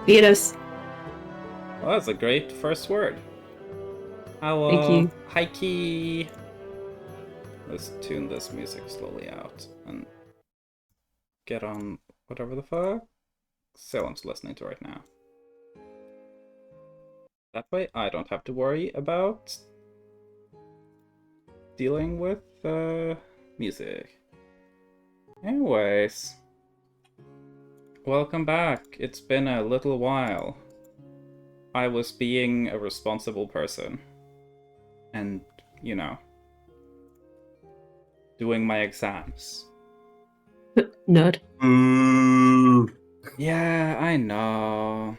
Venus. Well, that's a great first word. Thank you. Heike. Let's tune this music slowly out and get on whatever the fuck Salem's listening to right now. That way I don't have to worry about dealing with music. Anyways, welcome back. It's been a little while. I was being a responsible person. And, you know, doing my exams. Nerd. Yeah, I know.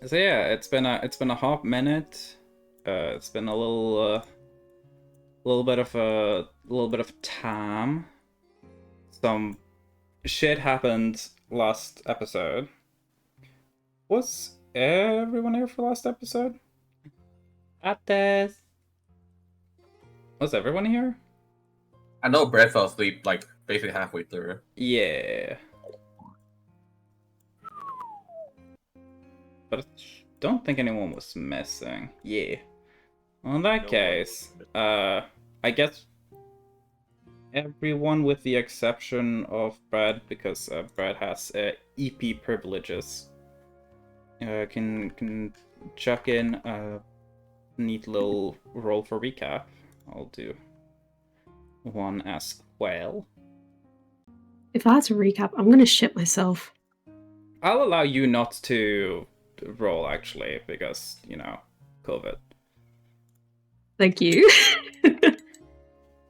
So yeah, it's been a hot minute. It's been a little bit of time. Some shit happened last episode. Was everyone here for last episode? Ates. Was everyone here? I know Brad fell asleep like basically halfway through. Yeah. But I don't think anyone was missing. Yeah. Well, in that case, I guess everyone with the exception of Brad, because Brad has EP privileges, can chuck in a neat little roll for recap. I'll do one as well. If I had to recap, I'm gonna shit myself. I'll allow you not to roll, actually, because, you know, COVID. Thank you.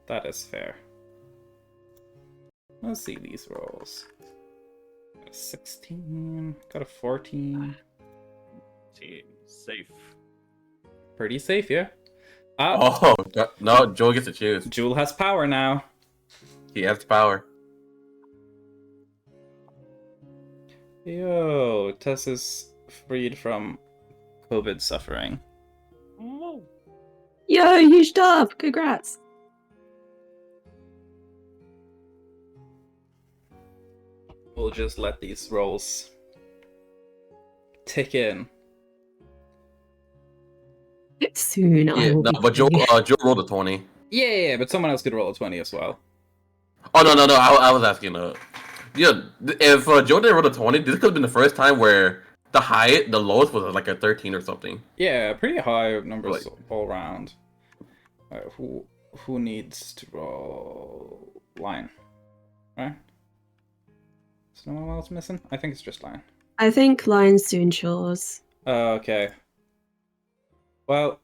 That is fair. Let's see these rolls. Got a 16, got a 14. Team safe. Pretty safe, yeah. Oh, no, Joel gets to choose. Jewel has power now. He has power. Yo, Tess is freed from COVID suffering. Yo, huge dub! Congrats. We'll just let these rolls tick in. Soon I Yeah, will no, be but Joel, free. Joel rolled a 20. Yeah, but someone else could roll a 20 as well. Oh, no, I was asking, yeah, if Joel didn't roll a 20, this could have been the first time where the lowest was like a 13 or something. Yeah, pretty high numbers Right. all around. Who needs to roll line? Right? Is no one else missing? I think it's just line. I think Lion's soon chores. Okay. Well,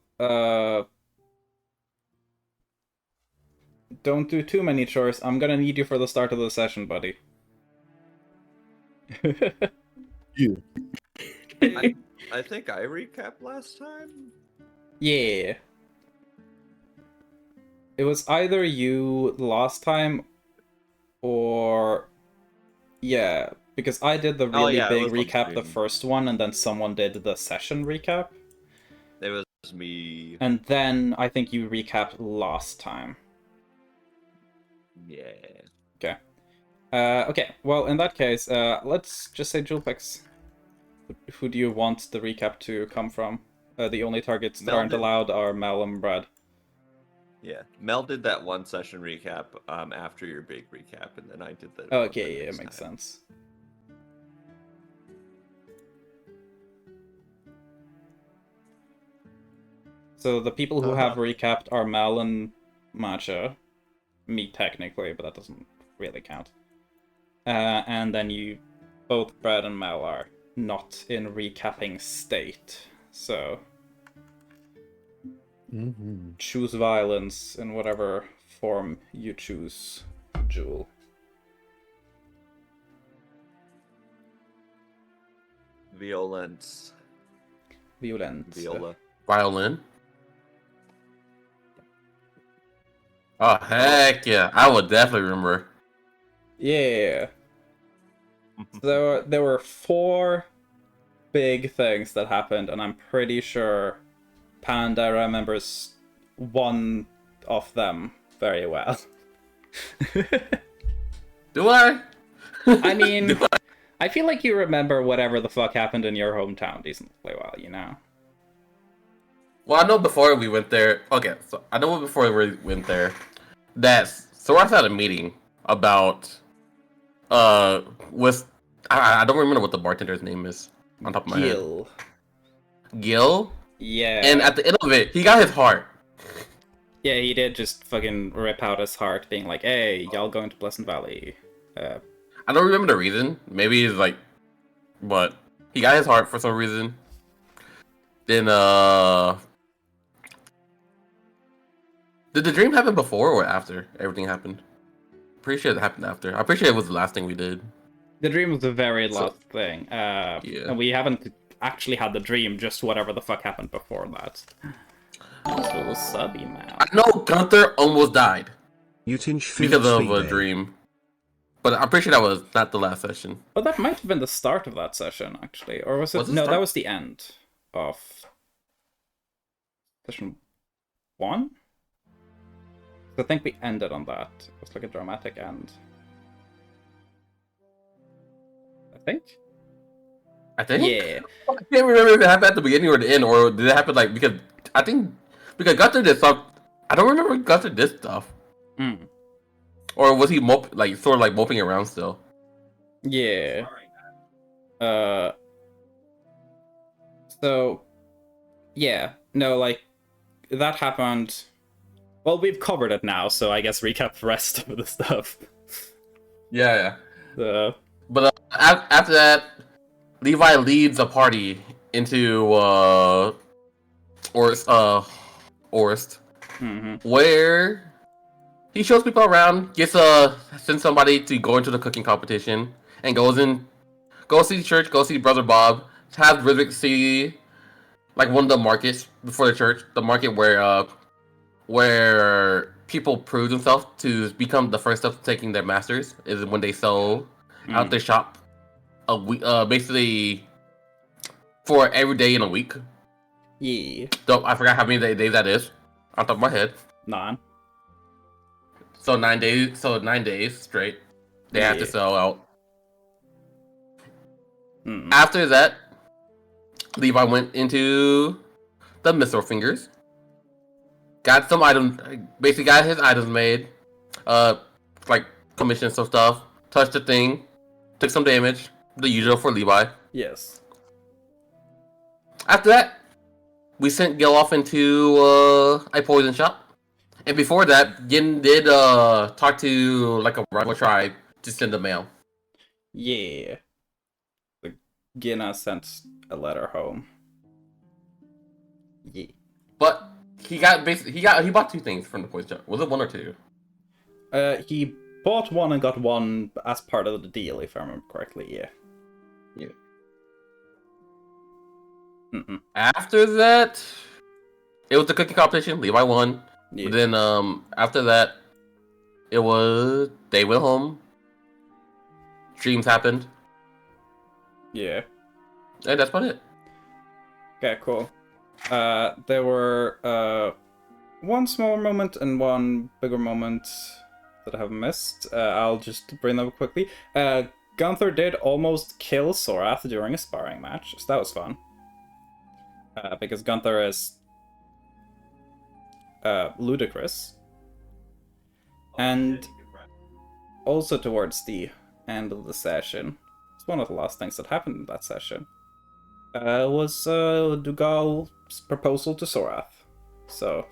don't do too many chores. I'm gonna need you for the start of the session, buddy. You. I think I recapped last time. Yeah. It was either you last time or... Yeah, because I did the really yeah, it big was on recap the stream. first one, and then someone did the session recap. It was me. And then I think you recapped last time. Yeah. Okay. Okay, well, in that case, let's just say Julpex. Who do you want the recap to come from? The only targets that Mel aren't did. allowed are Mel and Brad. Yeah. Mel did that one session recap after your big recap, and then I did the. Okay, the yeah, next makes time. sense. So the people who have recapped are Mel and Matcha. Me, technically, but that doesn't really count. And then you, both Brad and Mel are not in recapping state. So choose violence in whatever form you choose, Jewel. Violence. Violent. Viola. Violin. Oh, heck yeah. I would definitely remember. Yeah. So there were 4 big things that happened, and I'm pretty sure Panda remembers one of them very well. Do I? I mean, I feel like you remember whatever the fuck happened in your hometown decently well, you know? Well, I know before we went there. Okay, so I know before we went there that Soras had a meeting about with I don't remember what the bartender's name is on top of my head. Gil. Yeah. And at the end of it, he got his heart. Yeah, he did just fucking rip out his heart, being like, hey, y'all going to Pleasant Valley. I don't remember the reason. Maybe it's like, but he got his heart for some reason. Then did the dream happen before or after everything happened? Pretty sure it happened after. I'm pretty sure it was the last thing we did. The dream was the very last thing. Yeah. And we haven't actually had the dream, just whatever the fuck happened before that. This little sub email. I know Gunther almost died Utinch because of a dream. But I'm pretty sure that was not the last session. But that might have been the start of that session, actually. Or was it? No, that was the end of session 1? I think we ended on that. It was like a dramatic end. I think? Yeah. I can't remember if it happened at the beginning or the end, or did it happen like because Gunther did stuff. I don't remember Gunther did stuff. Or was he sort of moping around still? Yeah. So, yeah. No, like, that happened. Well, we've covered it now, so I guess recap the rest of the stuff. Yeah. But after that, Levi leads a party into Orst, where he shows people around, sends somebody to go into the cooking competition, and go see the church, go see Brother Bob, have Rivik see like one of the markets before the church, the market where people prove themselves to become the first step to taking their masters is when they sell out their shop a week, basically for every day in a week. Yeah. I forgot how many days that is on top of my head. 9. So 9 days. So 9 days straight. They have to sell out. After that, Levi went into the Missile Fingers. Got some items. Basically, got his items made. Like commissioned some stuff. Touched the thing. Took some damage. The usual for Levi. Yes. After that, we sent Gil off into a poison shop. And before that, Gin did talk to like a rival tribe to send a mail. Yeah. Gina sent a letter home. Yeah. But he bought 2 things from the poison shop. Was it 1 or 2? He bought 1 and got 1 as part of the deal, if I remember correctly. Yeah. After that, it was the cooking competition. Levi won. Yeah. But then after that, they went home. Dreams happened. Yeah. And that's about it. Okay, cool. There were 1 smaller moment and 1 bigger moment that I have missed. I'll just bring them up quickly. Gunther did almost kill Sorath during a sparring match, so that was fun. Because Gunther is ludicrous. And also towards the end of the session, it's one of the last things that happened in that session, was Dugal's proposal to Sorath. So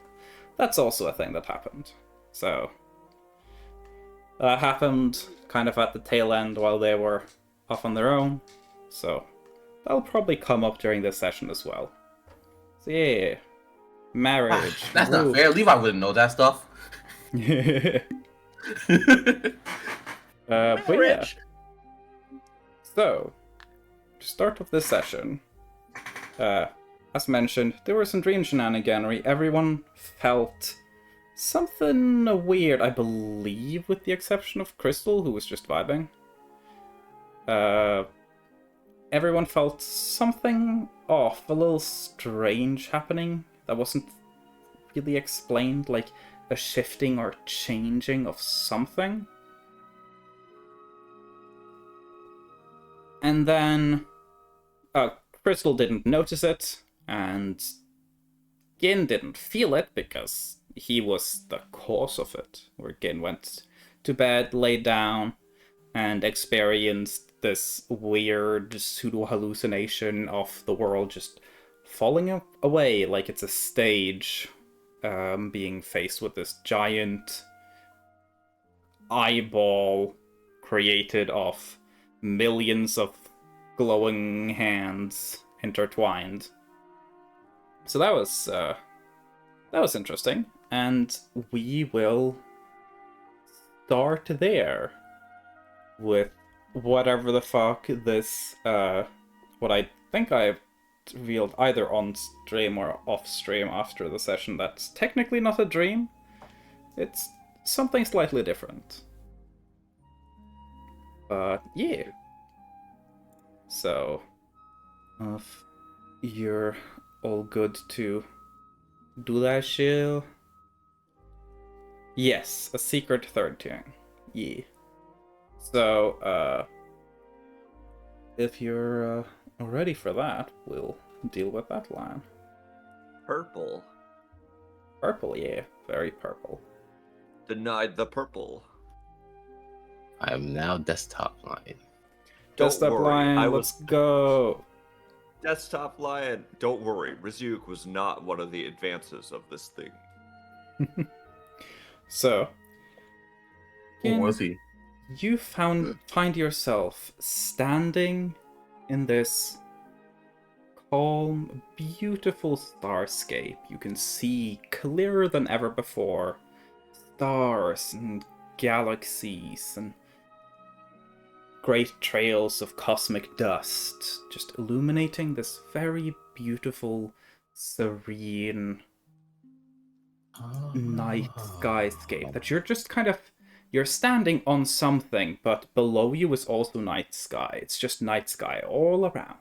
that's also a thing that happened. So that happened kind of at the tail end while they were off on their own. So that'll probably come up during this session as well. So yeah, marriage. That's not fair. Levi wouldn't know that stuff. But yeah. So, to start off this session, as mentioned, there were some dream shenaniganery. Everyone felt something weird, I believe, with the exception of Crystal, who was just vibing. Everyone felt something off, a little strange happening that wasn't really explained, like a shifting or changing of something. And then Crystal didn't notice it, and Gin didn't feel it because he was the cause of it. Where Gin went to bed, laid down, and experienced this weird pseudo hallucination of the world just falling away like it's a stage, being faced with this giant eyeball created of millions of glowing hands intertwined. So that was interesting, and we will start there with whatever the fuck this what I think I've revealed either on stream or off stream after the session. That's technically not a dream. It's something slightly different. But yeah. So, if you're all good to do that shit. Yes, a secret third thing. Yeah. So, if you're ready for that, we'll deal with that line. Purple. Purple, yeah. Very purple. Denied the purple. I am now desktop line. Desktop worry, line, let's go! Desktop Lion. Don't worry, Ryuk was not one of the advances of this thing. So, What was he? you find yourself standing in this calm, beautiful starscape. You can see clearer than ever before. Stars and galaxies and great trails of cosmic dust, just illuminating this very beautiful, serene night skyscape that you're just kind of, you're standing on something, but below you is also night sky. It's just night sky all around.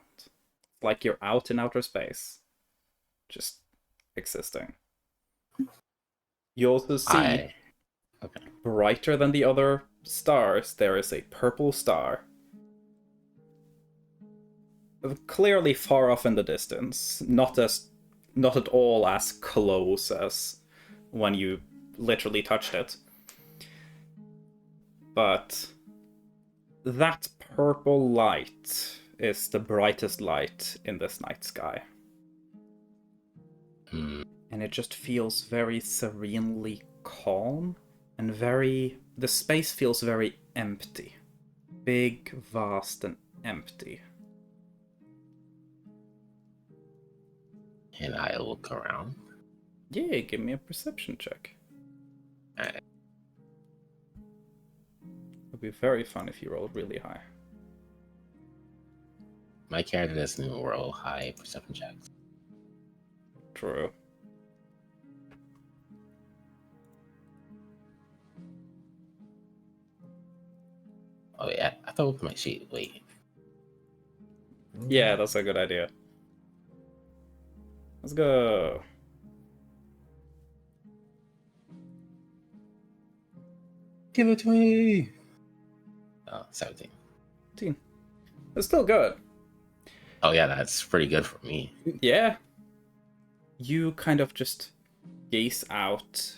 Like you're out in outer space, just existing. You also see, brighter than the other stars, there is a purple star. Clearly far off in the distance, not at all as close as when you literally touched it. But that purple light is the brightest light in this night sky. And it just feels very serenely calm and the space feels very empty. Big, vast, and empty. And I look around. Yeah, give me a perception check. Alright. It'd be very fun if you rolled really high. My character doesn't even roll high perception checks. True. Oh yeah, I thought with my sheet. Wait. Yeah, that's a good idea. Let's go. Give it to me. Oh, 17. 17. That's still good. Oh yeah, that's pretty good for me. Yeah. You kind of just gaze out.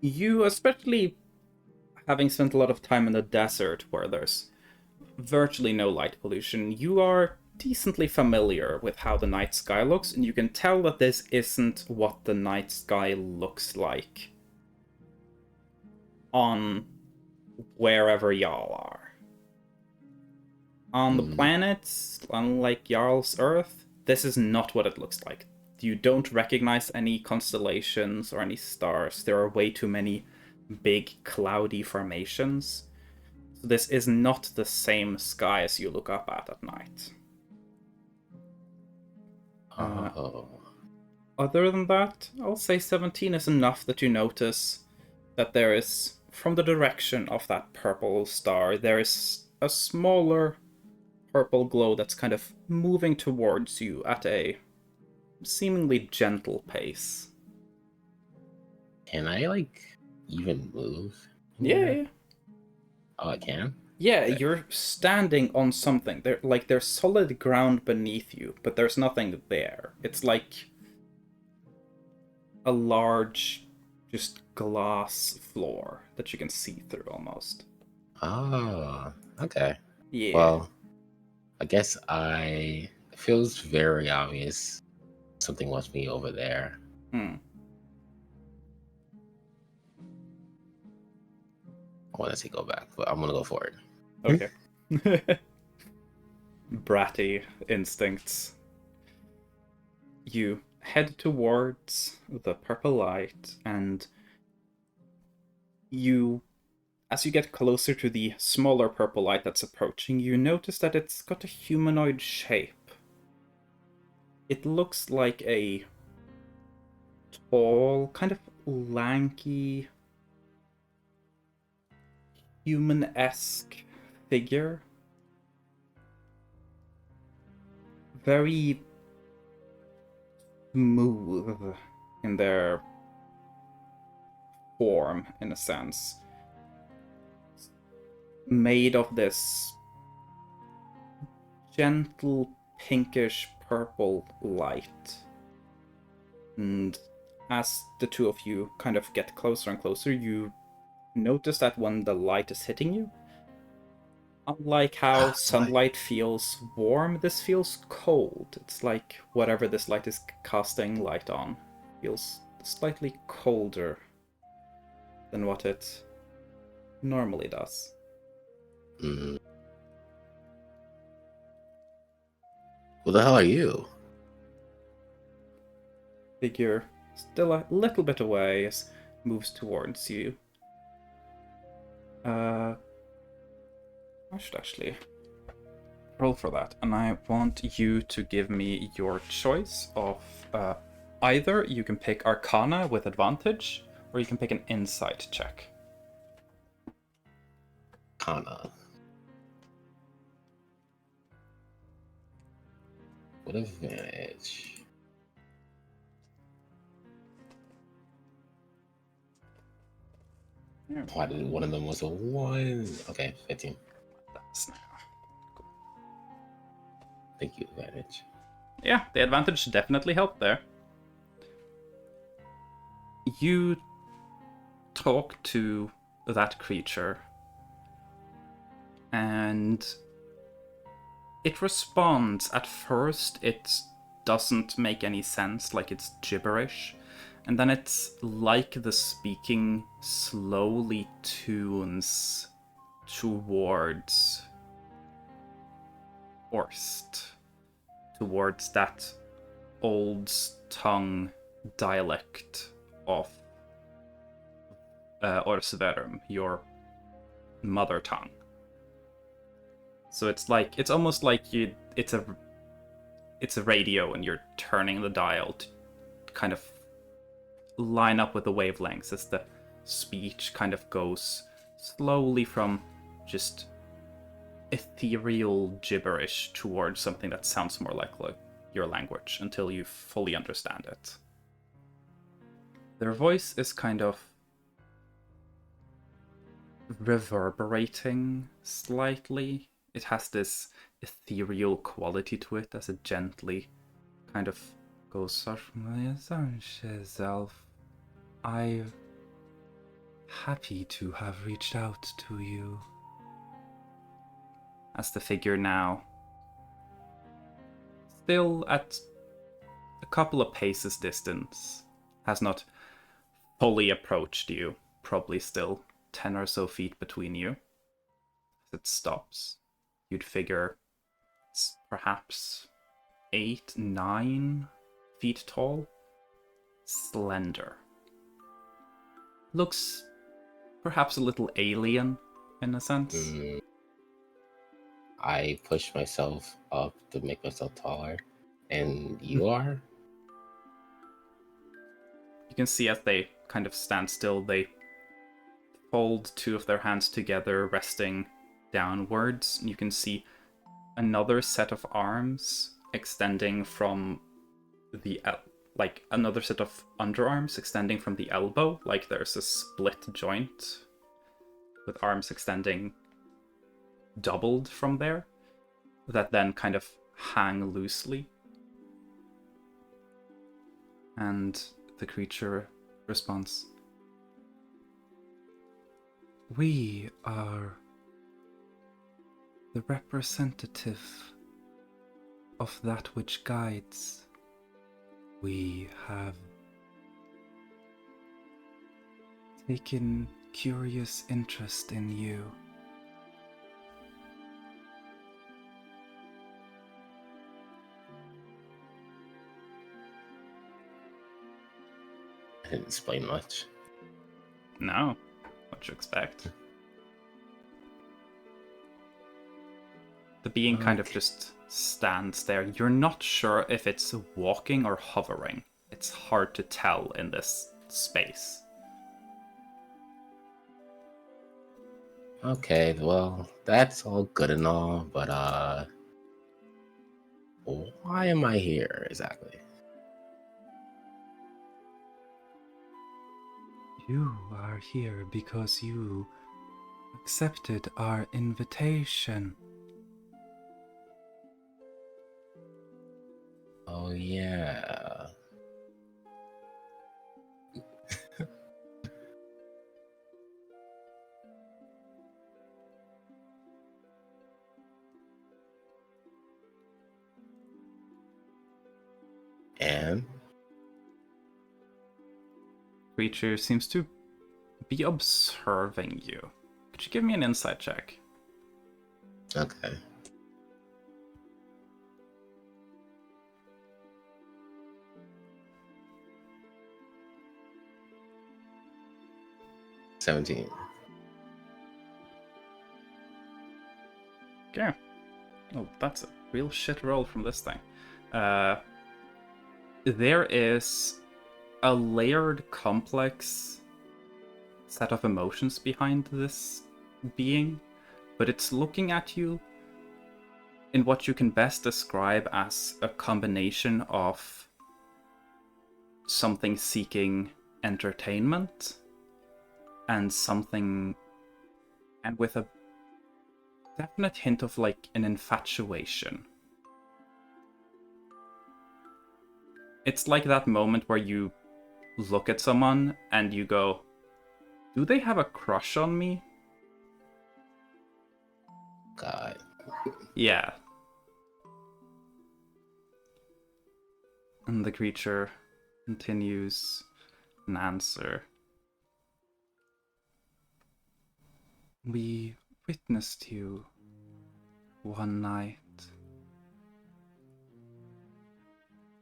You, especially having spent a lot of time in the desert where there's virtually no light pollution, you are decently familiar with how the night sky looks, and you can tell that this isn't what the night sky looks like on wherever y'all are. On the planets, unlike Jarl's Earth, this is not what it looks like. You don't recognize any constellations or any stars. There are way too many big cloudy formations. So this is not the same sky as you look up at night. Other than that, I'll say 17 is enough that you notice that there is, from the direction of that purple star, there is a smaller purple glow that's kind of moving towards you at a seemingly gentle pace. Can I, like, even move? Yeah. Oh, I can? Yeah, you're standing on something. There's solid ground beneath you, but there's nothing there. It's like a large, just glass floor that you can see through almost. Oh, okay. Yeah. Well, I guess it feels very obvious something wants me over there. Hmm. I want to say go back, but I'm gonna go for it. Okay. Bratty instincts. You head towards the purple light, and as you get closer to the smaller purple light that's approaching, you notice that it's got a humanoid shape. It looks like a tall, kind of lanky, human-esque figure. Very smooth in their form, in a sense. Made of this gentle pinkish purple light. And as the two of you kind of get closer and closer, you notice that when the light is hitting you, unlike how sunlight feels warm, this feels cold. It's like whatever this light is casting light on feels slightly colder than what it normally does. Mm. Who the hell are you? Figure, still a little bit away, moves towards you. I should actually roll for that, and I want you to give me your choice of either you can pick Arcana with advantage, or you can pick an Insight check. Kana. What advantage? Why did one of them was a 1? Okay, 15. That's now. Thank you, advantage. Yeah, the advantage definitely helped there. You talk to that creature, and it responds. At first, it doesn't make any sense, like it's gibberish. And then it's like the speaking slowly tunes towards Orst, towards that old tongue dialect of Orseverum, your mother tongue. So it's almost like it's a radio, and you're turning the dial to kind of line up with the wavelengths as the speech kind of goes slowly from just ethereal gibberish towards something that sounds more like your language until you fully understand it. Their voice is kind of reverberating slightly. It has this ethereal quality to it as it gently kind of goes self. I'm happy to have reached out to you. As the figure now, still at a couple of paces distance, has not fully approached you, probably still 10 or so feet between you. As it stops, you'd figure it's perhaps 8, 9 feet tall, slender. Looks perhaps a little alien in a sense. I push myself up to make myself taller. And you are? You can see as they kind of stand still, they fold two of their hands together, resting downwards. And you can see another set of arms extending from the another set of underarms extending from the elbow, like there's a split joint with arms extending doubled from there that then kind of hang loosely. And the creature responds, "We are the representative of that which guides. We have taken curious interest in you. I didn't explain much. No, what you expect?" The being kind of just stands there. You're not sure if it's walking or hovering. It's hard to tell in this space. Okay, well, that's all good and all, but why am I here exactly? You are here because you accepted our invitation. Oh yeah. And Creature seems to be observing you. Could you give me an insight check? okay. 17. Okay. Oh, that's a real shit roll from this thing. There is a layered, complex set of emotions behind this being, but it's looking at you in what you can best describe as a combination of something seeking entertainment and something, and with a definite hint of like an infatuation. It's like that moment where you look at someone and you go, do they have a crush on me? God. Yeah. And the creature continues an answer. We witnessed you one night.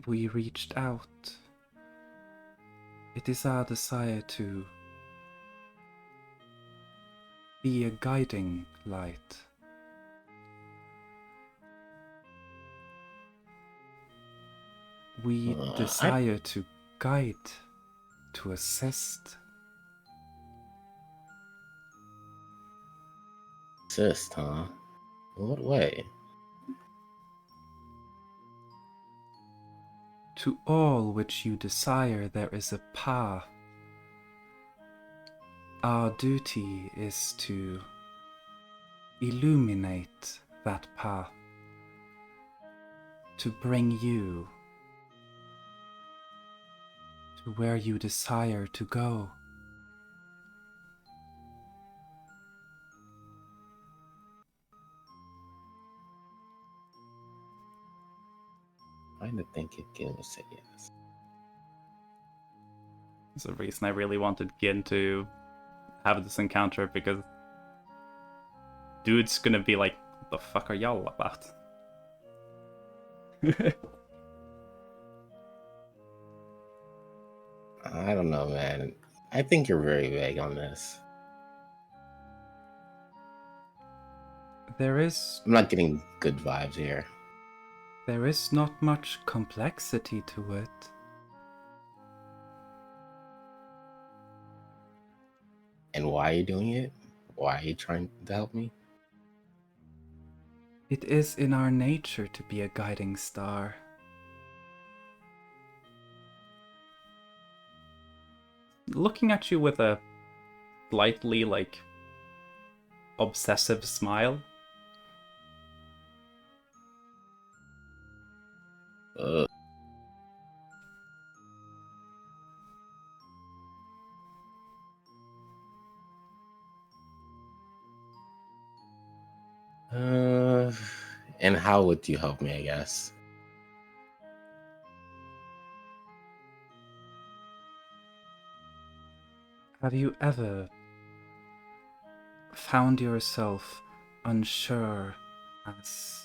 We reached out. It is our desire to be a guiding light. We desire to guide, to assist. Assist, huh? In what way? To all which you desire, there is a path. Our duty is to illuminate that path, to bring you to where you desire to go. I kind of think it Gil would say yes. That's the reason I really wanted Gin to have this encounter, because dude's gonna be like, what the fuck are y'all about? I don't know, man. I think you're very vague on this. There is I'm not getting good vibes here. not much complexity to it. And why are you doing it? Why are you trying to help me? It is in our nature to be a guiding star. Looking at you with a slightly, like, obsessive smile, Uh, and how would you help me, I guess? Have you ever found yourself unsure as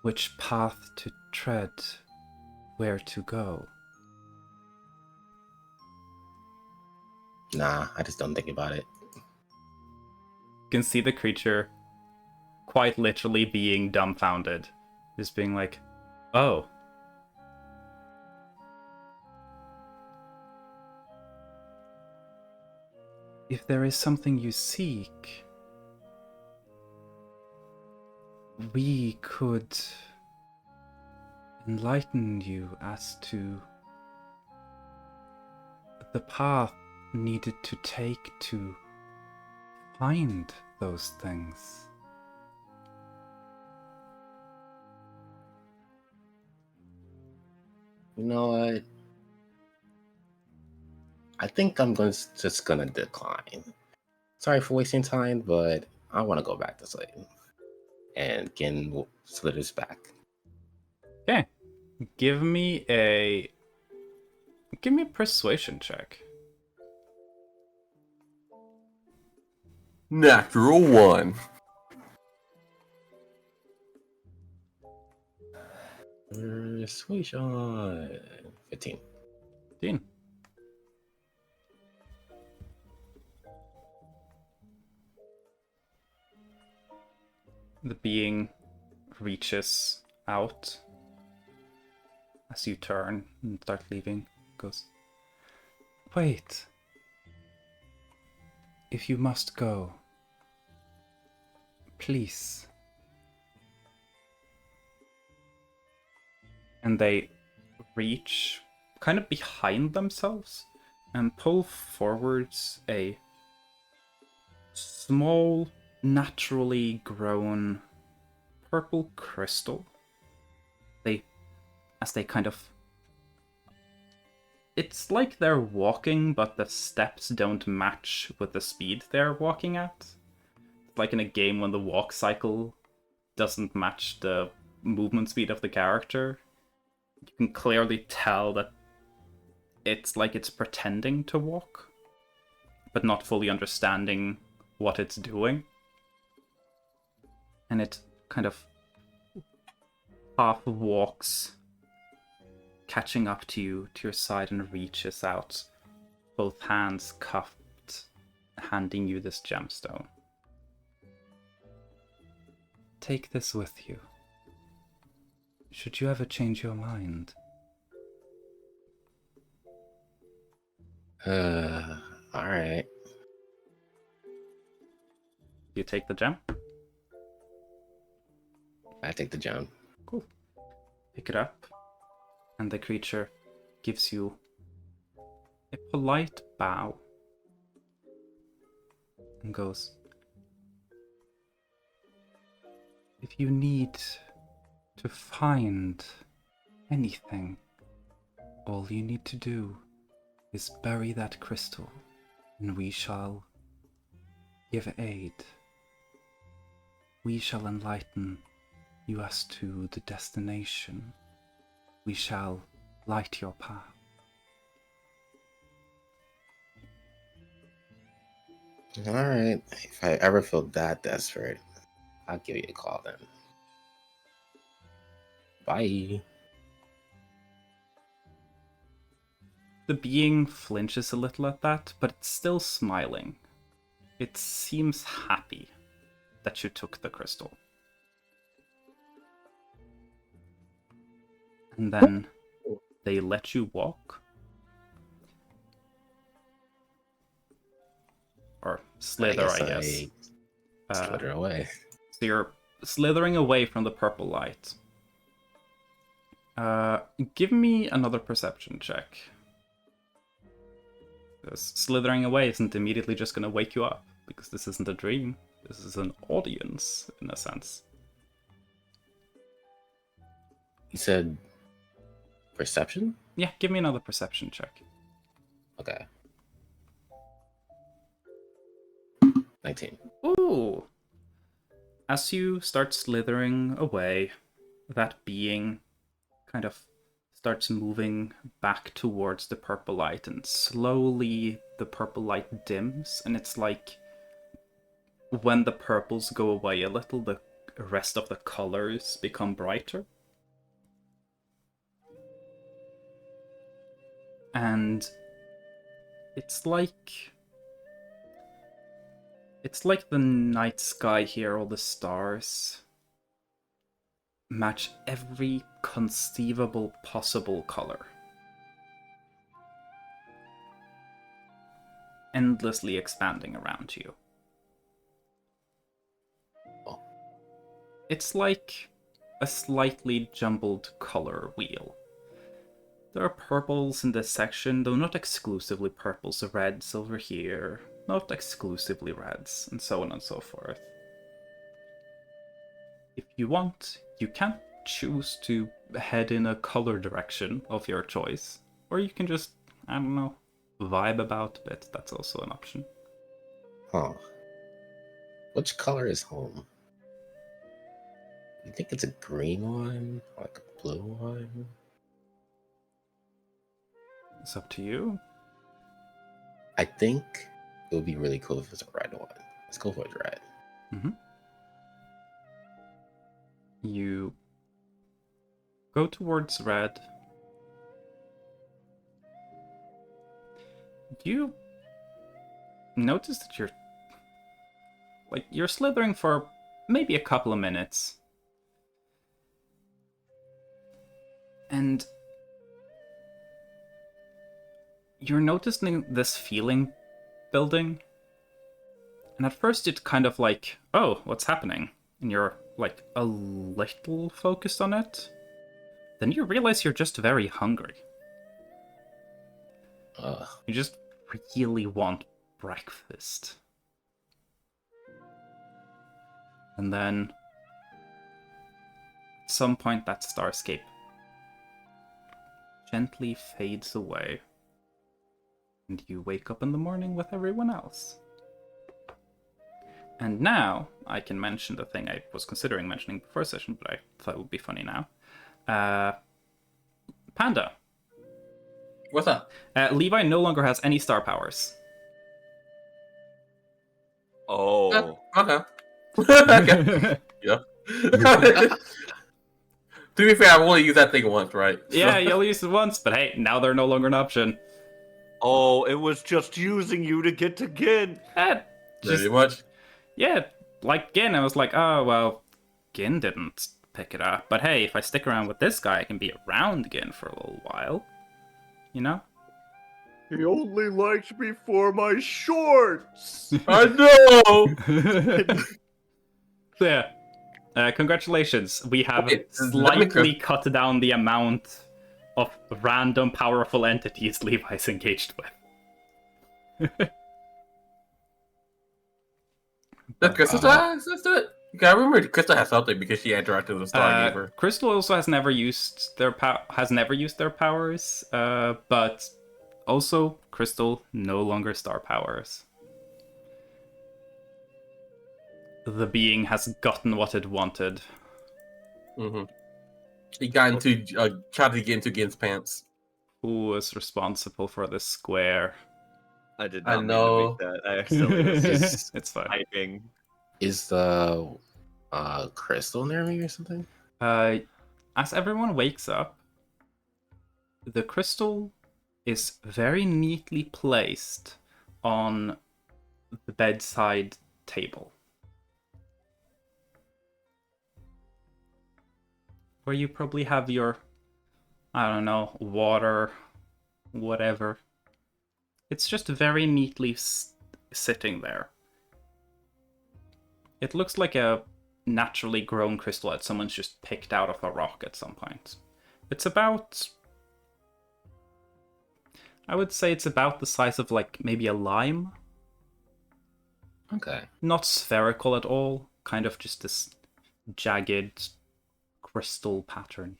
which path to tread, where to go? Nah, I just don't think about it. You can see the creature quite literally being dumbfounded. Just being like, oh. If there is something you seek, we could enlighten you as to the path needed to take to find those things. You know what? I think I'm just gonna decline. Sorry for wasting time, but I want to go back to sleep. And Gin slithers back. Okay. Give me a persuasion check. Natural 1. Persuasion 15. Dean. The being reaches out as you turn and start leaving. Goes, Wait. If you must go, please. and they reach kind of behind themselves and pull forwards a small, naturally grown purple crystal. As they kind of... It's like they're walking, but the steps don't match with the speed they're walking at. It's like in a game when the walk cycle doesn't match the movement speed of the character. You can clearly tell that it's like it's pretending to walk, but not fully understanding what it's doing. And it kind of half walks, catching up to you, to your side, and reaches out, both hands cupped, handing you this gemstone. Take this with you. Should you ever change your mind? Alright. You take the gem? I take the gem. Cool. Pick it up, and the creature gives you a polite bow and goes, If you need to find anything, all you need to do is bury that crystal, and we shall give aid. We shall enlighten you as to the destination. We shall light your path. Alright. If I ever feel that desperate, I'll give you a call then. Bye. the being flinches a little at that, but it's still smiling. It seems happy that you took the crystal. And then they let you walk. Or slither, I guess. Slither away. So you're slithering away from the purple light. Give me another perception check. Because slithering away isn't immediately just going to wake you up, because this isn't a dream. This is an audience, in a sense. You said perception? Yeah, give me another perception check. Okay. 19. Ooh. As you start slithering away, that being kind of starts moving back towards the purple light, and slowly the purple light dims, and it's like when the purples go away a little, the rest of the colors become brighter. And it's like the night sky here, all the stars match every conceivable possible color. Endlessly expanding around you. It's like a slightly jumbled color wheel. There are purples in this section, though not exclusively purples, reds over here, not exclusively reds, and so on and so forth. If you want, you can choose to head in a color direction of your choice, or you can just, I don't know, vibe about a bit. That's also an option. Huh. Which color is home? You think it's a green one? Like a blue one? It's up to you. I think it would be really cool if it's a red one. Let's go for red. Mm-hmm. You go towards red. You notice that you're slithering for maybe a couple of minutes. And you're noticing this feeling building. And at first it's kind of like, oh, what's happening? And you're like a little focused on it. Then you realize you're just very hungry. You just really want breakfast. And then at some point that starscape gently fades away. And you wake up in the morning with everyone else. And now I can mention the thing I was considering mentioning before session, but I thought it would be funny now. Panda. What's up? Levi no longer has any star powers. Oh. Okay. Okay. Yeah. To be fair, I've only used that thing once, right? Yeah, you'll use it once, but hey, now they're no longer an option. Oh, it was just using you to get to Gin. Pretty much. Yeah, like Gin, I was like, oh, well, Gin didn't pick it up. But hey, if I stick around with this guy, I can be around Gin for a little while. You know? He only liked me for my shorts. I know! Yeah. Congratulations. We have Okay, slightly cut down the amount of random powerful entities Levi's engaged with. Does Crystal let's do it. Okay, I remember Crystal has something because she interacted with Stargazer. Crystal also has never used their powers, but also Crystal no longer star powers. The being has gotten what it wanted. Mm-hmm. He got into tried to get into Gin's pants. Who was responsible for this square? I did I not mean know. to make that. I accidentally was It's fine. typing. Is the crystal near me or something? As everyone wakes up, the crystal is very neatly placed on the bedside table, where you probably have your, I don't know, water, whatever. It's just very neatly sitting there. It looks like a naturally grown crystal that someone's just picked out of a rock at some point. It's about, I would say it's about the size of like maybe a lime. Okay. Not spherical at all, kind of just this jagged crystal pattern.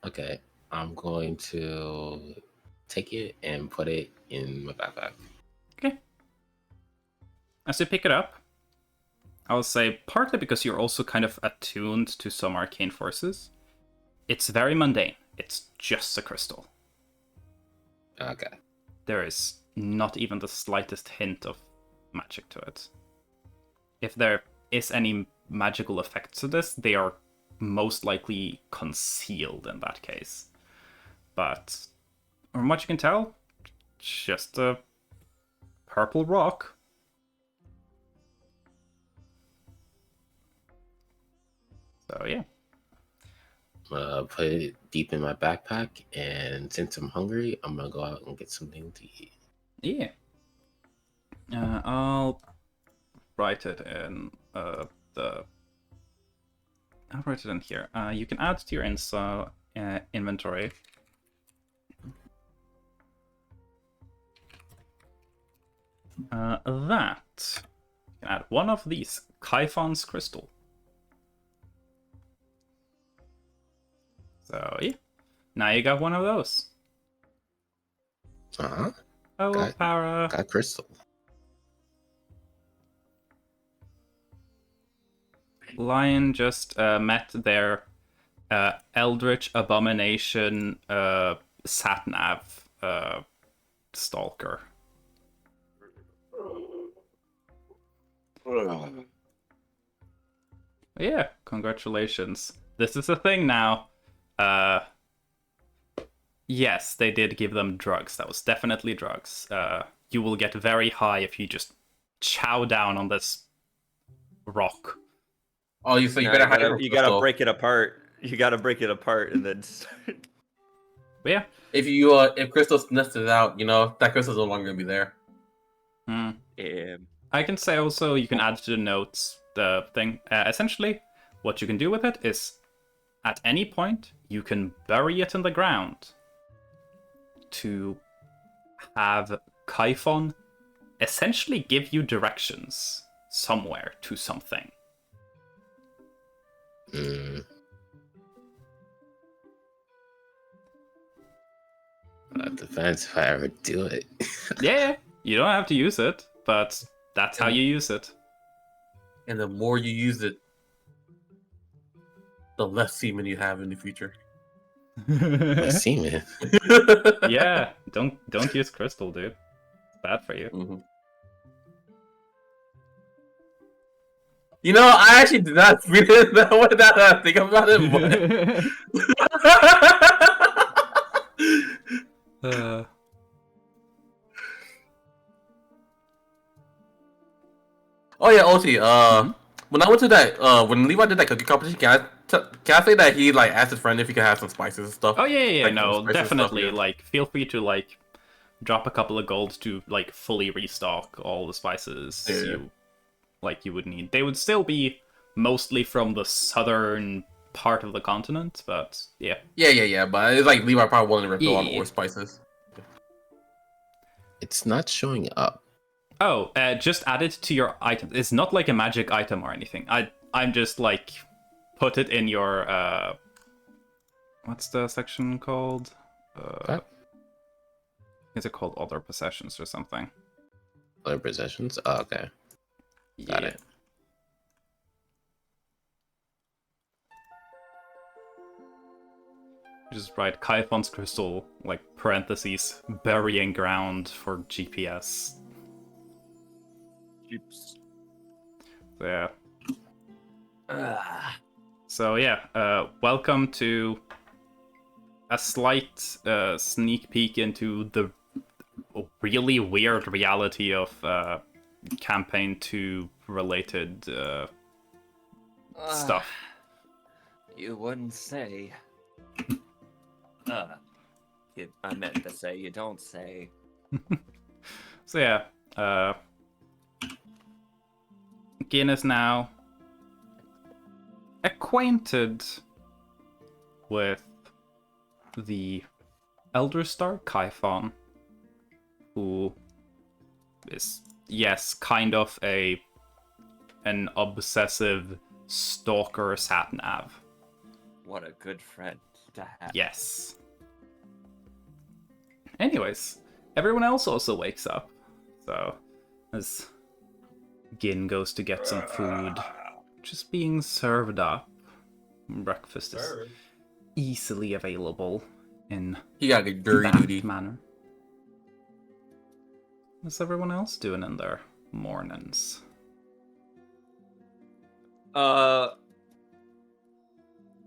Okay, I'm going to take it and put it in my backpack. Okay. As you pick it up, I'll say partly because you're also kind of attuned to some arcane forces. It's very mundane. It's just a crystal. Okay. There is not even the slightest hint of magic to it. If there is any magical effects to this, they are most likely concealed in that case. But from what you can tell, just a purple rock. So yeah. Put it deep in my backpack, and since I'm hungry, I'm gonna go out and get something to eat. Yeah. I'll write it in the. I'll write it in here. You can add to your inventory. That you can add one of these Kaifon's crystal. So yeah, now you got one of those. Uh-huh. Oh, Para. Got crystal. Lion just met their Eldritch Abomination Satnav Stalker. Yeah, congratulations. This is a thing now. Yes, they did give them drugs. That was definitely drugs. You will get very high if you just chow down on this rock. Oh, you so you Nah, better hide you gotta break it apart. You gotta break it apart and then. But yeah. If Crystal sniffs it out, that crystal's no longer gonna be there. Yeah. I can say also you can add to the notes the thing. Essentially, what you can do with it is, at any point, you can bury it in the ground to have Kaifon essentially give you directions somewhere to something. That depends if I ever do it. Yeah, you don't have to use it, but that's how you use it. And the more you use it, the less semen you have in the future. My semen. Yeah, don't use crystal, dude. It's bad for you. Mm-hmm. I actually did not read it that way. Now that I think about it, but... Oh yeah, OT. When I went to that, when Levi did that cooking competition, can I say that he asked his friend if he could have some spices and stuff? Oh yeah, no, spices definitely. Stuff, yeah. Feel free to drop a couple of gold to fully restock all the spices you would need. They would still be mostly from the southern part of the continent, but yeah. Yeah. But it's Levi probably wanted to refill on more spices. It's not showing up. Oh, just add it to your item. It's not like a magic item or anything. I'm just put it in your what's the section called? Is it called other possessions or something? Other possessions? Oh, okay. Got it. Just write Kaifon's crystal, parentheses, burying ground for GPS. Oops. Yeah. So yeah, welcome to a slight sneak peek into the really weird reality of Campaign 2 related stuff. You wouldn't say. I meant to say you don't say. So yeah, Gin is now acquainted with the Elder Star Kaifon, who is, yes, kind of an obsessive stalker Satnav. What a good friend. to have. Yes. Anyways, everyone else also wakes up. So, as Gin goes to get some food, just being served up. Breakfast is easily available in He got a jury that duty. manner. What's everyone else doing in their mornings?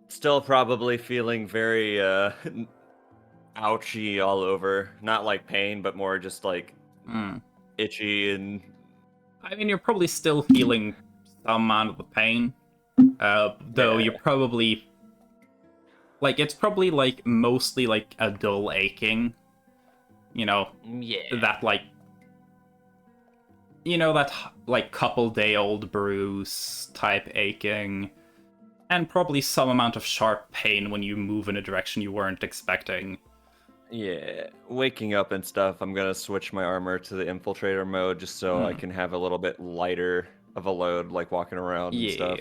Still probably feeling very ouchy all over. Not like pain, but more just like itchy and. I mean, you're probably still feeling some amount of the pain, though Yeah. you're probably like it's probably like mostly like a dull aching. You know, Yeah. that like that like couple-day-old bruise type aching, and probably some amount of sharp pain when you move in a direction you weren't expecting. Yeah, waking up and stuff, I'm gonna switch my armor to the infiltrator mode just so I can have a little bit lighter of a load, like walking around and stuff.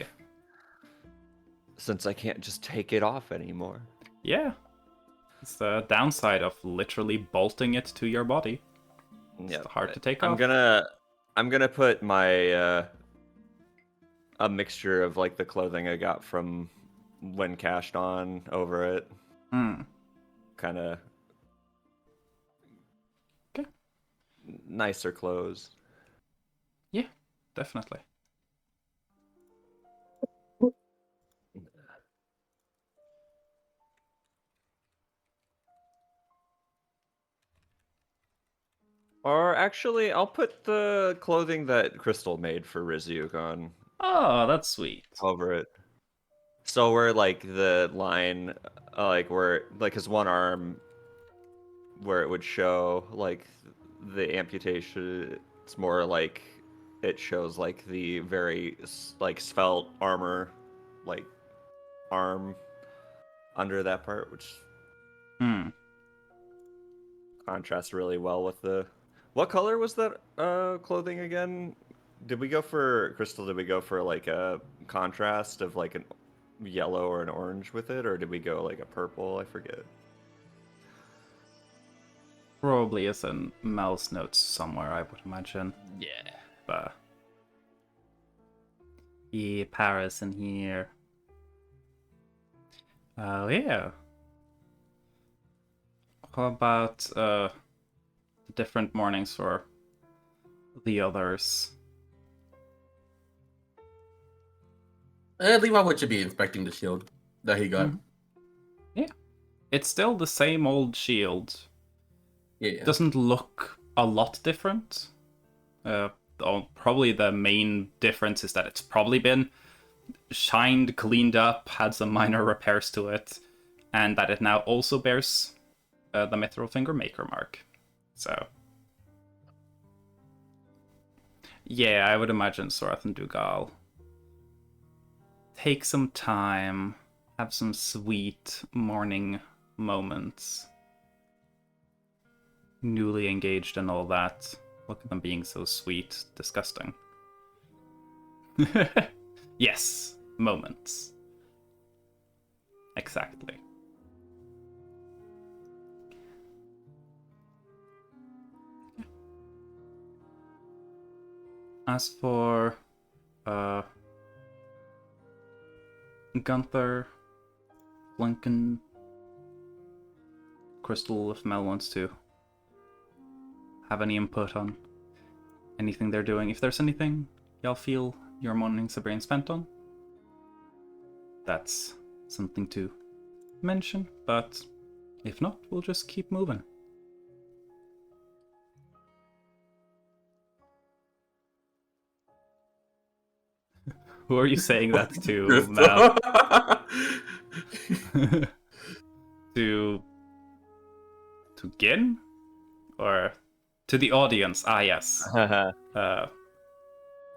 Since I can't just take it off anymore. Yeah. It's the downside of literally bolting it to your body. It's hard to take off. I'm gonna put my a mixture of like the clothing I got from when cashed on over it. Kind of Okay. Nicer clothes. Yeah, definitely. Or actually, I'll put the clothing that Crystal made for Ryzyuk on Oh, that's sweet. over it. So where like the line, like where like his one arm, where it would show like the amputation, it's more like it shows like the very like svelte armor, like arm under that part, which contrasts really well with the. What color was that clothing again? Did we go for Crystal? Did we go for like a contrast of like a yellow or an orange with it, or did we go like a purple? I forget. Probably is in Mel's notes somewhere, I would imagine. Yeah. But yeah, Paris in here. Oh yeah. How about different mornings for the others? Levi should be inspecting the shield that he got. Yeah. It's still the same old shield. Yeah. It doesn't look a lot different. Probably the main difference is that it's probably been shined, cleaned up, had some minor repairs to it, and that it now also bears the Mithril Finger Maker mark. So, yeah, I would imagine Sorath and Dugal take some time, have some sweet morning moments. Newly engaged and all that. Look at them being so sweet. Disgusting. Yes, moments. Exactly. As for Gunther, Blinken, Crystal, if Mel wants to have any input on anything they're doing, if there's anything y'all feel your mornings are being spent on, that's something to mention, but if not, we'll just keep moving. Who are you saying that to, Mel? to Gin? Or to the audience? Ah, yes.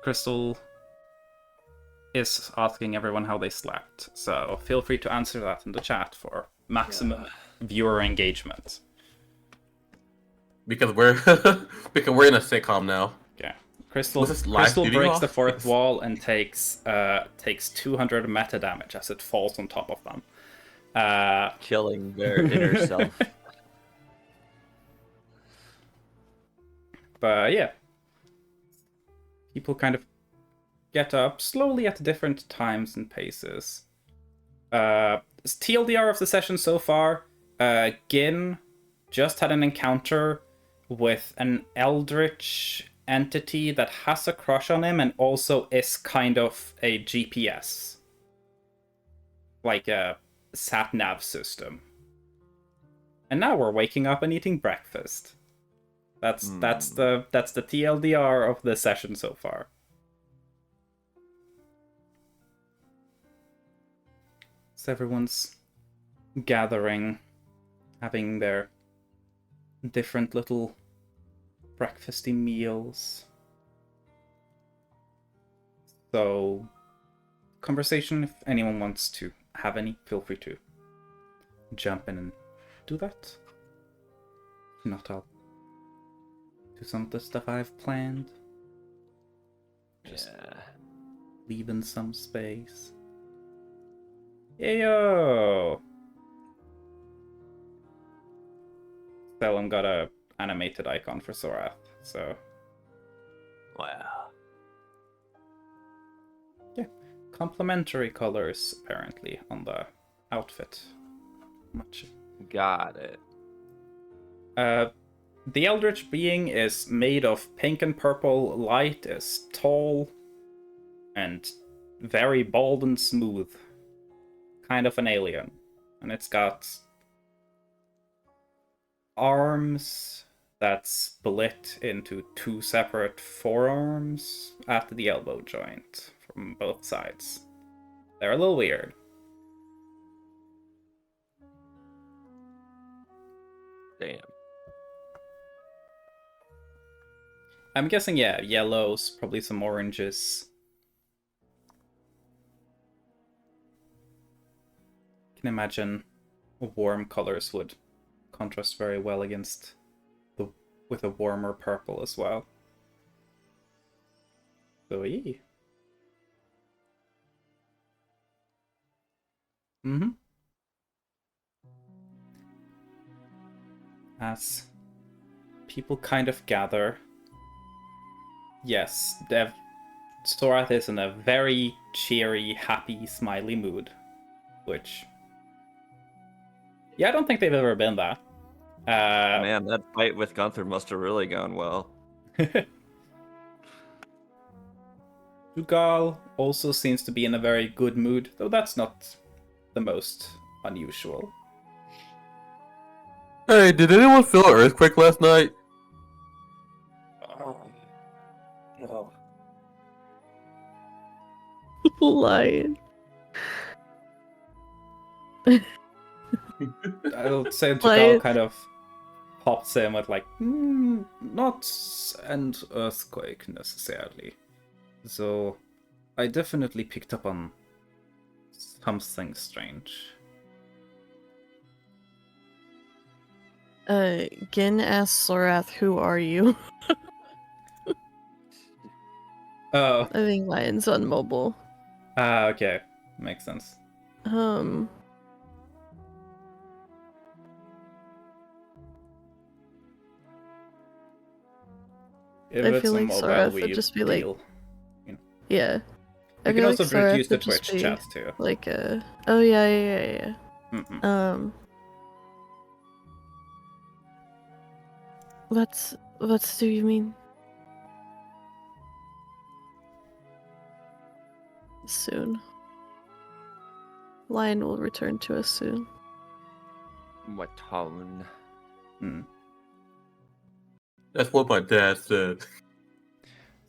Crystal is asking everyone how they slept, so feel free to answer that in the chat for maximum viewer engagement. Because we're we're in a sitcom now. Yeah. Crystal live video? breaks the fourth wall and takes 200 meta damage as it falls on top of them. Killing their inner self. But yeah, people kind of get up slowly at different times and paces. TLDR of the session so far, Gin just had an encounter with an eldritch entity that has a crush on him and also is kind of a GPS. Like a sat-nav system. And now we're waking up and eating breakfast. That's the TLDR of the session so far. So everyone's gathering, having their different little breakfasty meals. So, conversation, if anyone wants to have any, feel free to jump in and do that. If not, I'll do some of the stuff I've planned. Just leaving some space. Yo! Selim got a animated icon for Sorath, so Wow. yeah. Complementary colors, apparently, on the outfit. Much. Got it. The Eldritch being is made of pink and purple light, is tall, and very bald and smooth. Kind of an alien. And it's got arms that split into two separate forearms at the elbow joint from both sides. They're a little weird. Damn. I'm guessing, yeah, yellows, probably some oranges. Can imagine warm colors would contrast very well against with a warmer purple as well. So yeah. As people kind of gather, yes, Sorath is in a very cheery, happy, smiley mood, which, yeah, I don't think they've ever been that. Man, that fight with Gunther must have really gone well. Dugal also seems to be in a very good mood, though that's not the most unusual. Hey, did anyone feel an earthquake last night? No. Lion. I'll say Dugal Lion. kind of pops in with like, not an earthquake necessarily. So I definitely picked up on something strange. Gin asks Sorath, who are you? Oh, I think Lion's on mobile. okay. Makes sense. If I it's feel a like mobile, Sorath we would just be like, deal. yeah. I You can feel also like Sorath use the would just Twitch be chat too. like oh yeah. Mm-mm. What do you mean? Soon. Lion will return to us soon. My tongue. That's what my dad said.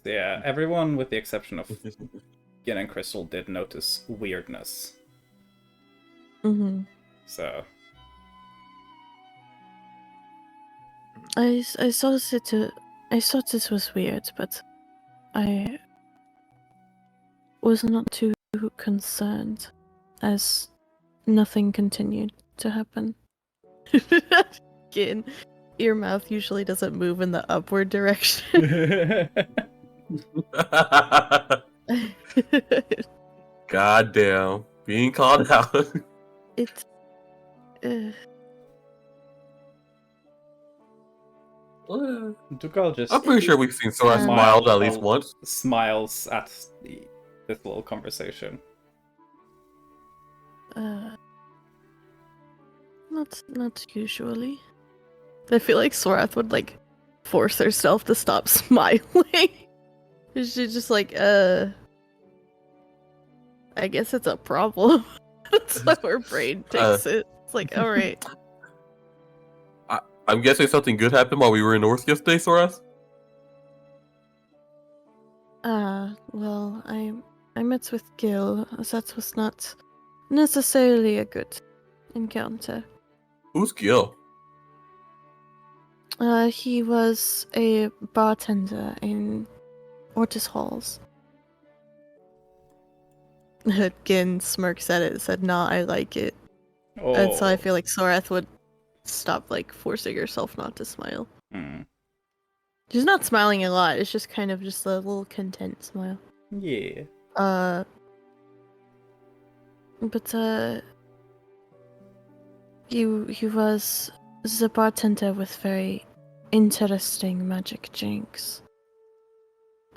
So yeah, everyone with the exception of Gin and Crystal did notice weirdness. Mm-hmm. So I thought this was weird, but I was not too concerned as nothing continued to happen. Again, your mouth usually doesn't move in the upward direction. God damn. Being called out. It's Dugal just I'm pretty sure we've seen Sora smiled at least once. smiles at this little conversation. Not usually. I feel like Sorath would like force herself to stop smiling. She's just like, I guess it's a problem. That's how her brain takes it. It's like, alright. I'm guessing something good happened while we were in North yesterday, Soras? Well, I met with Gil. That was not necessarily a good encounter. Who's Gil? He was a bartender in Ortis Halls. Gin smirks at it and said, nah, I like it. And so I feel like Sorath would stop, like, forcing herself not to smile. She's not smiling a lot, it's just kind of just a little content smile. Yeah. But he was the bartender with very interesting magic drinks.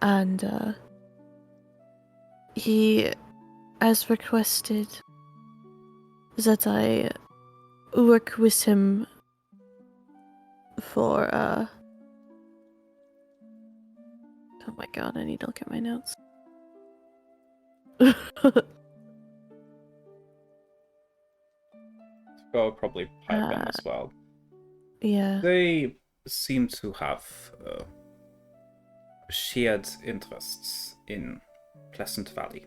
And he has requested that I work with him for oh my god, I need to look at my notes. Go probably pipe in as well. Yeah. They seem to have shared interests in Pleasant Valley.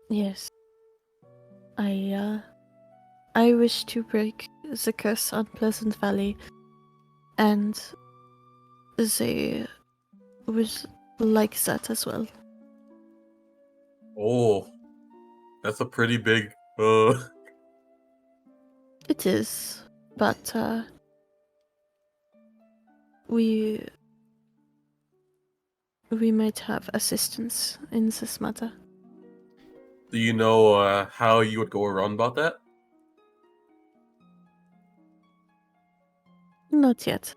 Yes. I wish to break the curse on Pleasant Valley, and they would like that as well. Oh, that's a pretty big. It is, but we might have assistance in this matter. Do you know how you would go around about that? Not yet.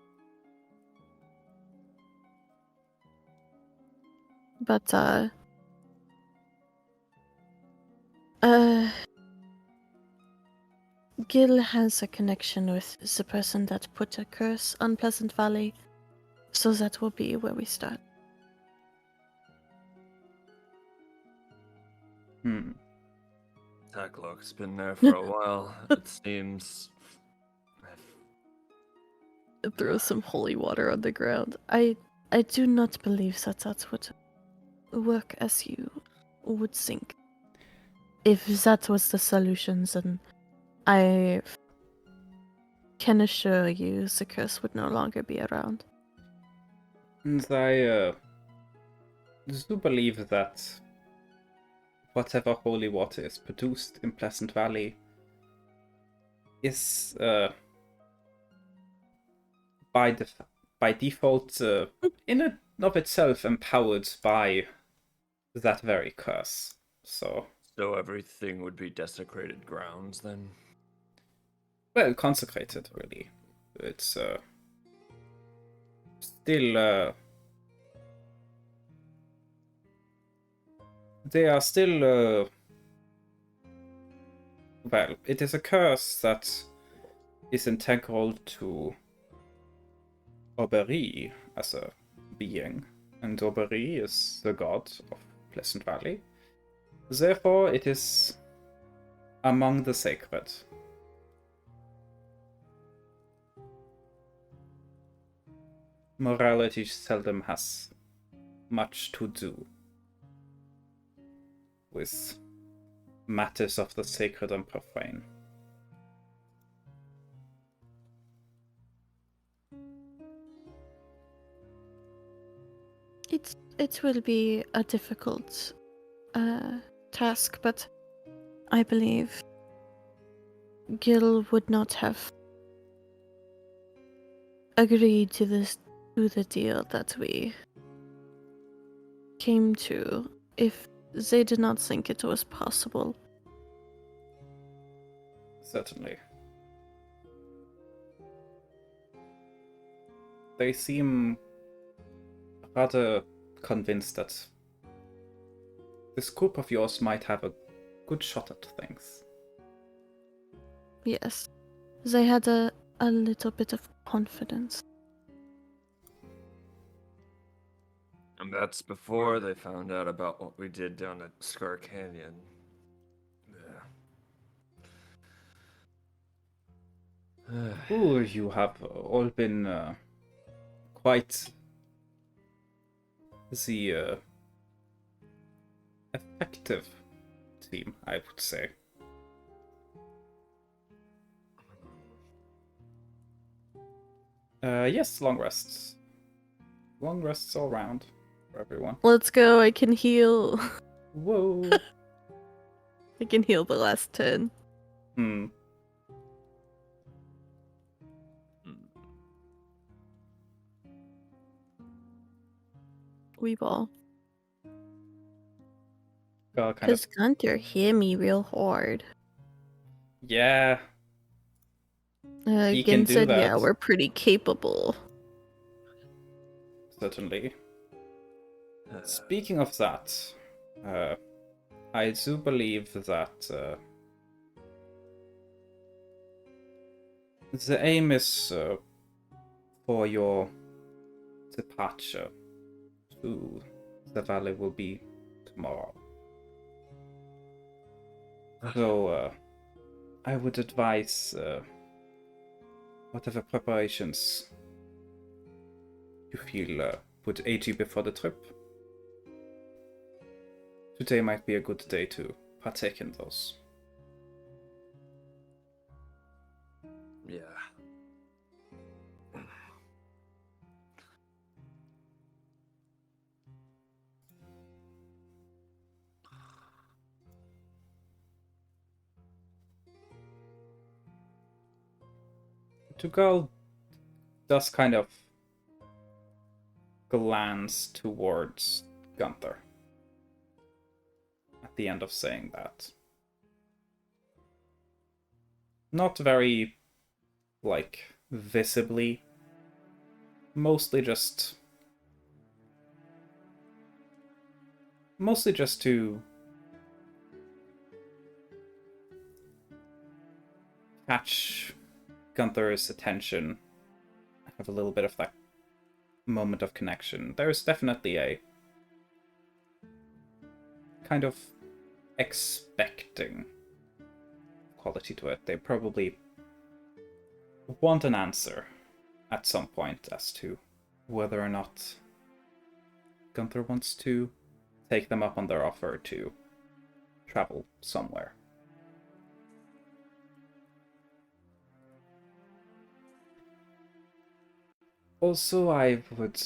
But Gil has a connection with the person that put a curse on Pleasant Valley, so that will be where we start. Tacklock's been there for a while. It seems. Throw some holy water on the ground. I do not believe that would work as you would think. If that was the solution, then I can assure you the curse would no longer be around. And I do believe that whatever holy water is produced in Pleasant Valley is by default in and of itself empowered by that very curse. So everything would be desecrated grounds then? Well, consecrated, really. It's still they are still well, it is a curse that is integral to Aubery as a being, and Aubery is the god of Pleasant Valley. Therefore, it is among the sacred. Morality seldom has much to do with matters of the sacred and profane. It will be a difficult task, but I believe Gil would not have agreed to the deal that we came to if they did not think it was possible. Certainly. They seem rather convinced that this group of yours might have a good shot at things. Yes. They had a little bit of confidence. And that's before they found out about what we did down at Scar Canyon. Yeah. Ooh, you have all been quite the effective team, I would say. Yes, long rests. Long rests all round for everyone. Let's go, I can heal. Whoa. I can heal the last 10. Hmm. We ball. Kind of. Because Gunter hit me real hard. Yeah. He can Gin do said, yeah, that. we're pretty capable. Certainly. Speaking of that, I do believe that the aim is for your departure to the valley will be tomorrow. So I would advise whatever preparations you feel would aid you before the trip. Today might be a good day to partake in those. Yeah. Tugal does kind of glance towards Gunther at the end of saying that. Not very, like, visibly. Mostly just to catch Gunther's attention, have a little bit of that moment of connection. There's definitely a kind of expecting quality to it. They probably want an answer at some point as to whether or not Gunther wants to take them up on their offer to travel somewhere. Also, I would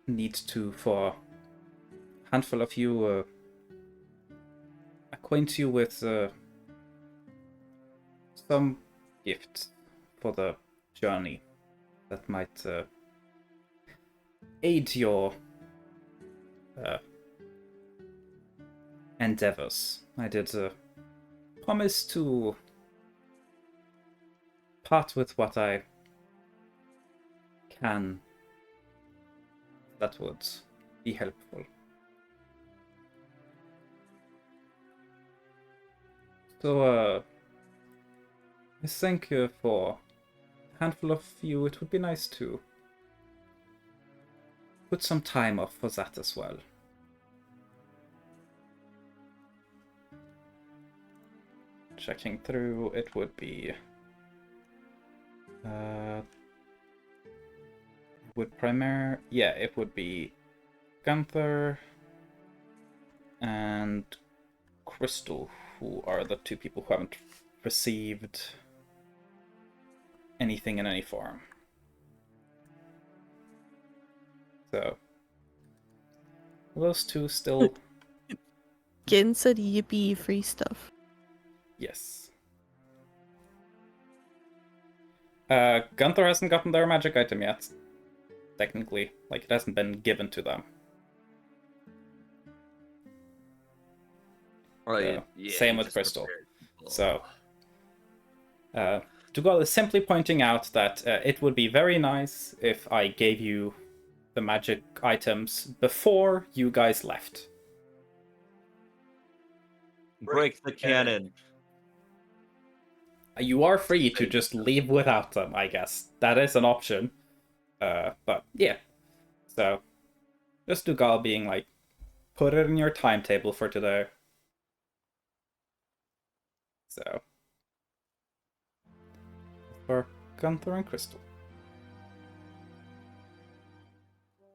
need to, for a handful of you, acquaint you with some gifts for the journey that might aid your endeavors. I did promise to part with what I can that would be helpful. So, I think for a handful of you, it would be nice to put some time off for that as well. Checking through, it would be it would be Gunther and Crystal, who are the two people who haven't received anything in any form. So those two still Gin said yippee free stuff. yes. Gunther hasn't gotten their magic item yet. Technically, like, it hasn't been given to them. Well, So, yeah, same he with just Crystal. prepared. So, Dugal is simply pointing out that it would be very nice if I gave you the magic items before you guys left. Break the cannon. You are free to just leave without them, I guess. That is an option. But yeah. So, just Dugal being like, put it in your timetable for today. So, for Gunther and Crystal.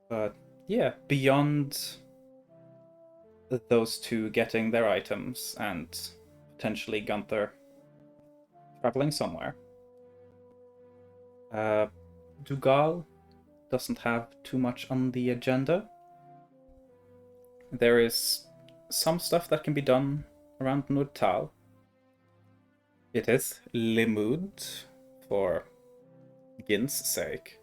But yeah, beyond those two getting their items and potentially Gunther traveling somewhere, Dugal doesn't have too much on the agenda. There is some stuff that can be done around Nurtal. It is Limud for Gin's sake,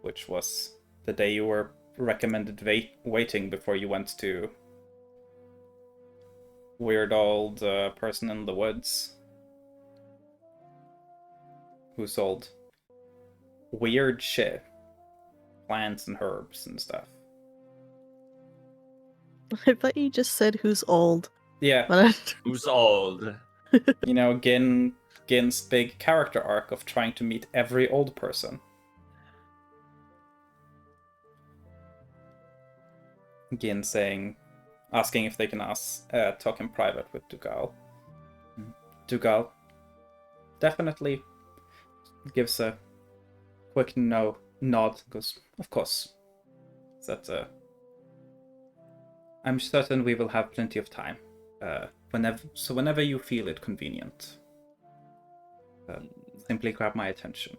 which was the day you were recommended waiting before you went to weird old person in the woods who sold weird shit, plants and herbs and stuff. I thought you just said who's old. Yeah, But Who's old? you know, Gin's big character arc of trying to meet every old person. Gin asking if they can talk in private with Dugal. Dugal definitely gives a quick nod, goes, of course. I'm certain we will have plenty of time. Whenever you feel it convenient, simply grab my attention.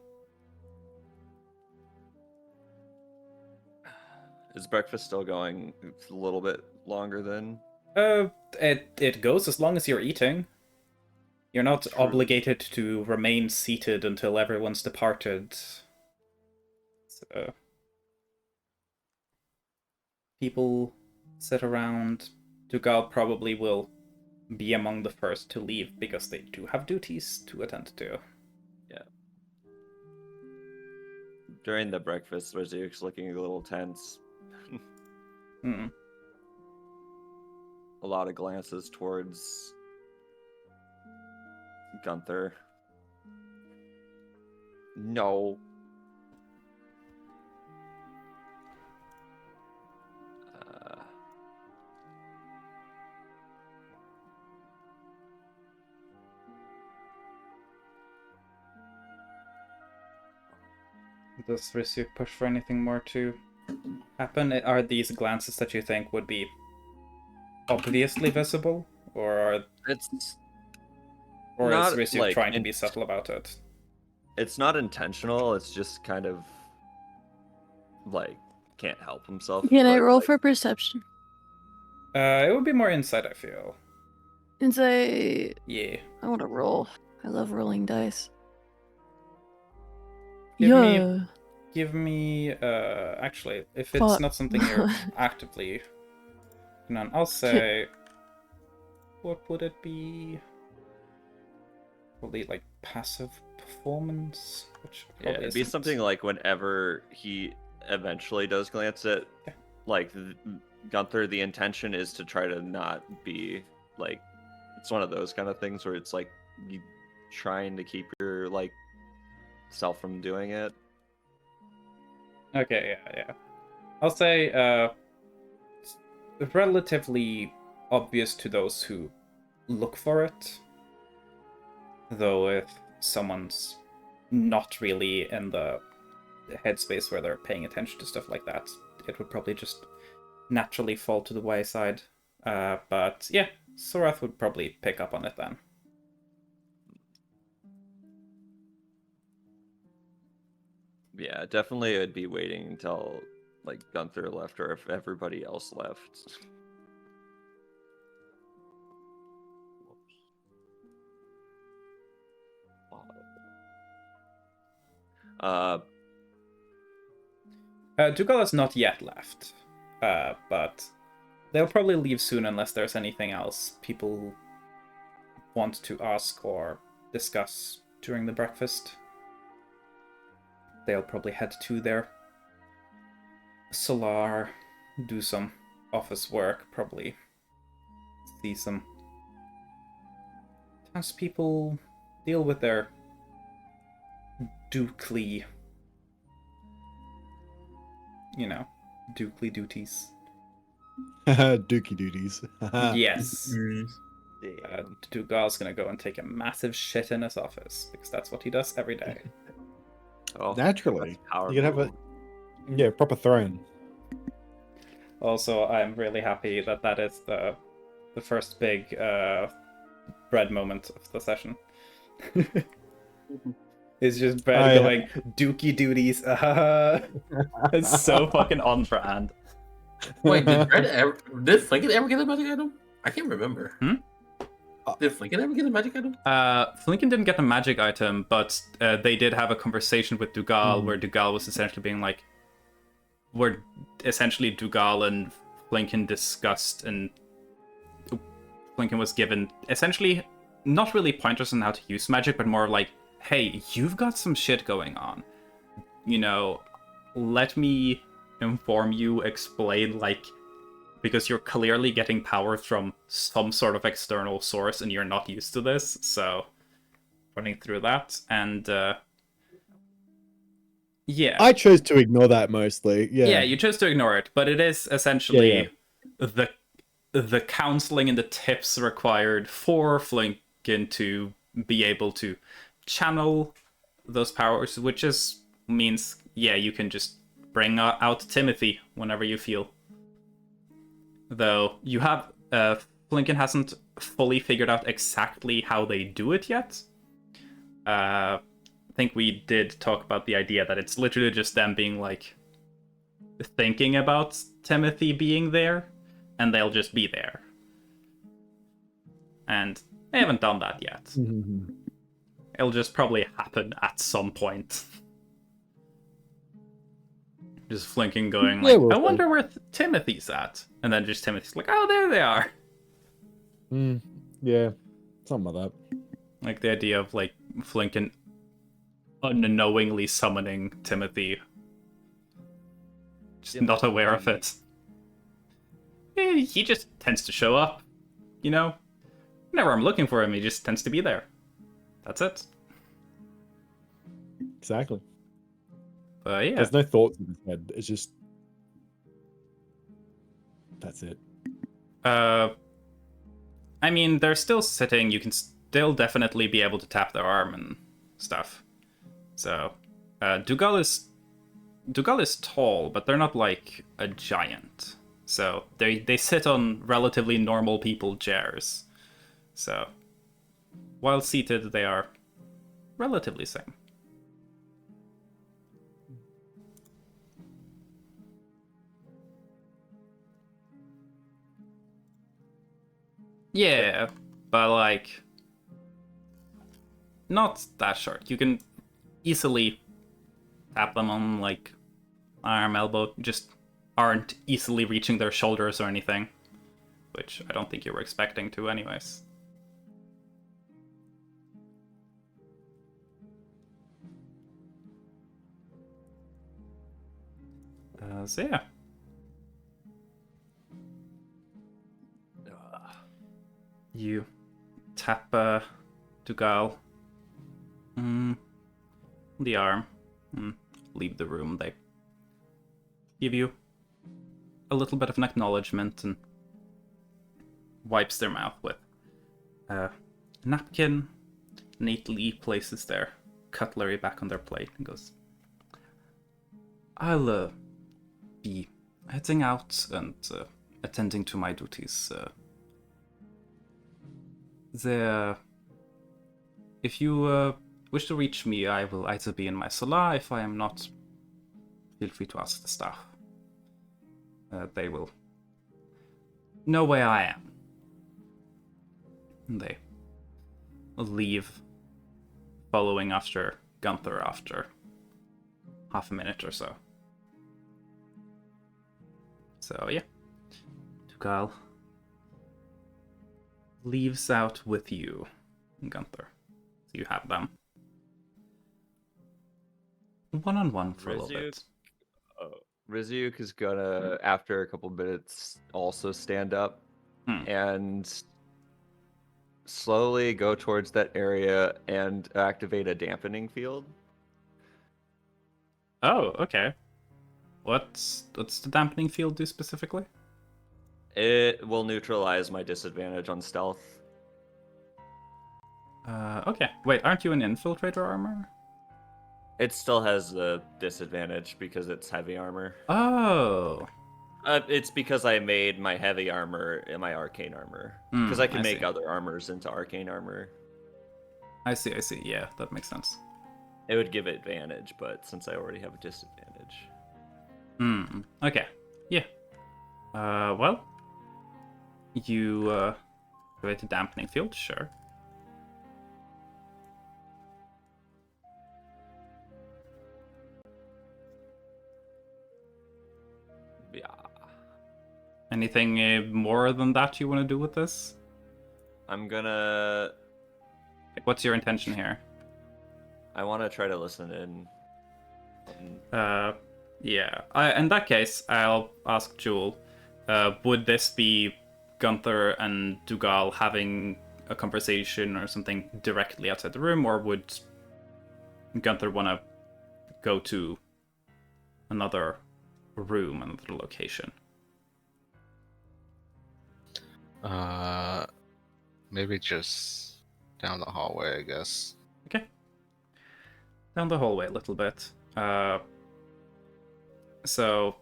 Is breakfast still going a little bit longer than? It goes as long as you're eating. You're not True. obligated to remain seated until everyone's departed. So, people sit around. Dugal probably will be among the first to leave because they do have duties to attend to. Yeah. During the breakfast, Razir's looking a little tense. Hmm. A lot of glances towards Gunther. No. Does Risu push for anything more to happen? Are these glances that you think would be obviously visible, or It's is not, Risu like, trying to be subtle about it? It's not intentional. It's just kind of like can't help himself. can I but, roll like, for perception? It would be more insight, I feel. And say, Yeah. I want to roll. I love rolling dice. Give me, actually, if it's Fuck. not something you're actively, I'll say, what would it be? Probably like passive performance, which yeah, probably it'd be isn't. something like whenever he eventually does glance at, Yeah. like Gunther, the intention is to try to not be like. It's one of those kind of things where it's like you trying to keep your like self from doing it. Okay, yeah. I'll say, relatively obvious to those who look for it. Though if someone's not really in the headspace where they're paying attention to stuff like that, it would probably just naturally fall to the wayside. But yeah, Sorath would probably pick up on it then. Yeah, definitely I'd be waiting until like Gunther left or if everybody else left. Dugal has not yet left, but they'll probably leave soon unless there's anything else people want to ask or discuss during the breakfast, they'll probably head to their solar, do some office work, probably see some townspeople, deal with their dukely, dukely duties. Dookie duties. Yes. Damn. Dugal's gonna go and take a massive shit in his office, because that's what he does every day. Oh, Naturally. that's You can have a powerful. proper throne. Also, I'm really happy that is the first big bread moment of the session. It's just bread going dookie duties. It's so fucking on brand. Wait, did Flinken ever get a magic item? I can't remember. Did Flinken ever get a magic item? Flinken didn't get the magic item, but they did have a conversation with Dugal where Dugal was essentially being like, where essentially Dugal and Flinken discussed, and Flinken was given essentially not really pointers on how to use magic, but more like, hey, you've got some shit going on. Let me inform you, explain, like, because you're clearly getting power from some sort of external source and you're not used to this, so running through that, and yeah. I chose to ignore that mostly. Yeah, you chose to ignore it, but it is essentially the counseling and the tips required for Flinken to be able to channel those powers, which means you can just bring out Timothy whenever you feel. Though you have Flinken hasn't fully figured out exactly how they do it yet. I think we did talk about the idea that it's literally just them being like thinking about Timothy being there, and they'll just be there. And they haven't done that yet. It'll just probably happen at some point. Just Flinken going like, I wonder where Timothy's at. And then just Timothy's like, oh, there they are. Yeah, something like that. Like the idea of like Flinken unknowingly summoning Timothy. Just not aware of it. He just tends to show up. Whenever I'm looking for him, he just tends to be there. That's it. Exactly. Yeah. There's no thoughts in his head. It's just that's it. I mean, they're still sitting. You can still definitely be able to tap their arm and stuff. So, Dugal is tall, but they're not like a giant. So they sit on relatively normal people chairs. So, while seated, they are relatively same. Yeah, but like, not that short. You can easily tap them on like arm, elbow, just aren't easily reaching their shoulders or anything, which I don't think you were expecting to anyways. So yeah. You tap Dugal on the arm and leave the room. They give you a little bit of an acknowledgement and wipes their mouth with a napkin, neatly places their cutlery back on their plate and goes, I'll be heading out and attending to my duties. If you wish to reach me, I will either be in my sala. If I am not, feel free to ask the staff. They will know where I am. And they leave, following after Gunther after half a minute or so. So yeah, Dugal leaves out with you Gunther. So you have them one-on-one for a little bit. Rizyuk is gonna, after a couple minutes, also stand up and slowly go towards that area and activate a dampening field. Oh, okay. What's the dampening field do specifically? It will neutralize my disadvantage on stealth. Okay. Wait, aren't you an infiltrator armor? It still has the disadvantage because it's heavy armor. Oh. It's because I made my heavy armor my arcane armor. Because I can I make see. other armors into arcane armor. I see. Yeah, that makes sense. It would give advantage, but since I already have a disadvantage. Okay. Yeah. Well, you create a dampening field, sure. Yeah. Anything more than that you want to do with this? I'm gonna... Like, what's your intention here? I want to try to listen in. Yeah. In that case, I'll ask Jewel. Would this be Gunther and Dougal having a conversation or something directly outside the room, or would Gunther want to go to another room, another location? Maybe just down the hallway, I guess. Okay. Down the hallway a little bit. So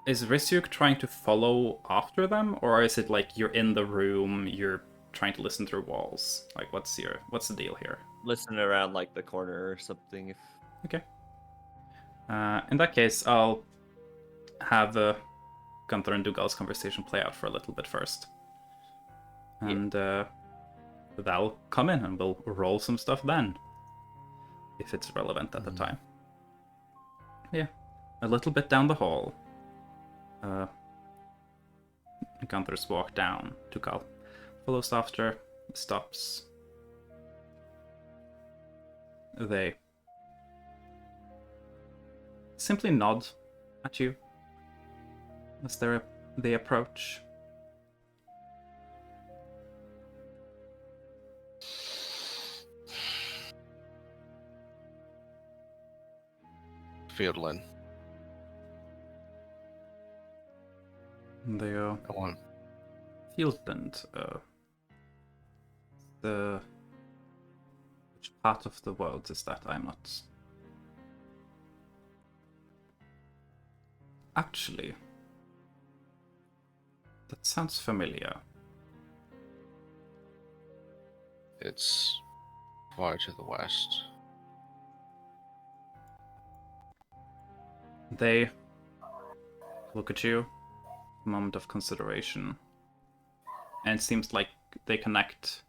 is Risyuk trying to follow after them, or is it like you're in the room, you're trying to listen through walls? Like, what's the deal here? Listen around like the corner or something. If Okay. In that case, I'll have Gunther and Dougal's conversation play out for a little bit first. And they'll come in and we'll roll some stuff then. If it's relevant at the time. Yeah. A little bit down the hall. Gunther's walk down. Dougal follows after, stops. They simply nod at you as they approach. Fieldland. They I want. Fieldland. Which part of the world is that? I'm not. Actually, that sounds familiar. It's far to the west. They look at you, a moment of consideration, and it seems like they connect.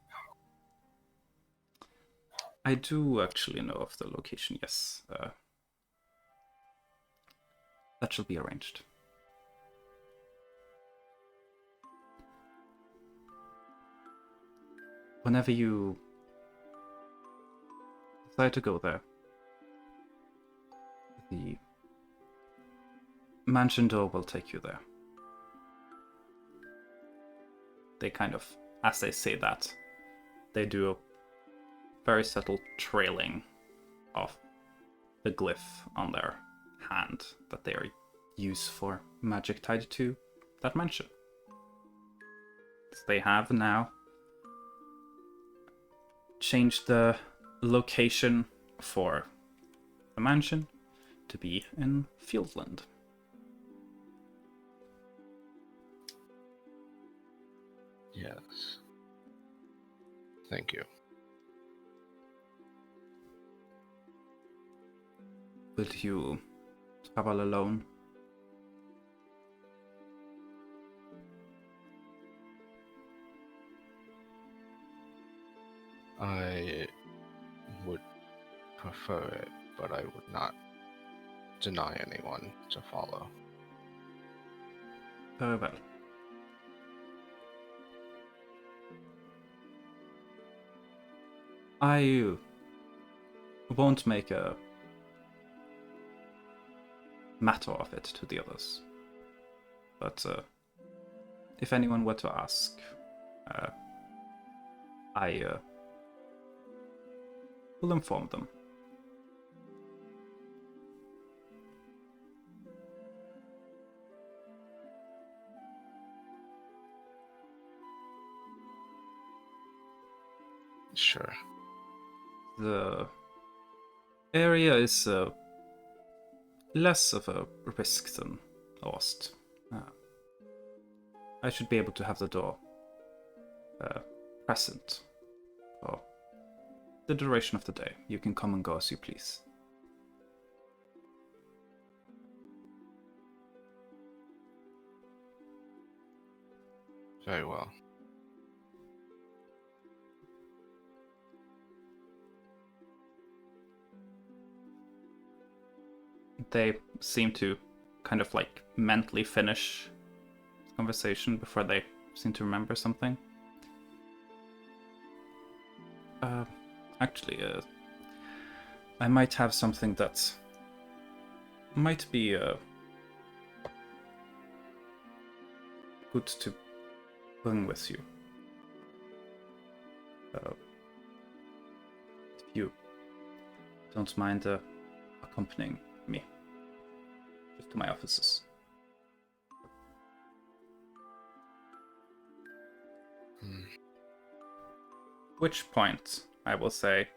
I do actually know of the location, yes. That shall be arranged. Whenever you decide to go there, the mansion door will take you there. They kind of, as they say that, they do a very subtle trailing of the glyph on their hand that they are used for magic tied to that mansion. So they have now changed the location for the mansion to be in Fieldland. Yes. Thank you. Will you travel alone? I would prefer it, but I would not deny anyone to follow. Very well. I won't make a matter of it to the others. But if anyone were to ask, I will inform them. Sure. The area is less of a risk than Ost. I should be able to have the door present for the duration of the day. You can come and go as you please. Very well. They seem to kind of like mentally finish the conversation before they seem to remember something. Actually, I might have something that might be good to bring with you. If you don't mind accompanying me just to my offices. Which point, I will say,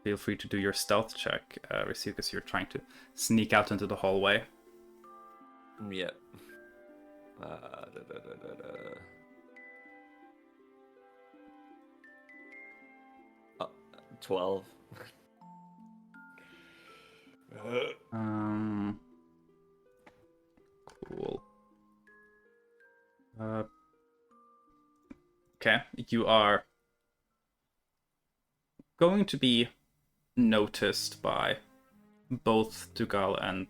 feel free to do your stealth check, Risu, because you're trying to sneak out into the hallway. Yep. 12. Cool. Okay, you are going to be noticed by both Dugal and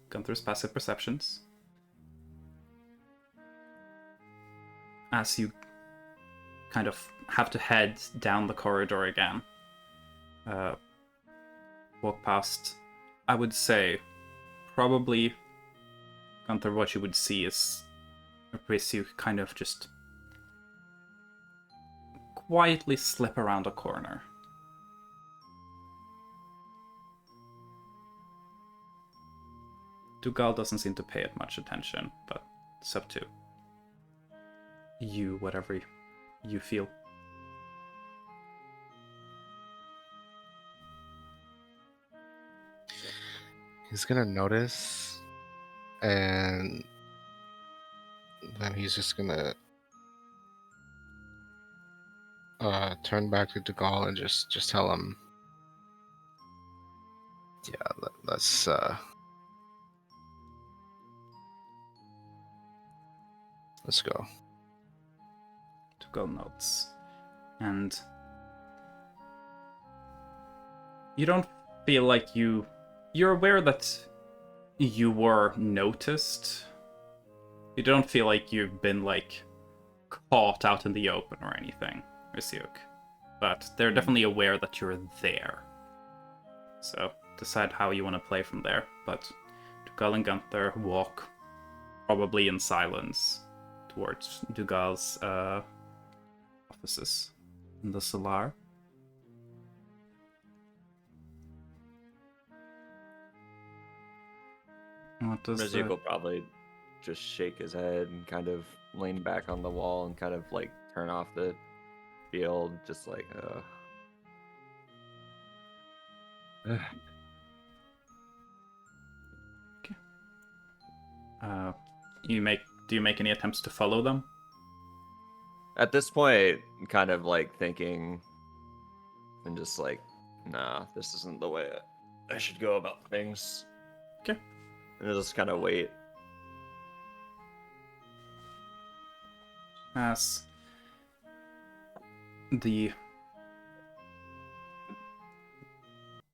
Gunther's passive perceptions. As you kind of have to head down the corridor again. Walk past, I would say, probably, Gunther, what you would see is Risu kind of just quietly slip around a corner. Dugal doesn't seem to pay it much attention, but it's up to you, whatever you feel. He's gonna notice, and then he's just gonna turn back to Dugal and just tell him, yeah, let's go. Dugal notes, and you don't feel like you're aware that you were noticed. You don't feel like you've been like caught out in the open or anything, Risiuk. But they're definitely aware that you're there. So decide how you want to play from there. But Dugal and Gunther walk probably in silence towards Dugal's offices in the Solar. What does Rizik will probably just shake his head and kind of lean back on the wall and kind of like turn off the field, just like do you make any attempts to follow them? At this point, kind of like thinking and just like, nah, this isn't the way I should go about things. Okay. And I'll just kind of wait. As the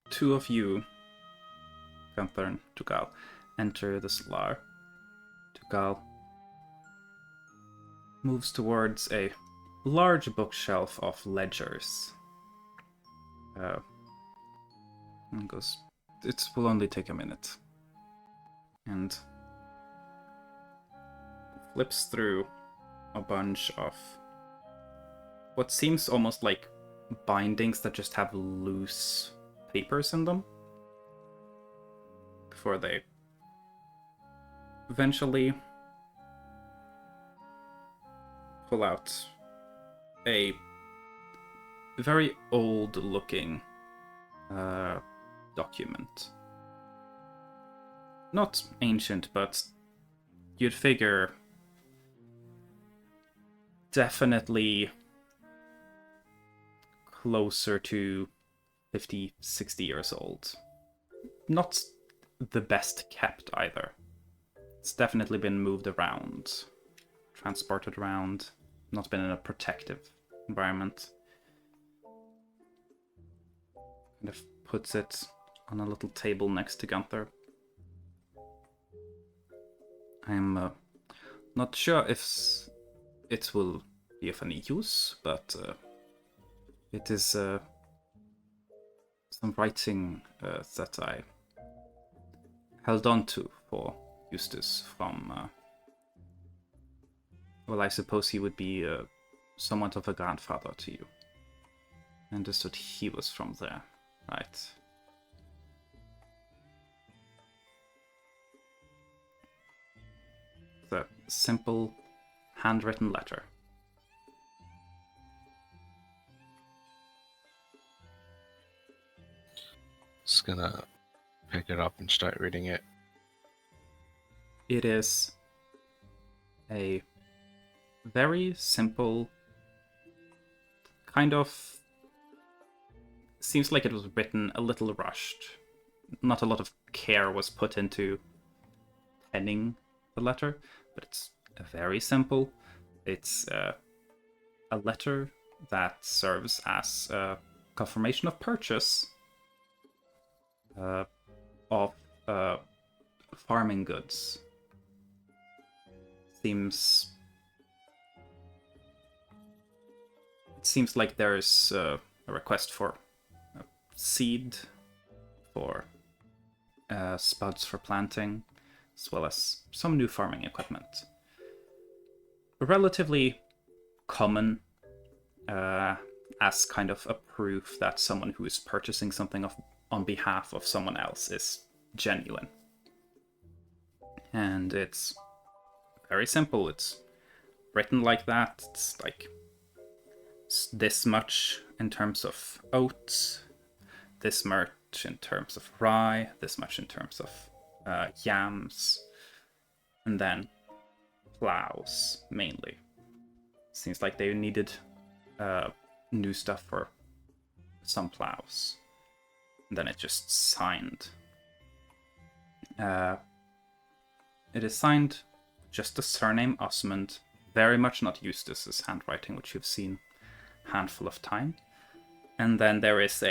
two of you, Gunther and Dugal, enter the Solar, Dugal moves towards a large bookshelf of ledgers. And goes, it will only take a minute. And flips through a bunch of what seems almost like bindings that just have loose papers in them before they eventually pull out a very old looking document. Not ancient, but you'd figure definitely closer to 50, 60 years old. Not the best kept either. It's definitely been moved around, transported around, not been in a protective environment. Kind of puts it on a little table next to Gunther. I'm not sure if it will be of any use, but it is some writing that I held on to for Eustace from... well, I suppose he would be somewhat of a grandfather to you. I understood he was from there, right? The simple handwritten letter. Just gonna pick it up and start reading it. It is a very simple, kind of, seems like it was written a little rushed. Not a lot of care was put into penning the letter, but it's very simple. It's a letter that serves as a confirmation of purchase of farming goods. It seems like there's a request for seed, for spuds for planting, as well as some new farming equipment. Relatively common as kind of a proof that someone who is purchasing something on behalf of someone else is genuine. And it's very simple. It's written like that. It's like this much in terms of oats, this much in terms of rye, this much in terms of yams, and then plows mainly. Seems like they needed new stuff for some plows. And then it just signed. It is signed just the surname Osmond, very much not Eustace's handwriting, which you've seen a handful of time. And then there is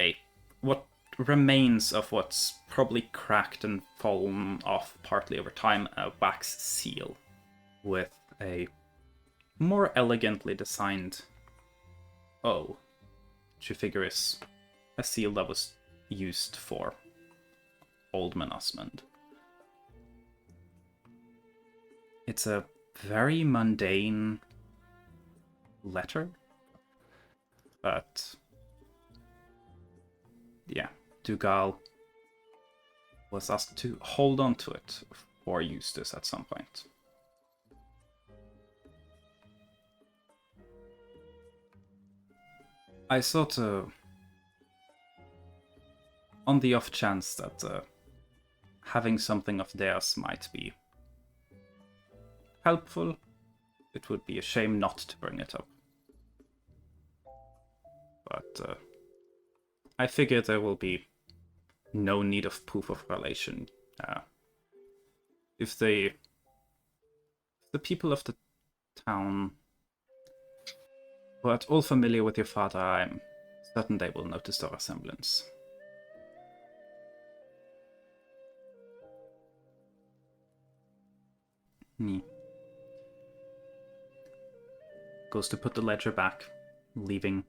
what remains of what's probably cracked and fallen off partly over time, a wax seal with a more elegantly designed O, which you figure is a seal that was used for Oldman Osmond. It's a very mundane letter, but yeah, Dougal was asked to hold on to it for Eustace at some point. I thought, on the off chance that having something of theirs might be helpful, it would be a shame not to bring it up. But I figure there will be no need of proof of relation. If the people of the town were at all familiar with your father, I'm certain they will notice the resemblance. Goes to put the ledger back, leaving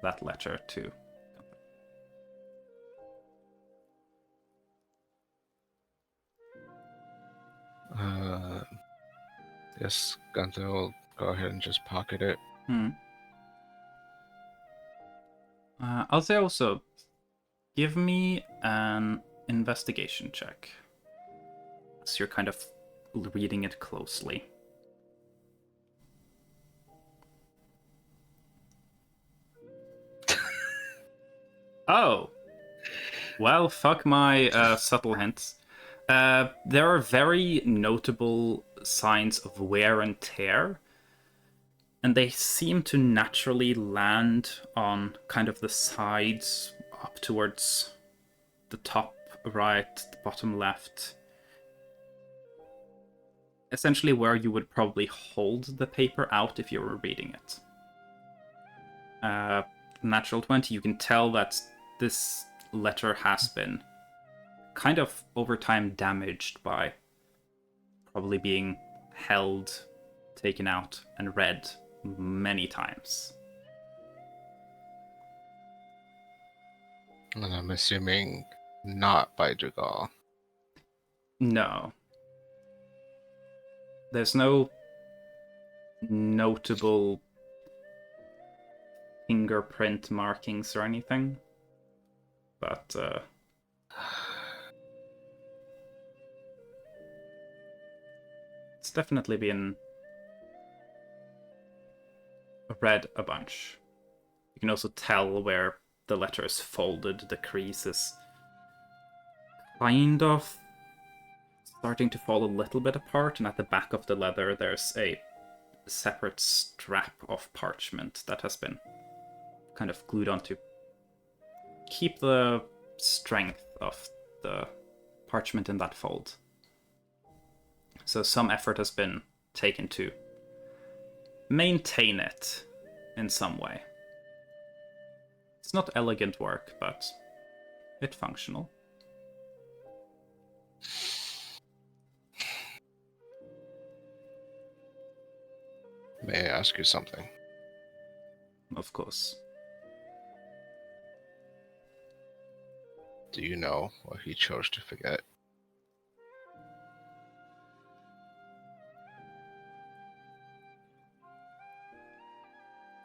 that letter to... Yes, Gunther will go ahead and just pocket it. I'll say also, give me an investigation check. So you're kind of reading it closely. Oh. Well, fuck my subtle hints. There are very notable signs of wear and tear, and they seem to naturally land on kind of the sides up towards the top right, the bottom left. Essentially where you would probably hold the paper out if you were reading it. Natural 20, you can tell that this letter has been kind of over time damaged by probably being held, taken out, and read many times. And I'm assuming not by Jugal. No. There's no notable fingerprint markings or anything. But, it's definitely been read a bunch. You can also tell where the letter is folded, the crease is kind of starting to fall a little bit apart, and at the back of the leather there's a separate strap of parchment that has been kind of glued on to keep the strength of the parchment in that fold. So some effort has been taken to maintain it in some way. It's not elegant work, but it's functional. May I ask you something? Of course. Do you know what he chose to forget?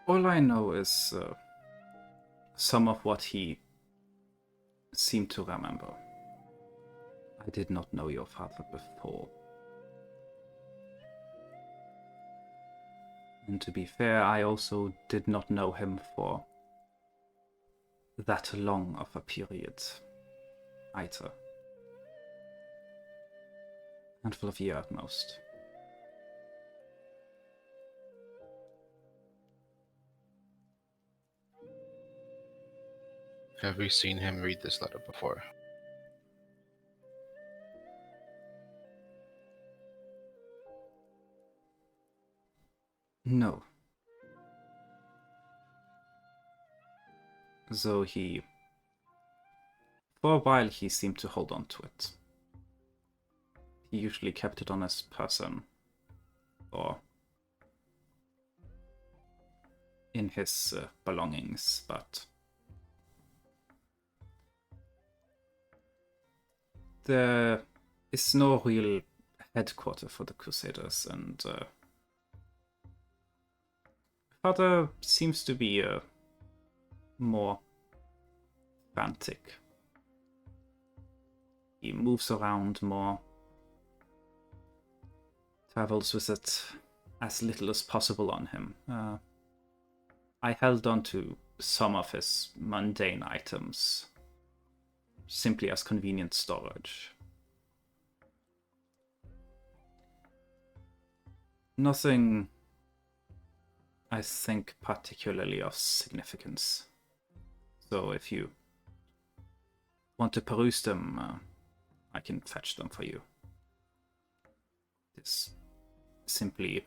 All I know is some of what he seemed to remember. I did not know your father before. And to be fair, I also did not know him for that long of a period either. Handful of years at most. Have you seen him read this letter before? No. Though he... For a while he seemed to hold on to it. He usually kept it on his person, or in his belongings, but there is no real headquarter for the Crusaders, and Father seems to be more frantic. He moves around more, travels with it as little as possible on him. I held on to some of his mundane items, simply as convenient storage. Nothing, I think, particularly of significance. So if you want to peruse them, I can fetch them for you. It's simply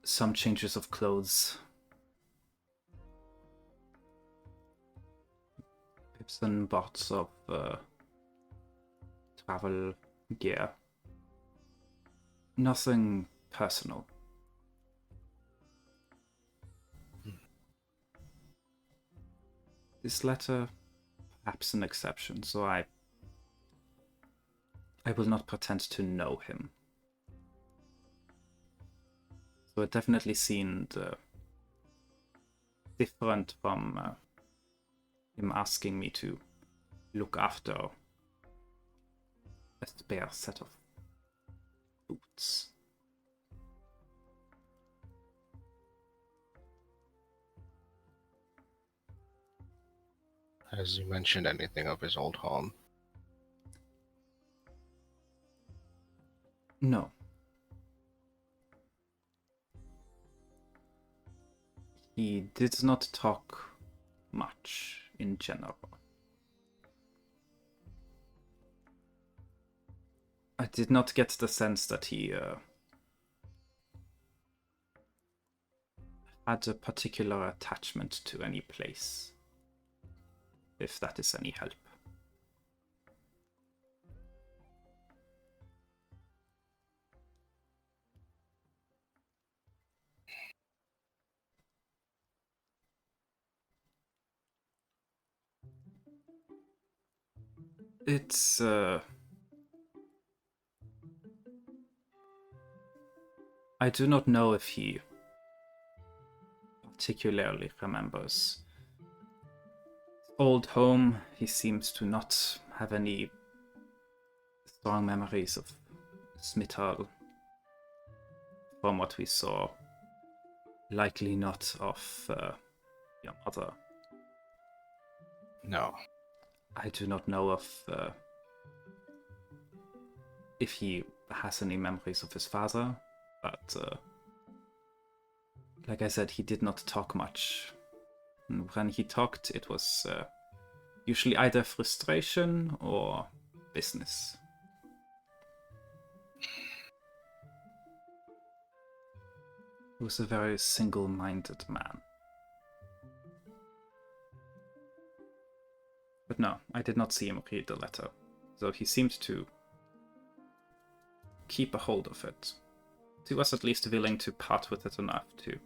some changes of clothes, bits and bobs of travel gear. Nothing personal. This letter, perhaps an exception, so I I will not pretend to know him. So it definitely seemed different from him asking me to look after a spare set of boots. Has he mentioned anything of his old home? No. He did not talk much in general. I did not get the sense that he had a particular attachment to any place, if that is any help. It's I do not know if he particularly remembers old home. He seems to not have any strong memories of Smithal from what we saw. Likely not of your mother. No. I do not know of if he has any memories of his father, but like I said, he did not talk much. And when he talked, it was usually either frustration or business. He was a very single-minded man. But no, I did not see him read the letter, though he seemed to keep a hold of it. He was at least willing to part with it enough to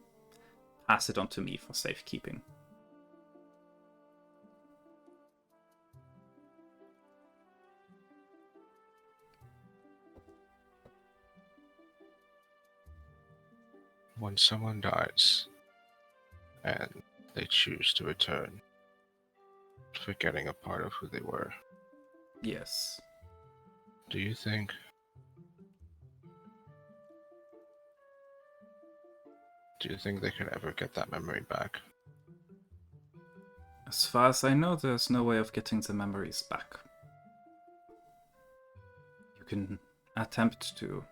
pass it on to me for safekeeping. When someone dies and they choose to return, forgetting a part of who they were, Yes. do you think they could ever get that memory back? As far as I know, there's no way of getting the memories back. You can attempt to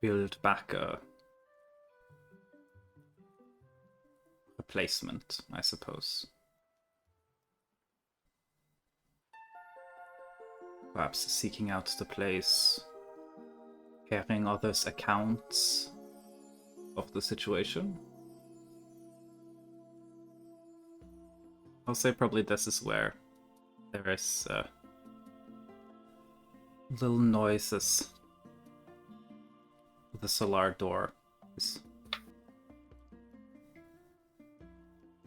build back a replacement, I suppose. Perhaps seeking out the place, hearing others' accounts of the situation. I'll say probably this is where there is little noises. The solar door is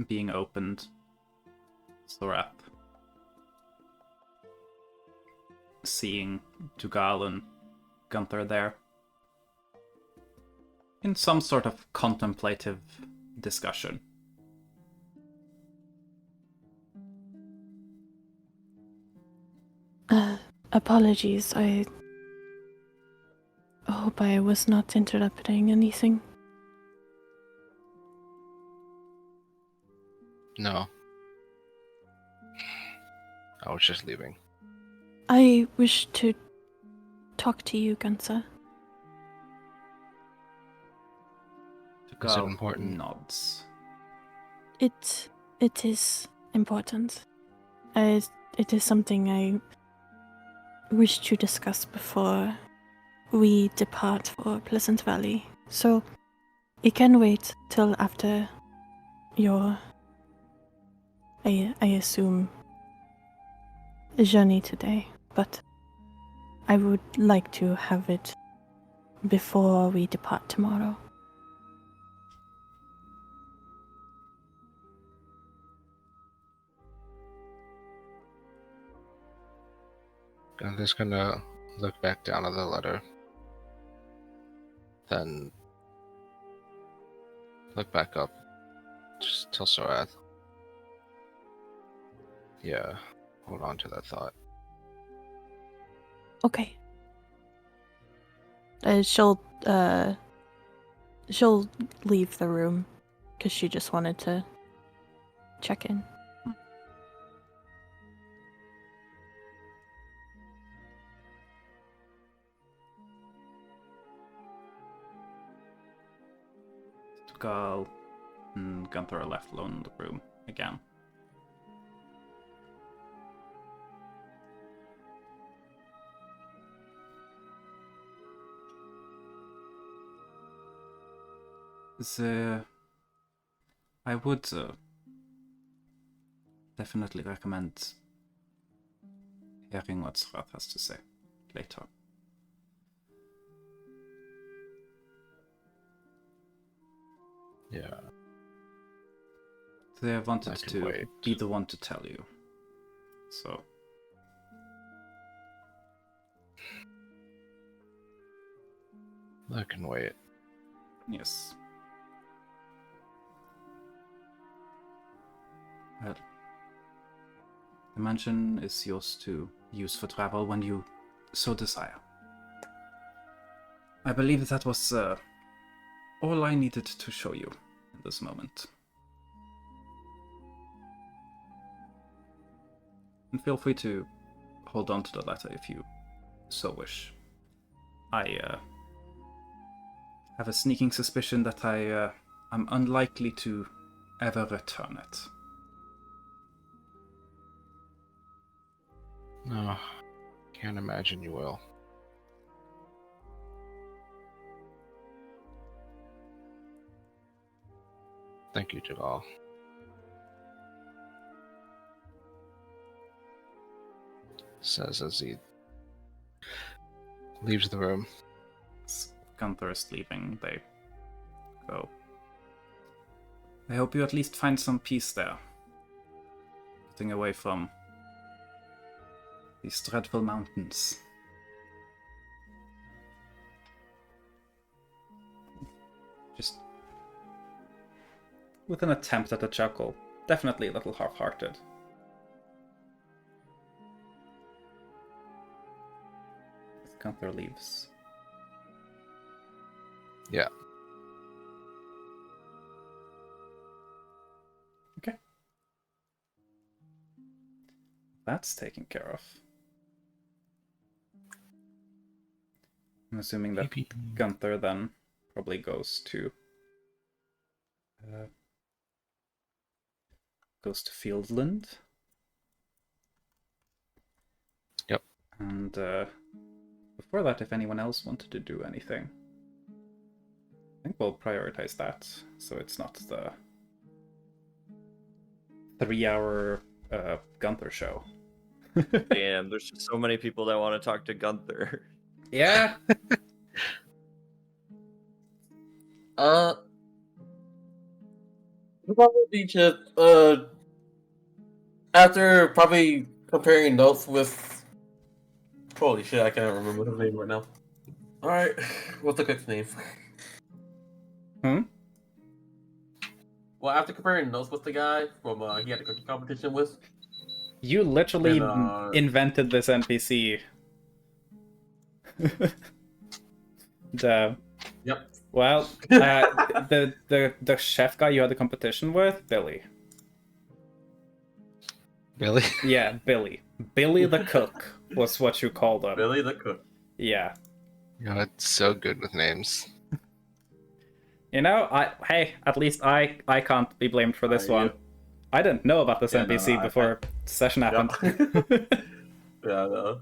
being opened. Sorap, seeing Dugal and Gunther there in some sort of contemplative discussion. Apologies, I hope I was not interrupting anything. No. I was just leaving. I wish to talk to you, Gunther. Is it Dugal important? nods. It is important. It is something I wish to discuss before we depart for Pleasant Valley. So it can wait till after your, I assume, journey today. But I would like to have it before we depart tomorrow. Gunther's gonna look back down at the letter. Then look back up. Just tell Sorath. Yeah, hold on to that thought. Okay. She'll leave the room because she just wanted to check in. Gal and Gunther are left alone in the room again. I would definitely recommend hearing what Srath has to say later. Yeah. They wanted I can to wait. be the one to tell you. So. I can wait. Yes. Well, the mansion is yours to use for travel when you so desire. I believe that was all I needed to show you in this moment. And feel free to hold on to the letter if you so wish. I have a sneaking suspicion that I'm unlikely to ever return it. No, can't imagine you will. Thank you, Jagal. Says as he leaves the room. As Gunther is leaving, they go. I hope you at least find some peace there. Getting away from these dreadful mountains. Just with an attempt at a chuckle. Definitely a little half-hearted. As Gunther leaves. Yeah. Okay. That's taken care of. I'm assuming that Gunther then probably goes to Fieldland. Yep. And before that, if anyone else wanted to do anything, I think we'll prioritize that so it's not the 3-hour Gunther show. Damn, there's just so many people that want to talk to Gunther. Yeah. Probably just after probably comparing notes with. Holy shit! I can't remember his name right now. All right, what's the cook's name? Well, after comparing notes with the guy from he had the cooking competition with. You literally invented this NPC. Yep. Well, the chef guy you had the competition with, Billy. Billy? Yeah, Billy. Billy the cook was what you called him. Billy the cook. Yeah. You're so good with names. You know, hey, at least I can't be blamed for this one. I didn't know about this NPC before session happened. Yeah, no.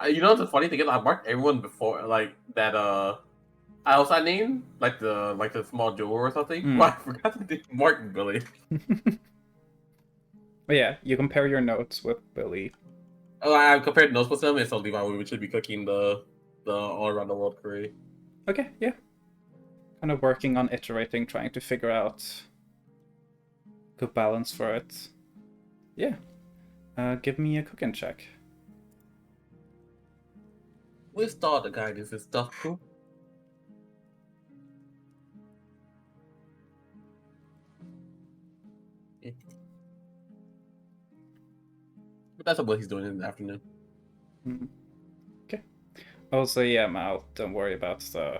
You know the funny thing is I marked everyone before like that outside name, like the small jeweler or something. But I forgot to mark Billy. But yeah, you compare your notes with Billy. Oh, I compared notes with him, and so Levi we should be cooking the all around the world curry. Okay, yeah. Kind of working on iterating, trying to figure out good balance for it. Yeah. Give me a cooking check. We thought the guy does his stuff too. Yeah. But that's what he's doing in the afternoon. Okay. Also, yeah, Mal, don't worry about the...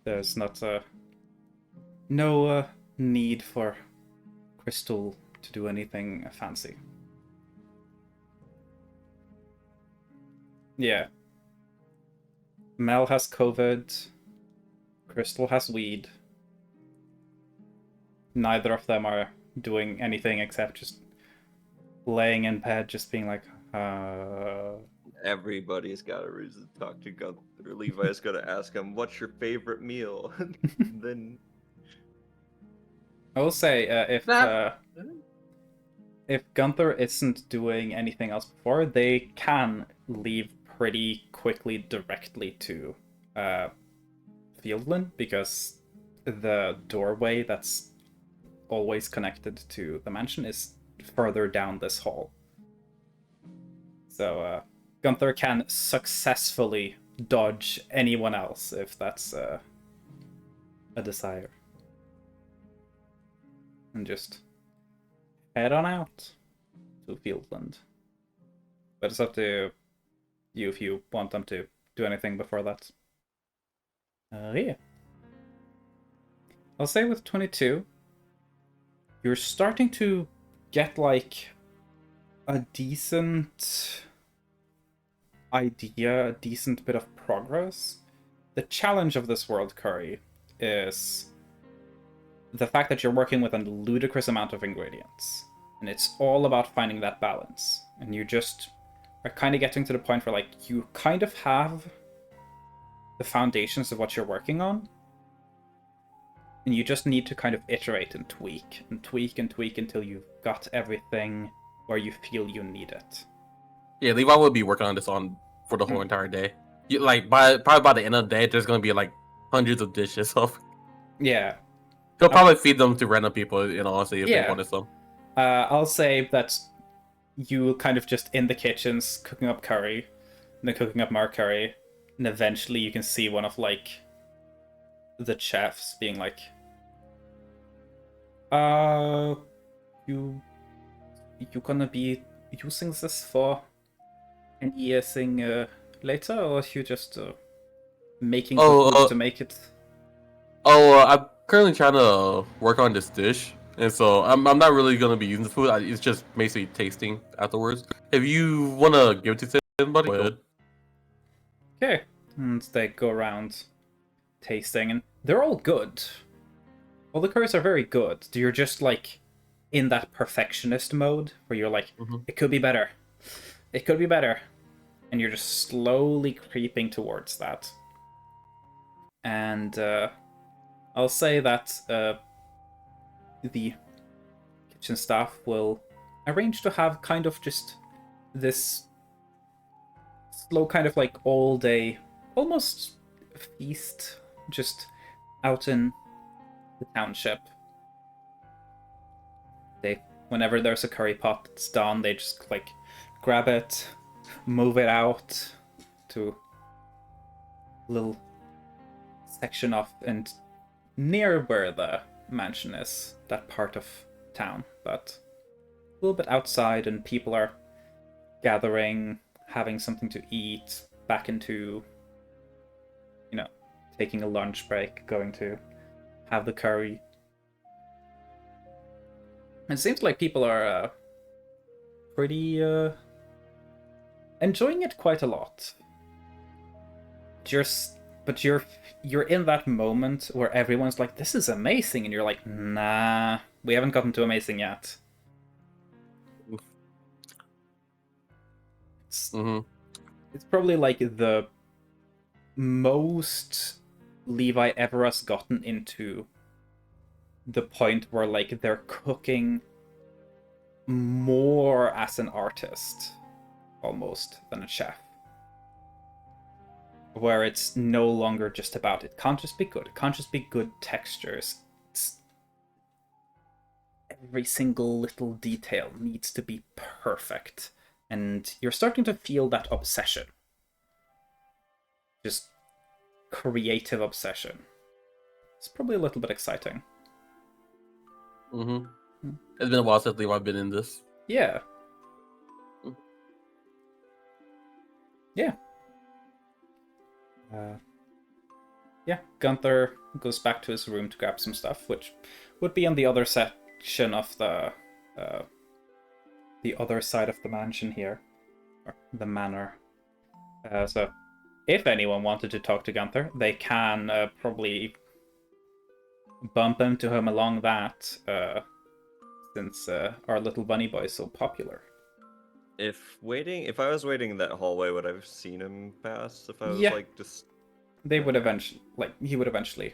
There's not no need for Crystal to do anything fancy. Yeah. Mel has COVID. Crystal has weed. Neither of them are doing anything except just laying in bed, just being like, Everybody's got a reason to talk to Gunther. Levi's gonna ask him, "What's your favorite meal?" Then I will say, if Gunther isn't doing anything else before, they can leave pretty quickly directly to Fieldland, because the doorway that's always connected to the mansion is further down this hall. So Gunther can successfully dodge anyone else if that's a desire. And just head on out to Fieldland. But it's up to you if you want them to do anything before that. Yeah. I'll say with 22, you're starting to get like a decent idea, a decent bit of progress. The challenge of this world, Curry, is the fact that you're working with a ludicrous amount of ingredients. And it's all about finding that balance. And you just are kind of getting to the point where, like, you kind of have the foundations of what you're working on. And you just need to kind of iterate and tweak and tweak and tweak until you've got everything where you feel you need it. Yeah, Levi will be working on this for the whole entire day. Like probably by the end of the day, there's gonna be like hundreds of dishes. So yeah, he'll probably feed them to random people. You know, honestly, if they wanted some. I'll say that you kind of just in the kitchens cooking up curry, and then cooking up more curry, and eventually you can see one of like the chefs being like, you gonna be using this for anything later, or you just making food to make it? I'm currently trying to work on this dish, and so I'm not really gonna be using the food. It's just basically tasting afterwards. If you wanna give it to somebody, go ahead. Okay, and they go around tasting, and they're all good. All the curries are very good. You're just like in that perfectionist mode where you're like, it could be better. It could be better. And you're just slowly creeping towards that. And I'll say that the kitchen staff will arrange to have kind of just this slow kind of like all day, almost feast, just out in the township. Whenever there's a curry pot that's done, they just like grab it, move it out to a little section of, and near where the mansion is, that part of town, but a little bit outside, and people are gathering, having something to eat, back into, taking a lunch break, going to have the curry. It seems like people are pretty enjoying it quite a lot. But you're in that moment where everyone's like, "This is amazing," and you're like, "Nah, we haven't gotten to amazing yet." It's probably like the most Levi ever has gotten into the point where like they're cooking more as an artist almost than a chef, where it's no longer just about, it can't just be good, it can't just be good textures, every single little detail needs to be perfect, and you're starting to feel that obsession. Just creative obsession. It's probably a little bit exciting. Mm-hmm. It's been a while since I've been in this. Yeah. Yeah. Yeah, Gunther goes back to his room to grab some stuff, which would be on the other section of the other side of the mansion here, or the manor. So, if anyone wanted to talk to Gunther, they can probably bump into him along that, since our little bunny boy is so popular. If I was waiting in that hallway, would I have seen him pass? If I was Yeah. like just. They would eventually, he would eventually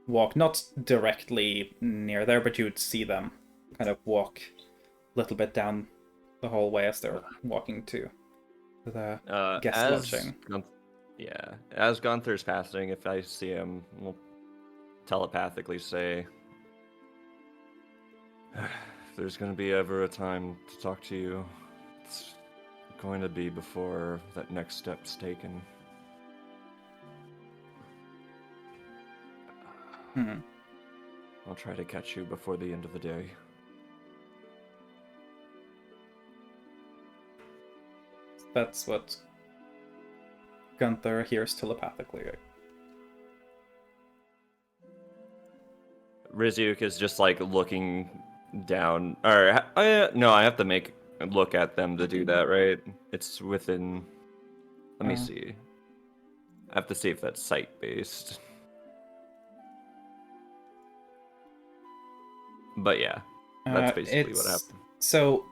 walk, not directly near there, but you would see them kind of walk a little bit down the hallway as they're walking to the guest lodging. Yeah, as Gunther's passing, if I see him, we'll telepathically say, if there's going to be ever a time to talk to you, it's going to be before that next step's taken. I'll try to catch you before the end of the day. That's what Gunther hears telepathically. Rizyuk is just like looking down, or no, I have to look at them to do that, right? It's within. Let me see. I have to see if that's sight based. But yeah, that's basically what happened. So,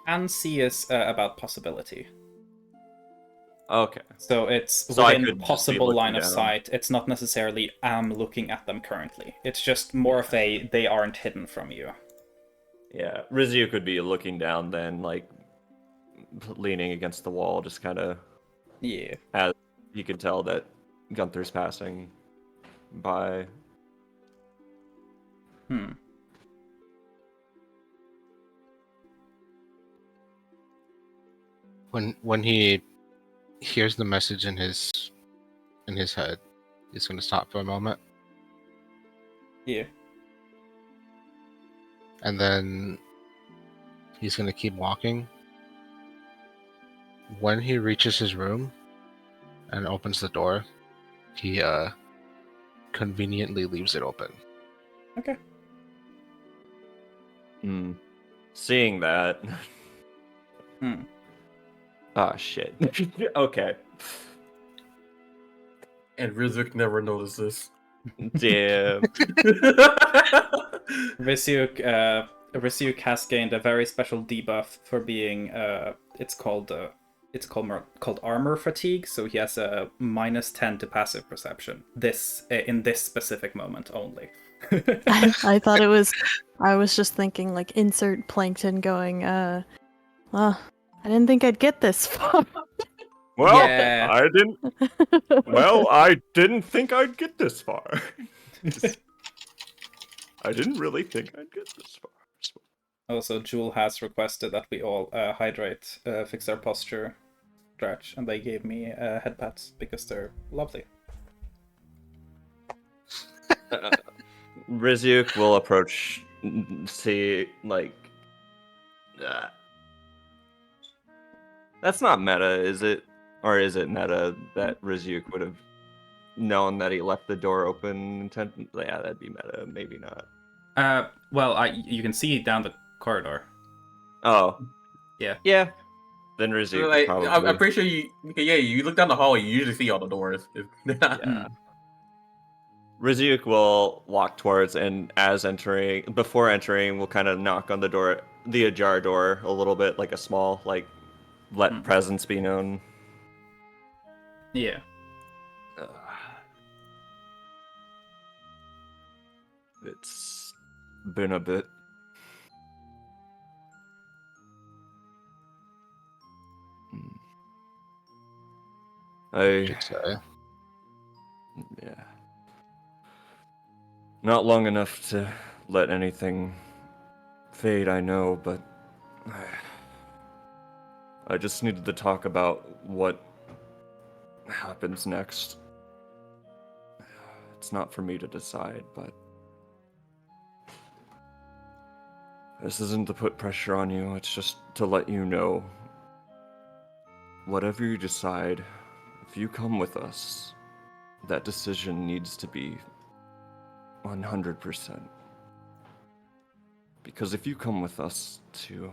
can see is about possibility. Okay. So it's So I within could just be possible looking line of down. sight. It's not necessarily am looking at them currently. It's just more of a they aren't hidden from you. Yeah, Rizio could be looking down then, like leaning against the wall, just kind of. Yeah. As he could tell that Gunther's passing by. When he hears the message in his head, he's gonna stop for a moment. Yeah. And then he's gonna keep walking. When he reaches his room and opens the door, he conveniently leaves it open. Okay. Seeing that. Ah, shit. Okay. And Rizik never noticed this. Damn. Risyuk has gained a very special debuff for being it's called armor fatigue, so he has a -10 to passive perception. This in this specific moment only. I thought it was. I was just thinking like insert plankton going. Well, I didn't think I'd get this far. Well, Yeah. I didn't think I'd get this far. I didn't really think I'd get this far. Also, Jewel has requested that we all hydrate, fix our posture, stretch, and they gave me head pats because they're lovely. Rizyuk will approach, see, like... that's not meta, is it? Or is it meta that Rizyuk would have known that he left the door open intentionally? Yeah, that'd be meta. Maybe not. Well, you can see down the corridor. Oh. Yeah. Yeah. Then Rizyuk Like, probably... I'm pretty sure you look down the hallway, you usually see all the doors. Yeah. Rizyuk will walk towards, and before entering, will kind of knock on the door, the ajar door, a little bit, like a small, like, let presence be known. Yeah. It's been a bit. Yeah. Not long enough to let anything fade, I know, but I just needed to talk about what happens next. It's not for me to decide, but this isn't to put pressure on you, it's just to let you know. Whatever you decide, if you come with us, that decision needs to be 100%. Because if you come with us to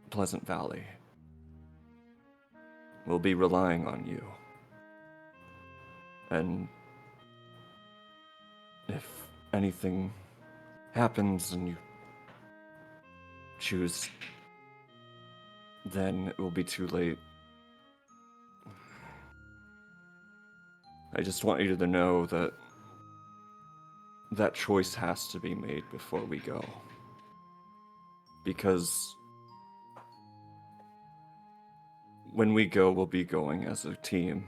Pleasant Valley, we'll be relying on you. And if anything happens and you choose, then it will be too late. I just want you to know that that choice has to be made before we go. Because when we go, we'll be going as a team.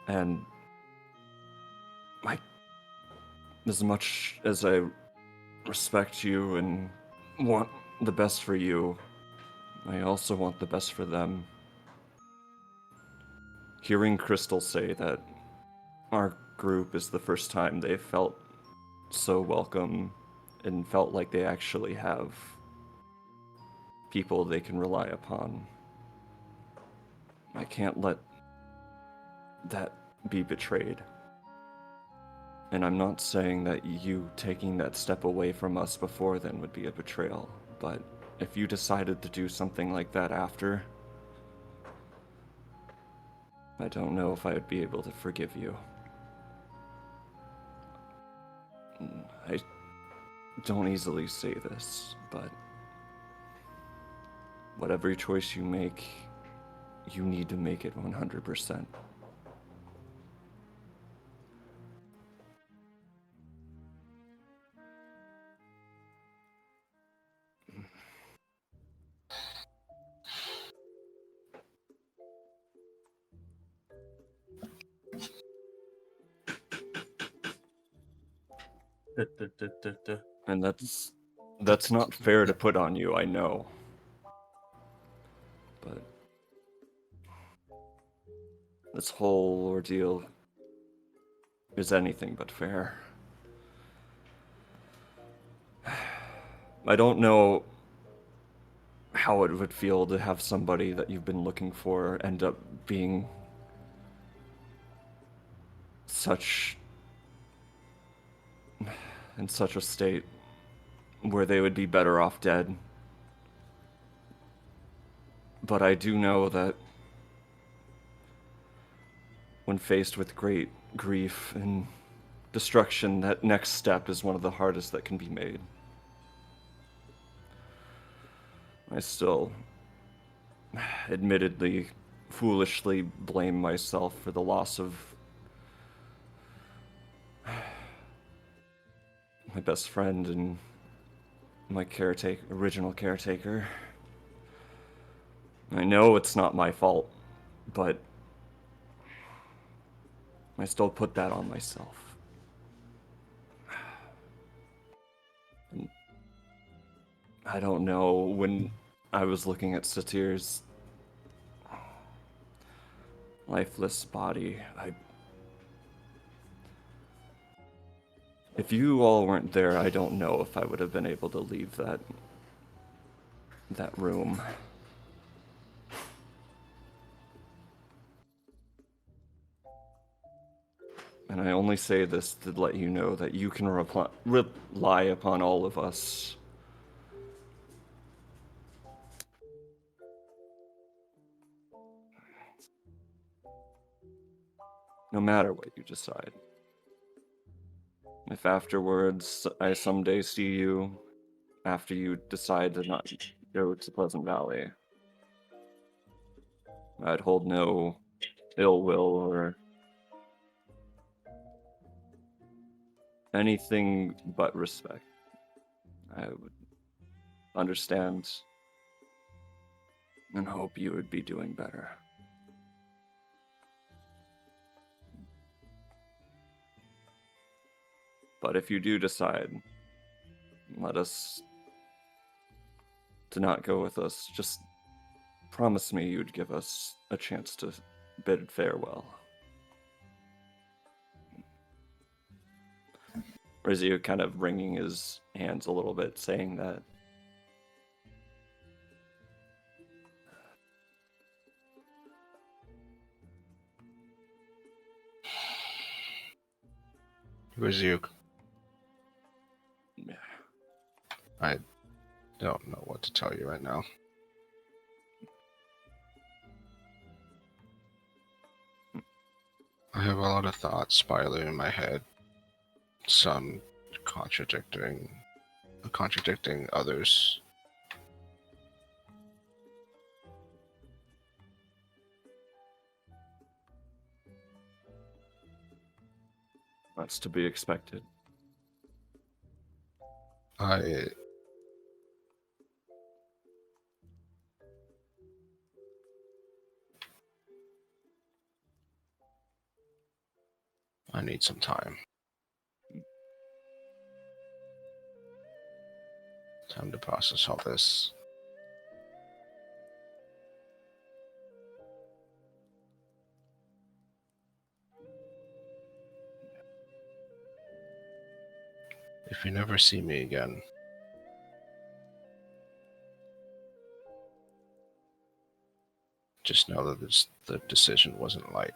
And as much as I respect you and want the best for you, I also want the best for them. Hearing Crystal say that our group is the first time they felt so welcome and felt like they actually have people they can rely upon, I can't let that be betrayed. And I'm not saying that you taking that step away from us before then would be a betrayal, but if you decided to do something like that after, I don't know if I would be able to forgive you. I don't easily say this, but whatever choice you make, you need to make it 100%. And that's not fair to put on you, I know. But this whole ordeal is anything but fair. I don't know how it would feel to have somebody that you've been looking for end up being in such a state where they would be better off dead. But I do know that when faced with great grief and destruction, that next step is one of the hardest that can be made. I still, admittedly, foolishly blame myself for the loss of my best friend and my original caretaker. I know it's not my fault, but I still put that on myself. And I don't know, when I was looking at Satir's lifeless body, if you all weren't there, I don't know if I would have been able to leave that room. And I only say this to let you know that you can rely upon all of us. No matter what you decide. If afterwards I someday see you, after you decide to not go to Pleasant Valley, I'd hold no ill will or anything but respect. I would understand and hope you would be doing better. But if you do decide, let us to not go with us. Just promise me you'd give us a chance to bid farewell. Rizio kind of wringing his hands a little bit, saying that. Rizuk, Yeah. I don't know what to tell you right now. I have a lot of thoughts spiraling in my head. Some contradicting others. That's to be expected. I need some time. Time to process all this. If you never see me again, just know that the decision wasn't light.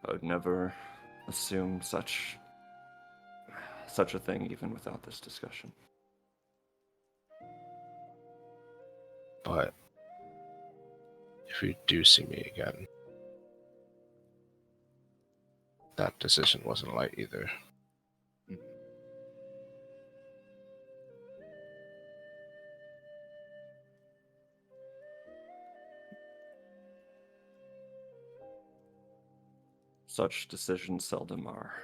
I would never assume such a thing even without this discussion. But if you do see me again, that decision wasn't light either. Such decisions seldom are.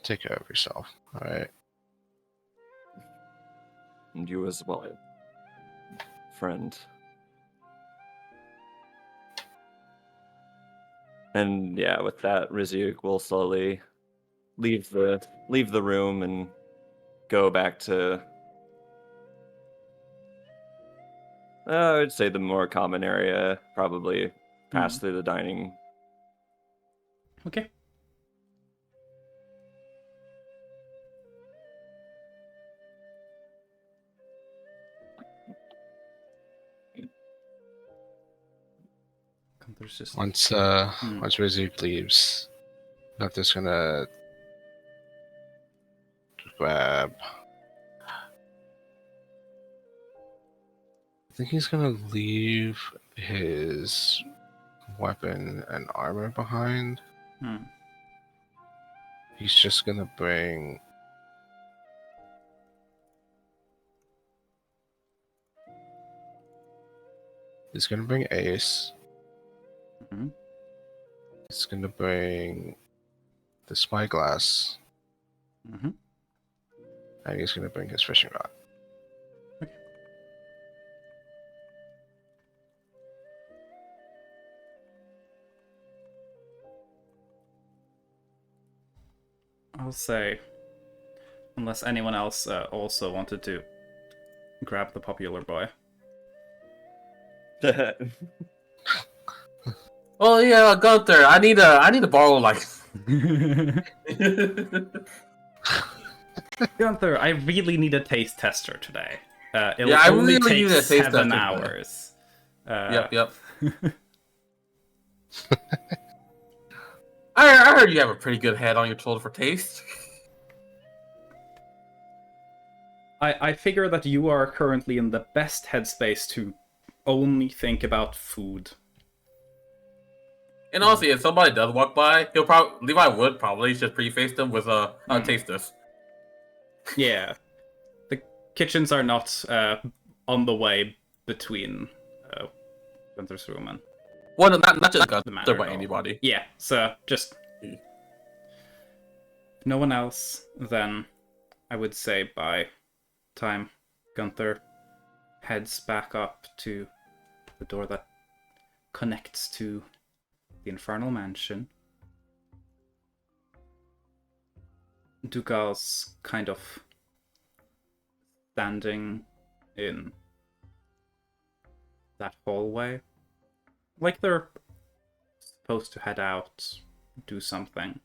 Take care of yourself, alright? And you as well, friend. And yeah, with that, Rizyuk will slowly leave the room and go back to I would say the more common area, probably pass through the dining. Okay. There's just Once Rizik leaves, Gunther's gonna grab. I think he's gonna leave his weapon and armor behind. He's just gonna bring Ace. He's gonna bring the spyglass. And he's gonna bring his fishing rod. I'll say, unless anyone else also wanted to grab the popular boy. Well, yeah, Gunther, I need to borrow like. Gunther, I really need a taste tester today. It'll I only really take need a taste 7 tester hours. Yep. I heard you have a pretty good head on your shoulder for taste. I figure that you are currently in the best headspace to only think about food. And also, if somebody does walk by, Levi would probably just preface them with a taste this. Yeah. The kitchens are not on the way between Gunther's room and... Well, not just Gunther, matter but at all. anybody. Yeah, so just... If no one else, then I would say by time Gunther heads back up to the door that connects to the Infernal Mansion. Dugal's kind of standing in that hallway. Like they're supposed to head out, do something.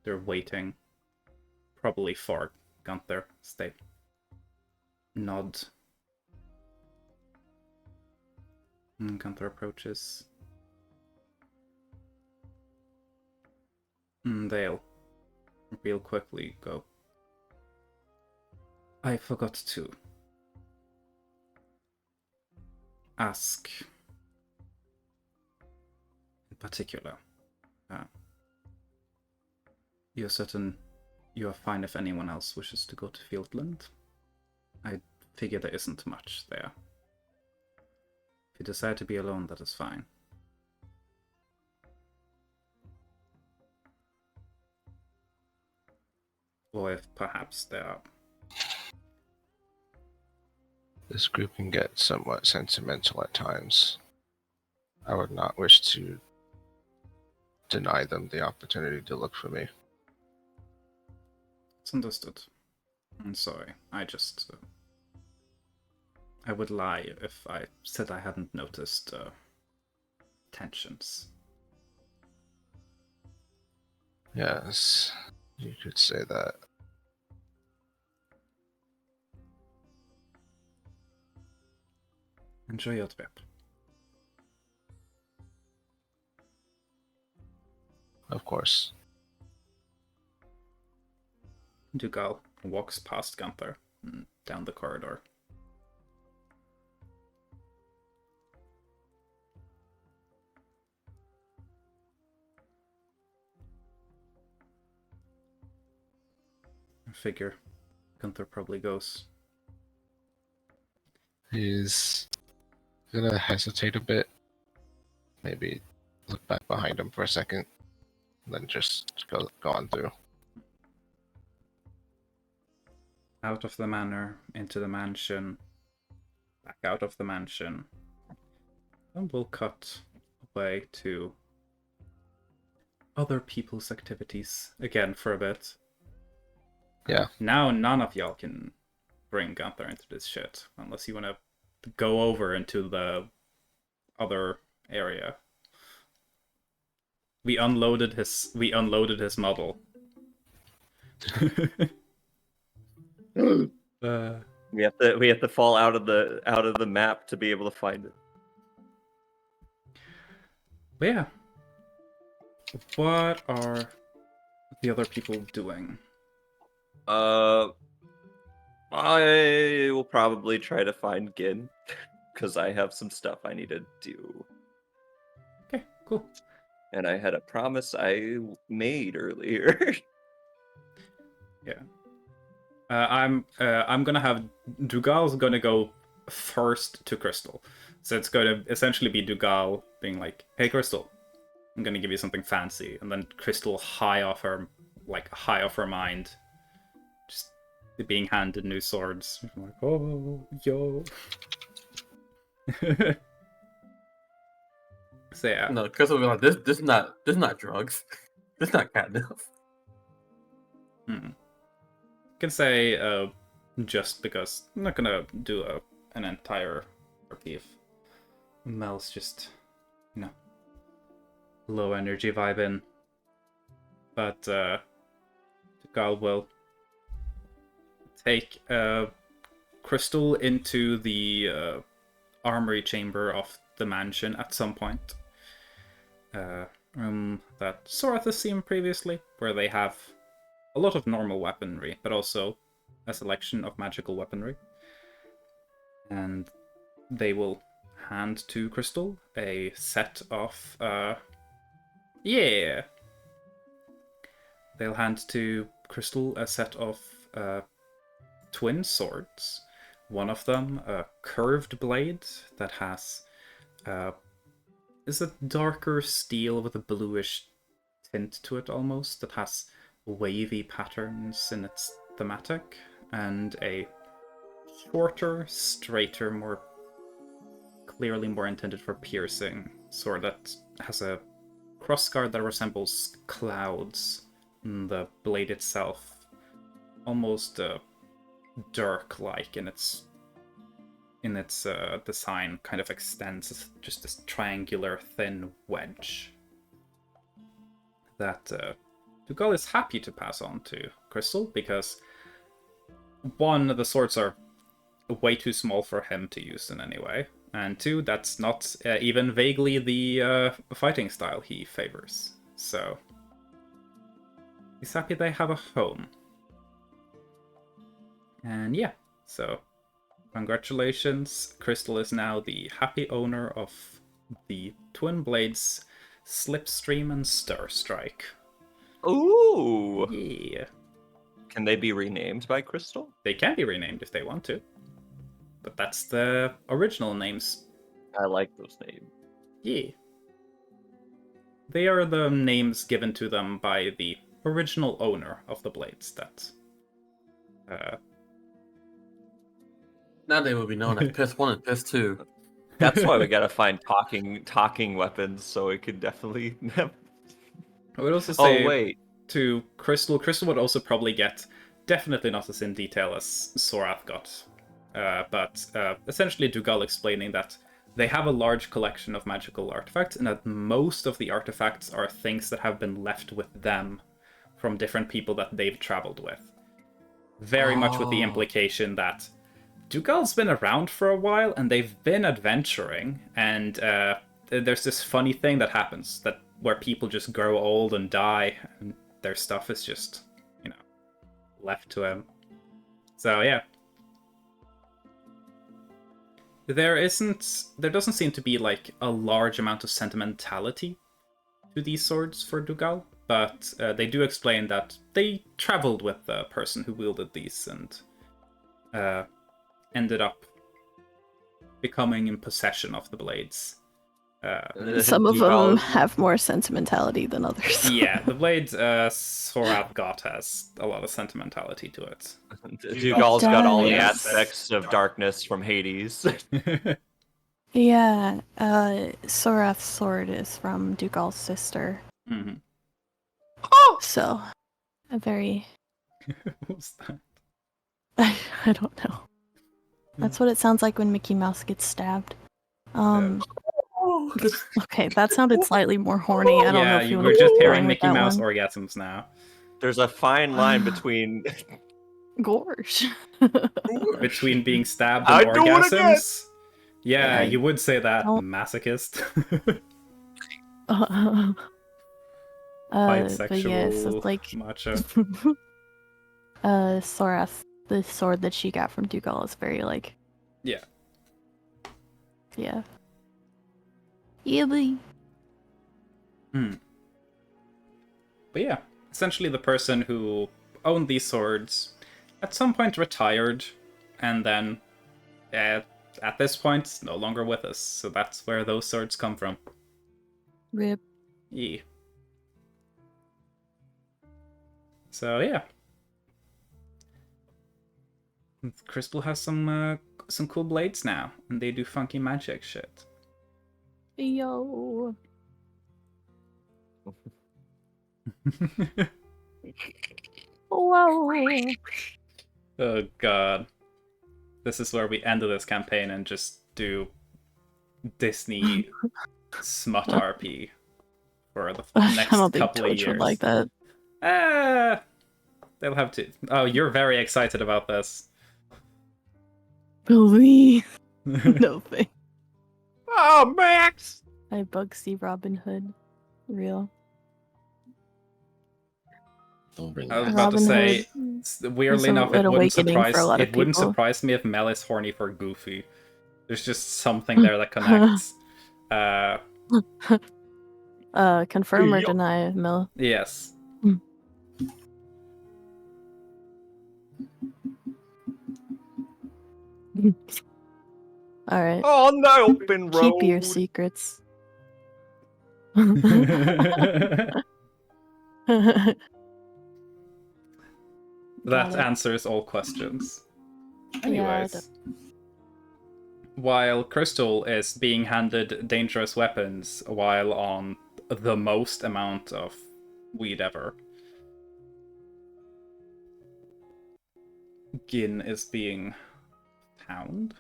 They're waiting, probably for Gunther as they nod. And Gunther approaches. And they'll real quickly go, I forgot to ask in particular. You're certain you are fine if anyone else wishes to go to Fieldland? I figure there isn't much there. If you decide to be alone, that is fine. Or if perhaps there are. This group can get somewhat sentimental at times. I would not wish to deny them the opportunity to look for me. It's understood. I'm sorry. I just... I would lie if I said I hadn't noticed tensions. Yes, you could say that. Enjoy your trip. Of course. Dugal walks past Gunther down the corridor. I figure Gunther probably goes. He's gonna hesitate a bit. Maybe look back behind him for a second. Then just go on through. Out of the manor, into the mansion, back out of the mansion. And we'll cut away to other people's activities again for a bit. Yeah. Now none of y'all can bring Gunther into this shit, unless you want to go over into the other area. We unloaded his model. We have to fall out of the map to be able to find it. But yeah. What are the other people doing? I will probably try to find Gin because I have some stuff I need to do. Okay, cool. And I had a promise I made earlier. Yeah. I'm gonna have Dugal's gonna go first to Crystal. So it's gonna essentially be Dugal being like, hey Crystal, I'm gonna give you something fancy, and then Crystal high off her mind, just being handed new swords. I'm like, oh yo. So yeah. No, Chris will be like, this is not drugs. This is not catnip. Can say just because I'm not gonna do an entire RP if Mel's just, low energy vibing. But Gal will take Crystal into the armory chamber of the mansion at some point. Room that Sorath has seen previously, where they have a lot of normal weaponry, but also a selection of magical weaponry. And they will hand to Crystal a set of... They'll hand to Crystal a set of twin swords. One of them, a curved blade that has... is a darker steel with a bluish tint to it almost, that has wavy patterns in its thematic, and a shorter, straighter, clearly more intended for piercing sword that has a crossguard that resembles clouds. And the blade itself, almost dirk-like in its design, kind of extends as just this triangular thin wedge that Dougal is happy to pass on to Crystal, because one, the swords are way too small for him to use in any way, and two, that's not even vaguely the fighting style he favors. So he's happy they have a home. And yeah, so congratulations, Crystal is now the happy owner of the twin blades Slipstream and Stir Strike. Ooh! Yeah. Can they be renamed by Crystal? They can be renamed if they want to. But that's the original names. I like those names. Yeah. They are the names given to them by the original owner of the blades that... Now they will be known as Piss 1 and Piss 2. That's why we gotta find talking weapons, so it could definitely... I would also say... Oh, wait. To Crystal would also probably get, definitely not as in detail as Sorath got, but essentially Dougal explaining that they have a large collection of magical artifacts, and that most of the artifacts are things that have been left with them from different people that they've traveled with. Very much with the implication that Dougal's been around for a while, and they've been adventuring, and there's this funny thing that happens, that where people just grow old and die, and their stuff is just, left to him. So yeah. There doesn't seem to be like a large amount of sentimentality to these swords for Dougal, but they do explain that they traveled with the person who wielded these and ended up becoming in possession of the blades. Some of them have more sentimentality than others. Yeah, the blade Sorath got has a lot of sentimentality to it. Dougal's got all the Yes. aspects of darkness from Hades. Yeah, Sorath's sword is from Dougal's sister. Mm-hmm. So, a very... What was that? I don't know. That's what it sounds like when Mickey Mouse gets stabbed. Okay, that sounded slightly more horny. I don't know if you want we're to just keep hearing going with Mickey that Mouse one. orgasms now. There's a fine line between Gorge. Between being stabbed I and do it again! orgasms. Yeah, you would say that, Don't- masochist. But Bisexual, yes, it's like macho. Sorath, the sword that she got from Dougal is very like... Yeah. Yeah. Yeah, boy. But yeah, essentially the person who owned these swords at some point retired, and then at this point no longer with us. So that's where those swords come from. Rip. Yeah. So yeah, Crystal has some cool blades now, and they do funky magic shit. Yo. Wow. Oh god. This is where we end this campaign and just do Disney smut RP for the I next don't think couple of Twitch years. would like that. They'll have to. Oh, you're very excited about this. Believe. No thing. Oh, Max! I Bugsy Robin Hood. Real. Don't bring I was that. about to Robin say, Hood weirdly was enough, an it wouldn't awakening for a lot of wouldn't people. surprise me if Mel is horny for Goofy. There's just something there that connects. Confirm or Yo. deny, Mel? Yes. Alright. Oh, no, open road. Keep your secrets. That Got it. answers all questions. Yeah, Anyways, while Crystal is being handed dangerous weapons while on the most amount of weed ever, Gin is being found.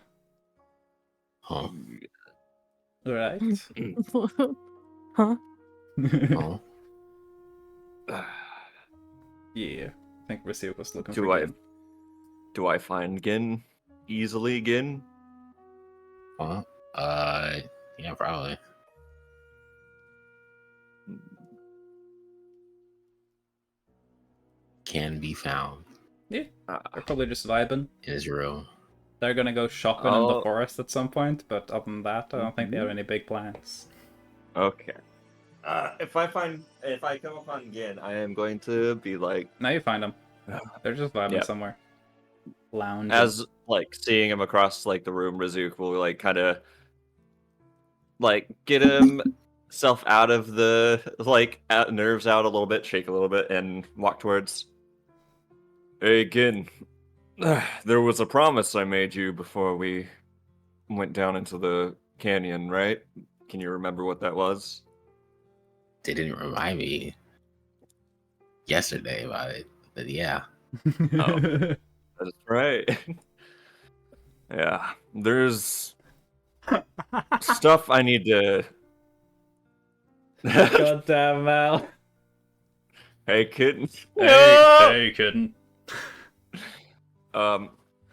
Huh? Right? Huh? Huh? Yeah. I think Risio was looking Do for I Gin. do I find Gin easily, Gin? Huh? Yeah, probably. Can be found. Yeah. They're probably just vibing. Israel. They're gonna go shopping in the forest at some point, but other than that, I don't think they have any big plans. Okay. If I come upon Gin, I am going to be like, Now you find them. They're just vibing Yep. somewhere. Lounging. as like seeing him across like the room, Razuk will like kind of like get himself out of the nerves out a little bit, shake a little bit, and walk towards. Hey, Gin. There was a promise I made you before we went down into the canyon, right? Can you remember what that was? They didn't remind me yesterday about it, but yeah. Oh, that's right. Yeah, there's stuff I need to. Goddamn Mal. Hey, kid. Hey, kitten.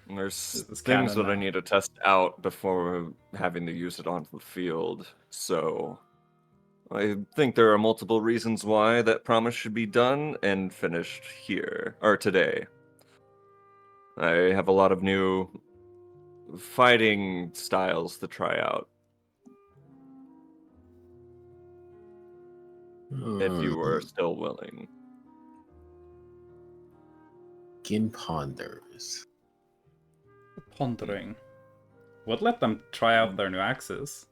There's This is things canon that I now. need to test out before having to use it onto the field. So, I think there are multiple reasons why that promise should be done and finished here, or today. I have a lot of new fighting styles to try out. If you were still willing. Gin ponders. Pondering. Would let them try out their new axes.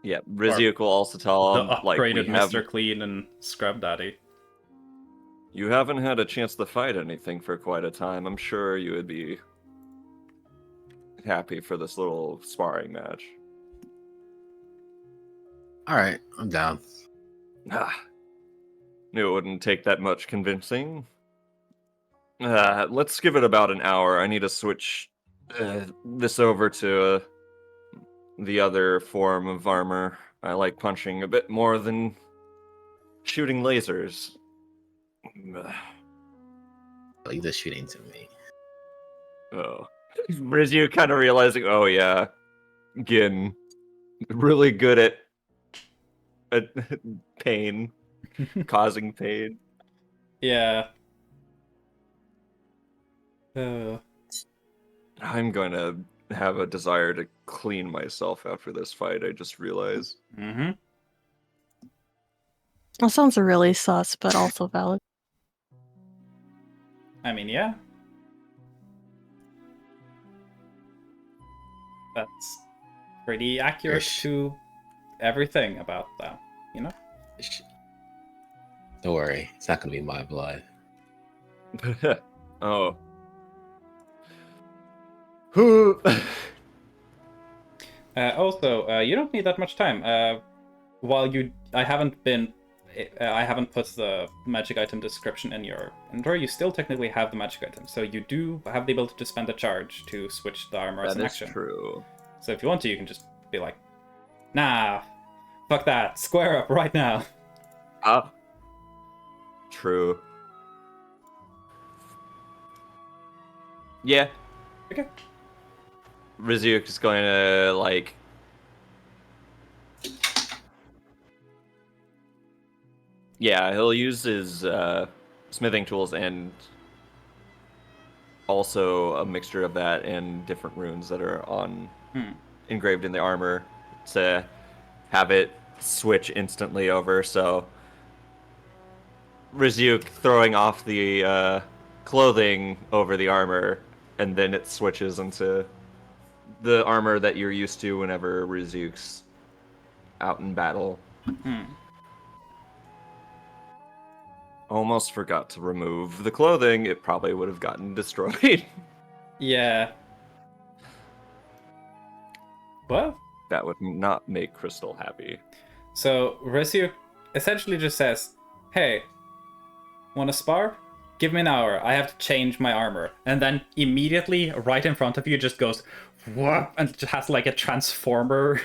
Yeah, Riziuk will also tell The him, like, we upgraded have... Mr. Clean and Scrub Daddy. You haven't had a chance to fight anything for quite a time. I'm sure you would be happy for this little sparring match. Alright, I'm down. Knew it wouldn't take that much convincing. Let's give it about an hour. I need to switch this over to the other form of armor. I like punching a bit more than shooting lasers. Leave the shooting to me. Oh. Rizu kind of realizing, oh yeah, Gin, really good at pain, causing pain. Yeah. I'm going to have a desire to clean myself after this fight, I just realized. Mm-hmm. That sounds really sus, but also valid. I mean, yeah. That's pretty accurate to everything about that, you know? Don't worry, it's not gonna be my blood. Oh. Also, you don't need that much time. I haven't put the magic item description in your inventory. You still technically have the magic item, so you do have the ability to spend a charge to switch the armor as an action. That is true. So if you want to, you can just be like, nah, fuck that, square up right now. True. Yeah. Okay. Rizuuk is going to, like... Yeah, he'll use his smithing tools and also a mixture of that and different runes that are engraved in the armor to have it switch instantly over, so... Rizuuk throwing off the clothing over the armor, and then it switches into the armor that you're used to whenever Rizuuk's out in battle. Almost forgot to remove the clothing. It probably would have gotten destroyed. Yeah. What? That would not make Crystal happy. So Resu essentially just says, "Hey, wanna spar? Give me an hour. I have to change my armor." And then immediately, right in front of you, just goes, "Whoop," and just has like a transformer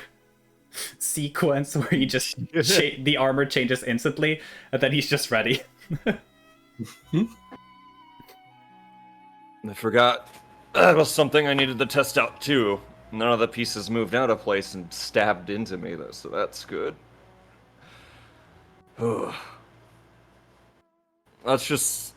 sequence where he just the armor changes instantly, and then he's just ready. I forgot that was something I needed to test out too. None of the pieces moved out of place and stabbed into me though, so that's good. Let's just...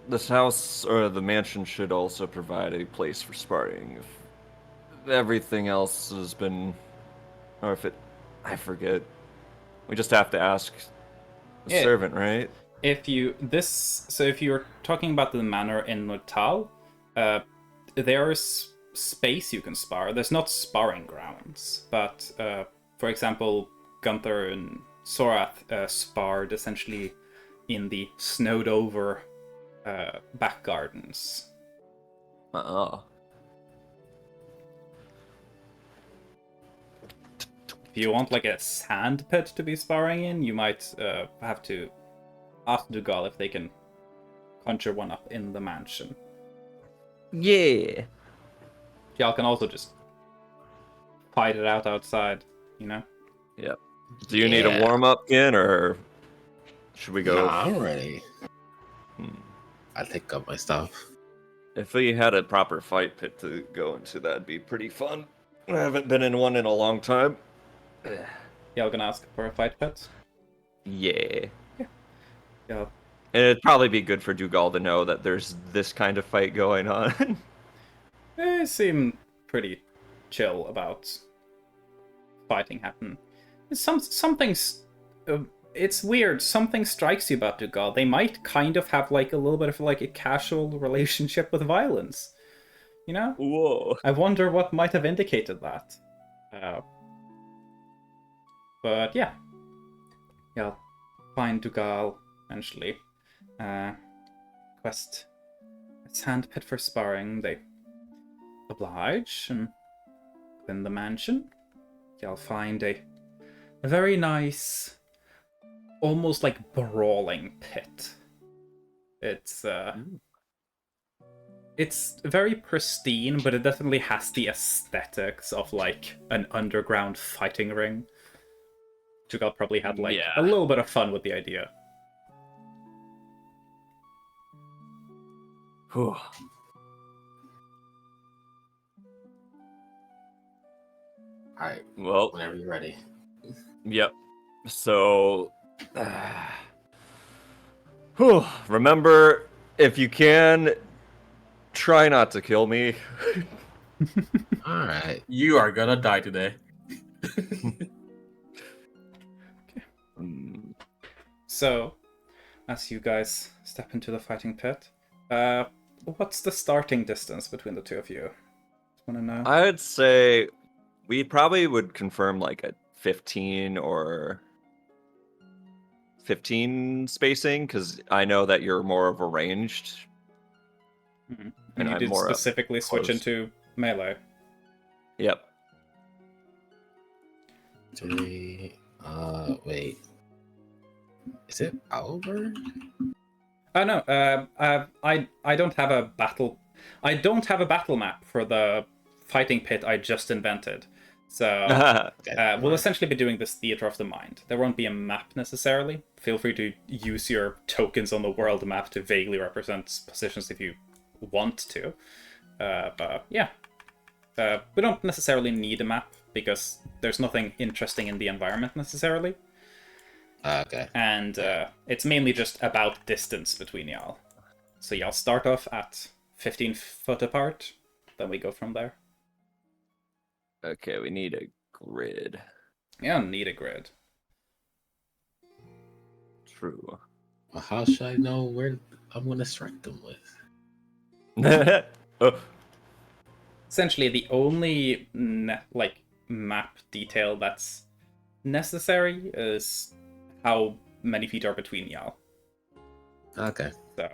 this house, or the mansion, should also provide a place for sparring. If everything else has been... or if it... I forget. We just have to ask the Yeah. servant, right? If you're talking about the manor in Nutal, there's space you can spar. There's not sparring grounds, but for example, Gunther and Sorath sparred essentially in the snowed over back gardens. If you want like a sand pit to be sparring in, you might have to ask Dugal if they can conjure one up in the mansion. Yeah. Y'all can also just fight it out outside, you know? Yep. Do you need a warm-up, Gin, or should we go? Nah, I'm ready. I take up my stuff. If we had a proper fight pit to go into, that'd be pretty fun. I haven't been in one in a long time. Y'all gonna ask for a fight pit? Yeah. Yeah. And it'd probably be good for Dugal to know that there's this kind of fight going on. They seem pretty chill about fighting happen. Something's... it's weird. Something strikes you about Dugal. They might kind of have like a little bit of like a casual relationship with violence. You know? Whoa. I wonder what might have indicated that. But yeah. Y'all find Dugal eventually. Quest a sand pit for sparring. They oblige, and in the mansion, y'all find a very nice, almost like brawling pit. It's very pristine, but it definitely has the aesthetics of like an underground fighting ring. Dugal probably had like a little bit of fun with the idea. Whew. Alright. Well, Whenever you're ready. Yep. So, remember, if you can, try not to kill me. Alright. You are gonna die today. So, as you guys step into the fighting pit, what's the starting distance between the two of you? Want to know? I'd say we probably would confirm like a 15 or 15 spacing, because I know that you're more of a ranged. Mm-hmm. And you I'm did more specifically switch close. into melee. Yep. 3. Wait. Is it over? Oh no, I don't have a battle. I don't have a battle map for the fighting pit I just invented. So we'll essentially be doing this theater of the mind. There won't be a map necessarily. Feel free to use your tokens on the world map to vaguely represent positions if you want to. But yeah, we don't necessarily need a map because there's nothing interesting in the environment necessarily. Okay. And it's mainly just about distance between y'all. So y'all start off at 15 foot apart, then we go from there. Okay, we need a grid. You don't need a grid. True. Well, how should I know where I'm gonna strike them with? Essentially, the only map detail that's necessary is how many feet are between y'all. Okay. So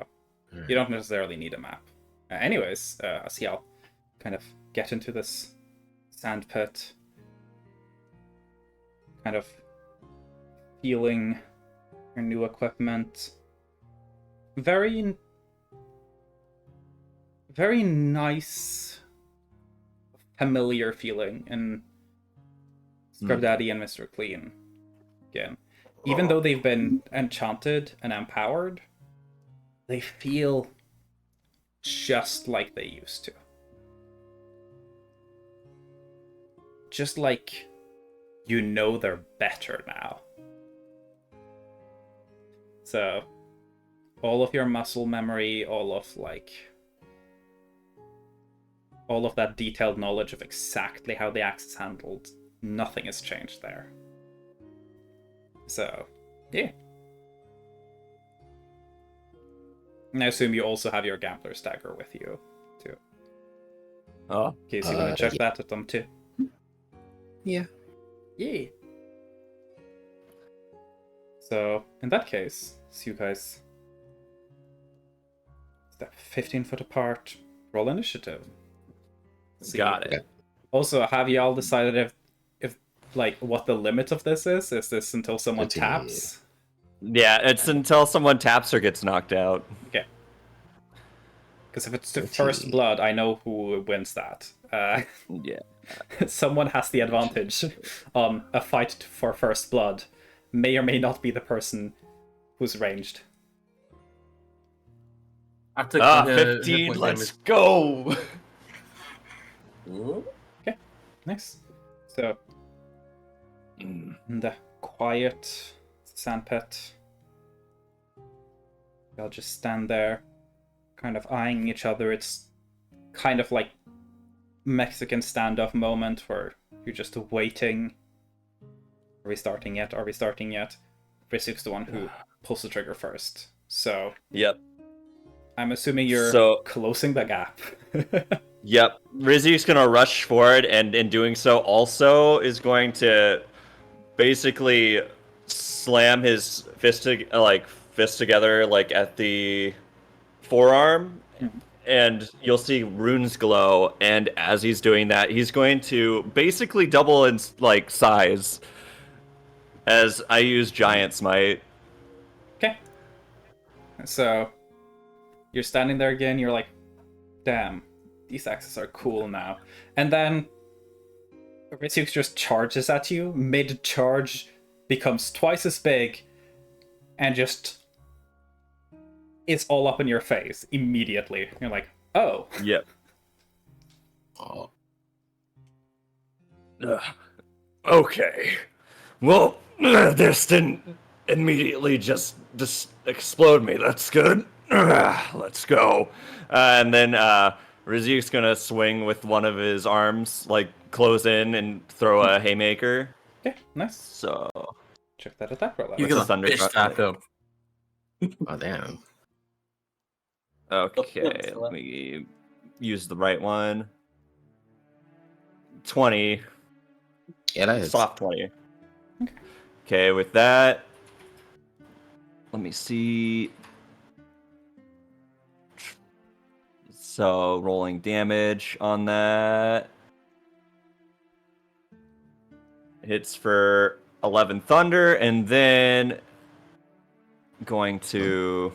you don't necessarily need a map. Anyways, as y'all kind of get into this sand pit, kind of feeling your new equipment. Very, very nice, familiar feeling in Scrub Daddy and Mr. Clean. Again, even though they've been enchanted and empowered, they feel just like they used to. Just like you know they're better now. So, all of your muscle memory, all of that detailed knowledge of exactly how the axe is handled, nothing has changed there. So, yeah. And I assume you also have your gambler's dagger with you, too. Oh. In case you want to check that at them, too. Yeah. Yeah. So, in that case, you guys step 15 foot apart, roll initiative. Got it. Also, have y'all decided if like what the limit of this is? Is this until someone 15. taps? Yeah, it's until someone taps or gets knocked out. Okay. Because if it's to 15. first blood, I know who wins that. Yeah. Someone has the advantage on a fight for first blood. May or may not be the person who's ranged. I took 15, let's go! Okay, nice. So, in the quiet sandpit, y'all just stand there, kind of eyeing each other. It's kind of like Mexican standoff moment where you're just waiting. Are we starting yet? Are we starting yet? Rizuk's the one who pulls the trigger first. So, Yep. I'm assuming you're closing the gap. Yep. Rizuk's gonna rush forward, and in doing so also is going to basically slam his fist together like at the forearm, and you'll see runes glow, and as he's doing that, he's going to basically double in like size as I use Giant Smite. Okay. So, you're standing there again, you're like, damn, these axes are cool now. And then Rizuk just charges at you, mid-charge, becomes twice as big, and just is all up in your face immediately. You're like, oh. Yep. Oh. Okay. Well, this didn't immediately just explode me. That's good. Let's go. And then Rizuk's gonna swing with one of his arms, like close in and throw a haymaker. Okay, nice. So check that attack roll out. You're gonna fish tack him. Oh damn. Okay, let me use the right one. 20. Yeah, that is Soft 20. Okay, with that, let me see. So, rolling damage on that. Hits for 11 thunder, and then going to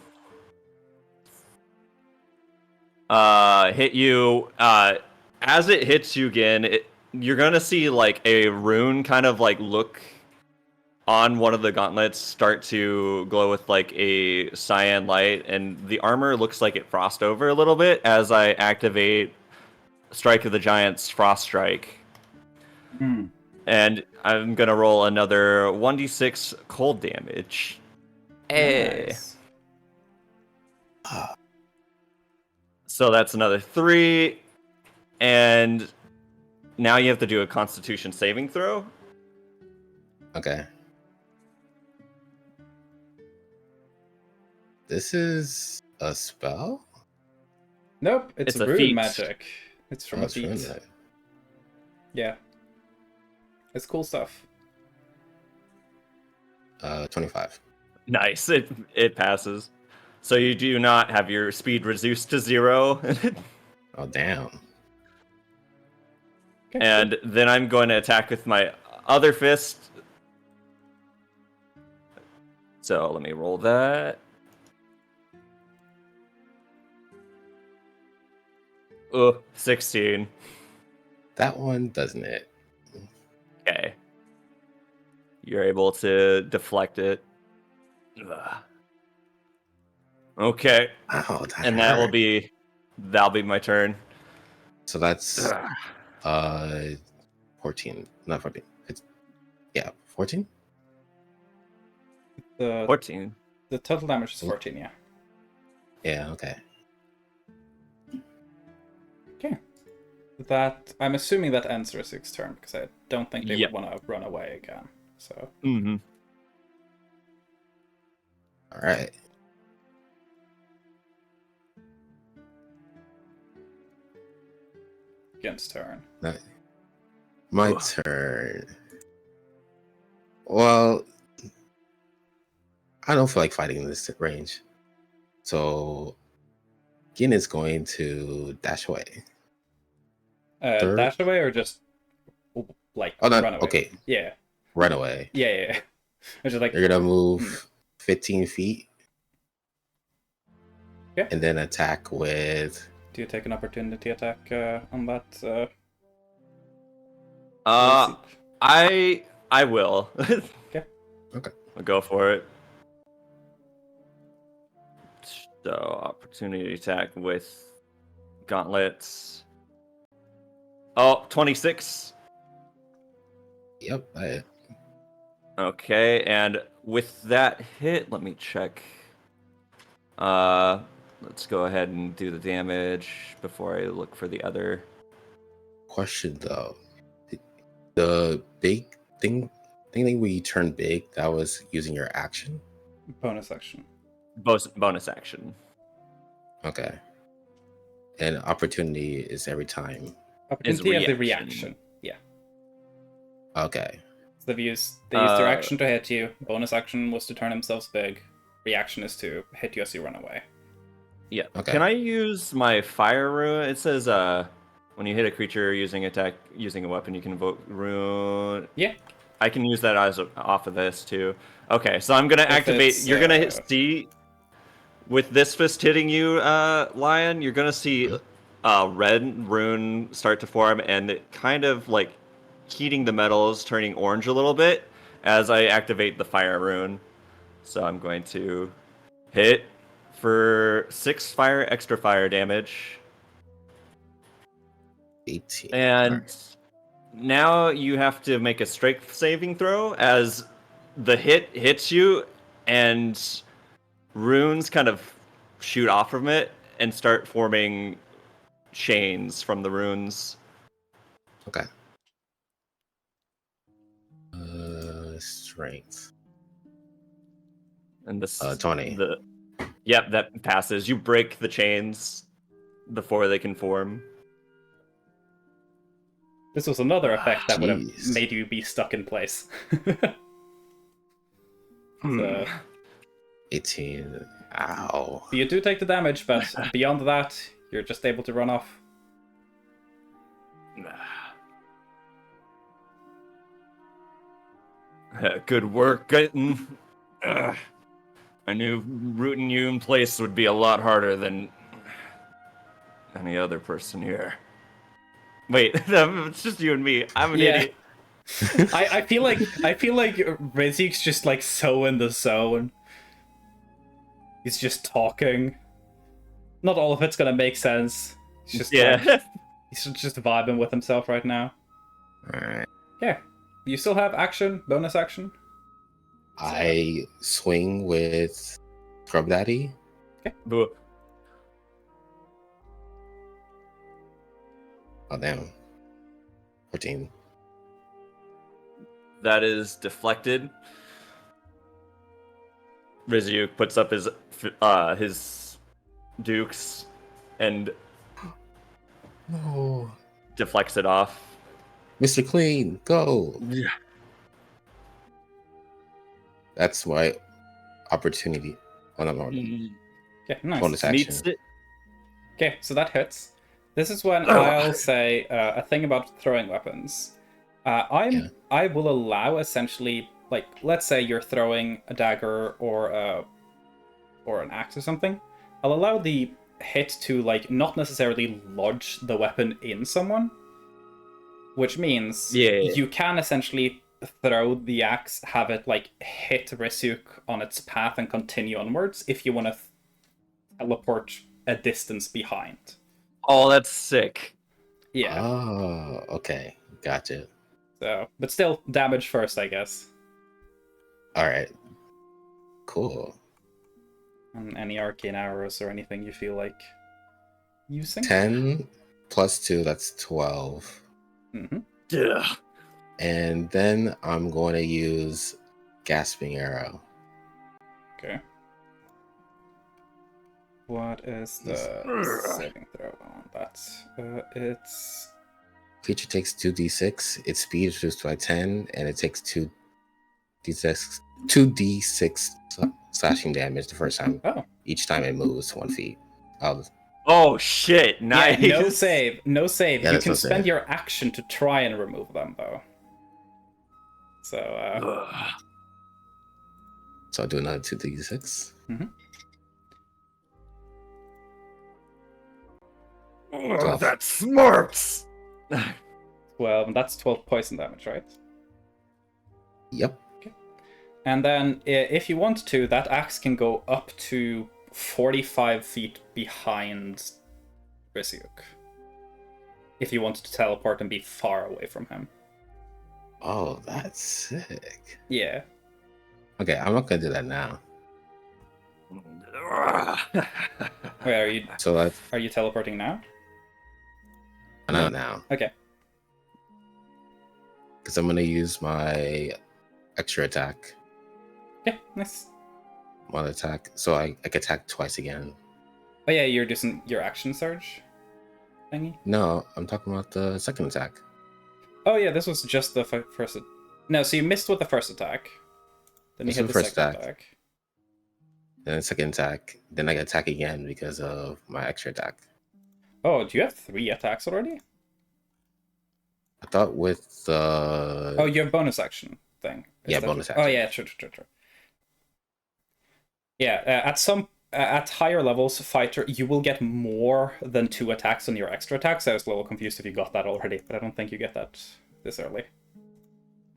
hit you. As it hits you again, you're gonna see like a rune kind of like look on one of the gauntlets start to glow with like a cyan light, and the armor looks like it frost over a little bit as I activate Strike of the Giants Frost Strike. And I'm gonna roll another 1d6 cold damage. Nice. So that's another 3, and now you have to do a Constitution saving throw. Okay. This is a spell? Nope, it's a rune feat. magic. It's from a it's rune feat. magic. Yeah. It's cool stuff. 25. Nice, it passes. So you do not have your speed reduced to 0. Oh damn. Okay, And then I'm going to attack with my other fist. So let me roll that. Oh, 16. That one doesn't it. Okay. You're able to deflect it. Ugh. Okay. Ow, that And hurt. that'll be my turn. So that's Ugh. 14. Not 14. It's 14? the 14. the total damage is 14. Yeah. Yeah, okay. Okay. That I'm assuming that ends Rizik's turn because I don't think they Yep. would want to run away again. So Mm-hmm. Alright. against turn. My Ugh. turn. Well, I don't feel like fighting in this range. So Gin is going to dash away. Third? Dash away or just like Oh, no, run away? okay. Yeah. Run away. Yeah. It's just like You're gonna move 15 feet. Okay. And then attack with. Do you take an opportunity attack on that? I will. Okay. Okay. I'll go for it. So opportunity attack with gauntlets. Oh, 26. Yep. Okay, and with that hit, let me check. Let's go ahead and do the damage before I look for the other. Question though. The big thing where you turn big, that was using your action? Bonus action. Bonus action. Okay. And opportunity is every time. Opportunity of the reaction. reaction. Yeah. Okay. So they used their action to hit you. Bonus action was to turn themselves big. Reaction is to hit you as you run away. Yeah. Okay. Can I use my fire rune? It says when you hit a creature using a weapon, you can invoke rune. Yeah. I can use that off of this too. Okay, so I'm gonna activate. You're gonna see with this fist hitting you, Lion. You're gonna see red rune start to form, and it kind of like heating the metals, turning orange a little bit as I activate the fire rune. So I'm going to hit for 6 extra fire damage. 18. And Alright. now you have to make a strength saving throw as the hit hits you and runes kind of shoot off from it and start forming chains from the runes. Okay. Strength. And this 20. Yep, that passes. You break the chains before they can form. This was another effect that would have Jeez. made you be stuck in place. So, 18. Ow. you do take the damage, but beyond that, you're just able to run off. Good work, Guyton. I knew rooting you in place would be a lot harder than any other person here. Wait, it's just you and me. I'm an idiot. I feel like Rizik's just like so in the zone. He's just talking. Not all of it's gonna make sense. He's just he's just vibing with himself right now. Alright. Yeah. You still have action, bonus action. I swing with Scrub Daddy. Okay. Oh damn. 14. That is deflected. Rizu puts up his dukes and No. deflects it off. Mr. Clean, go. Yeah. That's my opportunity. Oh, no. Okay, nice. Bonus action. Meets it. Okay, so that hits. This is when I'll say a thing about throwing weapons. I will allow essentially, like, let's say you're throwing a dagger or an axe or something. I'll allow the hit to, like, not necessarily lodge the weapon in someone, which means you can essentially throw the axe, have it, like, hit Risuk on its path and continue onwards if you want to teleport a distance behind. Oh, that's sick. Yeah. Oh, okay. Gotcha. So, but still, damage first, I guess. Alright. Cool. And any arcane arrows or anything you feel like using? 10 plus 2, that's 12. Mm-hmm. Yeah. And then I'm going to use Gasping Arrow. Okay. What is the saving throw on that? It's... Creature takes 2d6. Its speed is reduced by 10, and it takes 2d6 slashing damage the first time. Oh. Each time it moves 1 feet. Oh shit! Nice. Yeah, no save. No save. Yeah, you that's can no spend save. your action to try and remove them, though. So, So I'll do another 2d6. Oh, that smarts. well, that's 12 poison damage, right? Yep. Okay. And then, if you want to, that axe can go up to 45 feet behind Risuk. If you wanted to teleport and be far away from him. Oh, that's sick. Yeah. Okay, I'm not gonna do that now. Wait, are you So are you teleporting now? not now. Okay. Because I'm gonna use my extra attack. Yeah, nice. One attack. So I can attack twice again. Oh yeah, you're doing your action surge thingy? No, I'm talking about the second attack. Oh yeah, this was just the first... No, so you missed with the first attack. Then you This hit was the the first second attack. attack. Then the second attack. Then I can attack again because of my extra attack. Oh, do you have 3 attacks already? I thought with the... Oh, you have bonus action thing. Is Yeah, that bonus true? action. Oh yeah, true. Yeah, at higher levels, fighter, you will get more than 2 attacks on your extra attacks. I was a little confused if you got that already, but I don't think you get that this early.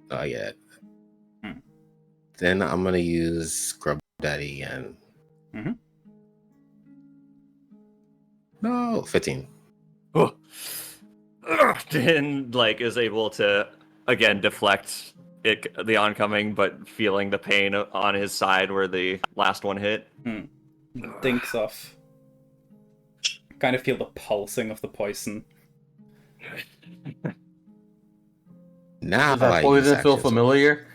Oh, yeah. Then I'm going to use Scrub Daddy again. No, 15. Oh. Din like is able to again deflect the oncoming, but feeling the pain on his side where the last one hit. Dinks off. Kind of feel the pulsing of the poison. Now Does that I use poison feel action familiar?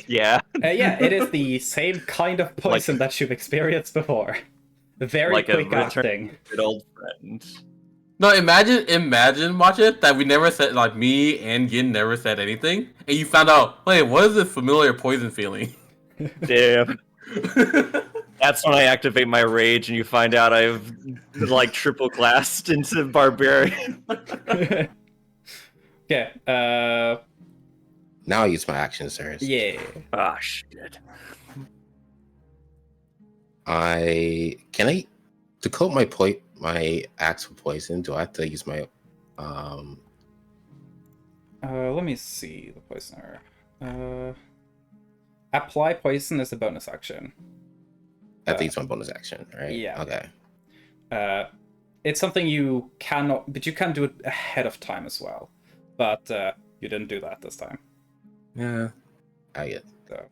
Yeah. Yeah, it is the same kind of poison that you've experienced before. Very like quick a acting. good old friend. No, imagine watch it that we never said, like me and Yin never said anything, and you found out, wait, what is this familiar poison feeling? Damn. That's when I activate my rage and you find out I've like triple classed into barbarian. Okay, Now I use my action surge. yeah. Ah, shit. To coat my axe with poison, do I have to use my Let me see the poisoner. Apply poison is a bonus action. I have to use my bonus action, right? Yeah. Okay. It's something you cannot, but you can do it ahead of time as well. But you didn't do that this time. Yeah. I get. So.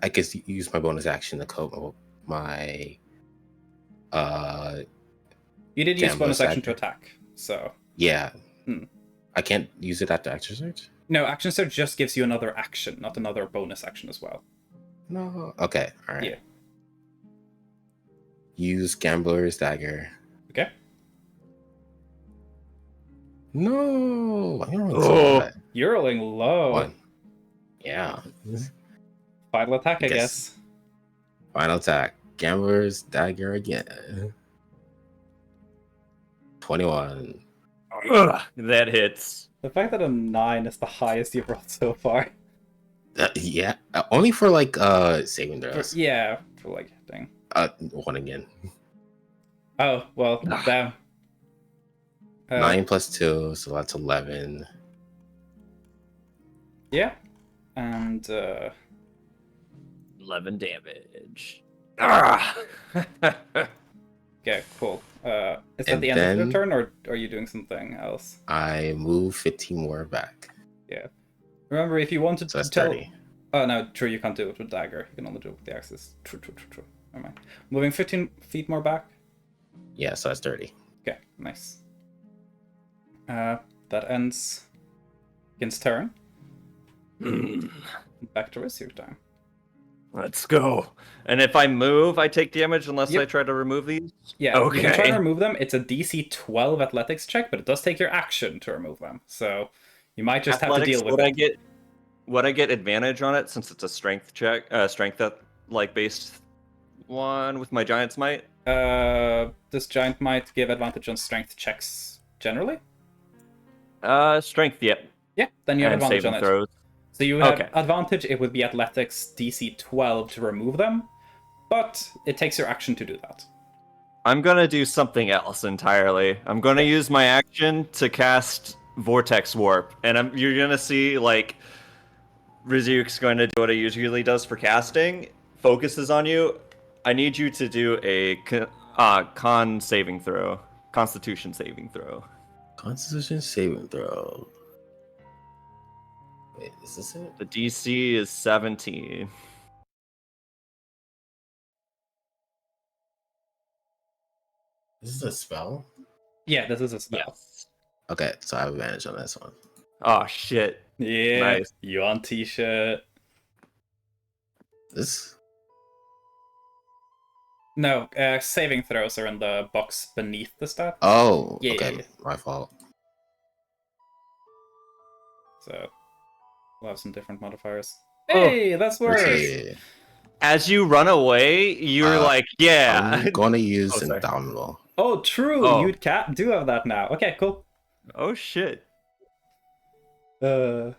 I guess use my bonus action to coat my You did use Gambler's bonus action to dagger. attack, so... Yeah. Hmm. I can't use it after action surge? No, action surge just gives you another action, not another bonus action as well. No. Okay. All right. Yeah. Use Gambler's Dagger. Okay. No. I'm rolling Oh. so high. You're rolling low. 1. Yeah. Final attack, I Guess. guess. Final attack. Gambler's Dagger again. 21. Ugh, that hits. The fact that a 9 is the highest you've rolled so far. Yeah, only for like saving throws. Yeah, for like hitting. One again. Oh, well, damn. 9 plus 2, so that's 11. Yeah. And 11 damage. okay, cool. Is that And the end of your then- turn, or are you doing something else? I move 15 more back. Yeah. Remember, if you wanted So that's to tell... 30. Oh, no, true, you can't do it with dagger. You can only do it with the axes. True. Never mind. Moving 15 feet more back. Yeah, so that's 30. Okay, nice. That ends Gin's turn. Back to Risyuk's time. Let's go. And if I move, I take damage unless Yep. I try to remove these? Yeah, you can try Okay. to remove them. It's a DC 12 athletics check, but it does take your action to remove them. So you might just have to Athletics, deal with it. Would I get advantage on it since it's a strength check, strength based one with my giant's might? This giant might give advantage on strength checks generally. Strength, yep. Yeah, then you have And advantage saving on it. throws. So you have Okay. advantage. It would be athletics DC 12 to remove them, but it takes your action to do that. I'm gonna do something else entirely. I'm gonna use my action to cast Vortex Warp, and you're gonna see like Rizuk's going to do what he usually does for casting. Focuses on you. I need you to do a con saving throw, Constitution saving throw. Constitution saving throw. Wait, is this it? The DC is 17. This is a spell? Yeah, this is a spell. Yes. Okay, so I have advantage on this one. Oh shit. Yeah, Nice. you on t-shirt. This? No, saving throws are in the box beneath the stat. Oh, Yeah, okay, yeah. my fault. So we'll have some different modifiers. Oh. Hey, that's worse. Okay, As you run away, you're like, yeah. I'm gonna use Oh, sorry. Indomitable. Oh, true. Oh. You do have that now. Okay, cool. Oh shit. I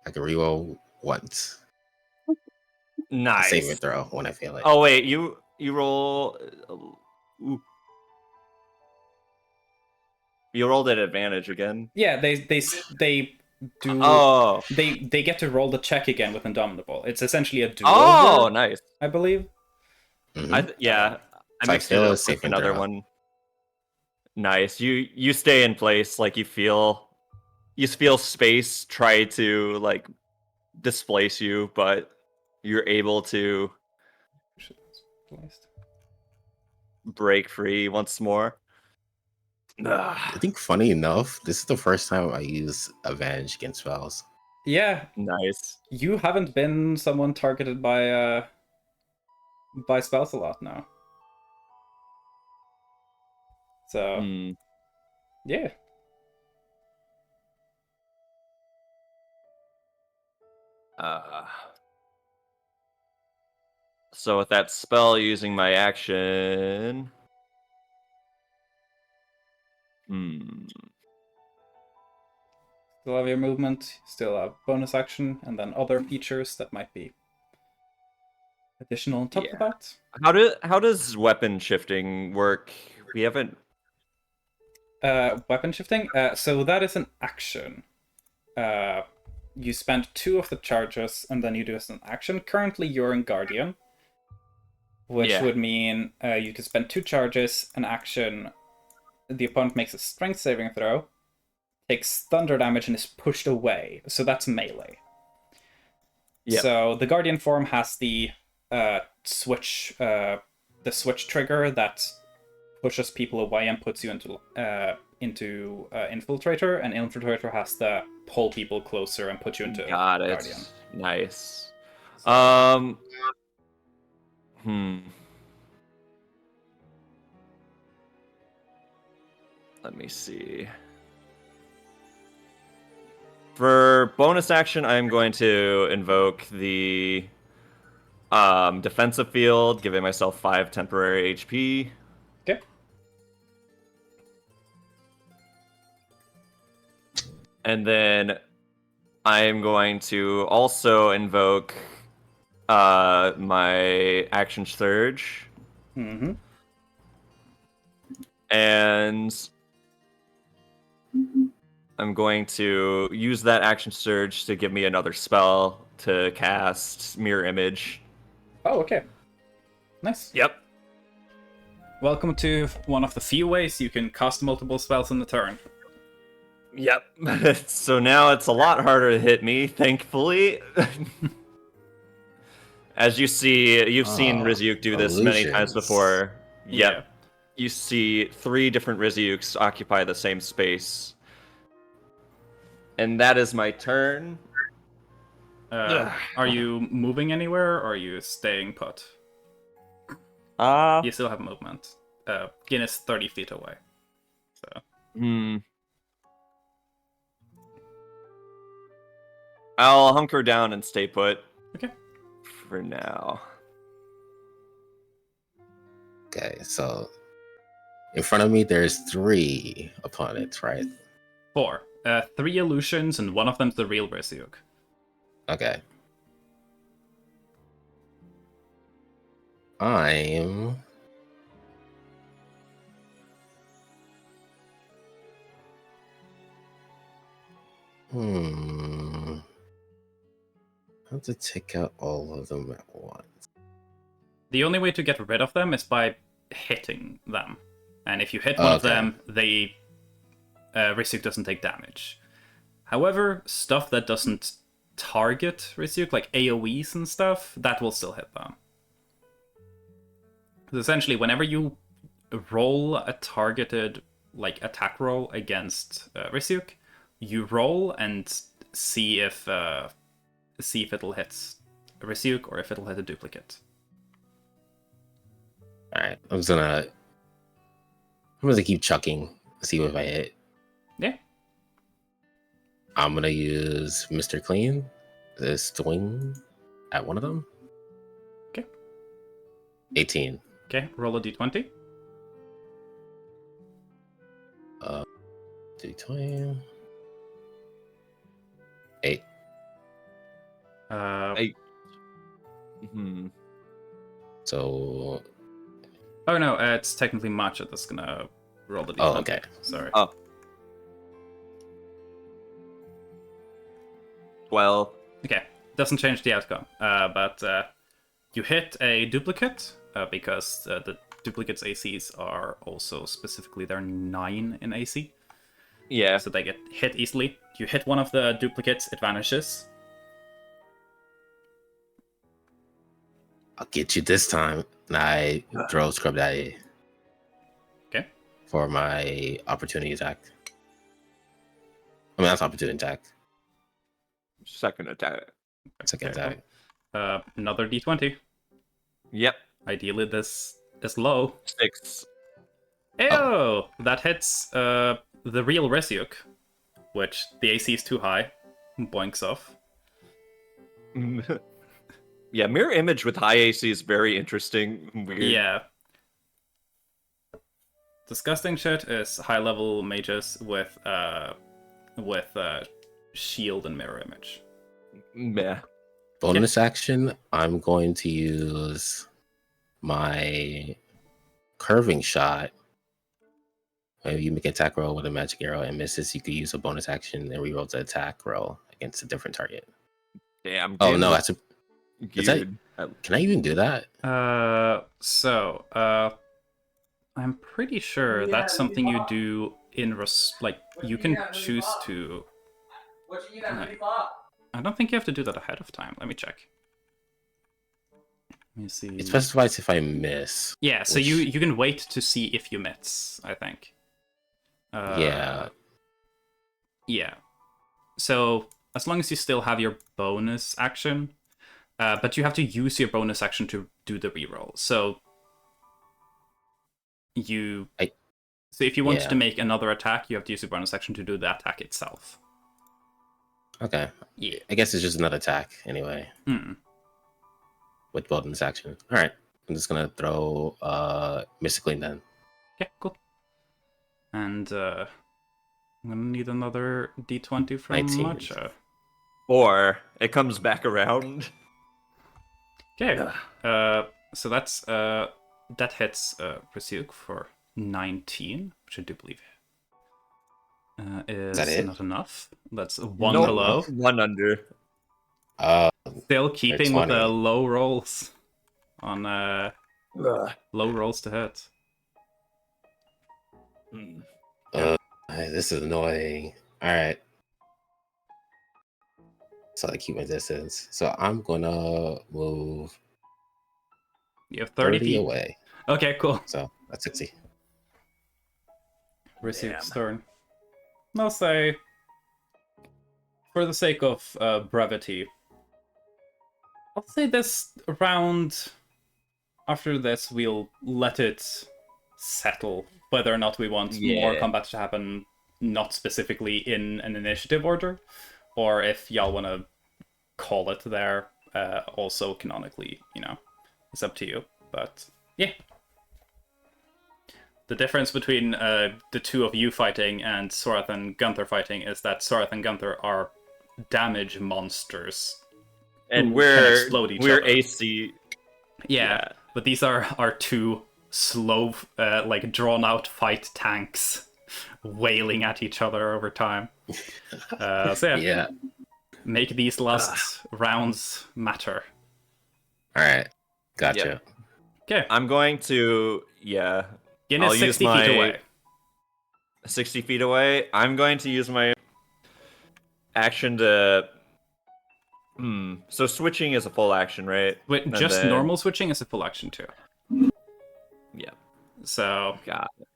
can reroll once. Nice. Save and throw when I feel it. Oh wait, you roll. Ooh. You rolled at advantage again. Yeah, they do. Oh. They get to roll the check again with Indomitable. It's essentially a duel. Oh, nice. I believe. Mhm. Yeah. I So I mixed feel it a up safe with and another throw. one. Nice. You stay in place, like you feel space try to like displace you, but you're able to break free once more. I think funny enough, this is the first time I use advantage against spells. Yeah, Nice. you haven't been someone targeted by spells a lot now. So Hmm. yeah. So with that spell using my action. Still have your movement, still have bonus action, and then other features that might be additional on top of that. How does weapon shifting work? We haven't. Weapon shifting. So that is an action. You spend 2 of the charges, and then you do as an action. Currently, you're in Guardian, which Yeah. would mean you can spend 2 charges, an action. The opponent makes a strength saving throw, takes thunder damage, and is pushed away. So that's melee. Yep. So the Guardian form has the switch trigger that pushes people away and puts you into Infiltrator, and Infiltrator has to pull people closer and put you into Got it. Guardian. Nice. Let me see. For bonus action, I'm going to invoke the defensive field, giving myself 5 temporary HP. Okay. And then I'm going to also invoke my action surge. Mm-hmm. And I'm going to use that action surge to give me another spell to cast Mirror Image. Oh, okay. Nice. Yep. Welcome to one of the few ways you can cast multiple spells in a turn. Yep. So now it's a lot harder to hit me, thankfully. As you see, you've seen Rizyuk do this many times illusions. before. Yep. Yeah. You see 3 different Rizyuks occupy the same space. And that is my turn. Are you moving anywhere, or are you staying put? You still have movement. Gin is 30 feet away. So. I'll hunker down and stay put. Okay. For now. Okay, so in front of me there's 3 opponents, right? 4. 3 illusions, and one of them's the real Rizyuk. Okay. I'm I have to take out all of them at once. The only way to get rid of them is by hitting them. And if you hit one of them, they Rizyuk doesn't take damage. However, stuff that doesn't target Rizyuk, like AoEs and stuff, that will still hit them. So essentially, whenever you roll a targeted attack roll against Rizyuk, you roll and see if it'll hit Rizyuk or if it'll hit a duplicate. Alright, I'm gonna keep chucking, see if I hit. Yeah. I'm gonna use Mr. Clean, this swing at one of them. Okay. 18. Okay, roll a d20. D20. 8. 8. So. Oh no, it's technically Matcha that's gonna roll the d20. Oh, okay. Sorry. 12. Okay, doesn't change the outcome. But you hit a duplicate because the duplicate's ACs are also specifically they're 9 in AC. Yeah. So they get hit easily. You hit one of the duplicates, it vanishes. I'll get you this time. And I throw Scrub Daddy. Okay. For my opportunity attack. I mean, that's opportunity attack. Second attack. Second attack. Another d20. Yep. Ideally, this is low. 6. Ew! That hits the real Rizyuk, which the AC is too high. Boinks off. Yeah, Mirror Image with high AC is very interesting. Weird. Yeah. Disgusting shit is high-level mages with shield and mirror image. Yeah. Bonus action, I'm going to use my curving shot. When you make an attack roll with a magic arrow and misses, you could use a bonus action and reroll the attack roll against a different target. Damn. Oh no, that's Can I even do that? I'm pretty sure that's something you do in you can choose to. I don't think you have to do that ahead of time. Let me check. Let me see. It specifies if I miss. Yeah, so you can wait to see if you miss, I think. Yeah. Yeah. So as long as you still have your bonus action, but you have to use your bonus action to do the reroll. So if you wanted to make another attack, you have to use your bonus action to do the attack itself. Okay. Yeah. I guess it's just another attack anyway. With bonus action. All right. I'm just gonna throw Mystically then. Okay, cool. And I'm gonna need another d20 from 19. Matcha. Or it comes back around. Okay. So that's that hits Ryuk for 19, which I do believe is that it? not enough. That's one Nope. below. One under. Still keeping with the 20. low rolls on Ugh. low rolls to hit. Hmm. This is annoying. All right. So I keep my distance. So I'm gonna move You have 30 feet away. Okay, cool. So that's 60. Rysuk's turn. I'll say, for the sake of brevity, I'll say this round. After this, we'll let it settle whether or not we want more combat to happen, not specifically in an initiative order, or if y'all want to call it there, also canonically, it's up to you. But yeah. The difference between the two of you fighting and Sorath and Gunther fighting is that Sorath and Gunther are damage monsters. And who can we're explode each we're other. AC. Yeah, but these are two slow, drawn out fight tanks wailing at each other over time. So Yeah. Make these last rounds matter. All right. Gotcha. Yep. Okay. I'm going to Gin I'll is use 60 my feet away. 60 feet away. I'm going to use my action to. So switching is a full action, right? Wait, And just then- normal switching is a full action too. Yeah. So Got it.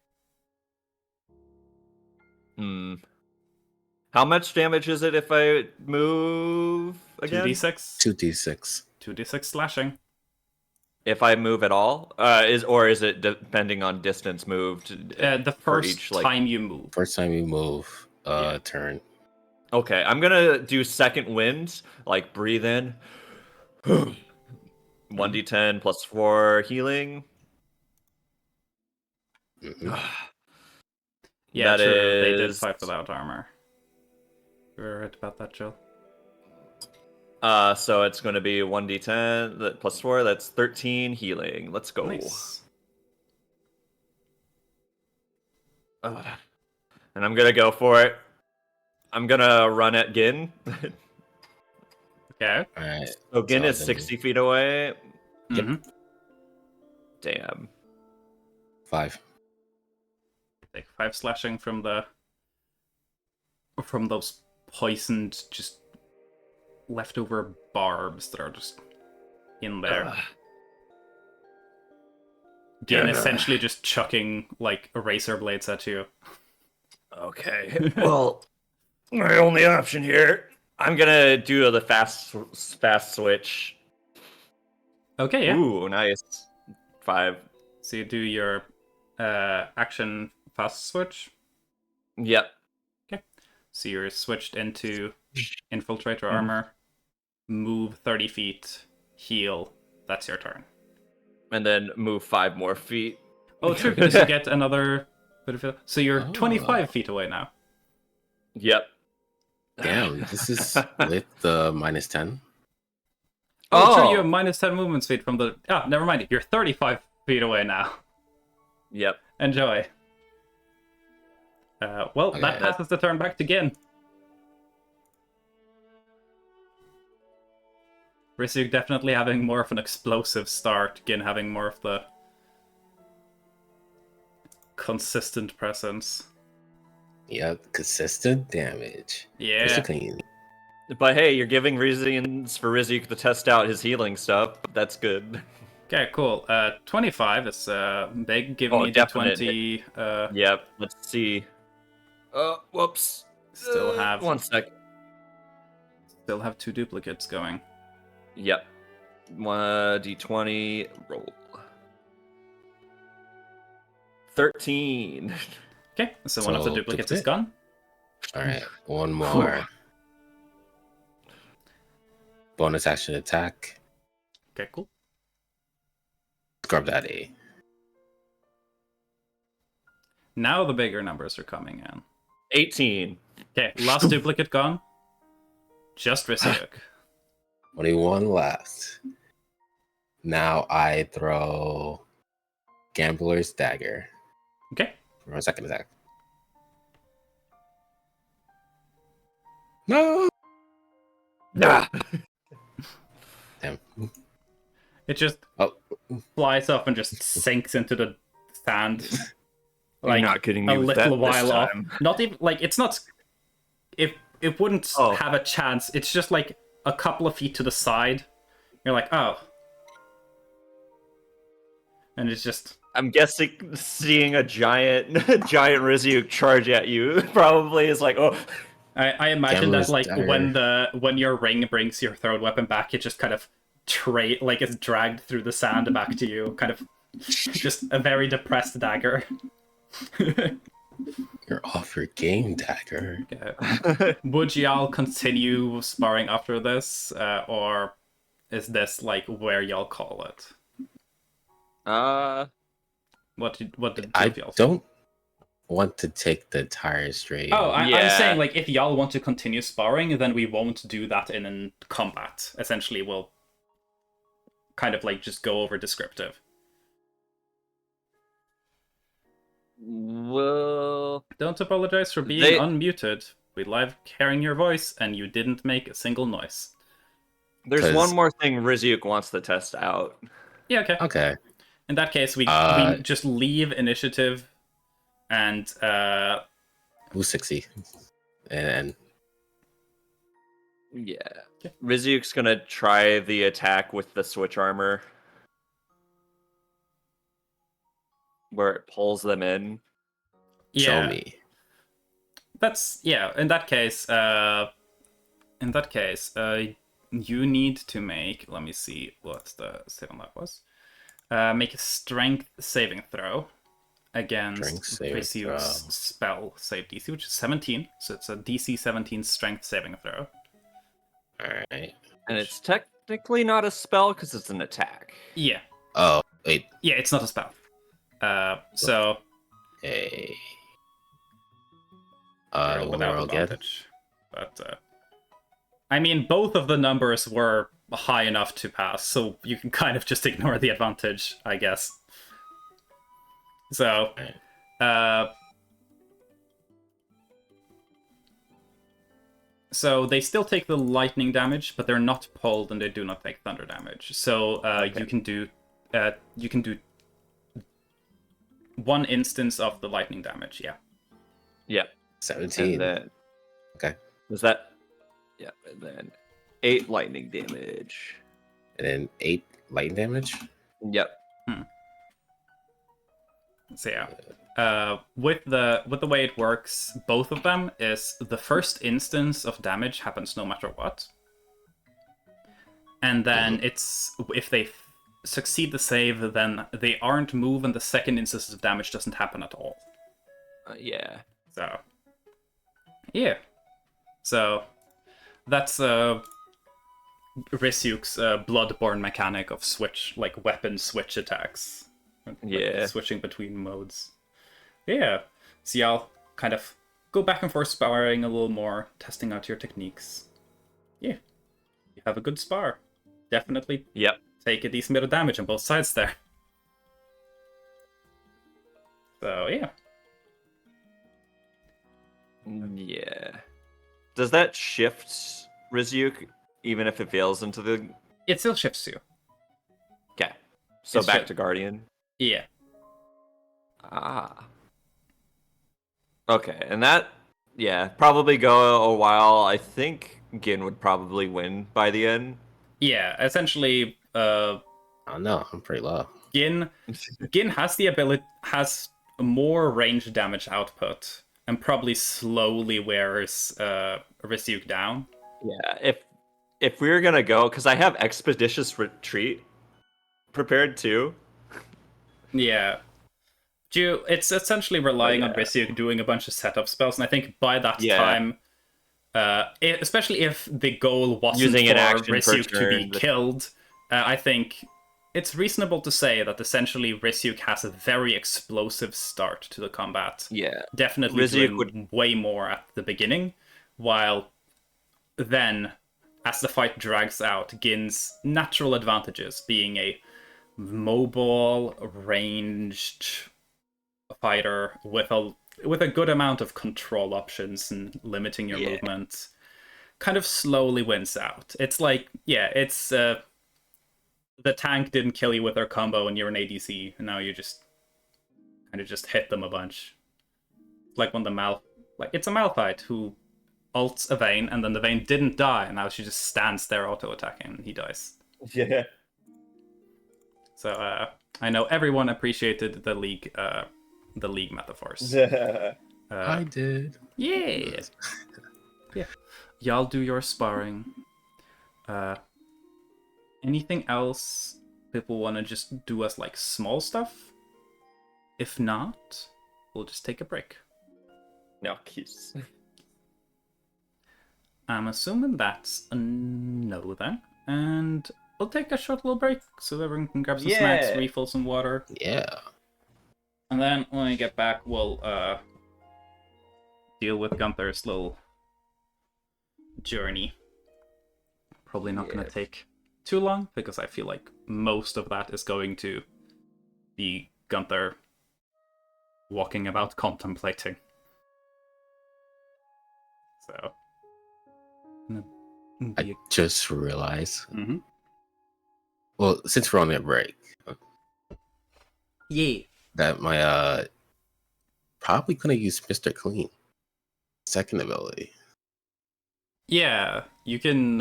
How much damage is it if I move again? 2d6. 2d6. 2d6 slashing. If I move at all, is it depending on distance moved? The for first each, time you move. First time you move, turn. Okay, I'm gonna do second wind, like breathe in. 1d10 plus 4 healing. Mhm. Yeah, That true. They did is- fight without armor. You're right about that, Jill. So it's going to be 1d10 plus 4. That's 13 healing. Let's go. Nice. And I'm gonna go for it. I'm gonna run at Gin. Okay. All right. So Gin So is then- 60 feet away. Yep. Mhm. Damn. 5. Take 5 slashing from those poisoned, just leftover barbs that are just in there. Ugh. Gin Ugh. essentially just chucking like razor blades at you. Okay. Well, my only option here. I'm gonna do the fast switch. Okay, yeah. Ooh, nice. 5. So you do your action fast switch. Yep. So you're switched into infiltrator Mm-hmm. armor, move 30 feet, heal. That's your turn. And then move 5 more feet. Oh, true, because you get another bit of it. So you're Oh. 25 feet away now. Yep. Damn, this is with the minus 10. Oh, true, Oh. you have minus 10 movement speed from the... Ah, never mind. You're 35 feet away now. Yep. Enjoy. Well, Okay. that passes the turn back to Gin. Rysuk definitely having more of an explosive start, Gin having more of the consistent presence. Yep, consistent damage. Yeah. Mr. Clean. But hey, you're giving reasons for Rizik to test out his healing stuff. That's good. Okay, cool. 25 is big. Give Oh, me the definite. 20. Yep. Let's see. Whoops. Still have 1 sec. Still have 2 duplicates going. Yep. 1d20 roll. 13. Okay, so one of the So, duplicates is duplicate? gone. All right, one more. Bonus action attack. Okay, cool. Scrub Daddy. Now the bigger numbers are coming in. 18. Okay, last duplicate gone. Just Risyuk. 21 left. Now I throw Gambler's Dagger Okay. for my second attack. No! Nah. Damn. It just Oh. flies up and just sinks into the sand. You're not getting me a with little that this while off. time. Not even like it's not. It wouldn't Oh. have a chance. It's just like a couple of feet to the side. You're like, oh, and it's just. I'm guessing seeing a giant Rizyuk charge at you probably is like, oh. I imagine Gambler's that like Dagger. when your ring brings your thrown weapon back, it just kind of it's dragged through the sand back to you, kind of just a very depressed dagger. You're off your game, Dagger. Okay. Would y'all continue sparring after this, or is this like where y'all call it? What did I y'all say? don't want to take the tire straight. Oh, I'm Yeah. saying like if y'all want to continue sparring, then we won't do that in combat. Essentially, we'll kind of like just go over descriptive. Well, Don't apologize for being They- unmuted. We love hearing your voice, and you didn't make a single noise. there's 'Cause- one more thing Rizyuk wants to test out. Yeah, okay. Okay. In that case, we just leave initiative, and Who's 60? And Yeah. Okay. Rizyuk's gonna try the attack with the switch armor. Where it pulls them in. show me. That's In that case, you need to make. Let me see what the save on that was. Make a strength saving throw against Strength saving Risyuk's throw. spell save DC, which is 17. So it's a DC 17 strength saving throw. Alright. And it's technically not a spell because it's an attack. Yeah, Oh, wait. yeah, it's not a spell. So Hey. roll One without roll again. advantage. But I mean, both of the numbers were high enough to pass, so you can kind of just ignore the advantage, I guess. So, so they still take the lightning damage, but they're not pulled, and they do not take thunder damage. So you can do one instance of the lightning damage. Yeah. Yep. 17. And then Okay. was that? Yeah. And then 8 lightning damage. And then 8 lightning damage. Yep. So yeah, with the way it works, both of them is the first instance of damage happens no matter what, and then it's if they succeed the save, then they aren't moved, and the second instance of damage doesn't happen at all. Yeah. So yeah, so that's Risyuk's bloodborne mechanic of weapon switch attacks. Like, Yeah. switching between modes. Yeah. So y'all kind of go back and forth sparring a little more, testing out your techniques. Yeah. You have a good spar. Definitely Yep. take a decent bit of damage on both sides there. So yeah. Yeah. Does that shift Rizyuk even if it fails into the? It still shifts you. Okay. So It's back just- to Guardian. Yeah. Ah. Okay, and that, yeah, probably go a while. I think Gin would probably win by the end. Yeah. Essentially, I don't know. I'm pretty low. Gin has more range damage output and probably slowly wears Risyuk down. Yeah, if we were gonna go, because I have Expeditious Retreat prepared too. Yeah. It's essentially relying on Risyuk doing a bunch of setup spells, and I think by that time, especially if the goal wasn't Using for an action per Risyuk to be turn, killed, I think it's reasonable to say that essentially Risyuk has a very explosive start to the combat. Yeah. Definitely Risyuk doing would- way more at the beginning, while then, as the fight drags out, Gin's natural advantages, being a mobile, ranged fighter with a good amount of control options and limiting your movement, kind of slowly wins out. It's like, it's the tank didn't kill you with their combo and you're an ADC, and now you just kind of just hit them a bunch. Like when it's a Malphite who ults a Vayne, and then the Vayne didn't die, and now she just stands there auto-attacking, and he dies. Yeah. So I know everyone appreciated the league metaphors. I did. Yeah. Yeah. Y'all do your sparring. Anything else people want to just do as like small stuff? If not, we'll just take a break. No, keys. I'm assuming that's a no then. And we'll take a short little break so everyone can grab some snacks, refill some water. Yeah. And then when we get back, we'll deal with Gunther's little journey. Probably not going to take too long, because I feel like most of that is going to be Gunther walking about contemplating. So, I just realized. Mm-hmm. Well, since we're on that break, that my probably gonna use Mr. Clean second ability. Yeah, you can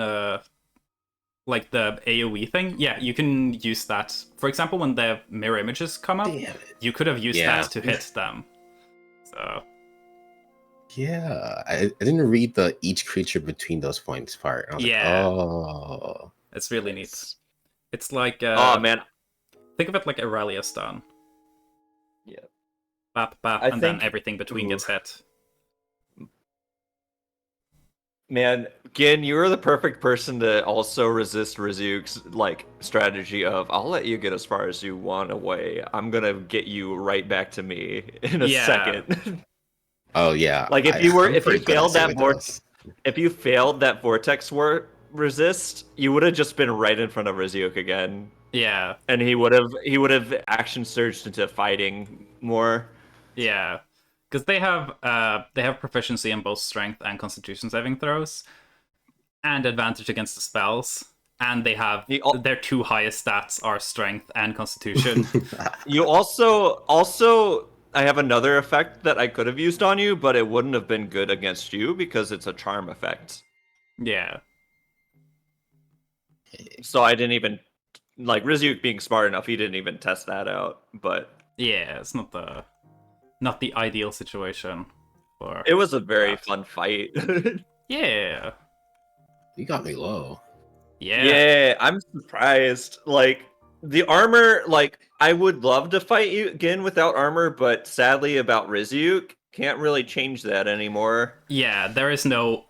like the AoE thing. Yeah, you can use that. For example, when the mirror images come up, you could have used that to hit them. So yeah, I didn't read the each creature between those points part. I was like, oh, it's really neat. It's like oh man, think of it like Aurelia stun. Yeah. Bap bap, and then everything between gets hit. Man, Gin, you're the perfect person to also resist Rizuk's like strategy of I'll let you get as far as you want away. I'm gonna get you right back to me in a second. Oh yeah. Like if you failed that vortex resist, you would have just been right in front of Rizuk again. Yeah. And he would have action surged into fighting more. Yeah. Because they have proficiency in both strength and constitution saving throws, and advantage against the spells, and they have their two highest stats are strength and constitution. You also I have another effect that I could have used on you, but it wouldn't have been good against you because it's a charm effect. Yeah. So I didn't even like Rizuk being smart enough, he didn't even test that out, but yeah, it's not the ideal situation for it was a very fun fight. Yeah. You got me low. Yeah, I'm surprised. Like the armor, like I would love to fight you again without armor, but sadly about Rizuk, can't really change that anymore. Yeah, there is no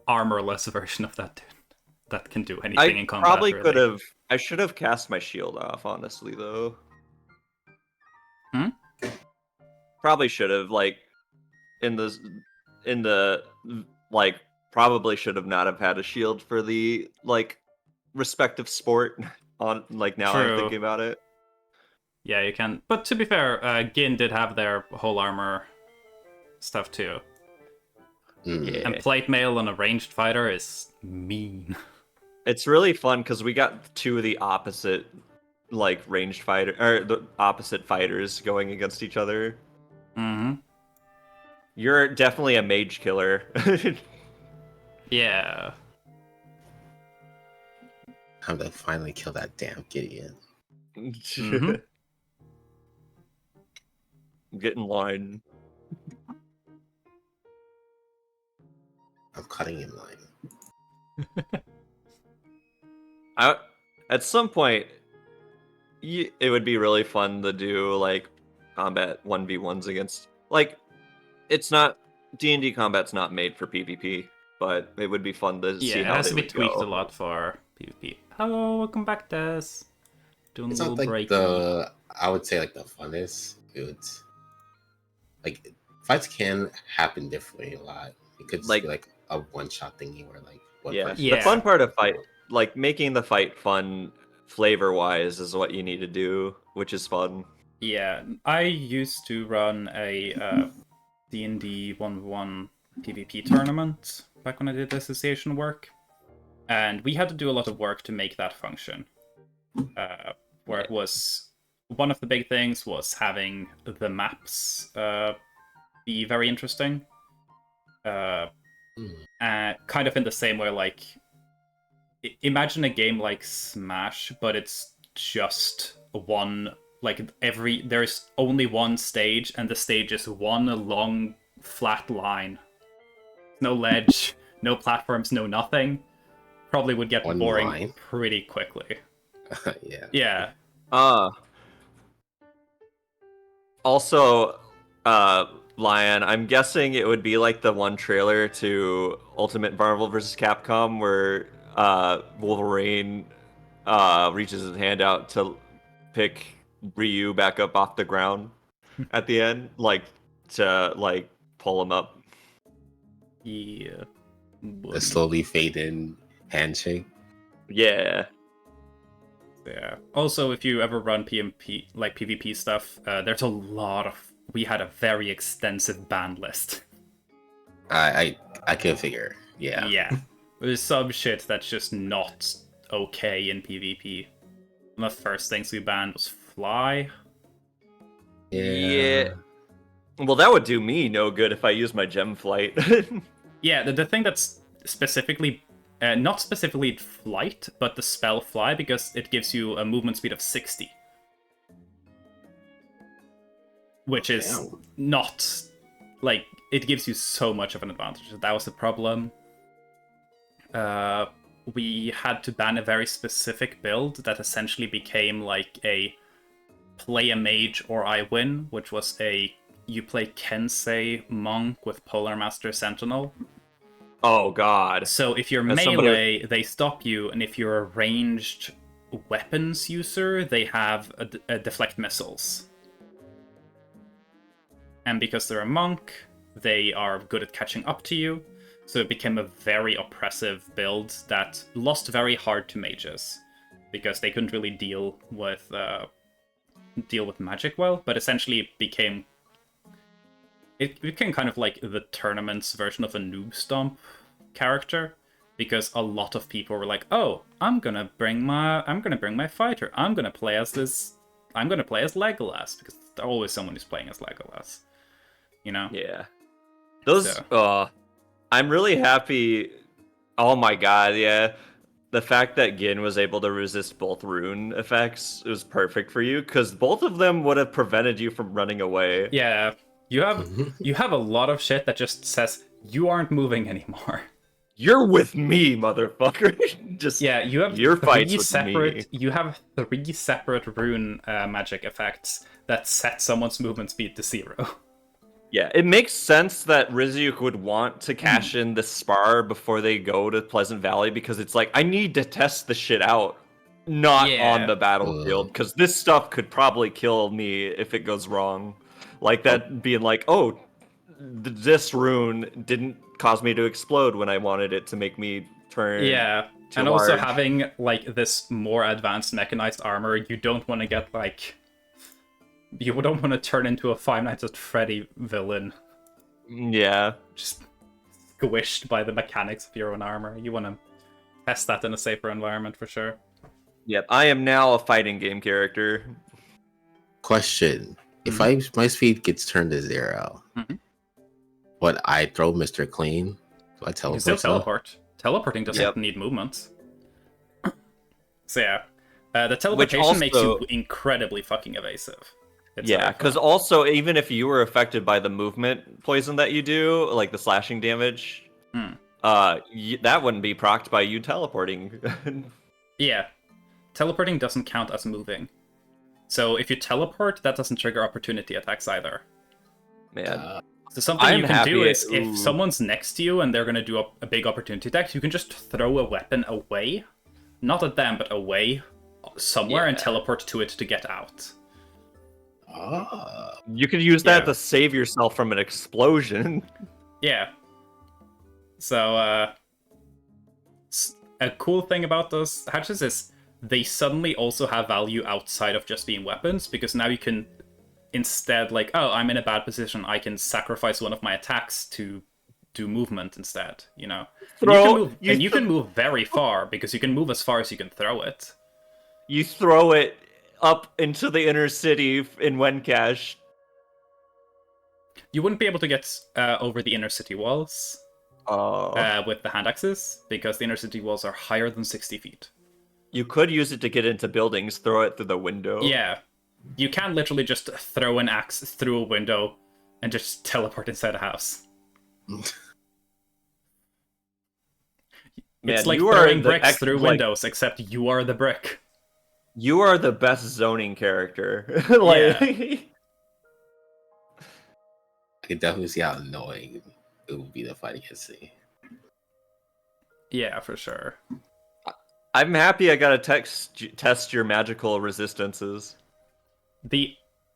armorless version of that dude that can do anything in combat. Probably could have. I should have cast my shield off, honestly, though. Probably should have, like, in the like, probably should have not have had a shield for the like respective sport. On like now I'm thinking about it. Yeah, you can. But to be fair, Gin did have their whole armor stuff too. Yeah. And plate mail on a ranged fighter is mean. It's really fun because we got two of the opposite, like ranged fighter or the opposite fighters going against each other. Mm-hmm. You're definitely a mage killer. Yeah. Time to finally kill that damn Gideon. Mm-hmm. Get in line. I'm cutting in line. At some point, it would be really fun to do like combat 1v1s against. Like, it's not D&D combat's not made for PvP, but it would be fun to see how it has they to be would tweaked go. a lot for PvP. Hello, welcome back, Des. doing It's a not little like breaky. I would say like the funnest. It's like fights can happen differently a lot. It could just be like a one shot thingy where like one Yeah, person. the fun part of fight, like making the fight fun flavor-wise, is what you need to do, which is fun. Yeah, I used to run a D&D 1v1 PvP tournament back when I did association work, and we had to do a lot of work to make that function. Where it was one of the big things was having the maps be very interesting. Kind of in the same way, like imagine a game like Smash, but it's just one. Like there's only one stage, and the stage is one long flat line. No ledge, no platforms, no nothing. Probably would get One boring line. pretty quickly. Yeah. Yeah. Also, Lion, I'm guessing it would be like the one trailer to Ultimate Marvel vs. Capcom where Wolverine reaches his hand out to pick Ryu back up off the ground at the end, like to like pull him up. Yeah. The slowly fade in handshake. Yeah. Yeah. Also, if you ever run PvP, like PvP stuff, there's a lot of. We had a very extensive ban list. I can figure. Yeah. Yeah. There's some shit that's just not okay in PvP. One of the first things we banned was Fly. Yeah. Well, that would do me no good if I use my gem flight. Yeah, the thing that's specifically, not specifically flight, but the spell Fly, because it gives you a movement speed of 60. Which is not, like, it gives you so much of an advantage. That was the problem. We had to ban a very specific build that essentially became like a play a mage or I win, which was you play Kensei monk with Polar Master Sentinel. Oh god. So if you're melee, they stop you, and if you're a ranged weapons user, they have a deflect missiles. And because they're a monk, they are good at catching up to you. So it became a very oppressive build that lost very hard to mages, because they couldn't really deal with magic well. But essentially, it became kind of like the tournament's version of a noob stomp character, because a lot of people were like, "Oh, I'm gonna bring my fighter. I'm gonna play as Legolas," because there's always someone who's playing as Legolas. You know? Yeah. Those I'm really happy. Oh my god, yeah. The fact that Gin was able to resist both rune effects was perfect for you, because both of them would have prevented you from running away. Yeah. You have a lot of shit that just says you aren't moving anymore. You're with me, motherfucker. Just you have your fights with me. You have 3 separate rune magic effects that set someone's movement speed to 0. Yeah, it makes sense that Ryuk would want to cash in the spar before they go to Pleasant Valley, because it's like, I need to test the shit out, not on the battlefield, because this stuff could probably kill me if it goes wrong. Like that being like, oh, this rune didn't cause me to explode when I wanted it to make me turn. Yeah, and large. also having like this more advanced mechanized armor, you don't want to get like. You don't want to turn into a Five Nights at Freddy villain. Yeah. Just squished by the mechanics of your own armor. You want to test that in a safer environment for sure. Yep, I am now a fighting game character. Question: If my speed gets turned to 0, would I throw Mr. Clean? Do I teleport? You can still teleport. Teleporting doesn't need movement. So yeah, the teleportation makes you incredibly fucking evasive. Yeah, because also, even if you were affected by the movement poison that you do, like the slashing damage, that wouldn't be procced by you teleporting. Yeah. Teleporting doesn't count as moving. So if you teleport, that doesn't trigger opportunity attacks either. Man. So something you can do is, if someone's next to you and they're going to do a big opportunity attack, you can just throw a weapon away. Not at them, but away. somewhere and Yeah. teleport to it to get out. Ah. You could use that Yeah. to save yourself from an explosion. Yeah. So, a cool thing about those hatches is they suddenly also have value outside of just being weapons, because now you can instead, like, oh, I'm in a bad position, I can sacrifice one of my attacks to do movement instead, you know? And you can move very far, because you can move as far as you can throw it. You throw it up into the inner city in Wencash. You wouldn't be able to get over the inner city walls with the hand axes, because the inner city walls are higher than 60 feet. You could use it to get into buildings, throw it through the window. Yeah. You can literally just throw an axe through a window and just teleport inside a house. Man, it's like you are throwing the bricks through windows, except you are the brick. You are the best zoning character. Like, Yeah. I can definitely see how annoying it would be to fight against me. Yeah, for sure. I'm happy I got to test your magical resistances.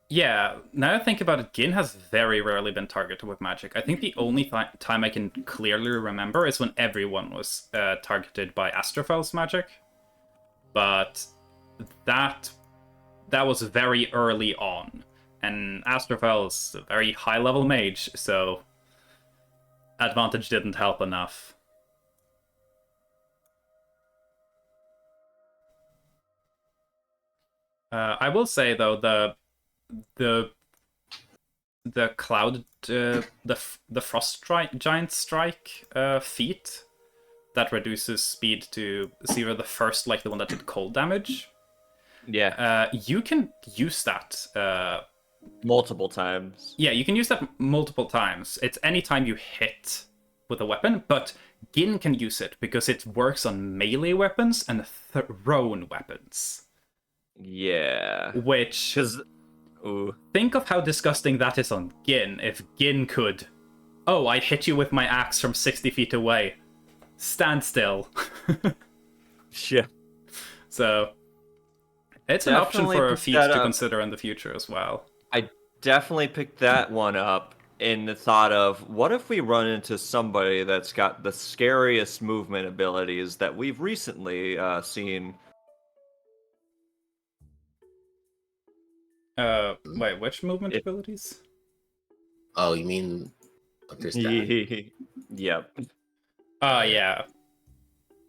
Yeah, now I think about it, Gin has very rarely been targeted with magic. I think the only time I can clearly remember is when everyone was targeted by Astrofel's magic. But that was very early on. And Astrofel's a very high-level mage, so advantage didn't help enough. I will say, though, the cloud the frost giant strike feat that reduces speed to 0, the first, like the one that did cold damage. Yeah. You can use that multiple times. Yeah, you can use that multiple times. It's anytime you hit with a weapon, but Gin can use it because it works on melee weapons and thrown weapons. Yeah. Which, think of how disgusting that is on Gin. If Gin could, oh, I hit you with my axe from 60 feet away. Stand still. Yeah. So, it's an option for a feat to consider in the future as well. I definitely picked that one up in the thought of, what if we run into somebody that's got the scariest movement abilities that we've recently seen? Wait, which movement abilities? Oh, you mean Yep. Yeah.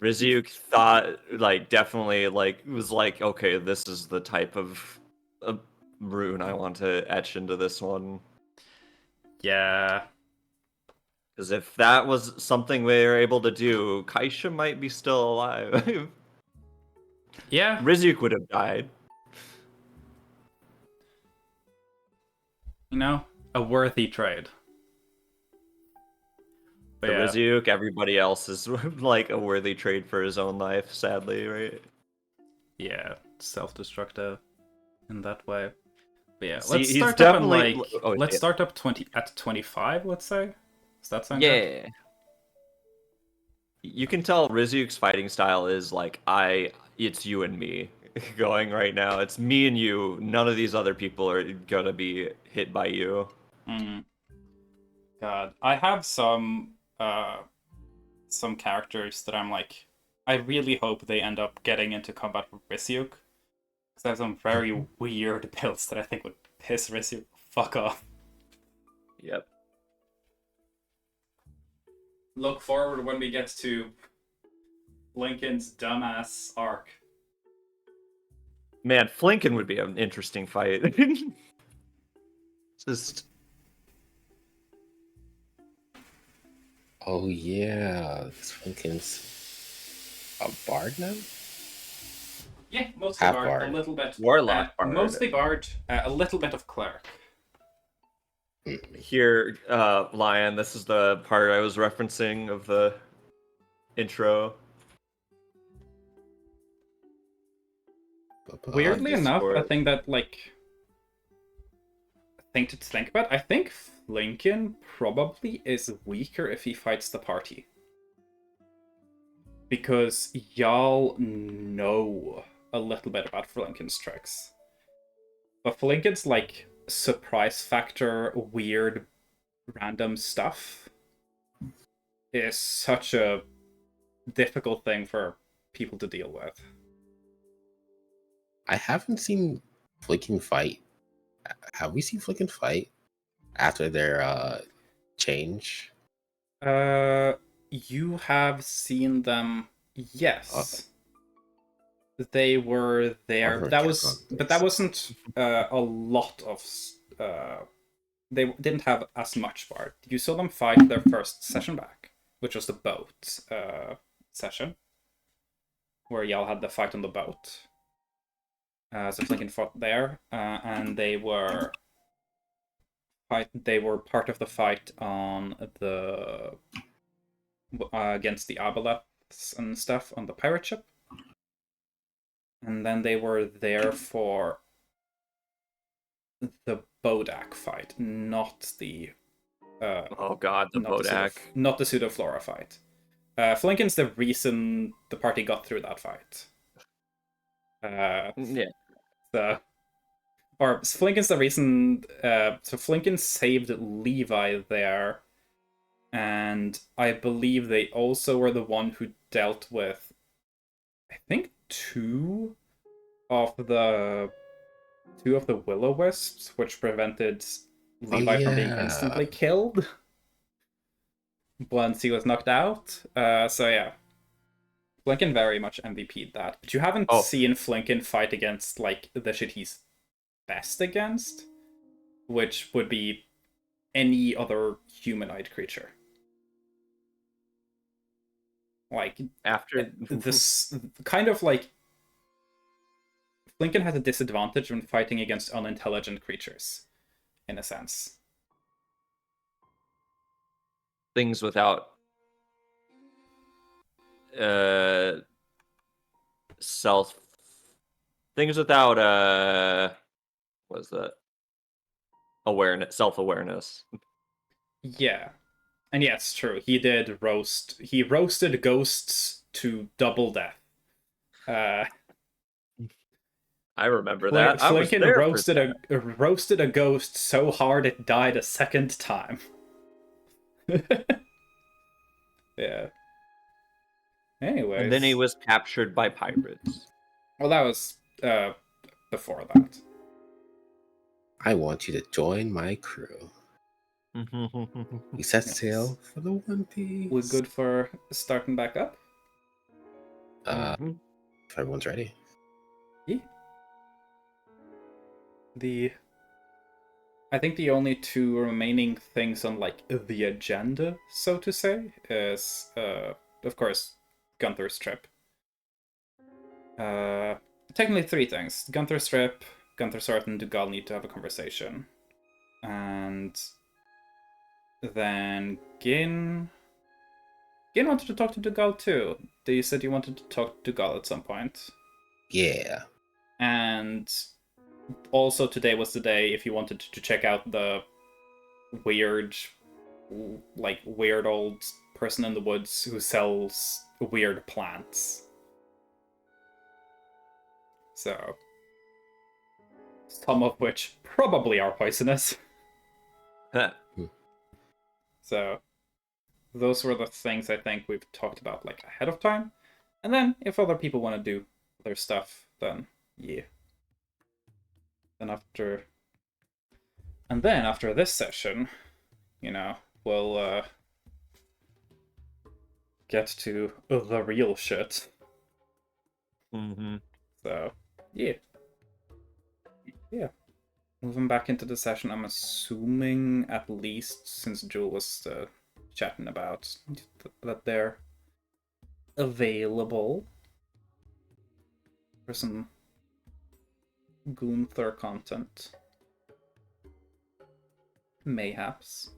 Rizyuk thought, like, definitely, like, was like, okay, this is the type of rune I want to etch into this one. Yeah. Because if that was something we were able to do, Kaisha might be still alive. Yeah. Rizyuk would have died. You know, a worthy trade. But Rizyuk, everybody else is like a worthy trade for his own life, sadly, right? Yeah, self-destructive in that way. But yeah, See, let's he's start up and definitely- let's start up at 25, let's say. Does that sound good? Yeah. You can tell Rizyuk's fighting style is like, it's you and me going right now. It's me and you. None of these other people are gonna be hit by you. God, I have some characters that I'm like, I really hope they end up getting into combat with Rizyuk. Because I have some very weird builds that I think would piss Rizyuk fuck off. Yep. Look forward when we get to Lincoln's dumbass arc. Man, Flinken would be an interesting fight. Just... Oh yeah, Lincoln's a bard now? Yeah, mostly Half bard, bard. a little bit. Warlock bard. Mostly bard, a little bit of cleric. Here, Lion, this is the part I was referencing of the intro. Weirdly enough, a thing that, like, thing to think about, I think Flinken probably is weaker if he fights the party. Because y'all know a little bit about Flinken's tricks. But Flinken's like surprise factor, weird, random stuff is such a difficult thing for people to deal with. I haven't seen Flinken fight. Have we seen Flinken fight after their change? You have seen them, yes. They were there. That wasn't a lot of. They didn't have as much part. You saw them fight their first session back, which was the boat session, where y'all had the fight on the boat. So Flinken fought there, and they were part of the fight on the against the Aboleths and stuff on the pirate ship. And then they were there for the Bodak fight, not the oh god, the Bodak. Not the Pseudoflora fight. Flinken's the reason the party got through that fight. Or Flinken's the reason. So Flinken saved Levi there, and I believe they also were the one who dealt with, I think, two of the will-o-wisps, which prevented Levi from being instantly killed once he was knocked out. So yeah, Flinken very much MVP'd that. But you haven't seen Flinken fight against like the shit he's best against, which would be any other humanoid creature. Like after this kind of like Flinken has a disadvantage when fighting against unintelligent creatures, in a sense. Things without what is that? Self-awareness. Yeah. And yeah, it's true. He roasted ghosts to double death. I remember that. Flinken roasted a ghost so hard it died a second time. Yeah. Anyways. And then he was captured by pirates. Well, that was before that. I want you to join my crew. We set sail for the One Piece. We're good for starting back up? If everyone's ready. Yeah. I think the only two remaining things on like the agenda, so to say, is of course Gunther's trip. Technically three things: Gunther's trip, Gunther Swart and Dugal need to have a conversation, and then Gin wanted to talk to Dugal too. You said you wanted to talk to Dugal at some point. Yeah. And also today was the day if you wanted to check out the weird old person in the woods who sells weird plants. So, some of which probably are poisonous. So, those were the things I think we've talked about like ahead of time. And then if other people want to do their stuff, then yeah. Then after this session, we'll get to the real shit. So yeah. Moving back into the session, I'm assuming at least since Jewel was chatting about that they're available for some Gunther content. Mayhaps.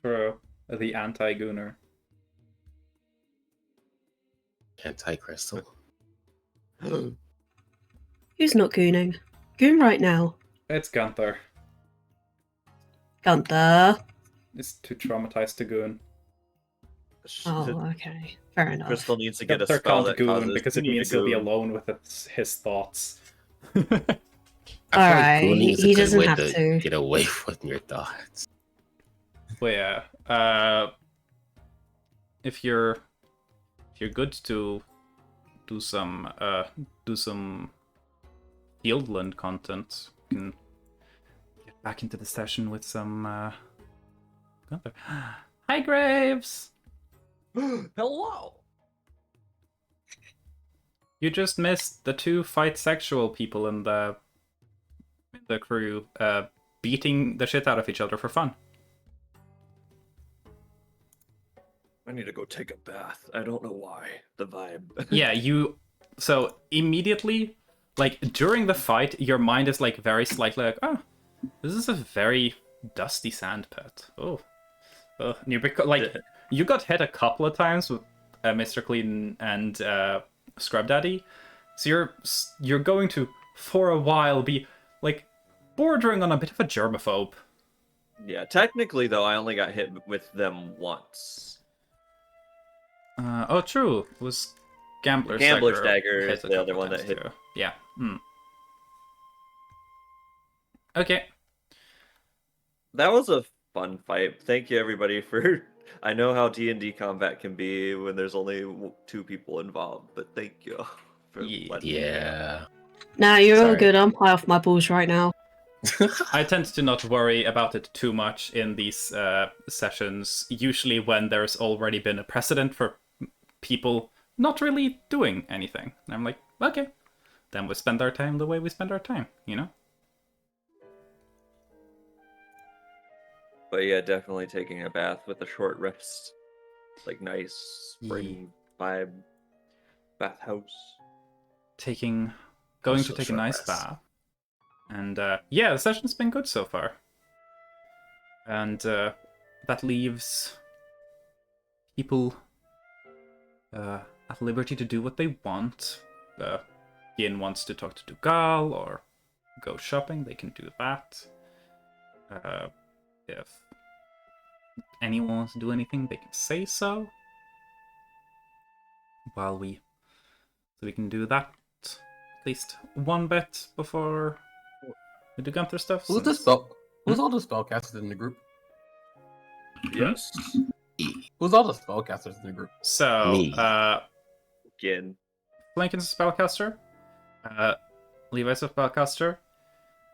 True. The anti-Gunner. Anti-crystal. Who's not gooning? Goon right now. It's Gunther. Gunther. It's too traumatized to goon. Oh, okay. Fair enough. Crystal needs to get a Gunther spell can't that goon causes because it you to means he'll be goon. alone with his thoughts. I feel like Alright, gooning is a he good doesn't way have to to. get away from your thoughts. But yeah, if you're good to do some Fieldland content, you can get back into the session with some Gunther. Hi, Graves. Hello. You just missed the 2 fight sexual people in the crew beating the shit out of each other for fun. I need to go take a bath. I don't know why. The vibe. Yeah, so immediately, like during the fight, your mind is like very slightly like, oh, this is a very dusty sand pit. Oh, and you got hit a couple of times with Mr. Clean and Scrub Daddy, so you're going to for a while be like bordering on a bit of a germaphobe. Yeah, technically though, I only got hit with them once. Oh, true. It was Gambler's Dagger hit is a the couple other one that times hit. too. Yeah. Okay. That was a fun fight. Thank you everybody for. I know how D&D combat can be when there's only 2 people involved, but thank you for letting me. Yeah. Nah, you're all Sorry. good. I'm high off my balls right now. I tend to not worry about it too much in these sessions, usually when there's already been a precedent for people not really doing anything. And I'm like, okay, then we spend our time the way we spend our time, you know? But yeah, definitely taking a bath with a short rest. Like nice spring vibe. Bathhouse. Going Also to take a short nice rest. bath. And yeah, the session's been good so far. And that leaves people at liberty to do what they want. Yin wants to talk to Dugal or go shopping, they can do that. If anyone wants to do anything, they can say so. So we can do that at least one bit before we do Gunther stuff. Who's since- Who's all the spellcasters in the group? Yes. Who's all the spellcasters in the group? So, Me. Again. Blanken's a spellcaster, Levi's a spellcaster,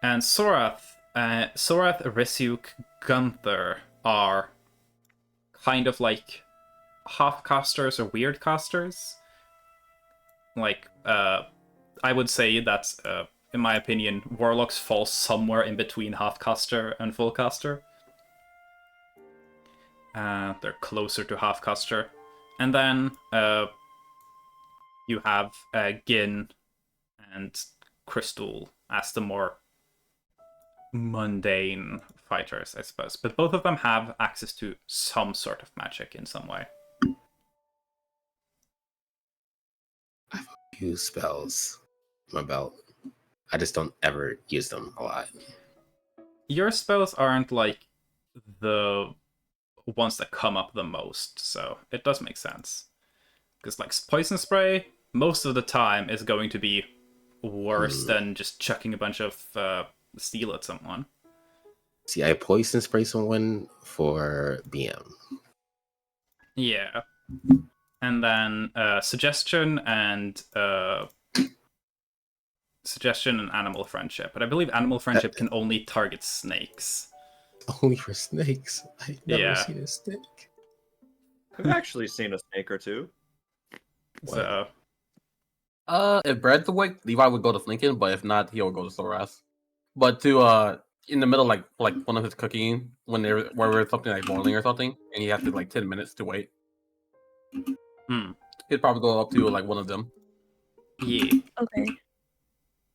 and Sorath, Risuk, Gunther are kind of like half casters or weird casters. Like, I would say that, in my opinion, Warlocks fall somewhere in between half caster and full caster. They're closer to half caster. And then you have Gin and Crystal as the more mundane fighters, I suppose. But both of them have access to some sort of magic in some way. Use spells in my belt. I just don't ever use them a lot. Your spells aren't like the ones that come up the most, so it does make sense. Because like poison spray, most of the time is going to be worse than just chucking a bunch of steel at someone. See, I poison spray someone for BM. Yeah. And then suggestion and animal friendship. But I believe animal friendship can only target snakes. Only for snakes. I've never seen a snake. I've actually seen a snake or two. So If Brad's awake, Levi would go to Flinken, but if not, he will go to Soras. But to in the middle, like one of his cooking when we're something like boiling or something, and he has to like 10 minutes to wait. He'd probably go up to like one of them. Yeah. Okay.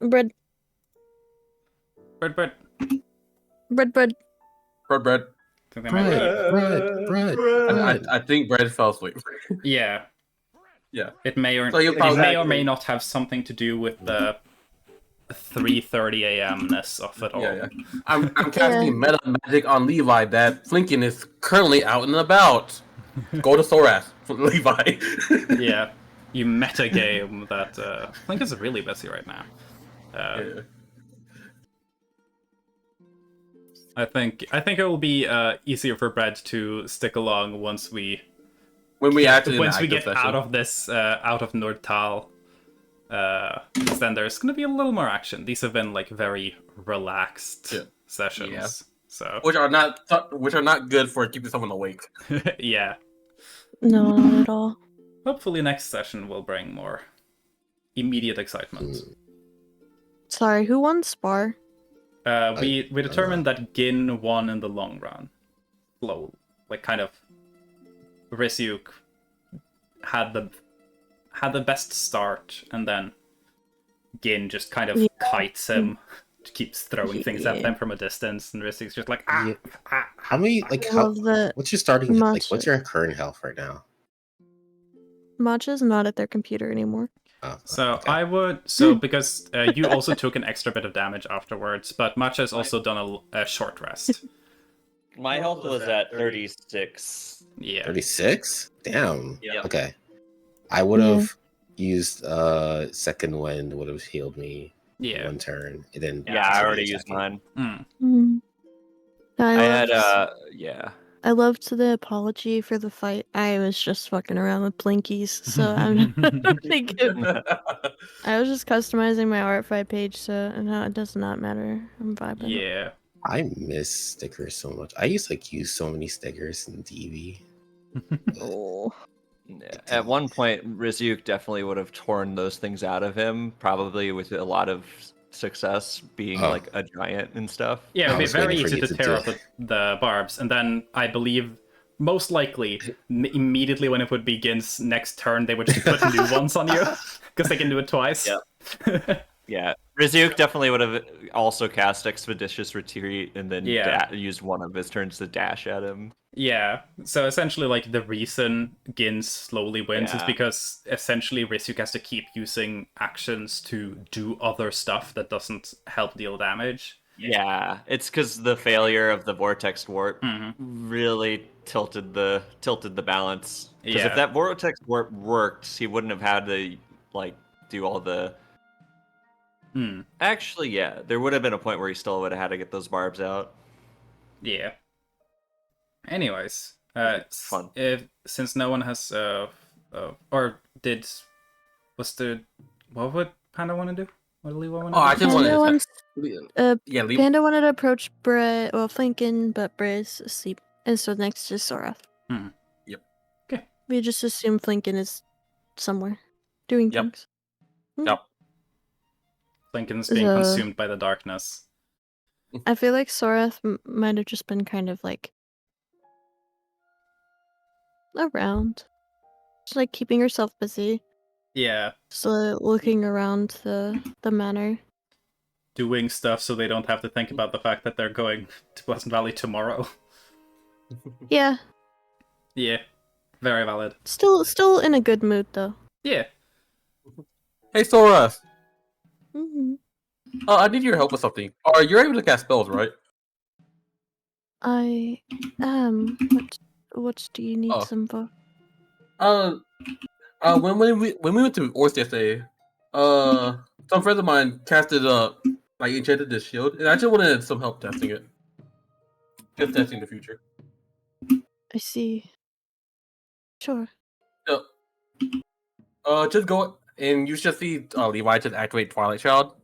Bread. Bread. Bread. I I think Bread fell asleep. Yeah. Yeah. It may or So it may or may not have something to do with the 3:30 a.m.ness of it all. Yeah. I'm casting meta magic on Levi that Flinkin is currently out and about. Go to Sorath, Levi. Yeah, you meta game that Flink is really busy right now. Yeah. I think it will be easier for Brad to stick along once we get out of this out of Nordtal. 'Cause then there's gonna be a little more action. These have been like very relaxed sessions, Yeah. so which are not good for keeping someone awake. yeah. No, not at all. Hopefully, next session will bring more immediate excitement. Sorry, who won Spar? We determined that Gin won in the long run. Slow, like kind of. Risyuk had the best start, and then Gin just kind of kites him, keeps throwing things at them from a distance, and Risyuk's just like How many what's your starting like? What's your current health right now? Matcha's not at their computer anymore. Oh, So okay. I would because you also took an extra bit of damage afterwards, but Matcha has also done a short rest. My health was at 36. Yeah. 36? Damn. Yeah. Okay. I would have used second wind would have healed me one turn. And then I already used mine. I had loved- I loved the apology for the fight. I was just fucking around with Blinkies, so I'm thinking. I was just customizing my art5 page, so no, it does not matter. I'm vibing. Yeah. I miss stickers so much. I used to use so many stickers in DV. Oh. Yeah. At one point, Rizyuk definitely would have torn those things out of him, probably with a lot of success, being like a giant and stuff. Yeah, it would be very easy to tear up the barbs, and then I believe most likely immediately when it would begins next turn, they would just put new ones on you because they can do it twice. Yep. Yeah, Rizyuk definitely would have also cast Expeditious Retreat and then used one of his turns to dash at him. Yeah, so essentially, like, the reason Gin slowly wins is because essentially Rizyuk has to keep using actions to do other stuff that doesn't help deal damage. Yeah, it's because the failure of the Vortex Warp really tilted the balance. Because if that Vortex Warp worked, he wouldn't have had to, like, do all the... Actually, yeah, there would have been a point where he still would have had to get those barbs out. Yeah. Anyways, fun. Since no one has what would Panda want to do? What did Lewa want to do? I just wanted Panda wanted to approach Bre, Flinkin, but Bre's asleep, and so next is Sorath. Yep. Okay. We just assume Flinkin is somewhere doing things. Yep. Flinkin's being consumed by the darkness. I feel like Sorath might have just been kind of like around, just like keeping herself busy. Yeah. So looking around the manor, doing stuff so they don't have to think about the fact that they're going to Pleasant Valley tomorrow. Yeah. Yeah. Very valid. Still in a good mood though. Yeah. Hey Sorath. Mm-hmm. I need your help with something. You're able to cast spells, right? I am. What do you need some for? When we went to Orst yesterday, some friends of mine casted enchanted this shield, and I just wanted some help testing it. Just testing the future. I see. Sure. Just go and you should see Levi just activate Twilight Child.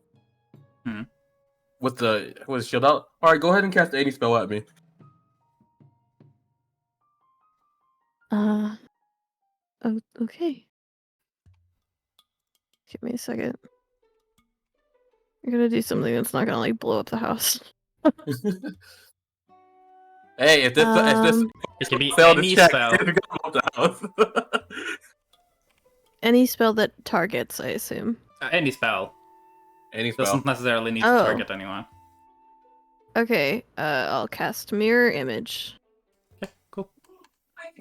With the shield out. Alright, go ahead and cast any spell at me. Okay. Give me a second. You're gonna do something that's not gonna like blow up the house. Hey, if this it can be spell any check, spell. it's gonna blow up the house. Any spell that targets, I assume. Any spell. Any spell. Doesn't necessarily need to target anyone. Okay, I'll cast Mirror Image. Okay, cool.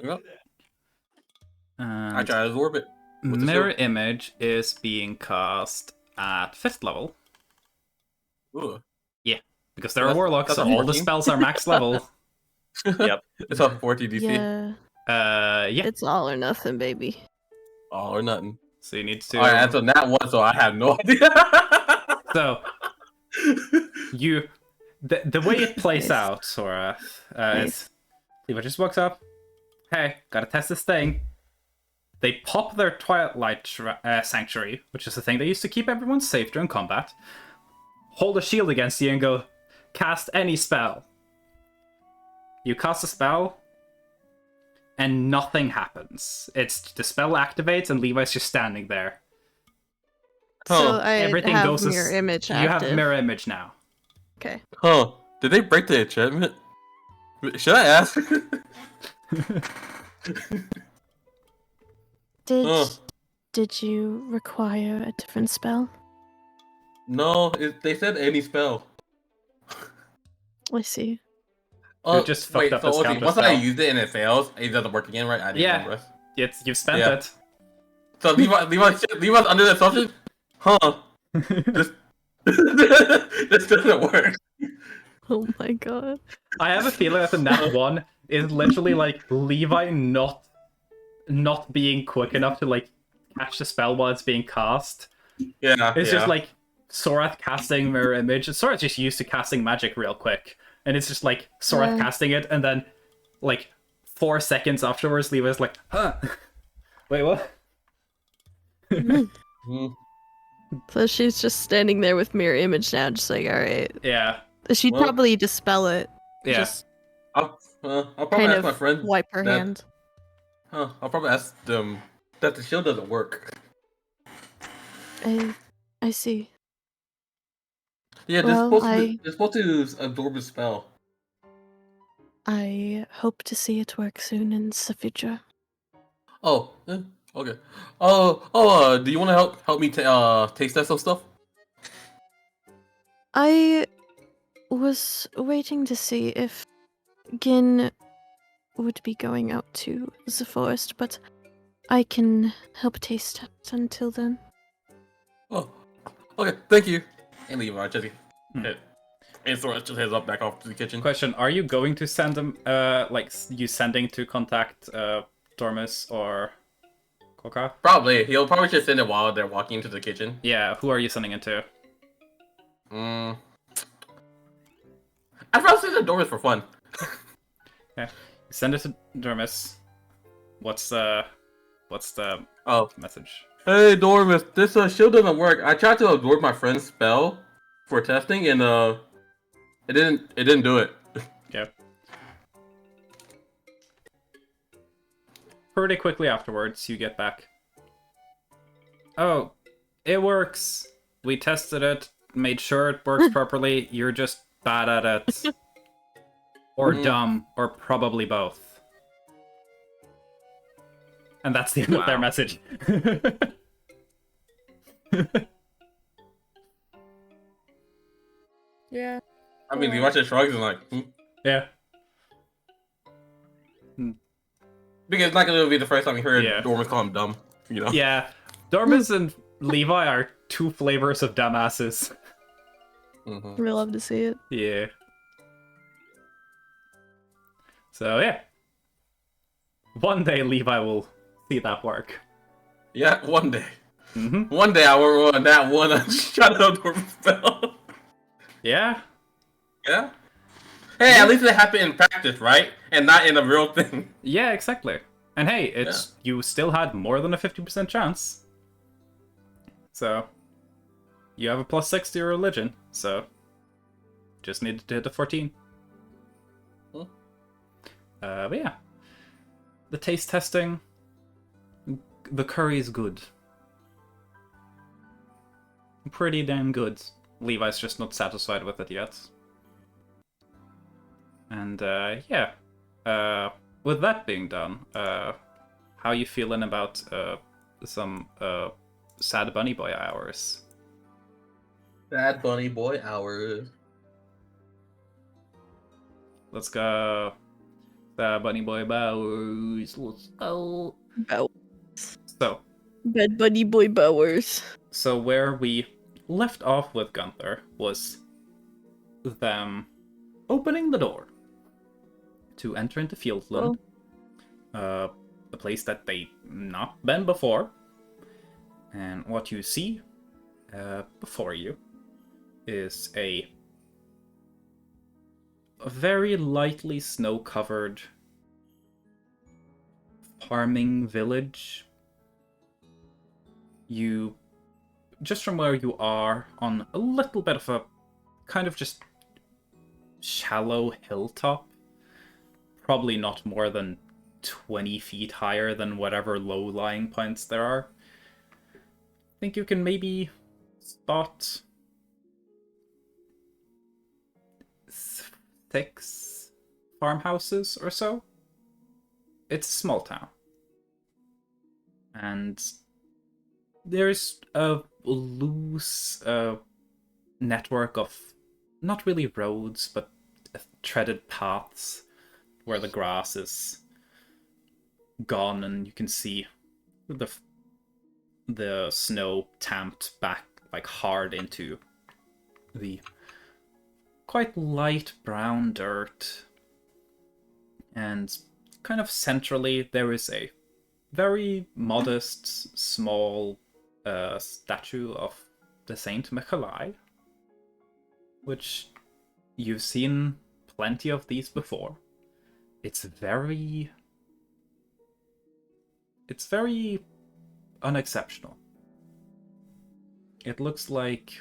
Yep. I try to absorb it. Mirror Image is being cast at 5th level. Ooh. Because they're a That's- warlock, that's so a all the 14? spells are max level. Yep. It's a 40 DC. Yeah, Yeah. it's all or nothing, baby. All or nothing. So you need to. All right, that's a nat one, so I have no idea. So you, the way it plays Nice. out, Sora, is Nice. Levi just walks up. Hey, gotta test this thing. They pop their Twilight Sanctuary, which is the thing they used to keep everyone safe during combat. Hold a shield against you and go, cast any spell. You cast a spell, and nothing happens. It's the spell activates, and Levi's just standing there. So I Everything have goes as- mirror image You active. have mirror image now. Okay. Huh. Did they break the enchantment? Should I ask? Did Huh. did you require a different spell? No, they said any spell. I see. You just fucked wait, up so this okay, counter once I spell. use it and it fails, it doesn't work again, right? I didn't Yeah. remember. You've spent Yeah. it. So Levi's under the assumption? Huh. This doesn't work. Oh my god. I have a feeling that the nat 1 is literally like Levi not being quick enough to like catch the spell while it's being cast. Yeah. It's yeah. just like Sorath casting mirror image. Sorath's just used to casting magic real quick. And it's just like Sorath Yeah. casting it, and then like 4 seconds afterwards, Levi's like, huh. Wait, what? Mm. So she's just standing there with mirror image now, just like, alright. Yeah. She'd Well- probably dispel it. Yeah. Just I'll probably kind ask of my friend. wipe her that- hand. I'll probably ask them that the shield doesn't work. I see. Yeah, they're Well, supposed to absorb a spell. I hope to see it work soon in the future. Oh, okay. Do you want to help me taste test some stuff? I was waiting to see if Gin would be going out to the forest, but I can help taste it until then. Oh, okay. Thank you. And Levi, just Hmm. and Sora just heads up back off to the kitchen. Question: are you going to send them, like you sending to contact Dormus or Koka? Probably. He'll probably just send it while they're walking into the kitchen. Yeah. Who are you sending it to? I'd probably send the doors for fun. Send it to Dormus. What's the Oh, message? hey Dormus, this shield doesn't work. I tried to absorb my friend's spell for testing, and it didn't do it. Yep. Pretty quickly afterwards, you get back. Oh, it works. We tested it, made sure it works properly. You're just bad at it. Or dumb, or probably both. And that's the end of their Wow. message. Yeah. I mean, Levi just shrugs and like, Yeah. because it's not gonna be the first time you heard Yeah. Dormus call him dumb. You know? Yeah. Dormus and Levi are two flavors of dumbasses. Mhm. We love to see it. Yeah. So yeah. One day Levi will see that work. Yeah, one day. Mm-hmm. One day I will run that one shut up Dormus spell. Yeah. Yeah. Hey, at least it happened in practice, right? And not in a real thing. Yeah, exactly. And hey, it's you still had more than a 50% chance. So you have a +6 to your religion, so just needed to hit the 14. Hmm. But yeah. The taste testing. The curry is good. Pretty damn good. Levi's just not satisfied with it yet. And yeah. With that being done, how you feeling about some Sad Bunny Boy hours? Bad Bunny Boy hours. Let's go. Sad Bunny Boy hours. Let's go. So, Bad Bunny Boy Bowers. So where we left off with Gunther was them opening the door to enter into Fieldland, a place that they've not been before. And what you see before you is a very lightly snow-covered farming village. You, just from where you are, on a little bit of a kind of just shallow hilltop, probably not more than 20 feet higher than whatever low-lying points there are. I think you can maybe spot 6 farmhouses or so. It's a small town. And there's a loose network of not really roads, but treaded paths where the grass is gone, and you can see the snow tamped back like hard into the quite light brown dirt. And kind of centrally there is a very modest, small statue of the Saint Mikolai, which you've seen plenty of these before. It's very unexceptional. It looks like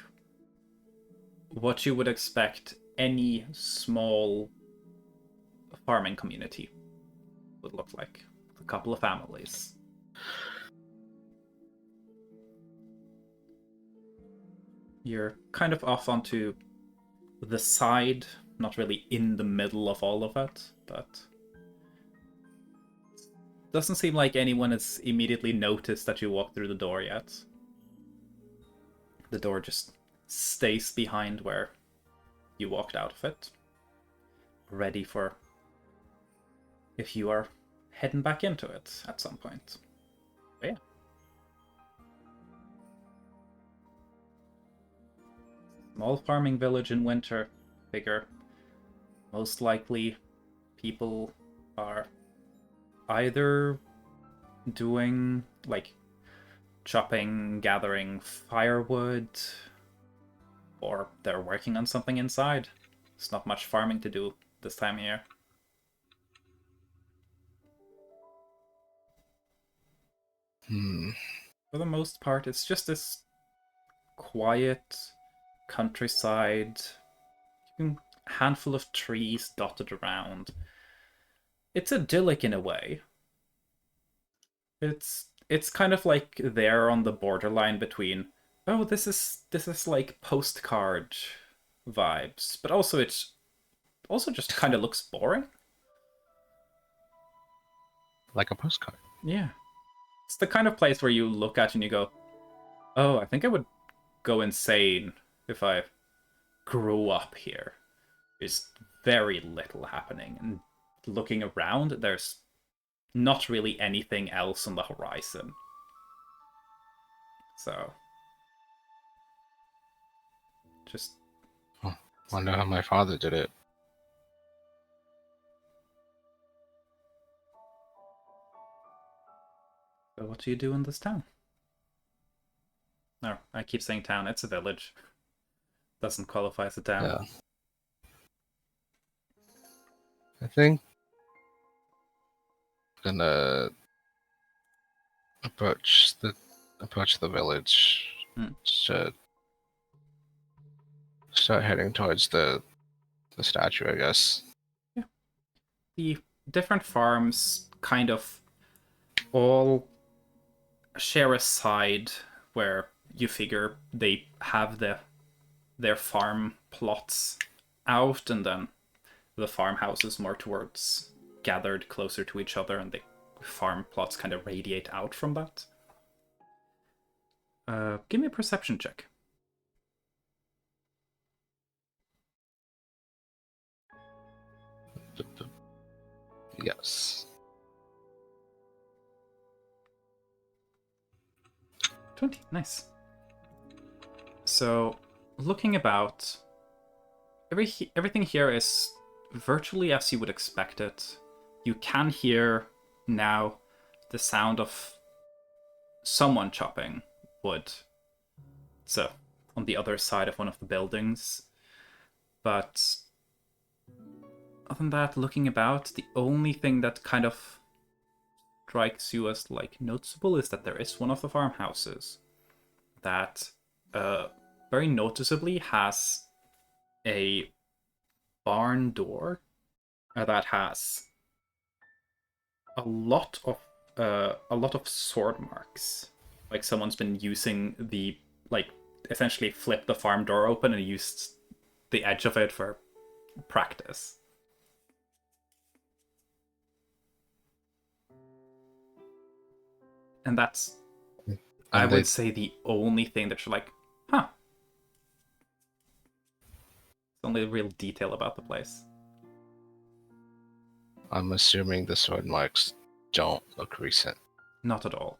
what you would expect any small farming community would look like. A couple of families. You're kind of off onto the side, not really in the middle of all of it, but doesn't seem like anyone has immediately noticed that you walked through the door yet. The door just stays behind where you walked out of it, ready for if you are heading back into it at some point. But yeah. Small farming village in winter. Figure most likely people are either doing like chopping, gathering firewood, or they're working on something inside. There's not much farming to do this time of year. For the most part, it's just this quiet countryside, handful of trees dotted around. It's idyllic in a way. It's kind of like there on the borderline between, oh, this is like postcard vibes, but also it's also just kind of looks boring. Like a postcard. Yeah. It's the kind of place where you look at and you go, oh, I think I would go insane if I grew up here. There's very little happening, and looking around, there's not really anything else on the horizon. So, just... Oh, wonder how my father did it. So what do you do in this town? No, I keep saying town, it's a village. Doesn't qualify as a town. Yeah. I think I'm gonna approach the village. Should start heading towards the statue, I guess. Yeah. The different farms kind of all share a side where you figure they have their farm plots out, and then the farmhouses more towards gathered closer to each other, and the farm plots kind of radiate out from that. Give me a perception check. Yes. 20, nice. So, looking about, everything here is virtually as you would expect it. You can hear now the sound of someone chopping wood. So, on the other side of one of the buildings. But other than that, looking about, the only thing that kind of strikes you as like noticeable is that there is one of the farmhouses that very noticeably has a barn door that has a lot of sword marks. Like someone's been using the like essentially flipped the farm door open and used the edge of it for practice. And that's, I would say, the only thing that you're like, huh. It's the only real detail about the place. I'm assuming the sword marks don't look recent. Not at all.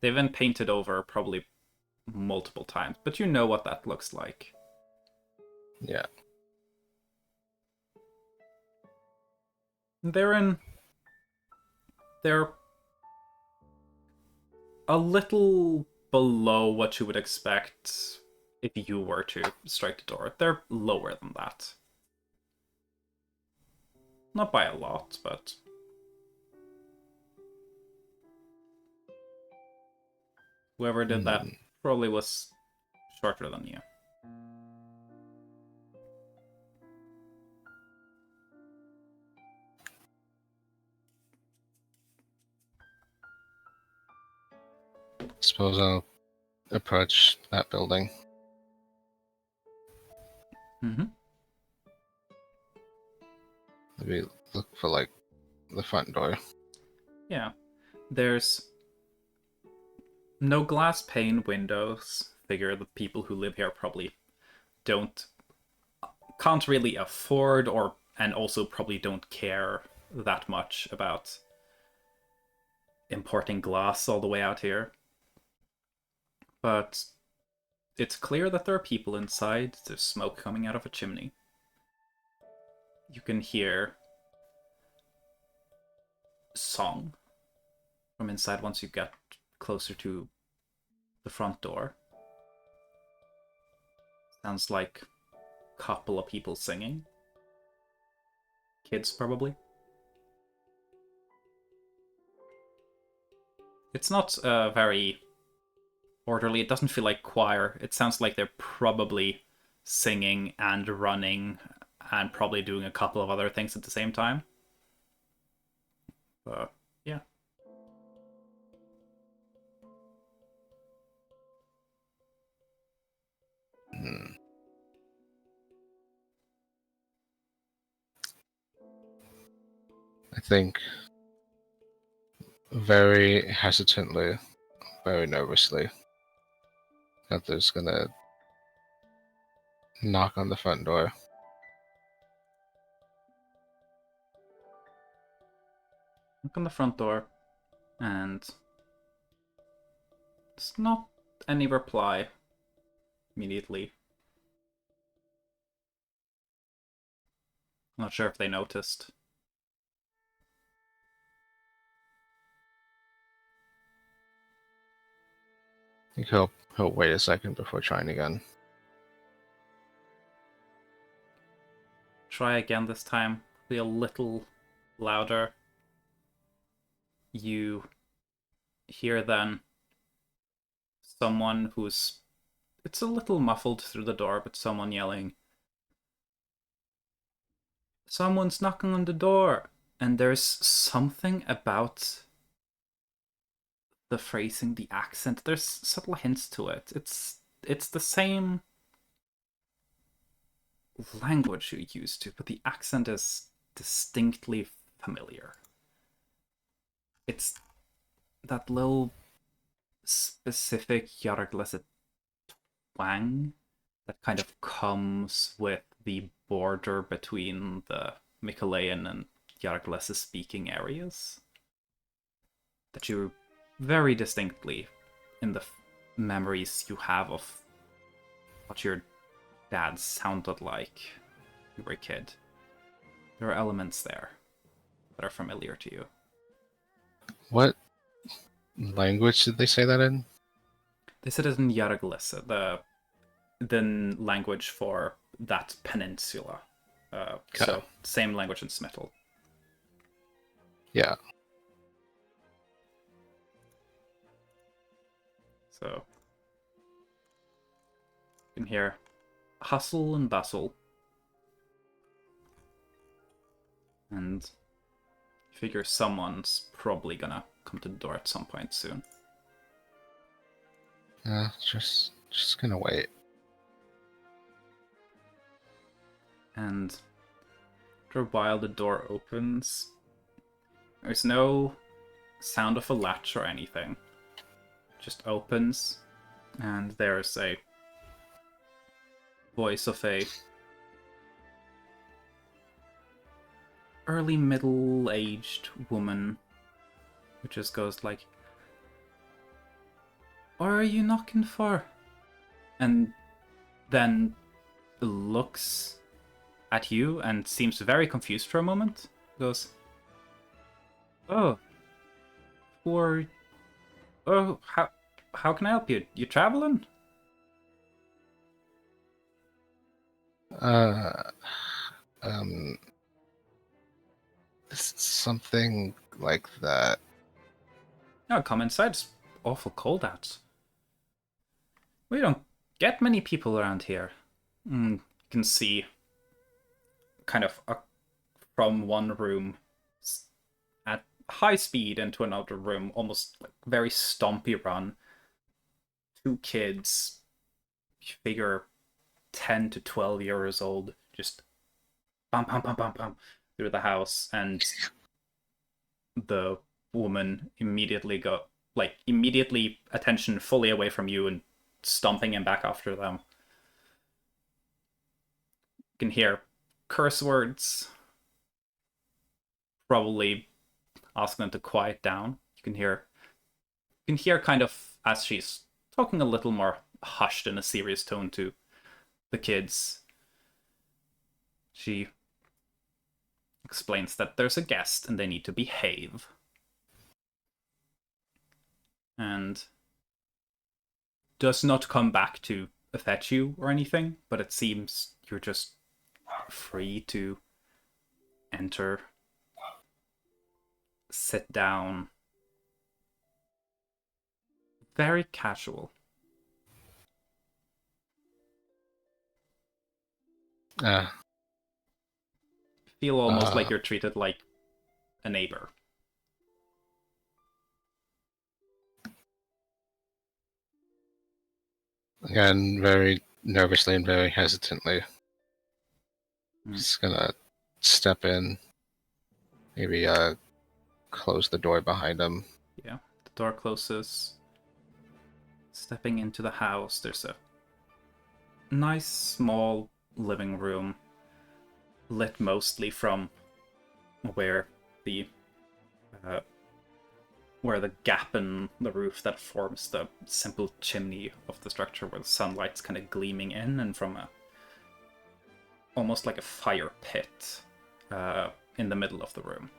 They've been painted over probably multiple times, but you know what that looks like. Yeah. They're a little below what you would expect if you were to strike the door. They're lower than that. Not by a lot, but... Whoever did that probably was shorter than you. Suppose I'll approach that building. Mm-hmm. Maybe look for like the front door. Yeah. There's no glass pane windows. Figure the people who live here probably can't really afford and also probably don't care that much about importing glass all the way out here. But it's clear that there are people inside. There's smoke coming out of a chimney. You can hear song from inside once you get closer to the front door. Sounds like a couple of people singing. Kids, probably. It's not very orderly. It doesn't feel like choir. It sounds like they're probably singing and running and probably doing a couple of other things at the same time. Yeah. I think very hesitantly, very nervously, that there's gonna knock on the front door. Knock on the front door, and it's not any reply immediately. I'm not sure if they noticed. I think he'll wait a second before trying again. Try again this time. Be a little louder. You hear then someone who's... It's a little muffled through the door, but someone yelling, "Someone's knocking on the door!" And there's something about the phrasing, the accent. There's subtle hints to it. It's the same language you're used to, but the accent is distinctly familiar. It's that little specific Yarglesa twang that kind of comes with the border between the Mikkalean and Yarglesa speaking areas that you very distinctly in the memories you have of what your dad sounded like you were a kid. There are elements there that are familiar to you. What language did they say that in? They said it in Yaraglissa, the language for that peninsula. So, same language in Smittle. Yeah. So, you can hear hustle and bustle. And you figure someone's probably gonna come to the door at some point soon. Just gonna wait. And after a while, the door opens. There's no sound of a latch or anything. It just opens, and there's a voice of a early middle-aged woman who just goes like, "What are you knocking for?" And then looks at you and seems very confused for a moment. Goes, "Oh, how can I help you? You traveling?" Um, something like that. No, come inside. It's awful cold out. We don't get many people around here. You can see kind of from one room at high speed into another room, almost like very stompy run. Two kids, you figure 10 to 12 years old, just bam, bam, bam, bam, bam through the house, and the woman immediately attention fully away from you and stomping him back after them. You can hear curse words, probably asking them to quiet down. You can hear kind of as she's talking a little more hushed in a serious tone to the kids. She explains that there's a guest and they need to behave. And does not come back to fetch you or anything, but it seems you're just free to enter, sit down. Very casual. Feel almost like you're treated like a neighbor. Again, very nervously and very hesitantly. Just gonna step in, maybe close the door behind him. Yeah, the door closes. Stepping into the house, there's a nice small living room, lit mostly from where the gap in the roof that forms the simple chimney of the structure, where the sunlight's kind of gleaming in, and from almost like a fire pit in the middle of the room.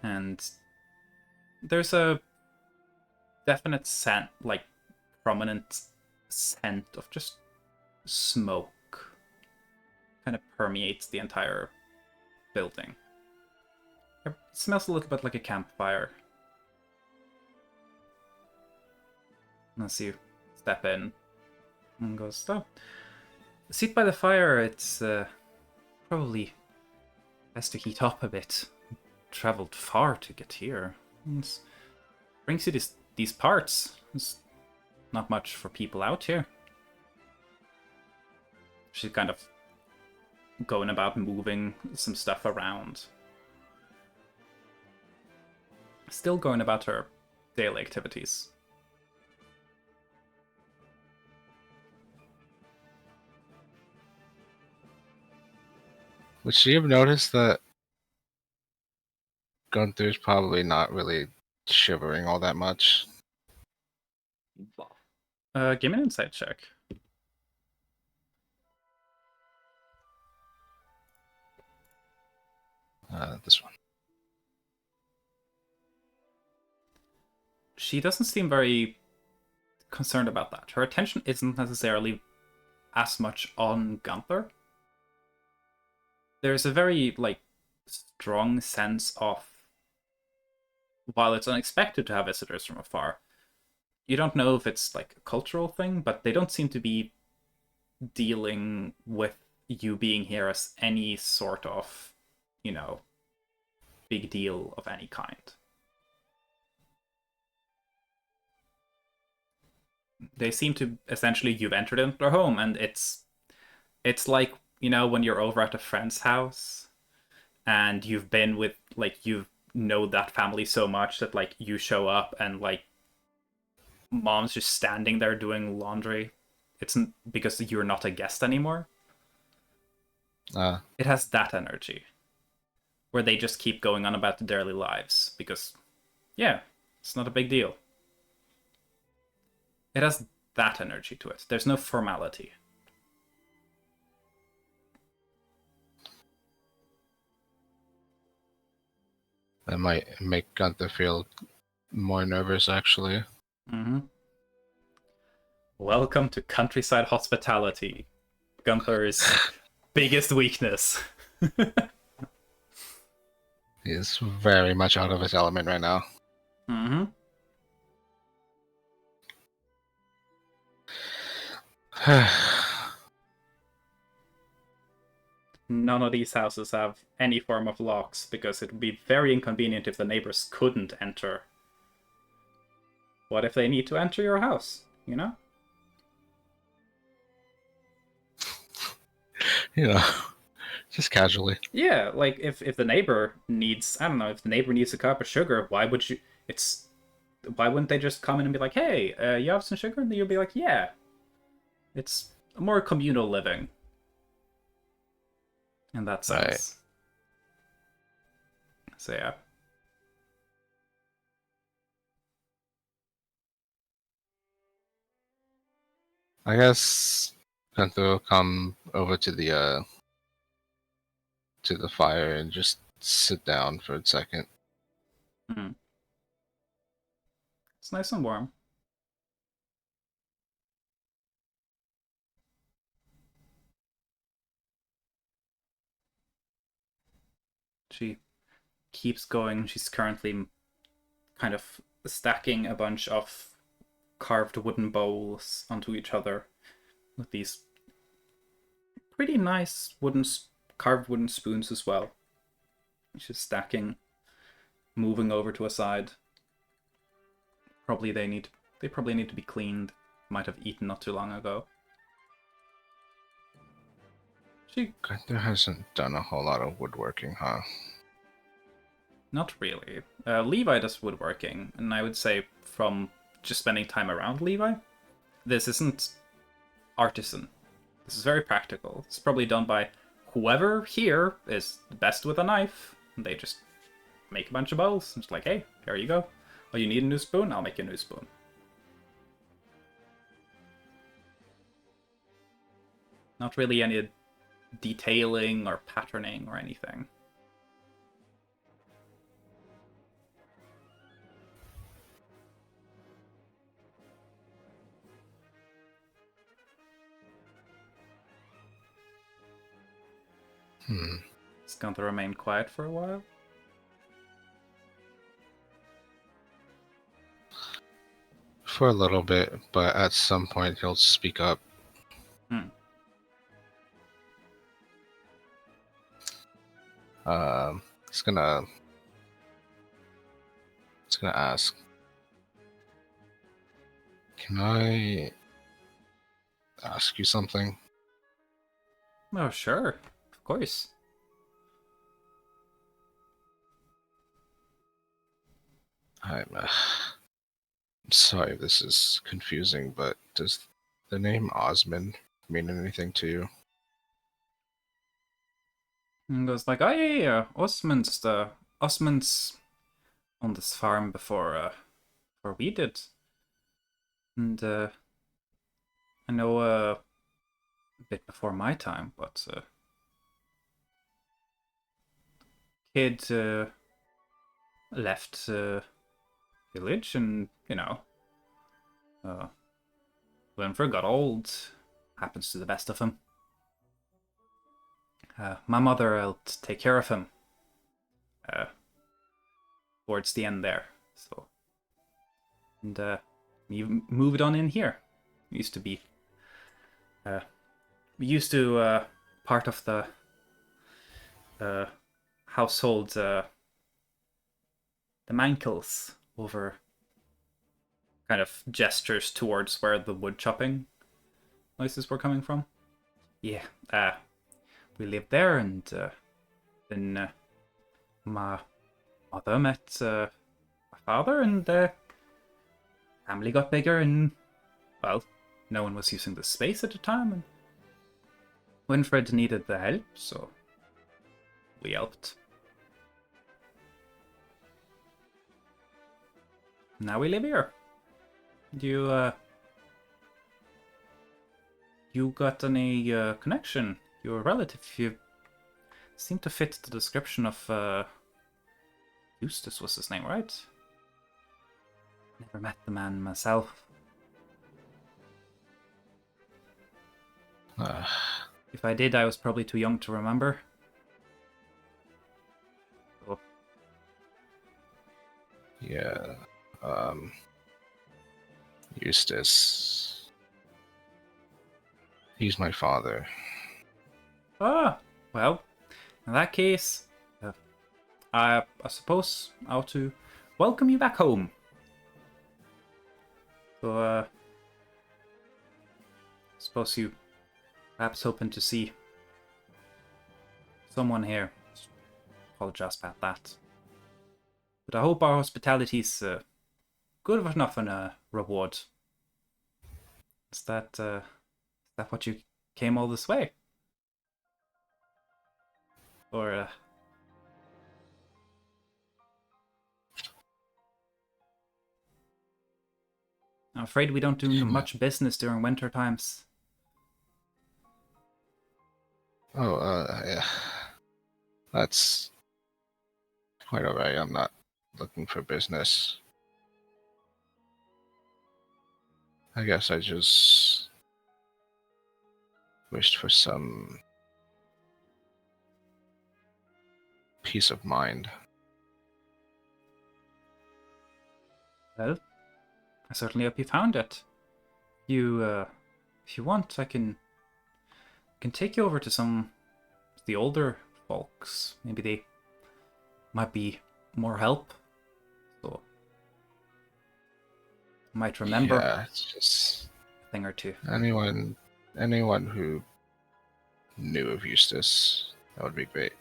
And there's a definite scent, like prominent scent of just smoke, kind of permeates the entire building. It smells a little bit like a campfire. As you step in and goes, "Oh, sit by the fire. It's probably best to heat up a bit. Traveled far to get here. Brings you these parts. There's not much for people out here." She's kind of going about moving some stuff around. Still going about her daily activities. Would she have noticed that Gunther's probably not really shivering all that much? Give me an insight check. This one. She doesn't seem very concerned about that. Her attention isn't necessarily as much on Gunther. There's a very, like, strong sense of, while it's unexpected to have visitors from afar, you don't know if it's like a cultural thing, but they don't seem to be dealing with you being here as any sort of, big deal of any kind. They seem to, essentially, you've entered into their home, and it's like, when you're over at a friend's house and you've been with, like, you know that family so much that, like, you show up and, like, mom's just standing there doing laundry. It's because you're not a guest anymore. It has that energy where they just keep going on about their daily lives because, yeah, it's not a big deal. It has that energy to it. There's no formality. That might make Gunther feel more nervous, actually. Mm-hmm. Welcome to countryside hospitality. Gunther's biggest weakness. He's very much out of his element right now. Mm-hmm. None of these houses have any form of locks because it would be very inconvenient if the neighbors couldn't enter. What if they need to enter your house, Just casually. Yeah, like if the neighbor needs, I don't know, if the neighbor needs a cup of sugar, why wouldn't they just come in and be like, hey, you have some sugar? And then you'll be like, yeah. It's a more communal living. In that sense. Right. So yeah. I guess Gunther will come over to the fire and just sit down for a second. Mm-hmm. It's nice and warm. She keeps going. She's currently kind of stacking a bunch of carved wooden bowls onto each other with these pretty nice carved wooden spoons as well. She's stacking, moving over to a side. They probably need to be cleaned. Might have eaten not too long ago. Gunther hasn't done a whole lot of woodworking, huh? Not really. Levi does woodworking, and I would say from just spending time around Levi, this isn't artisan. This is very practical. It's probably done by whoever here is the best with a knife. And they just make a bunch of bowls. It's like, hey, here you go. Oh, you need a new spoon? I'll make you a new spoon. Not really any detailing or patterning or anything. It's going to remain quiet for a while. For a little bit, but at some point he'll speak up. He's gonna ask, can I ask you something? Oh, sure. Of course. I'm sorry if this is confusing, but does the name Osmond mean anything to you? And goes like, oh yeah. Osmond's on this farm before we did. And I know a bit before my time, but kid left village, and Winfrey got old. Happens to the best of them. My mother helped take care of him towards the end there. So, and we moved on in here. We used to be part of the household, the Mankles, over kind of gestures towards where the wood chopping noises were coming from. Yeah, we lived there, and then my mother met my father, and family got bigger, and, well, no one was using the space at the time, and Winfred needed the help, so we helped. Now we live here. You got any connection? You're a relative. You seem to fit the description of Eustace was his name, right? Never met the man myself. If I did, I was probably too young to remember. Oh. Yeah. Eustace. He's my father. Ah, well, in that case, I suppose I ought to welcome you back home. So, I suppose you perhaps hoping to see someone here. Apologize about that. But I hope our hospitality's good enough in a reward. Is that what you came all this way? Or I'm afraid we don't do much business during winter times. Oh, yeah. That's quite alright. I'm not looking for business. I guess I just wished for some peace of mind. Well, I certainly hope you found it. If you want, I can take you over to some of the older folks. Maybe they might be more help. So might remember it's just a thing or two. anyone who knew of Eustace, that would be great.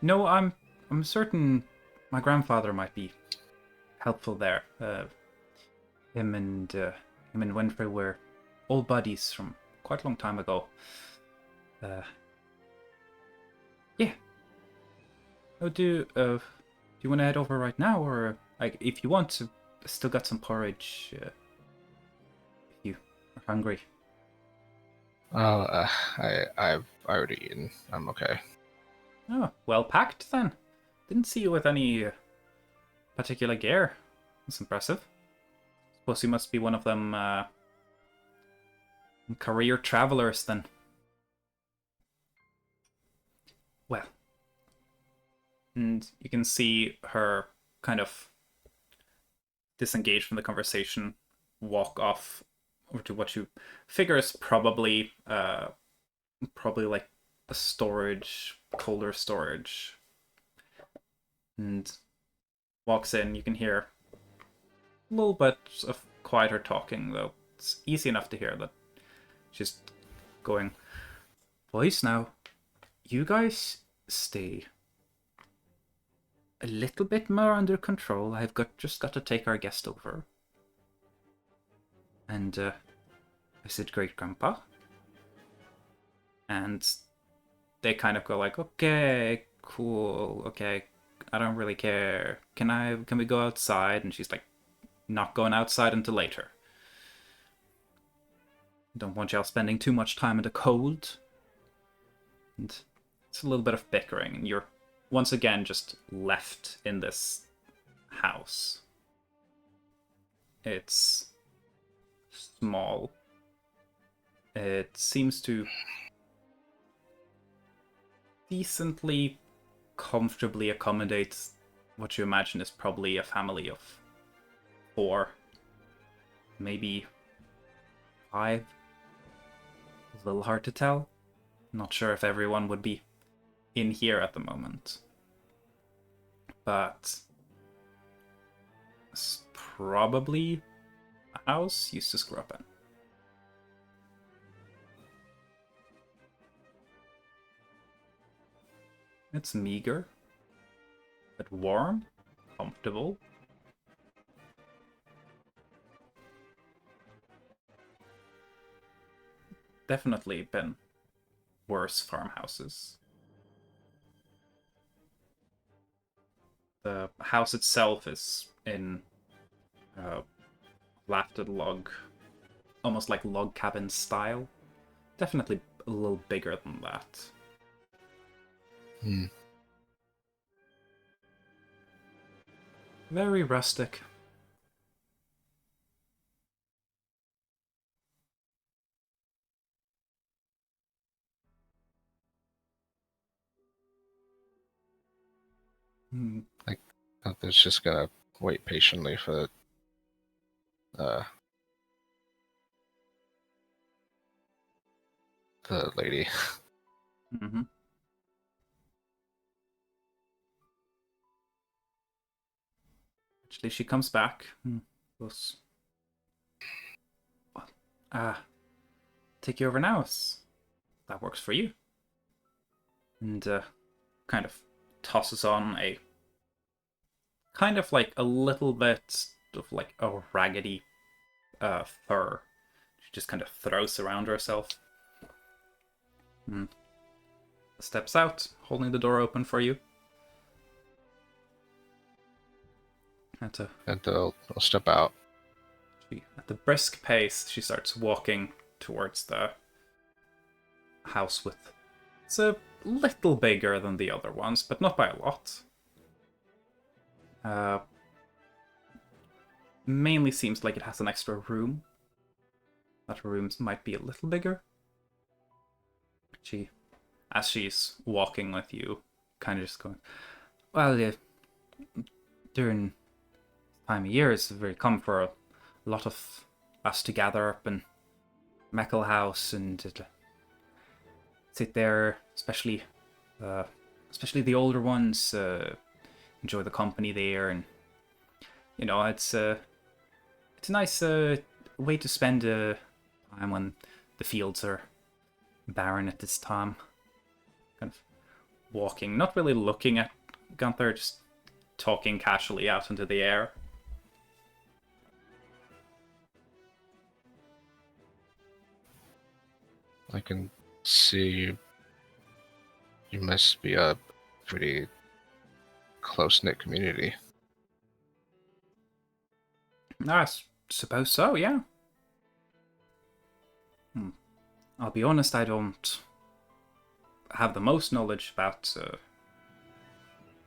No, I'm certain my grandfather might be helpful there. Him and Winfrey were old buddies from quite a long time ago. Yeah. Oh, do you want to head over right now, or like if you want to, still got some porridge. If you are hungry. Oh, I've already eaten. I'm okay. Oh, well packed then. Didn't see you with any particular gear. That's impressive. Suppose you must be one of them career travelers then. Well, and you can see her kind of disengage from the conversation, walk off over to what you figure is probably like a storage, colder storage, and walks in. You can hear a little bit of quieter talking, though it's easy enough to hear that she's going, "Boys, now you guys stay a little bit more under control. I've just got to take our guest over." And I said, "Great grandpa." And they kind of go like, "Okay, cool, okay, I don't really care. Can we go outside?" And she's like, "Not going outside until later. Don't want y'all spending too much time in the cold." And it's a little bit of bickering, and you're once again just left in this house. It's small. It seems to decently, comfortably accommodate what you imagine is probably a family of 4, maybe 5. A little hard to tell. Not sure if everyone would be in here at the moment. But it's probably a house used to screw up in. It's meager, but warm, comfortable. Definitely been worse farmhouses. The house itself is in lafted log, almost like log cabin style. Definitely a little bigger than that. Very rustic. It's just gonna wait patiently for the lady. Mm-hmm. Actually, she comes back. Goes, take you over now. That works for you. And kind of tosses on a kind of like a little bit of like a raggedy fur. She just kind of throws around herself. Steps out, holding the door open for you. And I'll step out. At the brisk pace, she starts walking towards the house with... It's a little bigger than the other ones, but not by a lot. Mainly seems like it has an extra room. That room might be a little bigger. As she's walking with you, kind of just going, well, yeah, during time of year, it's very common for a lot of us to gather up in Meckle House and sit there, especially the older ones, enjoy the company there, and you know, it's a nice way to spend time when the fields are barren at this time. Kind of walking, not really looking at Gunther, just talking casually out into the air. I can see you must be a pretty close-knit community. I suppose so, yeah. I'll be honest, I don't have the most knowledge about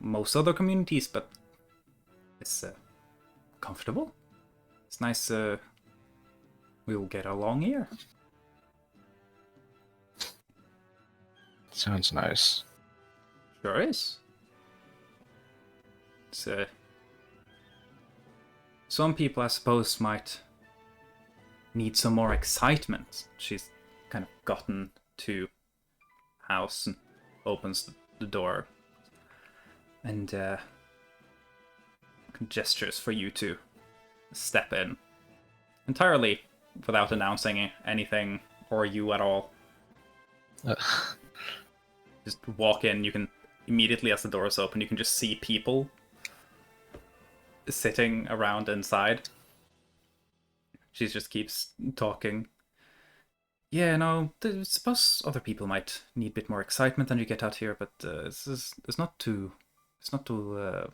most other communities, but it's comfortable. It's nice we'll get along here. Sounds nice. Sure is. It's, some people, I suppose, might need some more excitement. She's kind of gotten to house and opens the door and gestures for you to step in, entirely without announcing anything or you at all. Just walk in. You can immediately, as the doors open, you can just see people sitting around inside. She just keeps talking. Yeah, no, I suppose other people might need a bit more excitement than you get out here, but it's not too bad,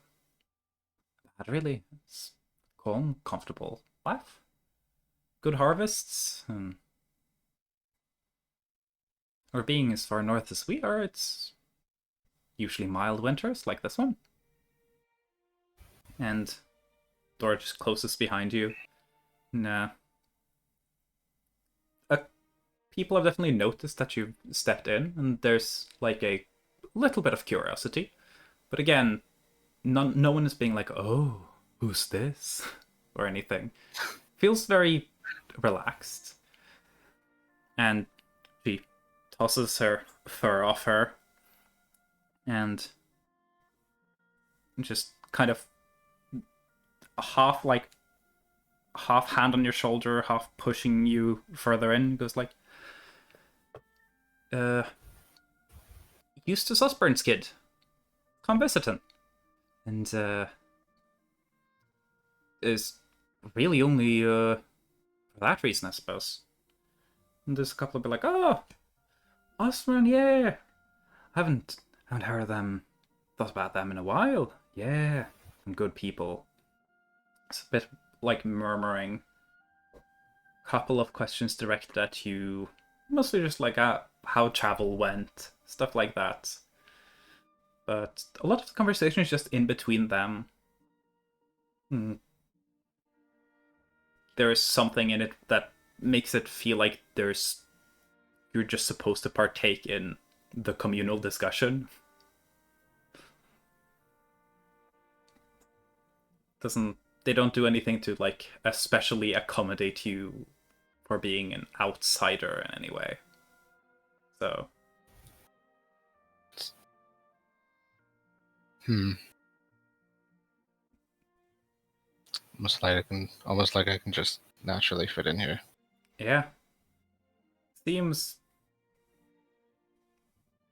really. It's calm, comfortable life. Good harvests, and or being as far north as we are, it's usually mild winters like this one. And door just closes behind you. Nah. People have definitely noticed that you've stepped in, and there's like a little bit of curiosity. But again, no one is being like, oh, who's this? Or anything. Feels very relaxed. And she tosses her fur off her and just kind of half hand on your shoulder, half pushing you further in, goes like, Eustace Osborne's kid. Come visit him. And is really only for that reason, I suppose. And there's a couple of be like, oh, Osborne, yeah. I haven't heard of them, thought about them in a while. Yeah, some good people. It's a bit like murmuring. Couple of questions directed at you, mostly just like how travel went, stuff like that. But a lot of the conversation is just in between them. There is something in it that makes it feel like you're just supposed to partake in the communal discussion. They don't do anything to like especially accommodate you for being an outsider in any way. So almost like I can just naturally fit in here. yeah. Seems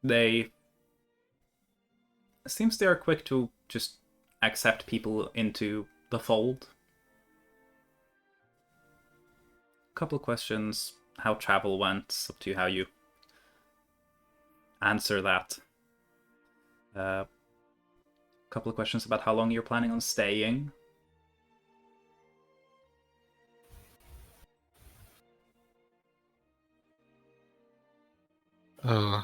they are quick to just accept people into the fold. Couple questions, how travel went, up to how you answer that. Couple of questions about how long you're planning on staying. I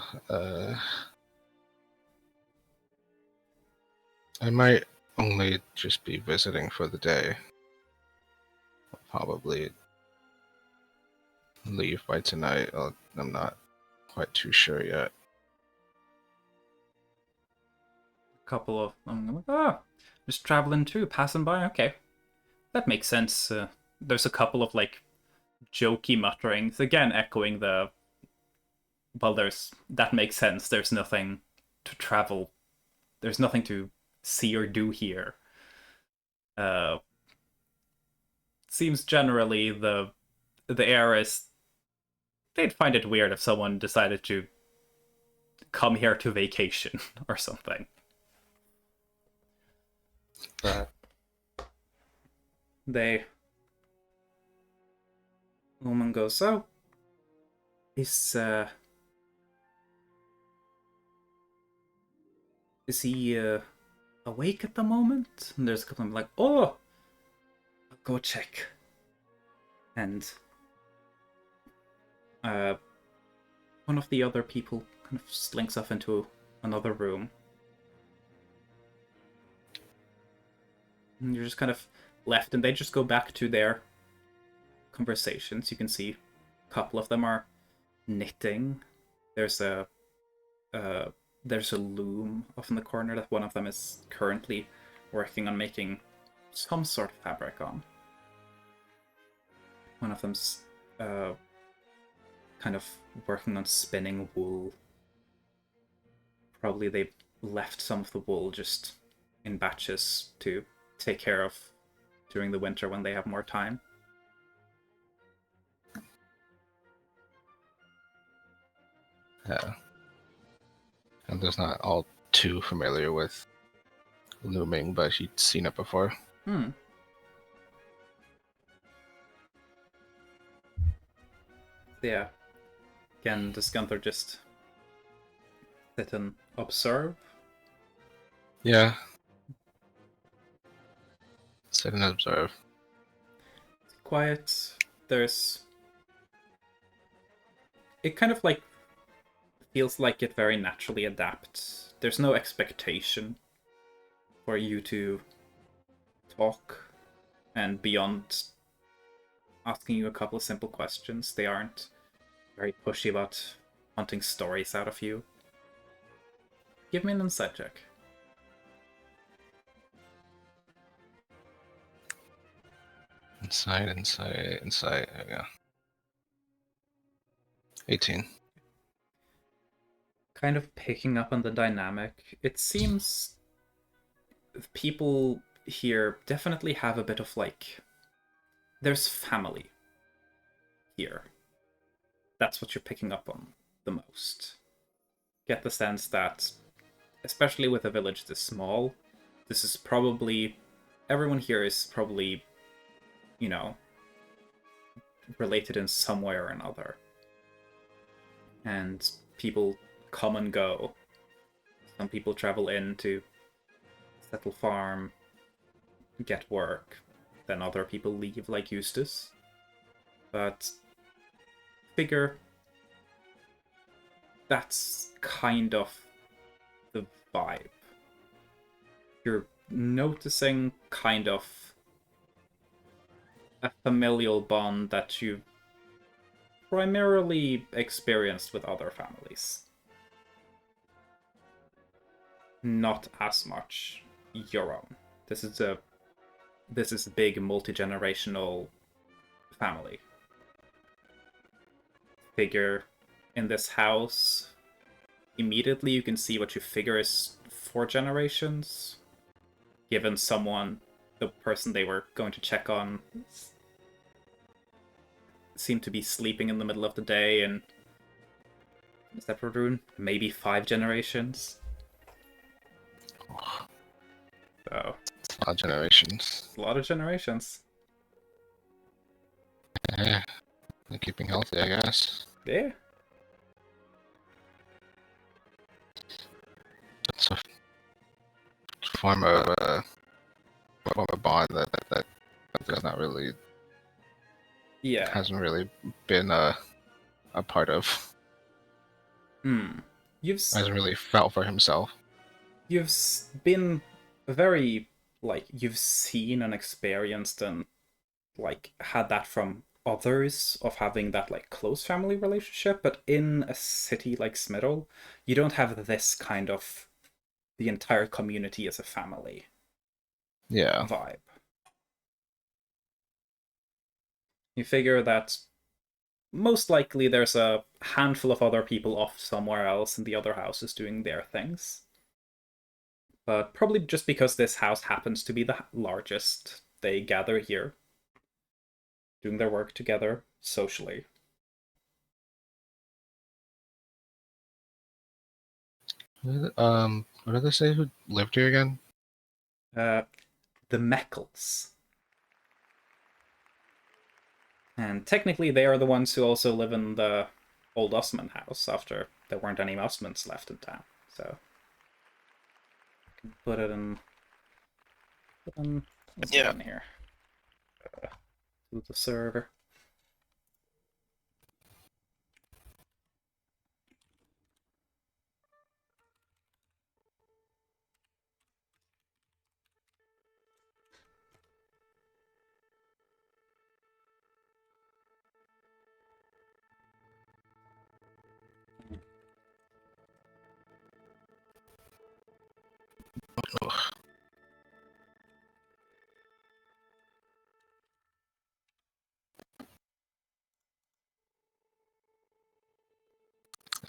might only just be visiting for the day. I'll probably leave by tonight. I'm not quite too sure yet. Couple of I'm like, just traveling too, passing by. Okay, that makes sense. There's a couple of like jokey mutterings, again echoing the. Well, that makes sense. There's nothing to travel. There's nothing to see or do here. Seems generally the air is. They'd find it weird if someone decided to come here to vacation or something. The woman goes, so is he awake at the moment? And there's a couple of them like, oh, I'll go check. And one of the other people kind of slinks off into another room. And you're just kind of left, and they just go back to their conversations. You can see a couple of them are knitting. There's a loom off in the corner that one of them is currently working on making some sort of fabric on. One of them's kind of working on spinning wool. Probably they left some of the wool just in batches to take care of during the winter when they have more time. Yeah. I'm just not all too familiar with looming, but she'd seen it before. Yeah. Again, does Gunther just sit and observe? Yeah. Sit and observe. Quiet. It kind of like feels like it very naturally adapts there's no expectation for you to talk, and beyond asking you a couple of simple questions, they aren't very pushy about wanting stories out of you. Give me an insight check. Insight. There we go. 18. Kind of picking up on the dynamic, it seems people here definitely have a bit of like, there's family here. That's what you're picking up on the most. Get the sense that, especially with a village this small, this is probably, everyone here is probably, you know, related in some way or another. And people come and go. Some people travel in to settle farm, get work. Then other people leave, like Eustace. But figure that's kind of the vibe. You're noticing kind of a familial bond that you've primarily experienced with other families. Not as much your own. This is a big multi-generational family. Figure in this house, immediately you can see what you figure is 4 generations. Given someone, the person they were going to check on seemed to be sleeping in the middle of the day in a separate room, maybe 5 generations. So, It's a lot of generations. a lot of generations. Yeah. They're keeping healthy, I guess. Yeah. It's a form of bond that does not really Yeah. hasn't really been a part of. Hasn't really felt for himself. You've been very, like, you've seen and experienced and, like, had that from others of having that, like, close family relationship, but in a city like Smithville, you don't have this kind of the entire community as a family vibe. You figure that most likely there's a handful of other people off somewhere else in the other houses doing their things. But probably just because this house happens to be the largest, they gather here, doing their work together socially. What did they say who lived here again? The Meckles. And technically they are the ones who also live in the old Osman house after there weren't any Osmans left in town. So I can put it in here. To the server.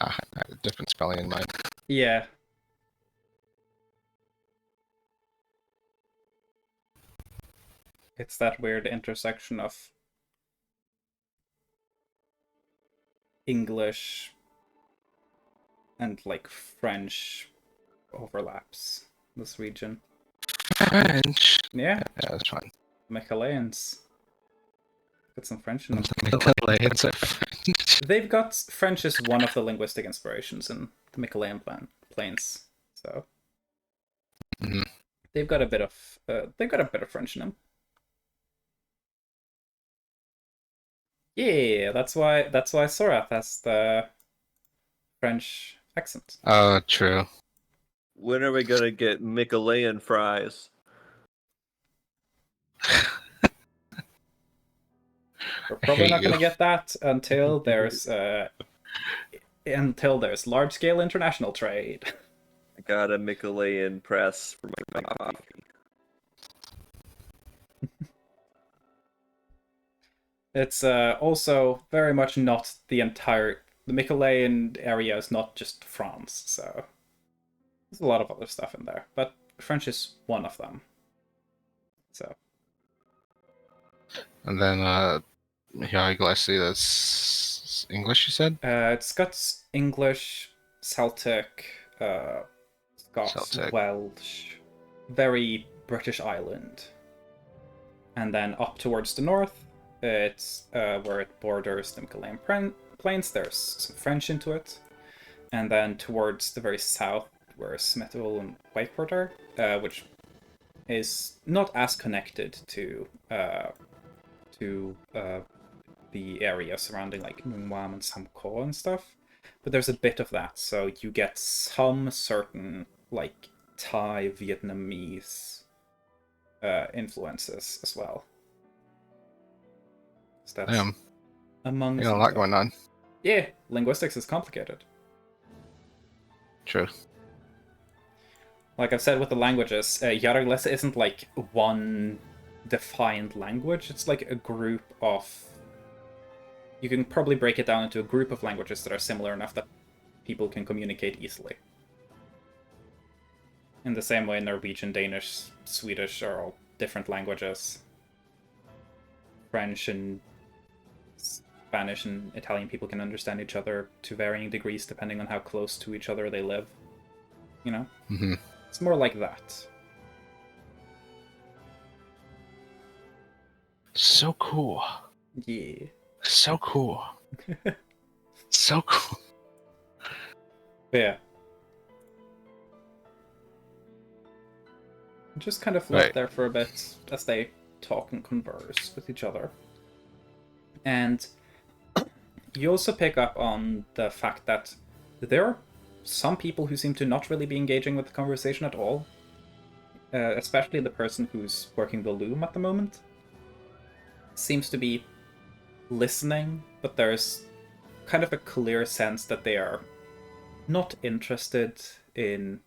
I had a different spelling in mind. Yeah. It's that weird intersection of English and like French overlaps this region. French. Yeah. Yeah, that's fine. Michelaans. Got some French in them. Michelaans are French. They've got French as one of the linguistic inspirations in the Michelain plains. So they've got a bit of French in them. Yeah, that's why Sorath has the French accent. Oh, true. When are we gonna get Michelin fries? We're probably Hate not going to you. get that until there's large scale international trade. I got a Michelin press for my coffee. It's also very much not the Michelin area is not just France, so there's a lot of other stuff in there, but French is one of them. So. And then, yeah, I see that's English, you said? It's Scots, English, Celtic, Scots, Celtic. Welsh, very British island. And then up towards the north, it's where it borders the Michelin Plains. There's some French into it. And then towards the very south, where Smithville and Whitewater, which is not as connected to the area surrounding like Mungwam and Samko and stuff. But there's a bit of that, so you get some certain like Thai, Vietnamese influences as well. So that's Damn. among You got a lot going on. Yeah, linguistics is complicated. True. Like I've said with the languages, Yaragles isn't like one defined language. It's like a group of... You can probably break it down into a group of languages that are similar enough that people can communicate easily. In the same way Norwegian, Danish, Swedish are all different languages. French and Spanish and Italian people can understand each other to varying degrees depending on how close to each other they live. You know? Mm-hmm. It's more like that. So cool. Yeah. So cool. So cool. But yeah. Just kind of left there for a bit as they talk and converse with each other. And you also pick up on the fact that there are some people who seem to not really be engaging with the conversation at all. Especially the person who's working the loom at the moment. Seems to be listening, but there's kind of a clear sense that they are not interested in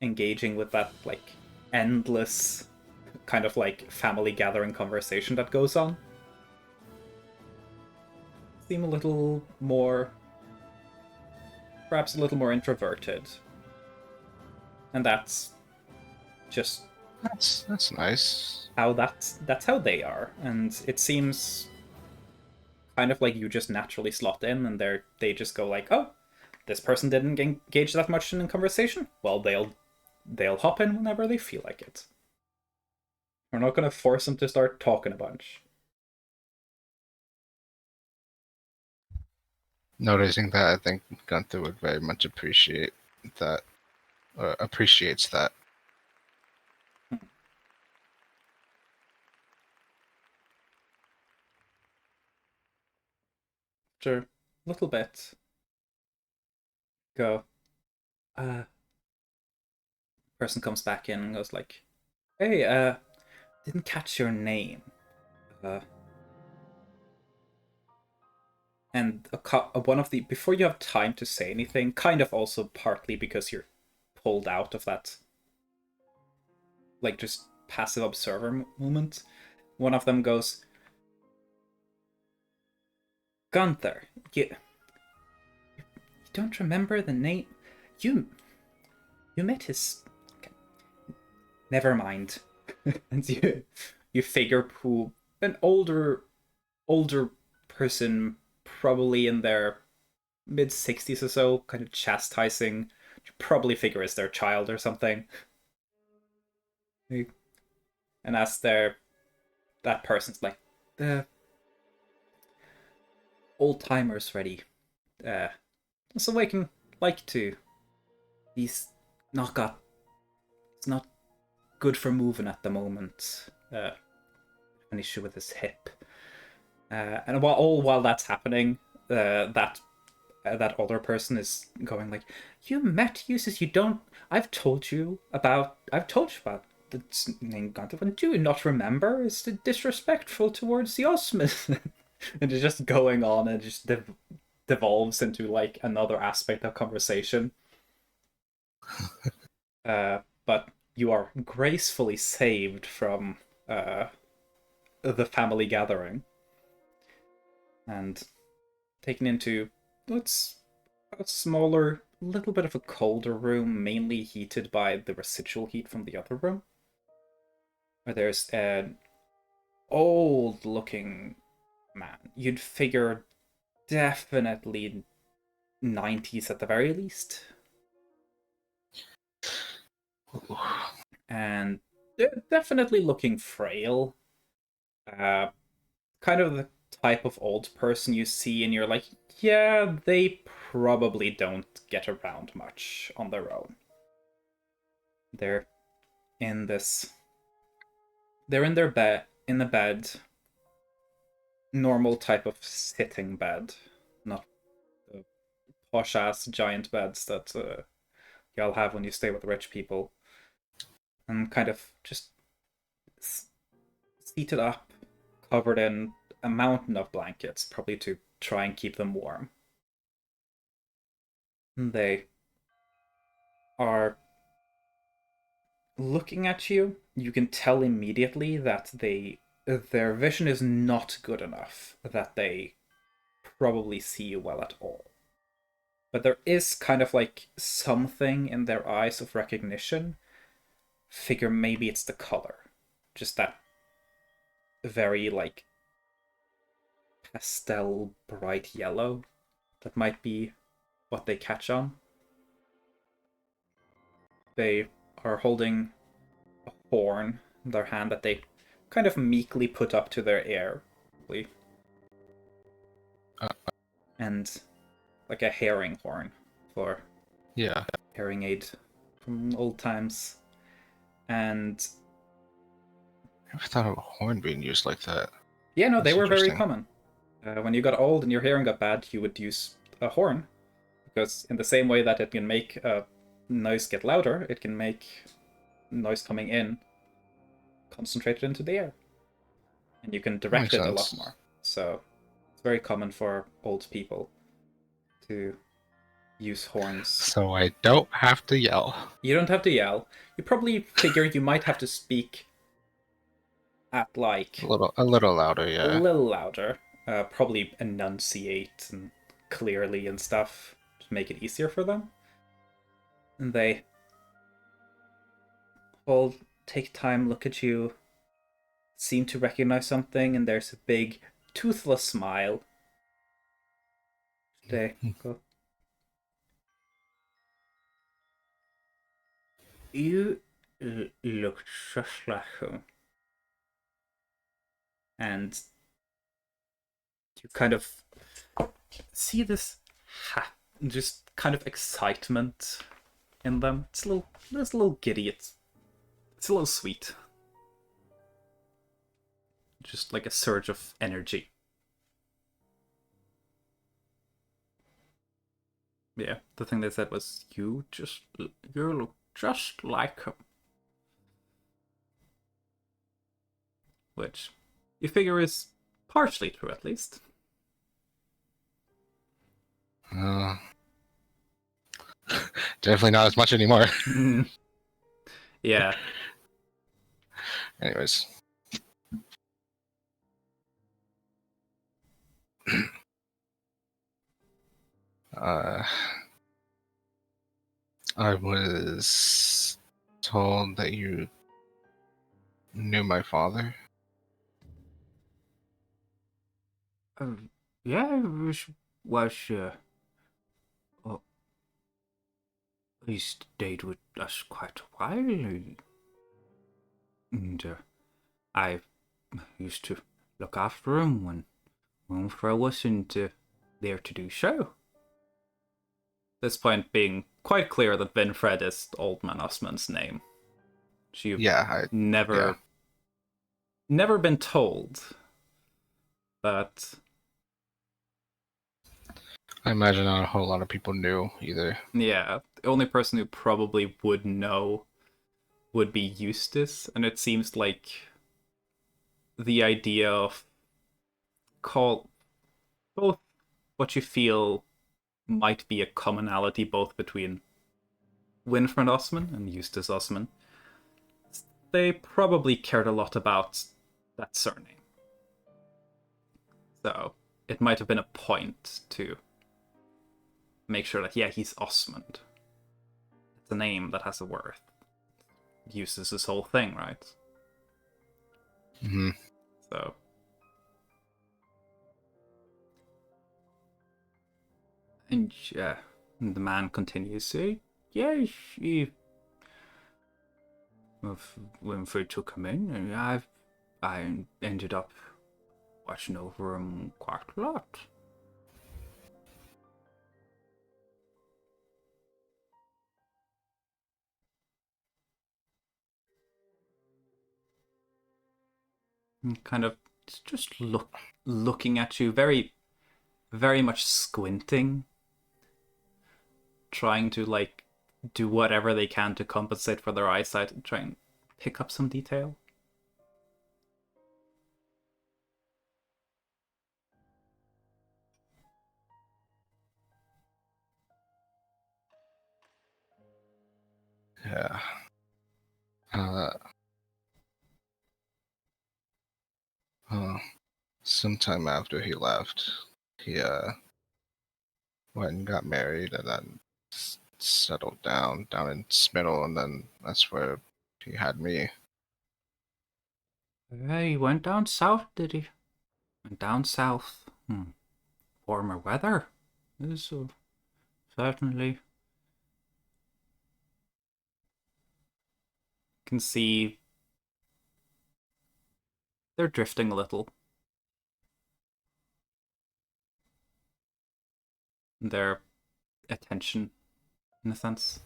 engaging with that, like, endless kind of, like, family gathering conversation that goes on. Seem a little more... perhaps a little more introverted. And that's just... That's nice. That's how they are, and it seems kind of like you just naturally slot in, and they just go like, oh, this person didn't engage that much in conversation. Well, they'll hop in whenever they feel like it. We're not going to force them to start talking a bunch. Noticing that, I think Gunther would very much appreciate that, or appreciates that. Sure, a little bit. Go. Person comes back in and goes like, hey, didn't catch your name. And one of the... Before you have time to say anything, kind of also partly because you're pulled out of that, like, just passive observer moment, one of them goes, Gunther, you don't remember the name? You met his... Okay. Never mind. And you figure who... An older person, probably in their mid-60s or so, kind of chastising. You probably figure it's their child or something. And as that person's like, the old timer's ready. So I can like to. He's not got. It's not good for moving at the moment. An issue with his hip. And while that's happening, that that older person is going like, "You met Eustace. You don't. I've told you about the Gnangavan. Do you not remember? It's disrespectful towards the Osmond." And it's just going on, and it just devolves into like another aspect of conversation. But you are gracefully saved from the family gathering and taken into what's a smaller, little bit of a colder room, mainly heated by the residual heat from the other room, where there's an old-looking man. You'd figure definitely 90s at the very least. And they're definitely looking frail. Kind of the type of old person you see and you're like, yeah, they probably don't get around much on their own. They're in their bed, in the bed, normal type of sitting bed, not the posh ass giant beds that y'all have when you stay with rich people. And kind of just seated up, covered in a mountain of blankets, probably to try and keep them warm. They are looking at you. You can tell immediately that their vision is not good enough, that they probably see you well at all. But there is kind of like something in their eyes of recognition. Figure maybe it's the color. Just that very like pastel bright yellow. That might be what they catch on. They are holding a horn in their hand that they kind of meekly put up to their ear. And like a herring horn for hearing aid from old times. And I never thought of a horn being used like that. yeah, no, they That's were very interesting. common. When you got old and your hearing got bad, you would use a horn. Because in the same way that it can make noise get louder, it can make noise coming in concentrated into the air. And you can direct Makes it a lot sense. more. So it's very common for old people to use horns. So I don't have to yell. You don't have to yell. You probably figure you might have to speak at like A little louder, a yeah. little louder. Probably enunciate and clearly and stuff to make it easier for them. And they all take time, look at you, seem to recognize something, and there's a big toothless smile. They go, "You look just like him." And you kind of see this just kind of excitement in them. It's a little giddy. It's a little sweet. Just like a surge of energy. Yeah, the thing they said was, you look just like him. Which you figure is partially true, at least. Definitely not as much anymore. Yeah. Anyways. I was told that you knew my father. Yeah, he stayed with us quite a while, and I used to look after him when Fro wasn't there to do so. This point being quite clear that Winfred is Old Man Osman's name. You've never been told, but I imagine not a whole lot of people knew either. Yeah, the only person who probably would know would be Eustace, and it seems like the idea of call both what you feel might be a commonality both between Winfred Osman and Eustace Osman. They probably cared a lot about that surname. So it might have been a point to make sure that, yeah, he's Osmond. It's a name that has a worth. Eustace's whole thing, right? Mm-hmm. So. And yeah, the man continues to, yeah, when Fred took him in, and I ended up watching over him quite a lot. And kind of just looking at you, very, very much squinting, trying to like do whatever they can to compensate for their eyesight and try and pick up some detail. Yeah. Sometime after he left, he went and got married, and then settled down in Smithville, and then that's where he had me. Yeah, he went down south, did he? Went down south. Warmer weather. This certainly. Can see they're drifting a little. Their attention, in a sense.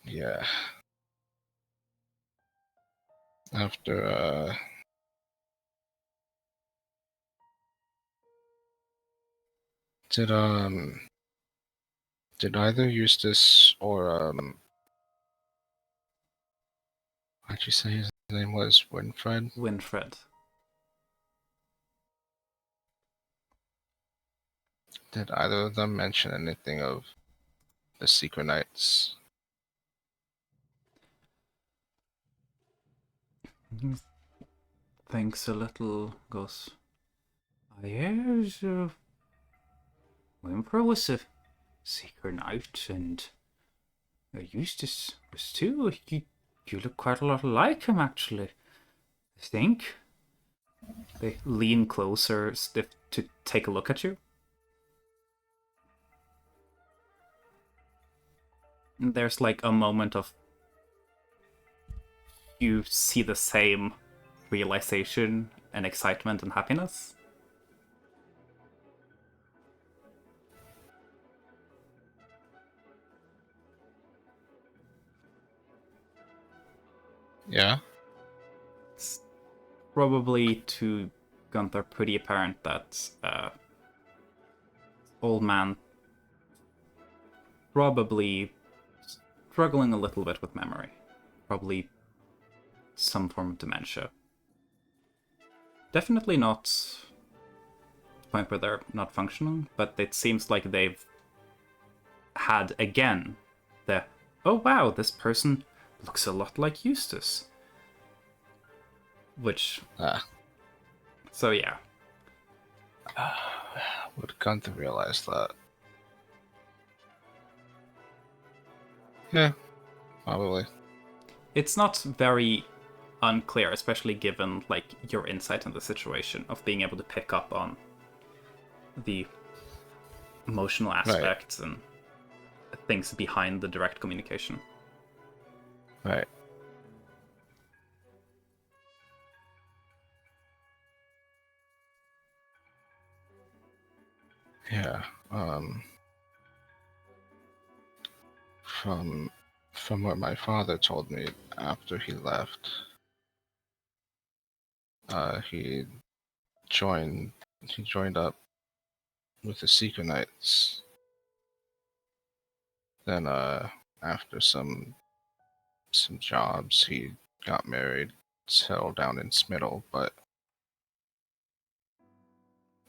Yeah. After did either Eustace or why'd you say his name was Winfred? Winfred. Did either of them mention anything of the Secret Knights? He thinks a little, goes, yes, Winfred was a secret knight, and Eustace was too. You look quite a lot like him, actually. I think. They lean closer stiff to take a look at you. And there's like a moment of you see the same realization and excitement and happiness. Yeah. It's probably to Gunther pretty apparent that old man probably struggling a little bit with memory. Probably some form of dementia. Definitely not the point where they're not functioning, but it seems like they've had again the, oh wow, this person looks a lot like Eustace. Which so yeah. Would Gunther realize that? Yeah, probably. It's not very unclear, especially given like your insight in the situation of being able to pick up on the emotional aspects and things behind the direct communication. Right. Yeah. From from what my father told me after he left, he joined up with the Seeker Knights. Then after some jobs, he got married, settled down in Smittle, but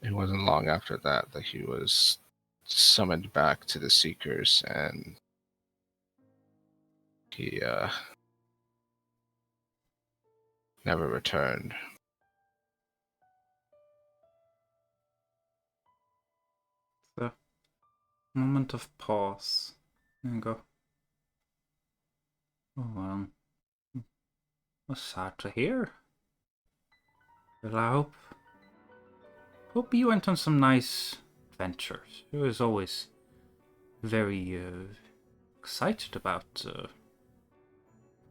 it wasn't long after that he was summoned back to the Seekers, and he never returned. The moment of pause. And go. Oh well. Was sad to hear. Well, I hope you went on some nice adventures. I was always very excited about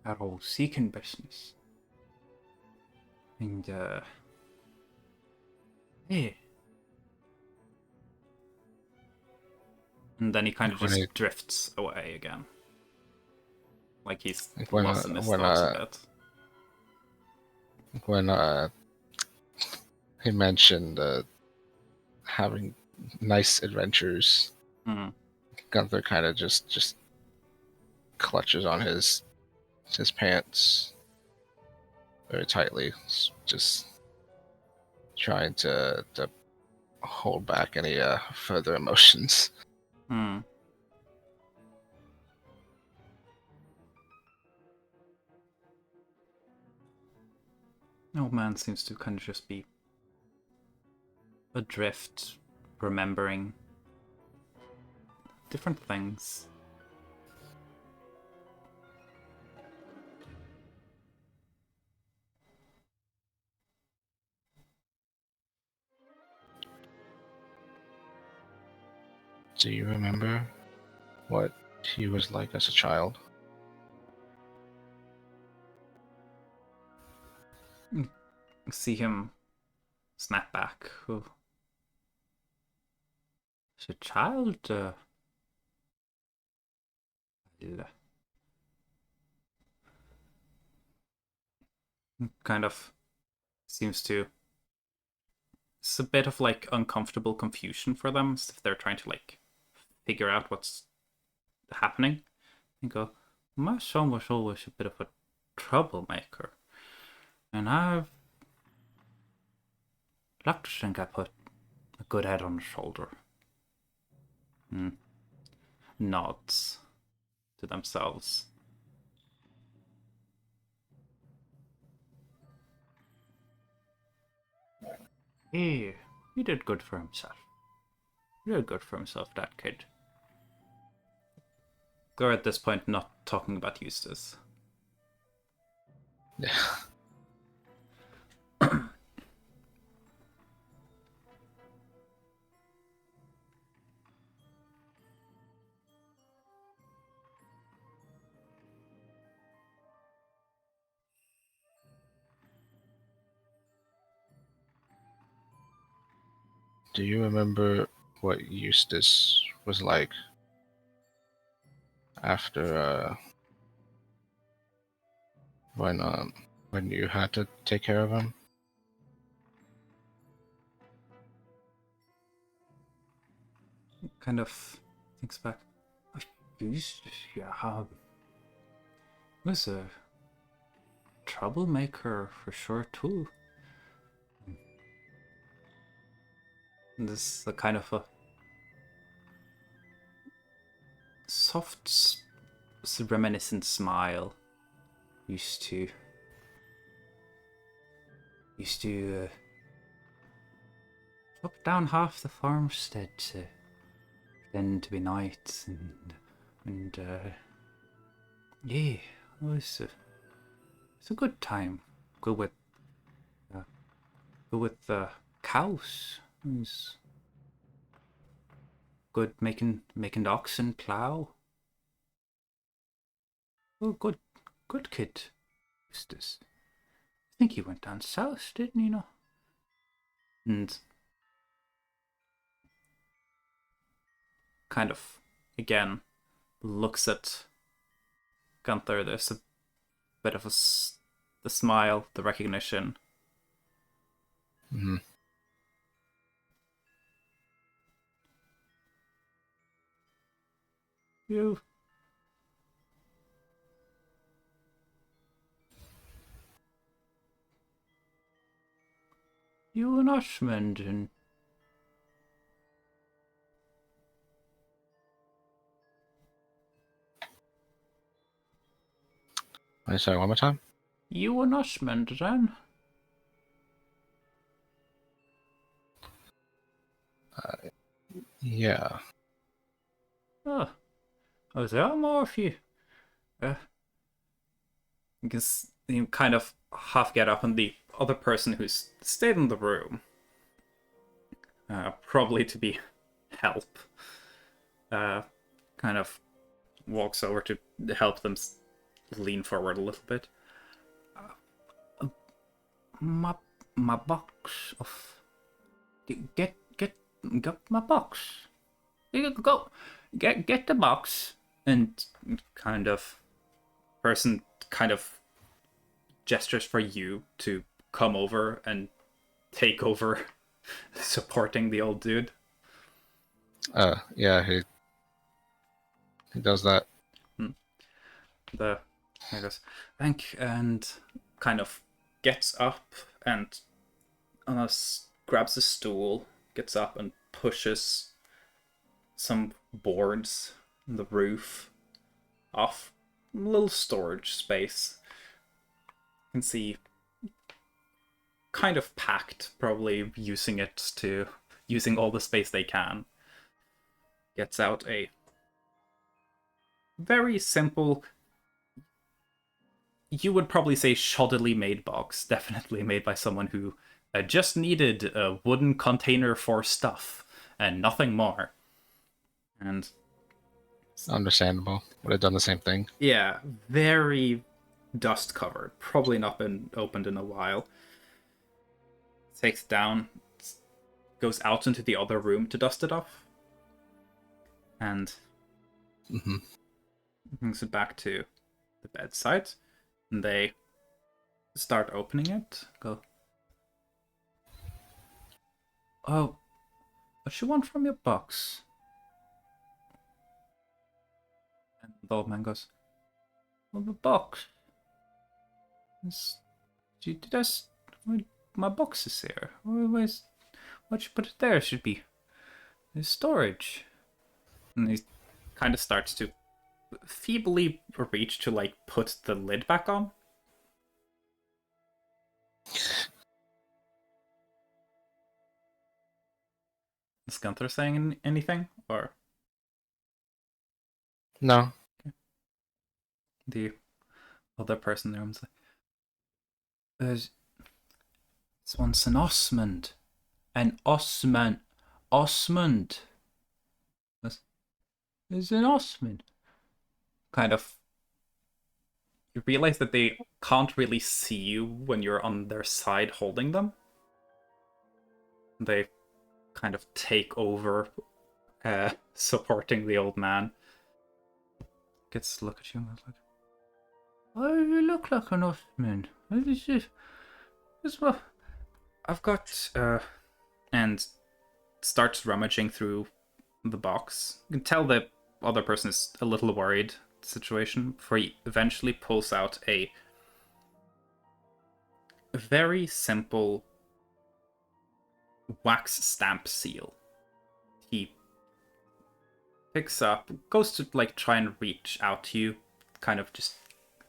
our whole seeking business. And yeah. And then he kind of just drifts away again. Like he's lost in his thoughts a bit. When he mentioned having nice adventures, Gunther kind of just clutches on his pants very tightly, just trying to hold back any further emotions. Old man seems to kind of just be adrift, remembering different things. Do you remember what he was like as a child? See him snap back. Oh. As a child, kind of seems to. It's a bit of like uncomfortable confusion for them if they're trying to like figure out what's happening. And go, my son was always a bit of a troublemaker, and I've like to think I put a good head on the shoulder. Nods to themselves. He did good for himself. He did good for himself, that kid. They're at this point not talking about Eustace. Yeah. Do you remember what Eustace was like after when you had to take care of him? Kind of thinks back. Eustace, yeah, was a troublemaker for sure too. This is a kind of a soft, reminiscent smile. Used to chop down half the farmstead to pretend to be knights, and yeah, it was it's a good time. Good with cows. It was good making the oxen plow. Oh, good kid. Eustace. I think he went down south, didn't he? No. And kind of again looks at Gunther, there's a bit of the smile, the recognition. Hmm. You You and Ashmond and Wait, sorry, one more time. you and Ashmond then? Yeah. Oh, is there more of you? You can you kind of half get up, and the other person who's stayed in the room, probably to be help, kind of walks over to help them lean forward a little bit. My my box of get my box. You go get the box, and kind of person kind of gestures for you to come over and take over supporting the old dude. Yeah, he does that. The he goes, thank you, and kind of gets up and grabs a stool, gets up and pushes some boards on the roof off a little storage space. You can see kind of packed, probably using all the space they can. Gets out a very simple, you would probably say shoddily made box, definitely made by someone who just needed a wooden container for stuff and nothing more. And Understandable. Would have done the same thing. yeah, very dust covered, probably not been opened in a while. Takes it down, goes out into the other room to dust it off, and brings it back to the bedside. And they start opening it. Go, oh, what you want from your box? And the old man goes, well, the box. My box is here. Why'd you put it there? It should be storage. And he kind of starts to feebly reach to like put the lid back on. Is Gunther saying anything, or No. the other person in the room's like, "There's this one's an Osmond, Osmond. There's an Osmond." Kind of, you realize that they can't really see you when you're on their side holding them. They kind of take over, supporting the old man. Gets to look at you and goes like, "Oh, you look like an Osman. This is what I've got." And starts rummaging through the box. You can tell the other person is a little worried the situation before he eventually pulls out a very simple wax stamp seal. He picks up, goes to like try and reach out to you, kind of just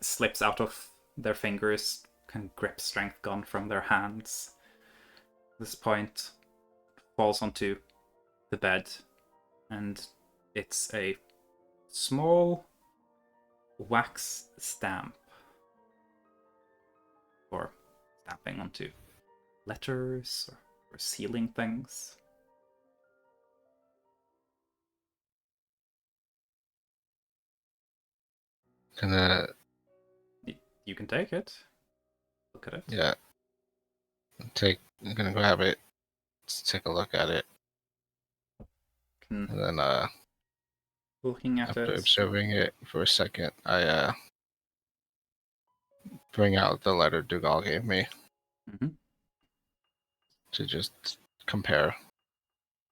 slips out of their fingers, kind of grip strength gone from their hands. At this point, falls onto the bed, and it's a small wax stamp for stamping onto letters or sealing things. Gonna You can take it. Look at it. Yeah. I'm gonna grab it. Let's take a look at it. And then Looking at after it. observing it for a second, I bring out the letter Dougal gave me Mm-hmm. to just compare.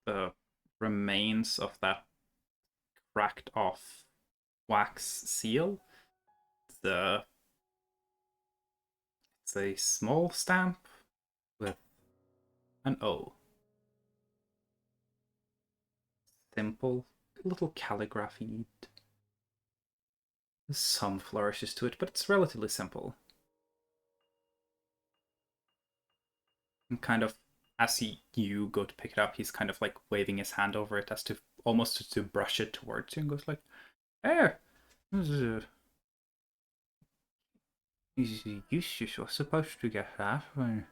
The remains of that cracked off wax seal. It's a small stamp with an O. Simple, little calligraphy. There's some flourishes to it, but it's relatively simple. And kind of, as you go to pick it up, he's kind of like waving his hand over it as to almost to brush it towards you, and goes like, "There, you were supposed to get that when.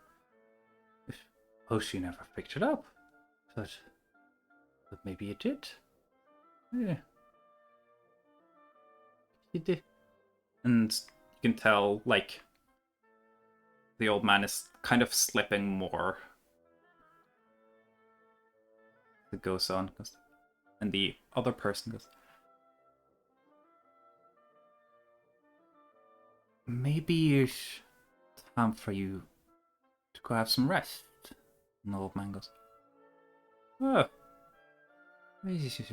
Suppose you never picked it up, but maybe you did. Yeah, you did." And you can tell, like, the old man is kind of slipping more. It goes on, and the other person goes, "Maybe it's time for you to go have some rest." And the old man goes, "Oh, this is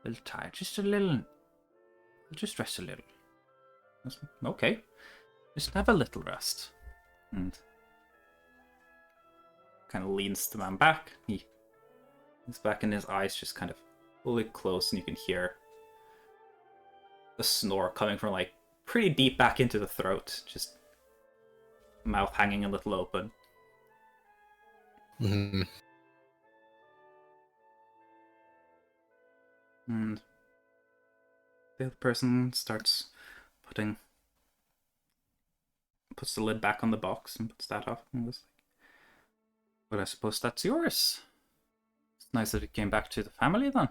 little tired, just a little. I'll just rest a little." I was like, "Okay, just have a little rest." And kind of leans the man back. He's back, and his eyes just kind of fully closed, and you can hear the snore coming from like pretty deep back into the throat, just mouth hanging a little open. Mm-hmm. And the other person puts the lid back on the box and puts that off, and goes like, "But I suppose that's yours. It's nice that it came back to the family then.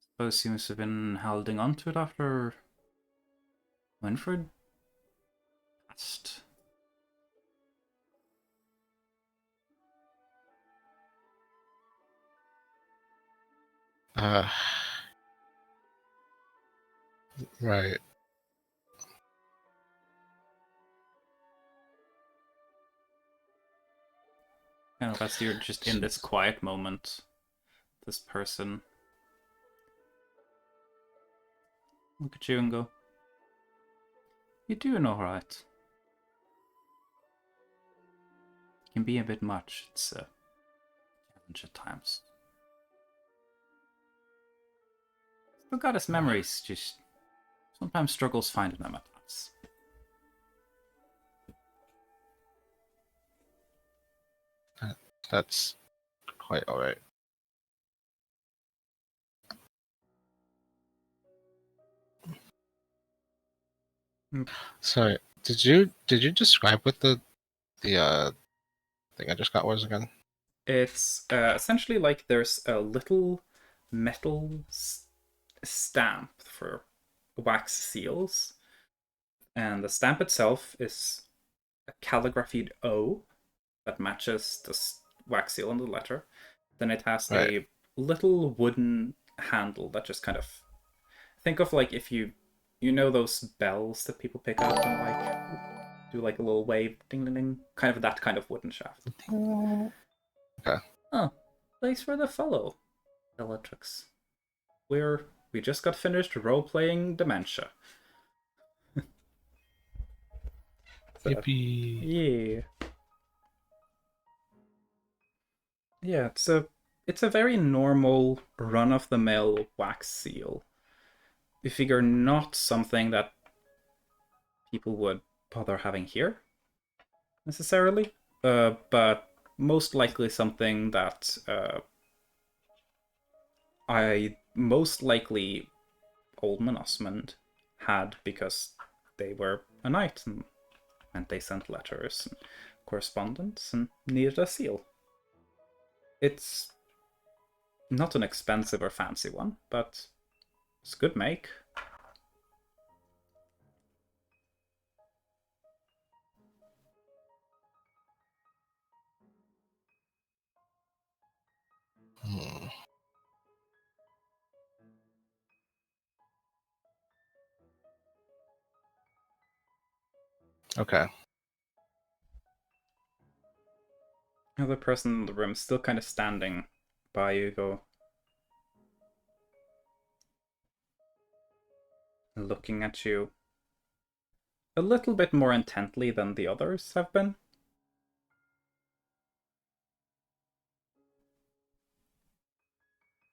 Suppose you must have been holding on to it after Winfred passed." Right. Kind of as you're just in this quiet moment, this person look at you and go, "You're doing alright. It can be a bit much. It's a challenge at times. Still got his memories, just sometimes struggles finding them at times." That's quite alright. Sorry, did you describe what the thing I just got was again? It's essentially like there's a little metal stamp for wax seals, and the stamp itself is a calligraphied O that matches the wax seal on the letter. Then it has Right. a little wooden handle that just kind of, think of like if you know those bells that people pick up and like do like a little wave, ding ding ding, kind of that kind of wooden shaft. Okay. Oh, thanks for the follow, Bellatrix. We just got finished role playing Dementia. So, Yippee. yeah. Yeah, it's a very normal run of the mill wax seal. You figure not something that people would bother having here necessarily, but most likely something that I most likely Oldman Osmond had because they were a knight and they sent letters and correspondence and needed a seal. It's not an expensive or fancy one, but it's a good make. Hmm. Okay. The other person in the room still kind of standing by you, go looking at you a little bit more intently than the others have been.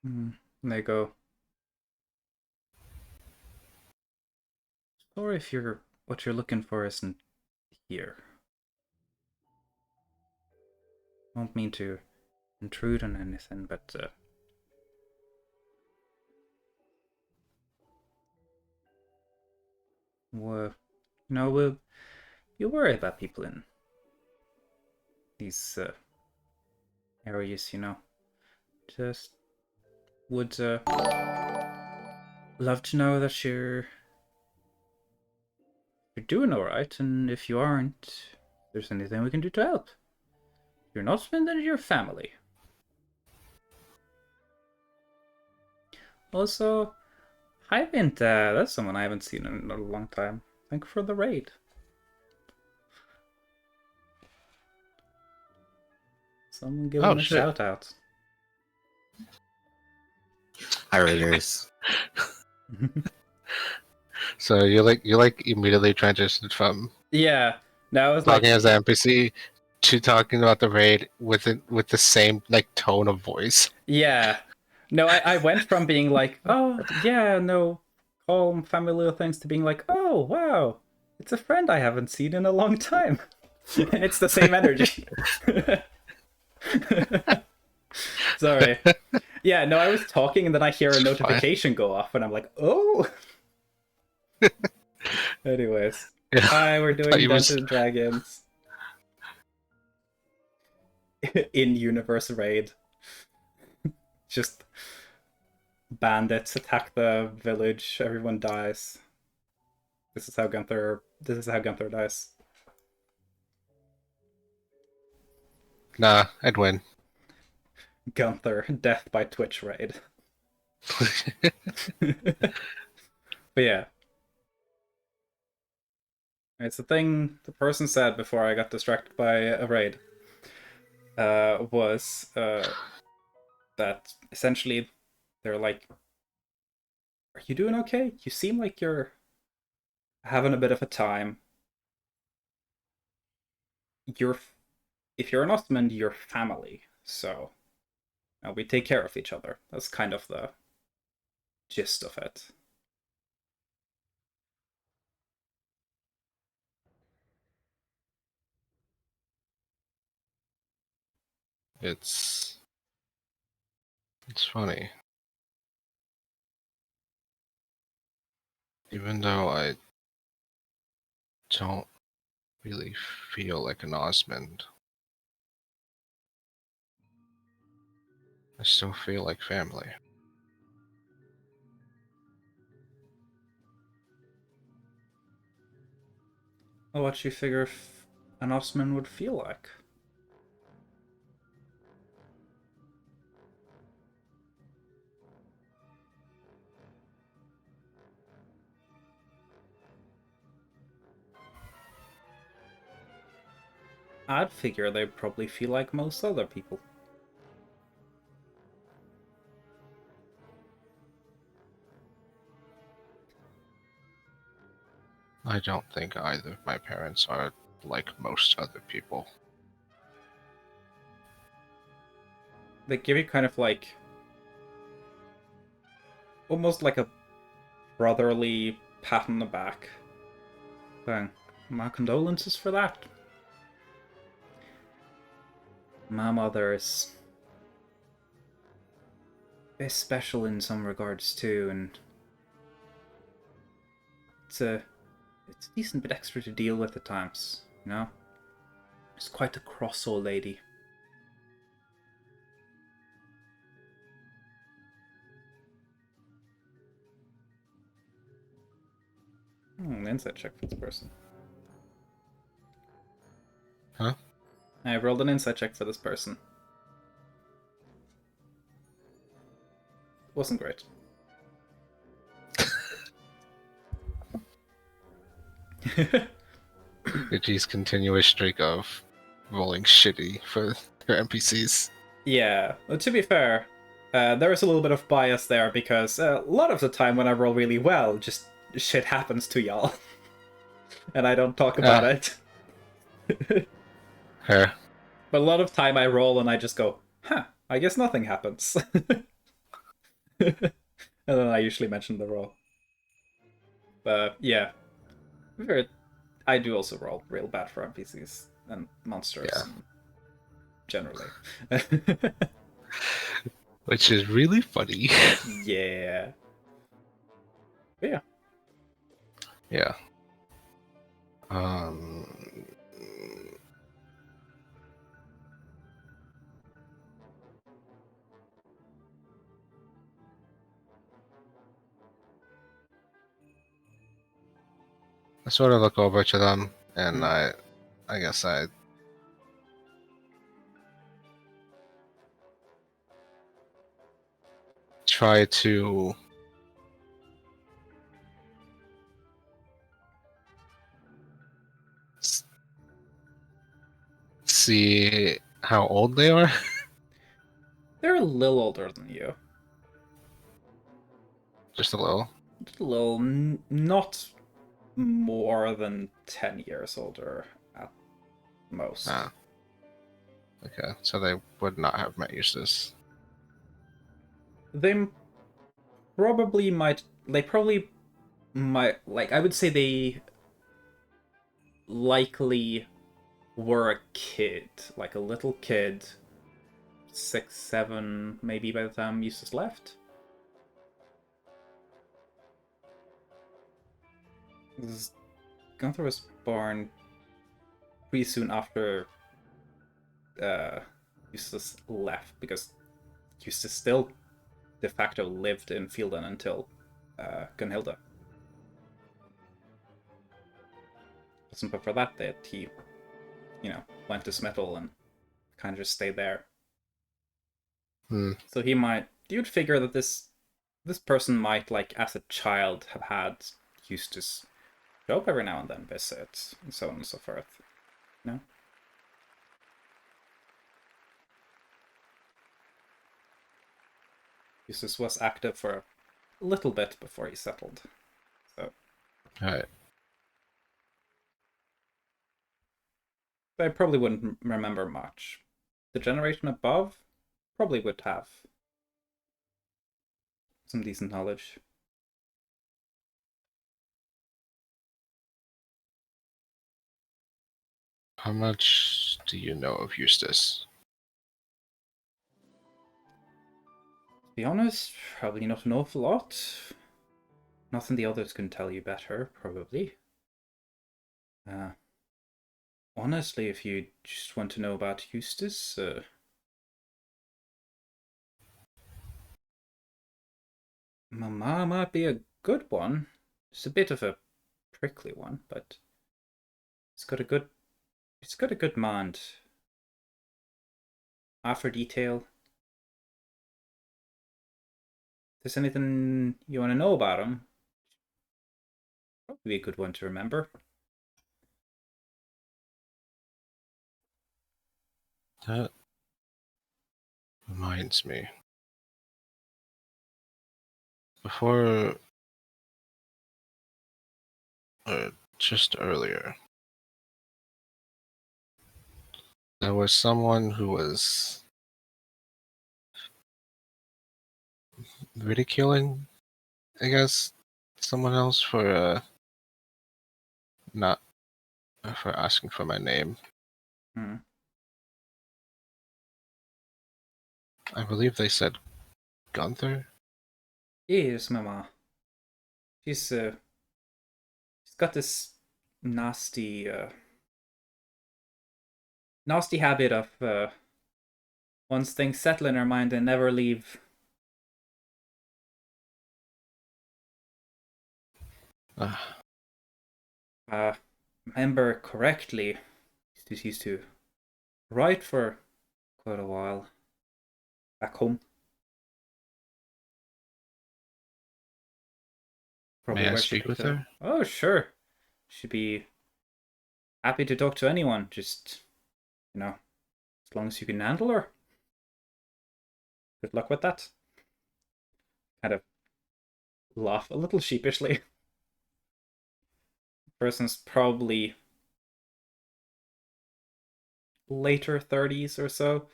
And they go, sorry if what you're looking for isn't here. Don't mean to intrude on anything, but you worry about people in these areas, Just would love to know that you're doing all right, and if you aren't, if there's anything we can do to help. If you're not spending your family. Also, hi Vinta, that's someone I haven't seen in a long time. Thank you for the raid. Someone give him a shout out. Hi, Raiders. So you like immediately transitioned from now it's talking as an NPC to talking about the raid with the same like tone of voice. Yeah. No, I went from being like, oh yeah, no, calm familiar things to being like, oh wow, it's a friend I haven't seen in a long time. It's the same energy. Sorry. Yeah, no, I was talking and then I hear a notification go off and I'm like, oh. Anyways. Yeah. Hi, we're doing Dungeons and Dragons. In-universe raid. Just bandits attack the village, everyone dies. This is how Gunther dies. Nah, I'd win. Gunther, death by Twitch raid. But yeah. It's the thing the person said before I got distracted by a raid. Was that essentially they're like, are you doing okay? You seem like you're having a bit of a time. If you're an Ostman, you're family, so we take care of each other. That's kind of the gist of it. It's funny. Even though I don't really feel like an Osmond, I still feel like family. Well, what do you figure if an Ostman would feel like? I'd figure they'd probably feel like most other people. I don't think either of my parents are like most other people. They give you kind of like almost like a brotherly pat on the back. Saying, my condolences for that. My mother is special in some regards too, and it's a decent bit extra to deal with at times, She's quite a cross old lady. An insight check for this person. Huh? I rolled an insight check for this person. Wasn't great. Ichi's continuous streak of rolling shitty for their NPCs. Yeah, to be fair, there is a little bit of bias there because a lot of the time when I roll really well, just shit happens to y'all. And I don't talk about it. Her. But a lot of time I roll and I just go, huh, I guess nothing happens. And then I usually mention the roll. But yeah, I do also roll real bad for NPCs and monsters and generally. Which is really funny. Yeah. Yeah. Yeah. I sort of look over to them, and I guess I try to see how old they are. They're a little older than you. Just a little. Just a little, not more than 10 years older at most. Ah. Okay, so they would not have met Eustace. They probably might, like, I would say they likely were a kid, like a little kid, 6, 7, maybe by the time Eustace left. Gunther was born pretty soon after Eustace left, because Eustace still de facto lived in Fielden until Gunhilda. Wasn't before that he, went to Smithel and kind of just stayed there. So you'd figure that this person might, like, as a child, have had Eustace show up every now and then, visit, and so on and so forth. No? Eustace was active for a little bit before he settled. So. Alright. I probably wouldn't remember much. The generation above probably would have some decent knowledge. How much do you know of Eustace? To be honest, probably not an awful lot. Nothing the others can tell you better, probably. Honestly, if you just want to know about Eustace, Mama might be a good one. It's a bit of a prickly one, but it's got a good mind. Eye for detail. If there's anything you want to know about him, probably a good one to remember. That reminds me. Before, just earlier, there was someone who was ridiculing, I guess, someone else for not for asking for my name. I believe they said Gunther. Yes, Mama. She's got this nasty habit of once things settle in her mind, they never leave. Remember correctly, she used to write for quite a while back home. Probably May I where speak she with picked it up. her? Oh, sure. She'd be happy to talk to anyone. Just, as long as you can handle her. Good luck with that. Kind of laugh a little sheepishly. Person's probably later 30s or so.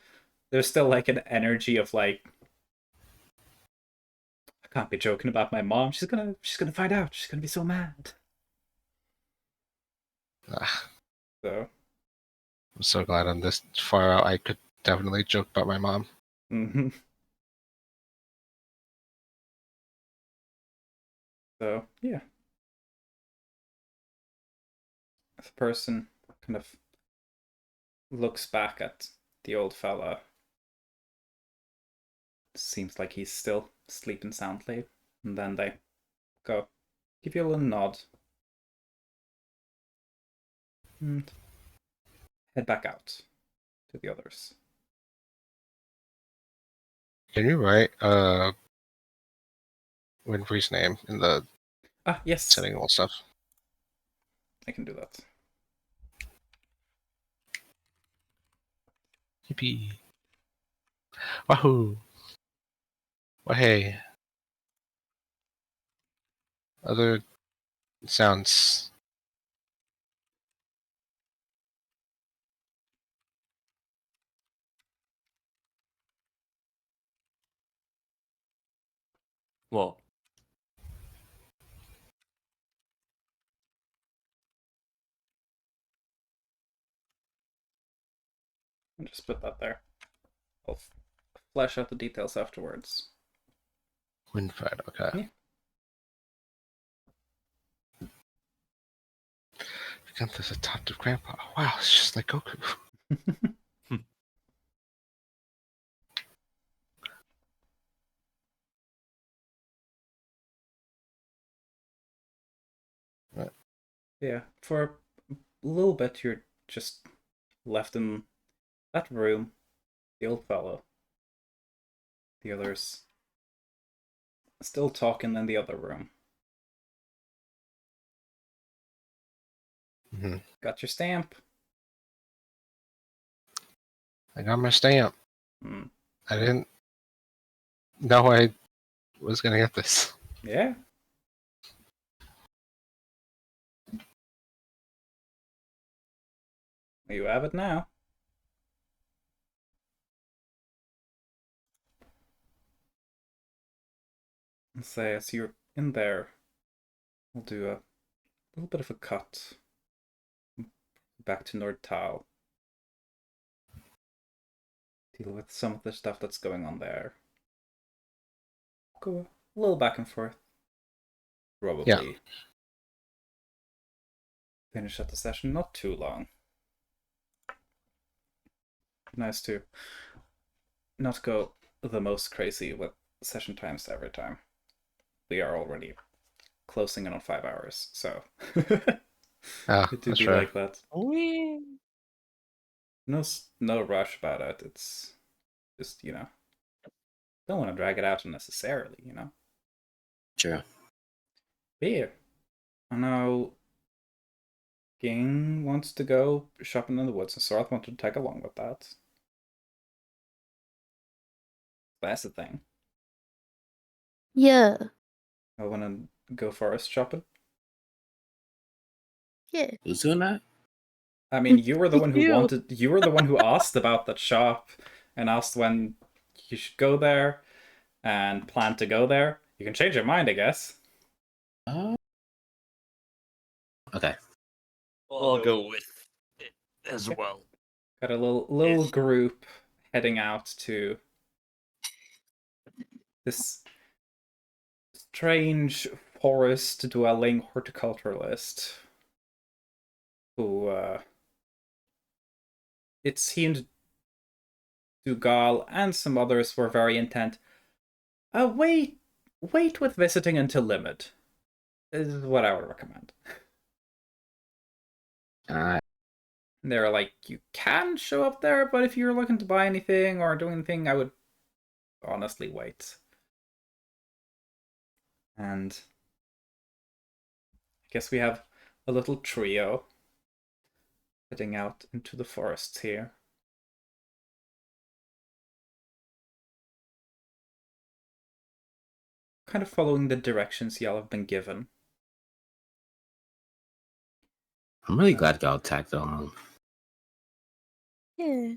There's still like an energy of like, I can't be joking about my mom. She's gonna find out. She's gonna be so mad. So I'm so glad I'm this far out. I could definitely joke about my mom. So yeah. The person kind of looks back at the old fella. Seems like he's still sleeping soundly. And then they go, give you a little nod. And head back out to the others. Can you write Winfrey's name in the yes, setting all stuff? I can do that. Yippee! Wahoo! Well, hey. Other sounds. Well, I'll just put that there. I'll flesh out the details afterwards. Winfred, okay. Yeah. Become this adoptive grandpa. Wow, it's just like Goku. Right. Yeah, for a little bit you're just left in that room. The old fellow. The others still talking in the other room. Mm-hmm. Got your stamp. I got my stamp. I didn't know I was gonna get this. Yeah. You have it now. Let's say as you're in there, we'll do a little bit of a cut back to Nordtal. Deal with some of the stuff that's going on there. Go a little back and forth. Probably finish up the session not too long. Nice to not go the most crazy with session times every time. We are already closing in on 5 hours, so it do be like that. No rush about it. It's just, don't want to drag it out unnecessarily, True. Beer. I know Ging wants to go shopping in the woods, and Sorth wanted to tag along with that. That's the thing. Yeah. I want to go forest shopping. Yeah. Who's doing that? I mean, you were the one who You. you were the one who asked about that shop and asked when you should go there and plan to go there. You can change your mind, I guess. Okay. I'll go with it as well. Got a little group heading out to this strange forest-dwelling horticulturalist who, it seemed Dugal and some others were very intent. Wait with visiting until limit is what I would recommend. They're like, you can show up there, but if you're looking to buy anything or do anything, I would honestly wait. And I guess we have a little trio. heading out into the forests here. Kind of following the directions y'all have been given. I'm really glad y'all tagged along. Yeah.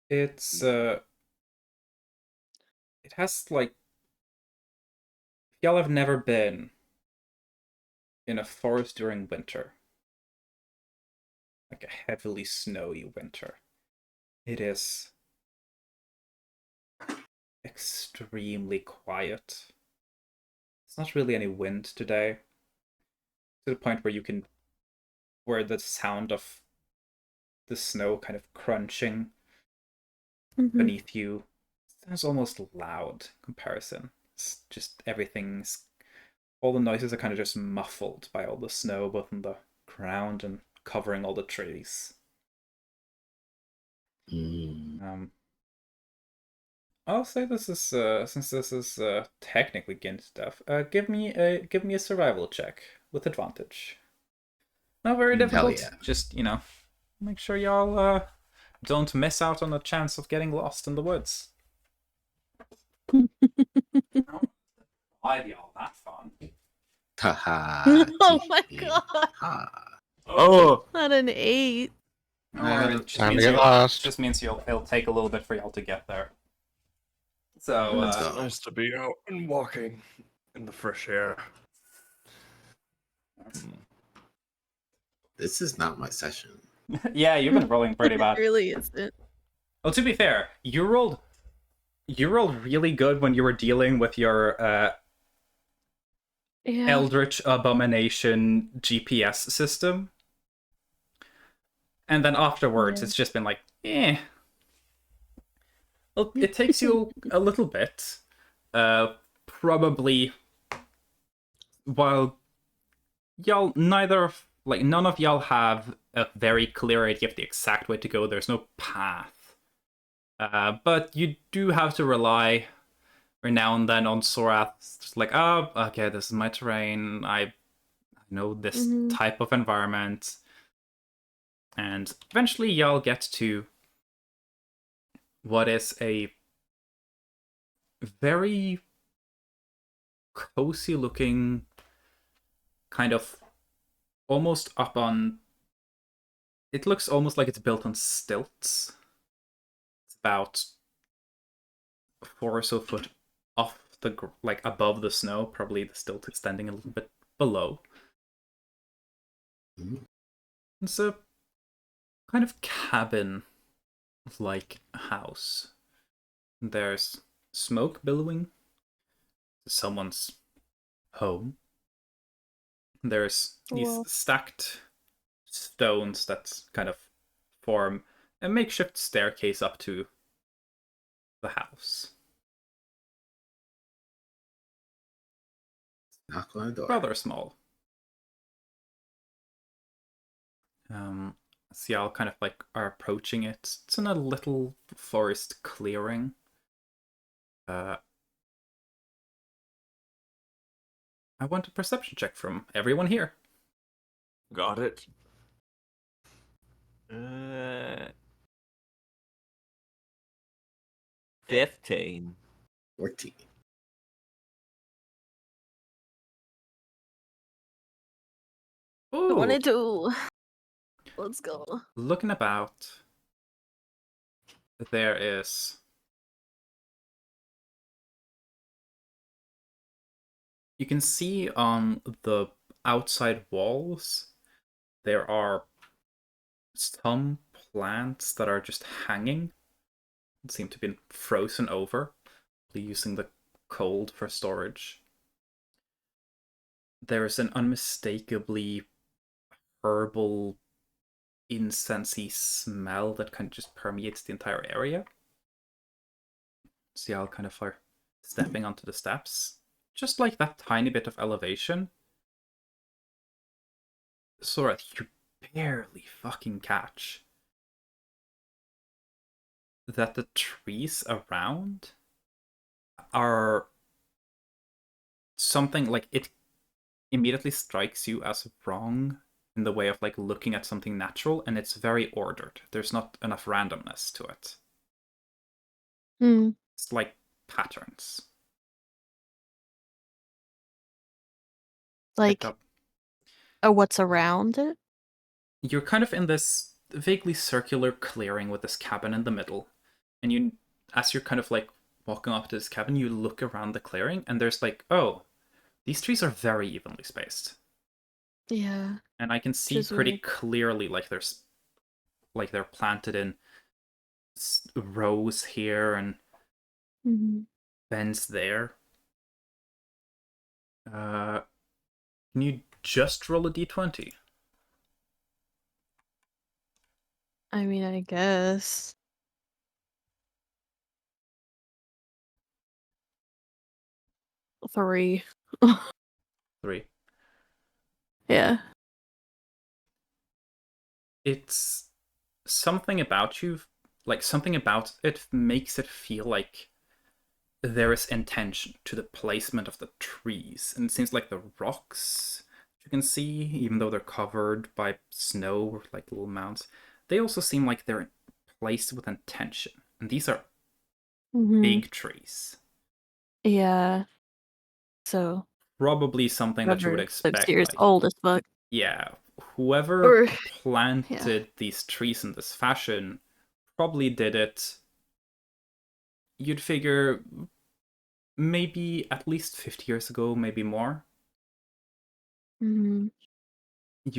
It's it has like, y'all have never been in a forest during winter, like a heavily snowy winter. It is extremely quiet. There's not really any wind today, to the point where the sound of the snow kind of crunching beneath you sounds almost loud in comparison. It's just all the noises are kind of just muffled by all the snow, both on the ground and covering all the trees. I'll say this is since this is technically Gin stuff. Give me a survival check with advantage. Not very difficult. yeah. Just make sure y'all don't miss out on the chance of getting lost in the woods. Why y'all that fun? Haha. Oh my god. Oh, Not an 8. it Time to get lost. just means it'll take a little bit for y'all to get there. So Let's go. Nice to be out and walking in the fresh air. This is not my session. yeah, you've been rolling pretty bad. It really isn't. Well, to be fair, you rolled really good when you were dealing with your Eldritch Abomination GPS system. And then afterwards, it's just been like, eh. Well, it takes you a little bit. Probably, while y'all none of y'all have a very clear idea of the exact way to go. There's no path. But you do have to rely every now and then on Sorath. Just like, oh, okay, this is my terrain. I know this type of environment. And eventually y'all get to what is a very cozy looking, kind of almost up on... It looks almost like it's built on stilts. It's about 4 or so foot off above the snow, probably the stilt extending a little bit below. It's a kind of cabin-like house. There's smoke billowing. Someone's home. There's these stacked stones that kind of form a makeshift staircase up to the house. Knock on the door. Rather small. So y'all kind of are approaching it. It's in a little forest clearing. I want a perception check from everyone here. Got it. 15. 14. Ooh. 22. Let's go. Looking about, there is... You can see on the outside walls, there are some plants that are just hanging. It seem to be frozen over, using the cold for storage. There is an unmistakably herbal, incensey smell that kind of just permeates the entire area. So y'all kind of are stepping onto the steps. Just like that tiny bit of elevation. Sora, you barely fucking catch that the trees around are something like... It immediately strikes you as wrong in the way of like looking at something natural, and it's very ordered. There's not enough randomness to it. It's like patterns. Like, what's around it? You're kind of in this vaguely circular clearing with this cabin in the middle, and you, as you're kind of like walking up to this cabin, you look around the clearing, and there's like, oh, these trees are very evenly spaced. Yeah. And I can see pretty weird. clearly like they're planted in rows here and bends there. Can you just roll a d20? I mean, I guess. 3. 3. Yeah. It's something about you, like something about it makes it feel like there is intention to the placement of the trees. And it seems like the rocks you can see, even though they're covered by snow or like little mounds, they also seem like they're placed with intention. And these are big trees. Yeah. So Probably something that you would expect. Years Like, old as fuck. yeah, whoever Or- planted these trees in this fashion probably did it. You'd figure maybe at least 50 years ago, maybe more. You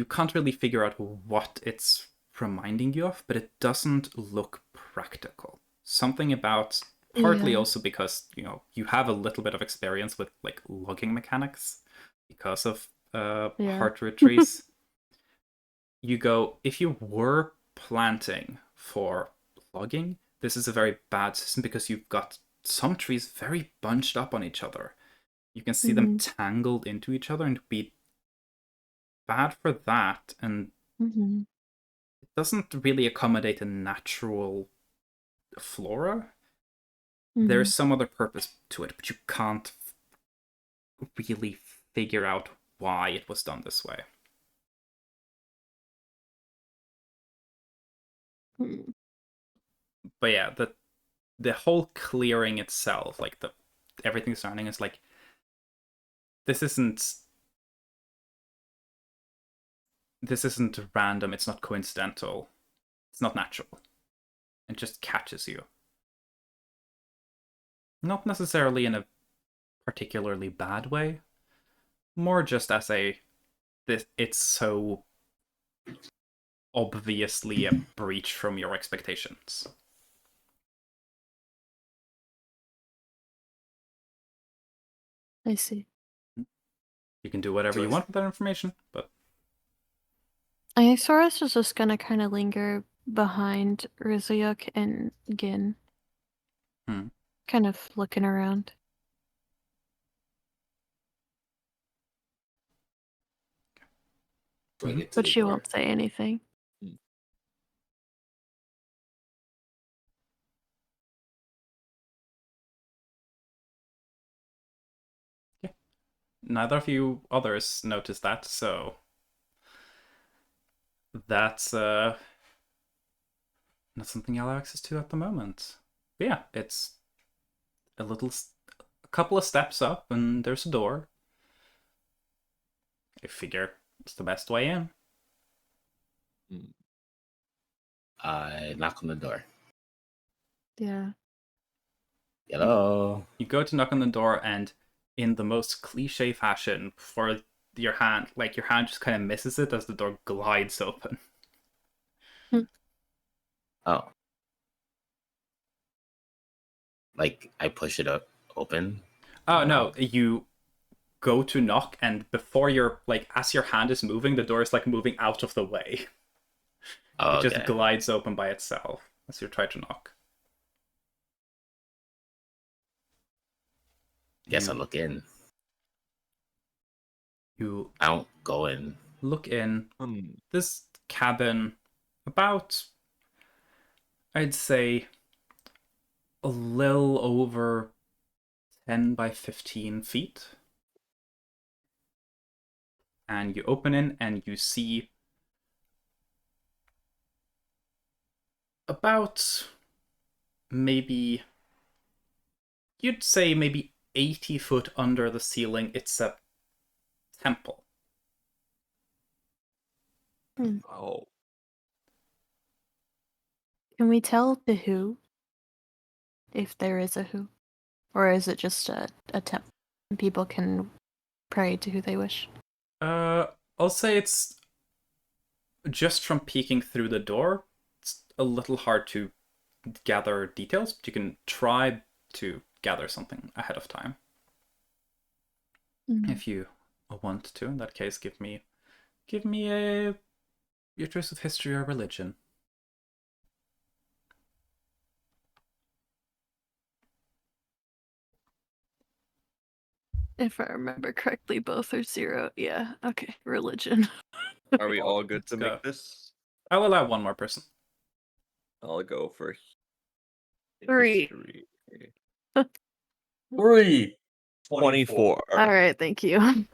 can't really figure out what it's reminding you of, but it doesn't look practical. Something about, partly also because, you have a little bit of experience with like logging mechanics because of heartwood trees. You go, if you were planting for logging, this is a very bad system because you've got some trees very bunched up on each other. You can see them tangled into each other and be bad for that, and it doesn't really accommodate a natural flora. There's some other purpose to it, but you can't really figure out why it was done this way. But yeah, the whole clearing itself, like everything surrounding is like, this isn't random, it's not coincidental, it's not natural. It just catches you. Not necessarily in a particularly bad way, more just as it's so obviously a breach from your expectations. I see. You can do whatever you want with that information, but I think Soros is just gonna kind of linger behind Rizyuk and Gin. Kind of looking around. But she won't say anything. yeah. Neither of you others noticed that, so that's not something you'll have access to at the moment. But yeah, it's a couple of steps up, and there's a door. I figure it's the best way in. I knock on the door. Yeah. Hello. You go to knock on the door, and in the most cliche fashion, for your hand just kind of misses it as the door glides open. Oh. Like, I push it up open? Oh, no, you go to knock, and before as your hand is moving, the door is moving out of the way. Oh, it just glides open by itself as you try to knock. Guess I look in. You I don't go in. Look in. This cabin, about, I'd say, a little over 10 by 15 feet. And you open in and you see About maybe, you'd say maybe 80 foot under the ceiling, it's a temple. Oh. Can we tell the who? If there is a who? Or is it just a temple? And people can pray to who they wish? I'll say it's just from peeking through the door, it's a little hard to gather details, but you can try to gather something ahead of time. If you want to. In that case, give me your choice of history or religion. If I remember correctly, both are 0. Yeah, okay. Religion. Are we all good to Let's go. make this? I'll allow one more person. I'll go for 3. history. 3. 24. Alright, thank you.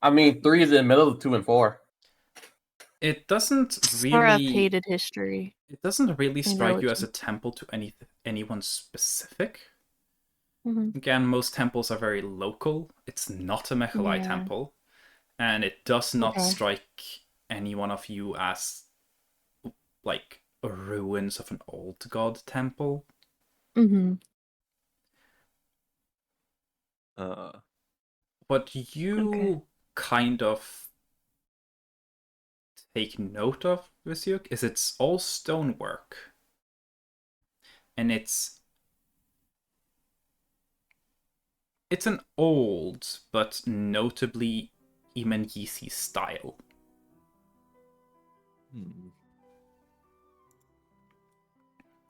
I mean, 3 is in the middle of 2 and 4. It doesn't Sora really hated history. It doesn't really and strike you as a religion. temple to anyone specific. Mhm. Again, most temples are very local. It's not a Mechalai Yeah. temple, and it does not Okay. strike any one of you as like ruins of an old god temple. Mm-hmm. What you kind of take note of, Visiuk, is it's all stonework. And it's an old, but notably Imenyisi style.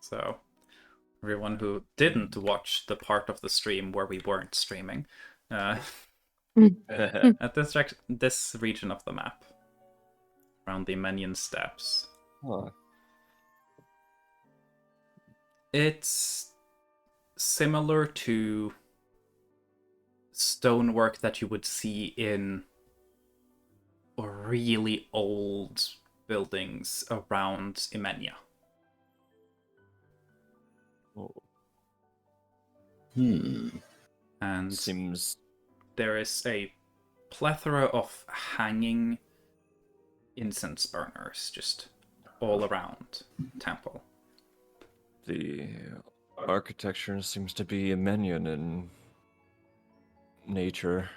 So, everyone who didn't watch the part of the stream where we weren't streaming, at this region of the map, around the Menyon Steppes, it's similar to stonework that you would see in really old buildings around Imenia. And seems there is a plethora of hanging incense burners just all around temple. the architecture seems to be a minion in nature.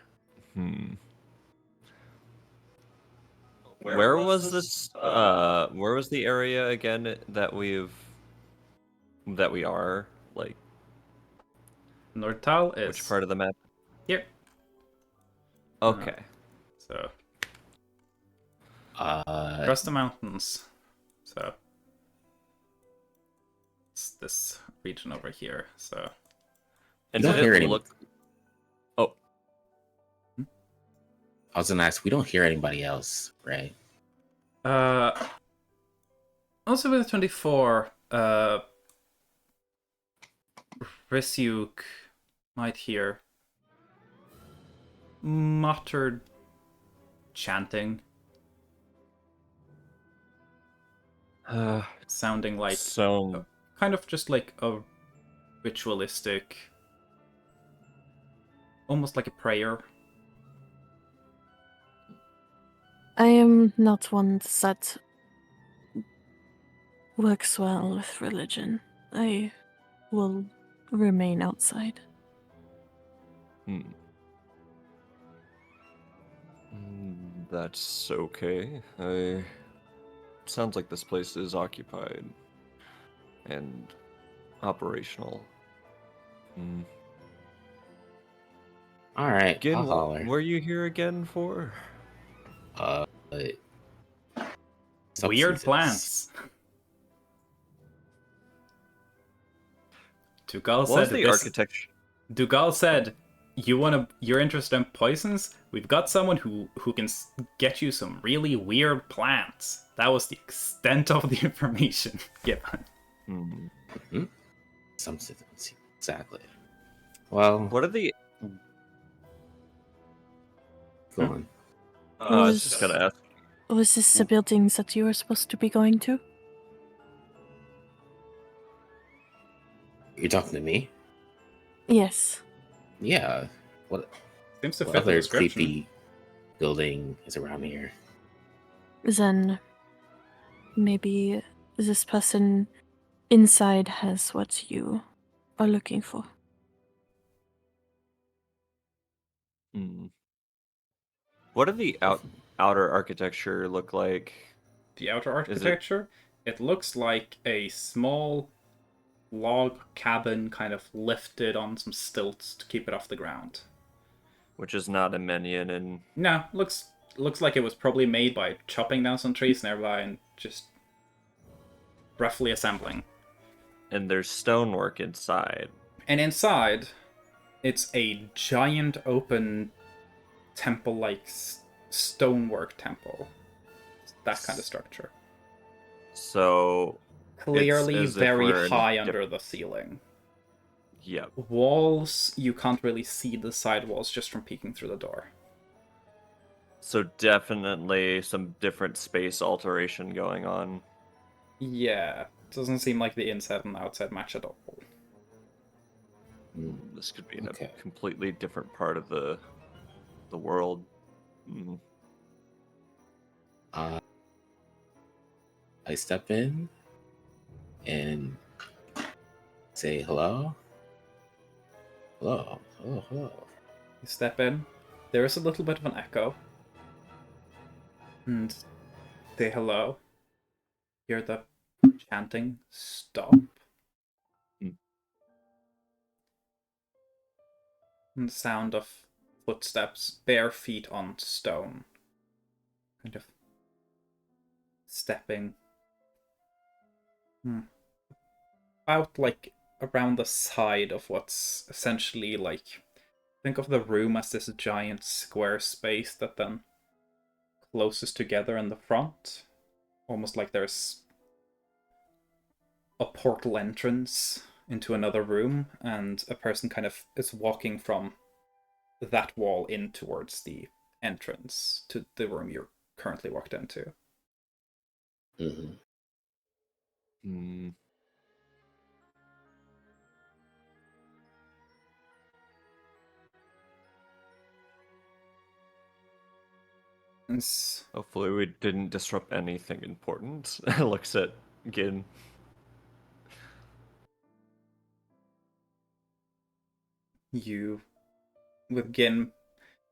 Where was this? Where was the area again that we are like? Nordtal is Which part of the map? here. Okay. So across the mountains. So it's this region over here. So And don't did hear it any. look? Oh, I was gonna ask. We don't hear anybody else, right? Also with 24, Risyuk might hear muttered chanting. Sounding like kind of just like a ritualistic, almost like a prayer. I am not one that works well with religion. I will remain outside. That's okay. Sounds like this place is occupied and operational. All right. Again, I'll what holler. were you here again for? Weird plants. Dugal What said was the architecture? Dugal said, you're interested in poisons? We've got someone who can get you some really weird plants. That was the extent of the information given. Something exactly. Well, What are the? Go on. I was just gonna ask. Was this the buildings that you were supposed to be going to? You're talking to me? Yes. Yeah. What Seems to what fit the other description. creepy building is around here? Then maybe this person inside has what you are looking for. Hmm. What do the outer architecture look like? The outer Is it architecture, it looks like a small log cabin kind of lifted on some stilts to keep it off the ground. which is not a minion, and No, looks like it was probably made by chopping down some trees nearby and just roughly assembling. there's stonework inside. And inside, it's a giant open temple-like stonework temple. That kind of structure. So Clearly as if very we're in a high under the ceiling. Yep. Walls, you can't really see the side walls just from peeking through the door. So definitely some different space alteration going on. Yeah, doesn't seem like the inside and outside match at all. This could be in Okay. a completely different part of the world. Mm. I step in and say hello. Hello. Hello. Hello. You step in, there is a little bit of an echo. And say hello. Hear the chanting stop. Mm. And the sound of footsteps, bare feet on stone. Kind of stepping. Out like around the side of what's essentially like, think of the room as this giant square space that then closes together in the front. Almost like there's a portal entrance into another room, and a person kind of is walking from that wall in towards the entrance to the room you're currently walked into. Mm-hmm. Mm. Hopefully we didn't disrupt anything important. Looks at Gin. You, with Gin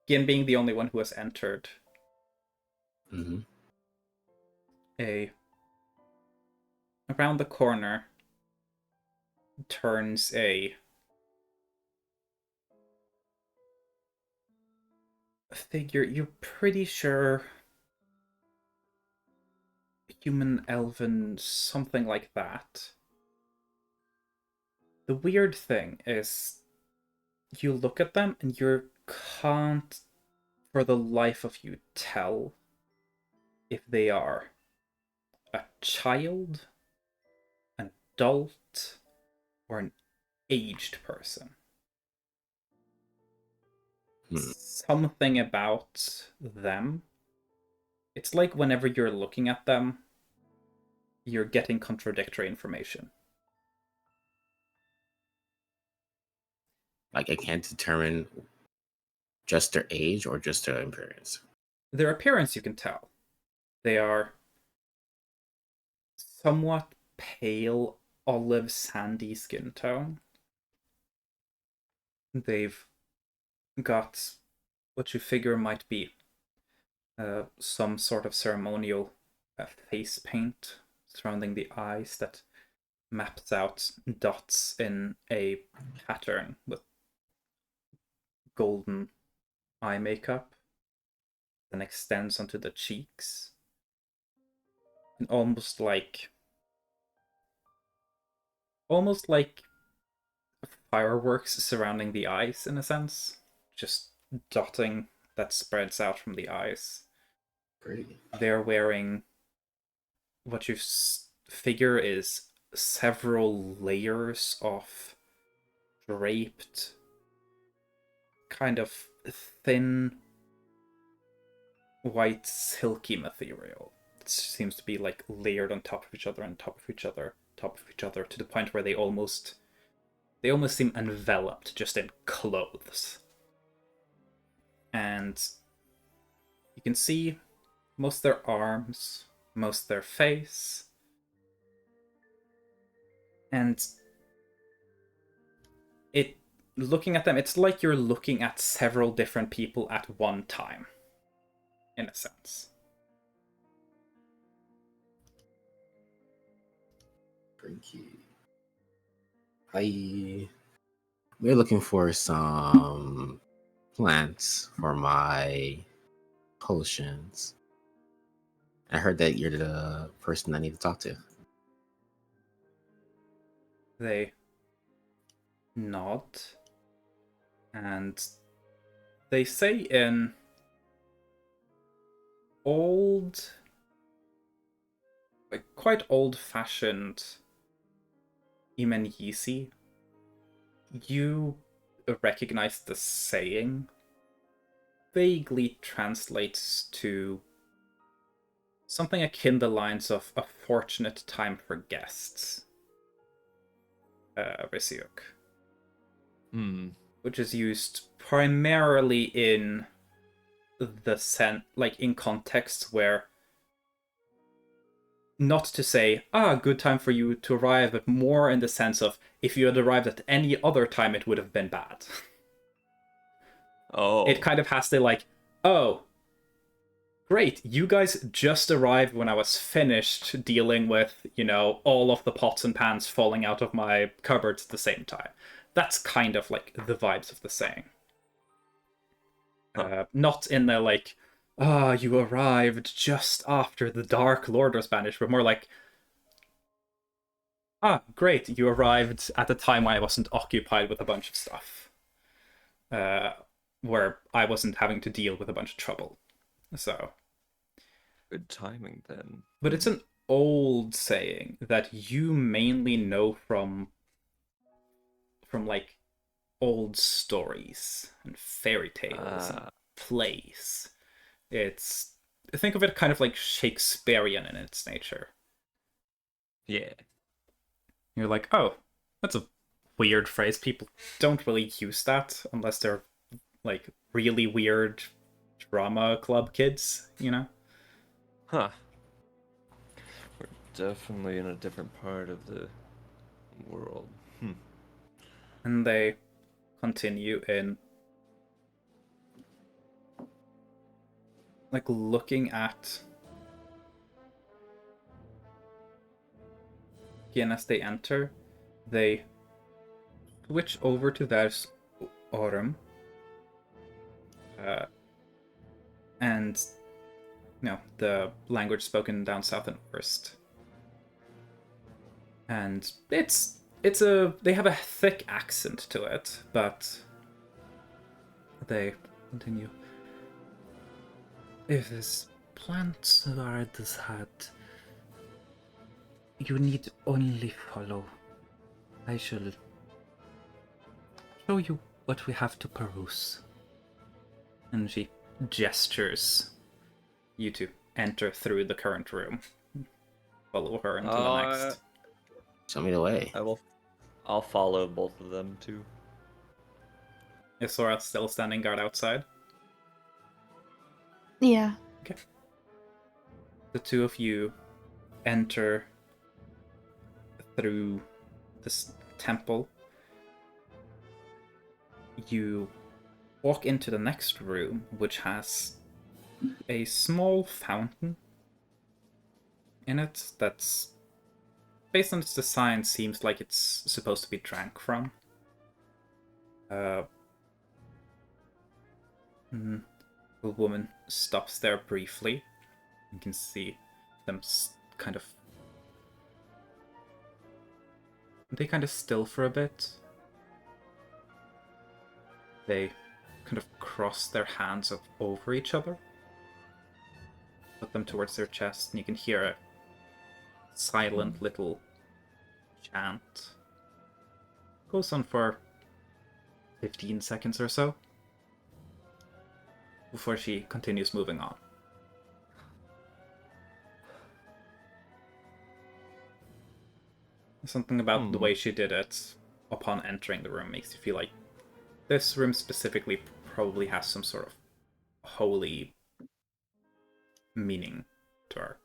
being the only one who has entered, Mm-hmm. around the corner turns a figure. You're pretty sure human, elven, something like that. The weird thing is, you look at them and you can't, for the life of you, tell if they are a child, an adult, or an aged person. Something about them. It's like whenever you're looking at them, you're getting contradictory information. Like I can't determine just their age or just their appearance. Their appearance you can tell. They are somewhat pale, olive, sandy skin tone. They've got what you figure might be some sort of ceremonial face paint surrounding the eyes that maps out dots in a pattern with golden eye makeup, then extends onto the cheeks, and almost like fireworks surrounding the eyes in a sense, just dotting that spreads out from the eyes. Pretty. They're wearing what you figure is several layers of draped, kind of thin, white, silky material. It seems to be like layered on top of each other, on top of each other, top of each other, to the point where they almost they almost seem enveloped just in clothes. And you can see most of their arms, most of their face, and looking at them, it's like you're looking at several different people at one time, in a sense. Freaky. We're looking for some plants for my potions. I heard that you're the person I need to talk to. They nod, and they say in old, like quite old-fashioned Imenyisi, you recognize the saying. Vaguely translates to something akin to the lines of "a fortunate time for guests." Risiuk. Which is used primarily in the in contexts where, not to say, good time for you to arrive, but more in the sense of, if you had arrived at any other time, it would have been bad. Oh. It kind of has to like, oh, great, you guys just arrived when I was finished dealing with, all of the pots and pans falling out of my cupboards at the same time. That's kind of like the vibes of the saying. Not in the like, you arrived just after the Dark Lord was banished, but more like, great, you arrived at a time when I wasn't occupied with a bunch of stuff. Where I wasn't having to deal with a bunch of trouble. So. Good timing then. But it's an old saying that you mainly know from like old stories and fairy tales and plays. Think of it kind of like Shakespearean in its nature. Yeah. You're like, oh, that's a weird phrase. People don't really use that unless they're like really weird drama club kids, Huh. We're definitely in a different part of the world. And they continue in like looking at again as they enter, they switch over to Vers Aurum. And the language spoken down south and west. And they have a thick accent to it, but they continue. If this plant are this hat, you need only follow. I shall show you what we have to peruse. And she gestures you to enter through the current room. Follow her into the next. Show me the way. I'll follow both of them too. Is Sora still standing guard outside? Yeah. Okay. The two of you enter through this temple. You walk into the next room, which has a small fountain in it that's, based on its design, seems like it's supposed to be drank from. The woman stops there briefly. You can see them kind of still for a bit. They kind of cross their hands over each other, put them towards their chest, and you can hear a silent little chant. Goes on for 15 seconds or so before she continues moving on. Something about the way she did it upon entering the room makes you feel like this room specifically probably has some sort of holy meaning to her.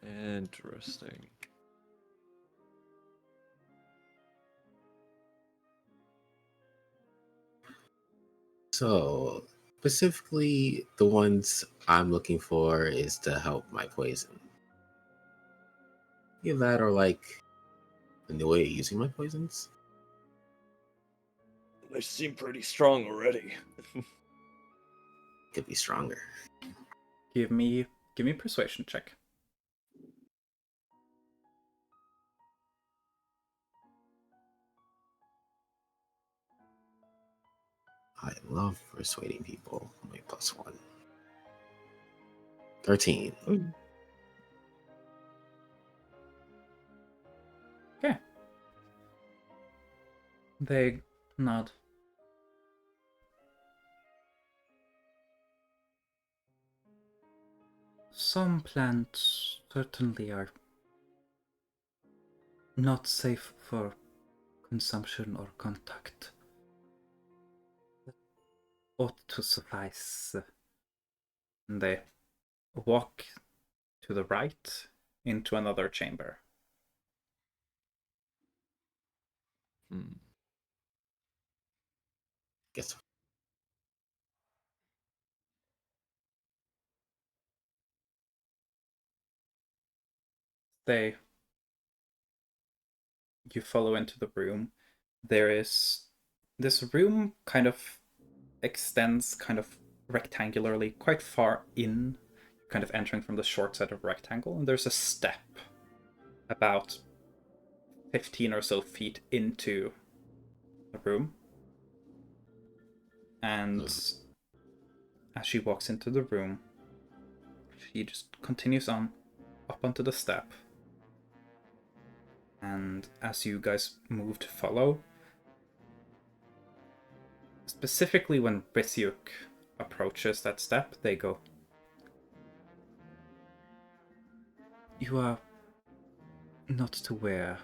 Interesting. So, specifically, the ones I'm looking for is to help my poison. Either that or like a new way of using my poisons. They seem pretty strong already. Could be stronger. Give me a persuasion check. I love persuading people. My +1. 13. Okay. They nod. Some plants certainly are not safe for consumption or contact. That ought to suffice. And they walk to the right into another chamber. Guess You follow into the room. There is this room kind of extends kind of rectangularly quite far in, kind of entering from the short side of a rectangle, and there's a step about 15 or so feet into the room. And as she walks into the room, she just continues on up onto the step. And as you guys move to follow, specifically when Risyuk approaches that step, they go, "You are not to wear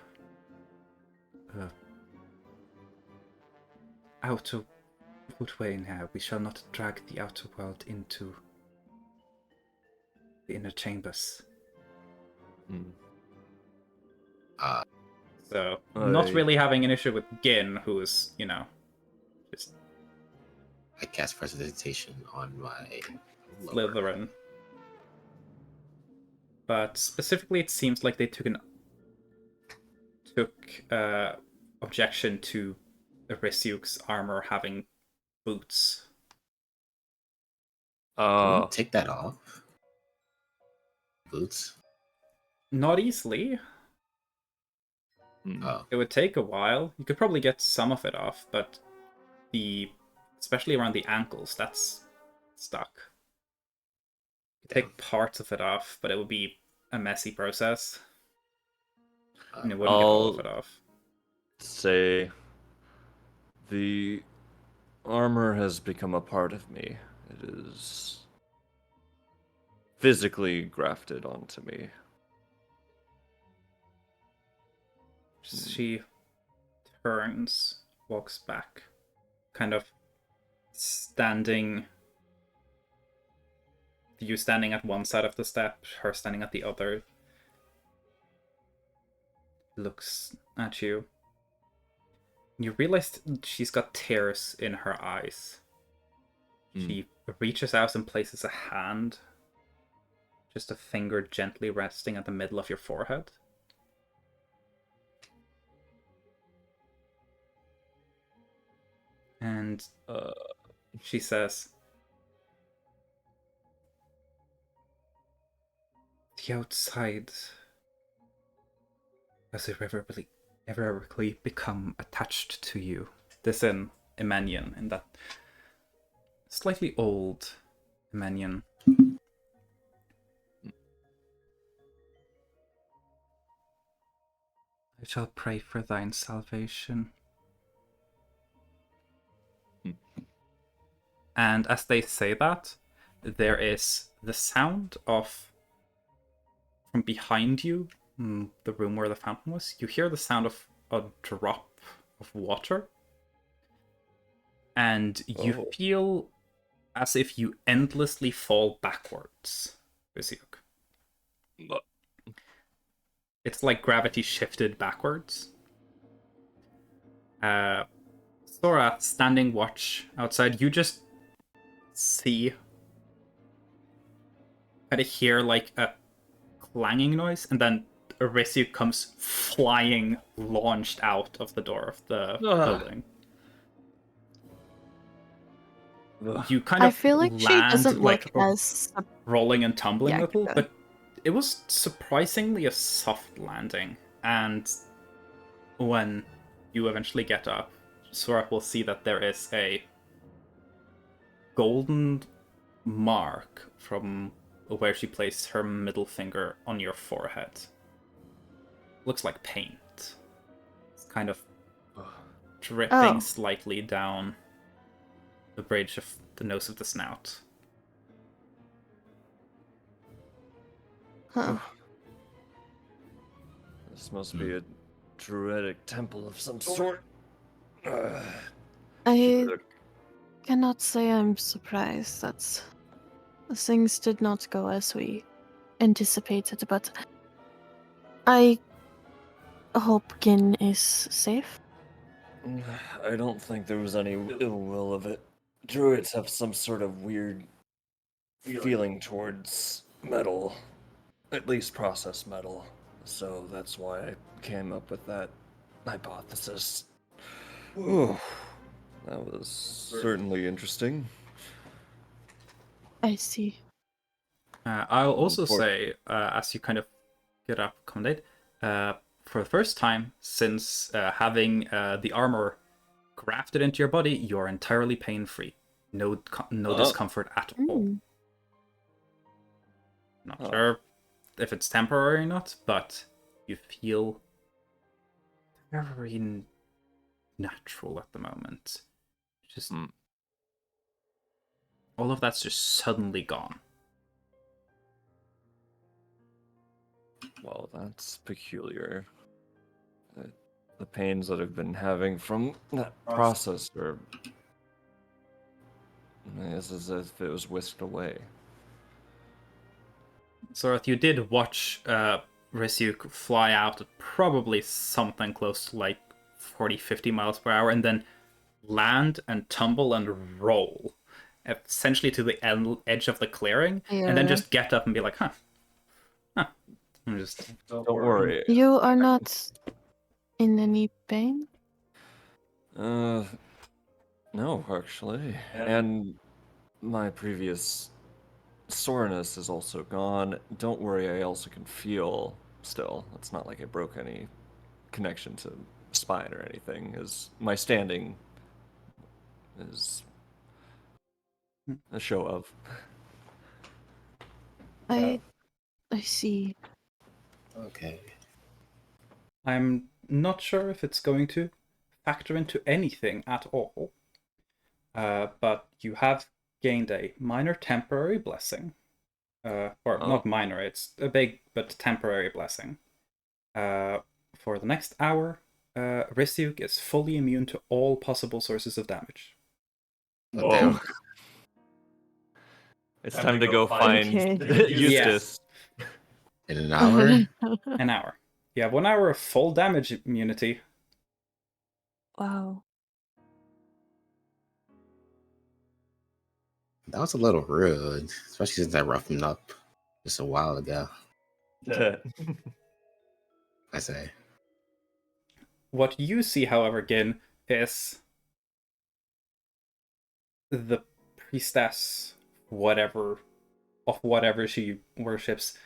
outer footwear in here. We shall not drag the outer world into the inner chambers." So, not really having an issue with Gin, who is, just I cast Prestidigitation on my Slytherin. But specifically, it seems like they took objection to Risyuk's armor having boots. Can we take that off? Boots? Not easily. Oh. It would take a while. You could probably get some of it off, but especially around the ankles, that's stuck. You could take parts of it off, but it would be a messy process. And it wouldn't get all of it off. Say the armor has become a part of me. It is physically grafted onto me. She turns, walks back, kind of standing. You standing at one side of the step, her standing at the other. Looks at you. You realize she's got tears in her eyes. She reaches out and places a hand, just a finger gently resting at the middle of your forehead. And she says, "The outside has irreparably become attached to you." This in Emanian, in that slightly old Emanian. "I shall pray for thine salvation." And as they say that, there is the sound of from behind you, the room where the fountain was, you hear the sound of a drop of water. And you feel as if you endlessly fall backwards, Visiok. It's like gravity shifted backwards. Sora, standing watch outside, you just see, kind of hear like a clanging noise, and then Irisiu comes flying, launched out of the door of the building. You kind of I feel like she land doesn't like look as. rolling and tumbling Yeah, a little, keep going. but it was surprisingly a soft landing. And when you eventually get up, Sora will see that there is a golden mark from where she placed her middle finger on your forehead. Looks like paint. It's kind of dripping slightly down the bridge of the nose of the snout. Huh. This must be a druidic temple of some sort. I cannot say I'm surprised that things did not go as we anticipated, but I hope Gin is safe. I don't think there was any ill will of it. Druids have some sort of weird feeling towards metal, at least processed metal. So that's why I came up with that hypothesis. Ooh, that was certainly interesting. I see. I'll also say, as you kind of get up, accommodate, for the first time since having the armor grafted into your body, you're entirely pain-free. No discomfort at all. Not sure if it's temporary or not, but you feel very natural at the moment. Just all of that's just suddenly gone. Well, that's peculiar. The pains that I've been having from that process are... It's as if it was whisked away. So if you did watch Ryuk fly out at probably something close to like 40-50 miles per hour and then land and tumble and roll essentially to the edge of the clearing and then just get up and be like, huh. I'm just... Don't worry. You are not in any pain? No, actually. And my previous soreness is also gone. Don't worry, I also can feel still. It's not like I broke any connection to spine or anything. As my standing is a show of. I see. Okay. I'm not sure if it's going to factor into anything at all, but you have gained a minor temporary blessing. Not minor, it's a big but temporary blessing. For the next hour, Ryuk is fully immune to all possible sources of damage. Oh, damn. It's time to go find Eustace. In an hour? An hour. You have 1 hour of full damage immunity. Wow. That was a little rude, especially since I roughed him up just a while ago. I say. What you see, however, Gin, is the priestess, whatever she worships,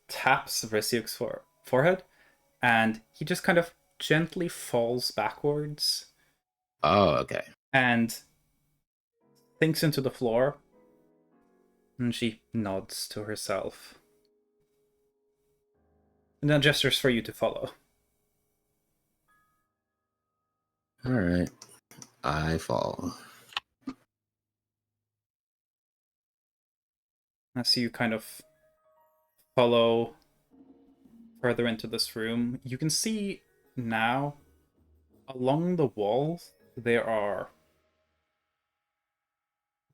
taps Ryuk's forehead, and he just kind of gently falls backwards. Oh, okay. And sinks into the floor, and she nods to herself. And then gestures for you to follow. Alright. I fall. As you kind of follow further into this room, you can see now along the walls there are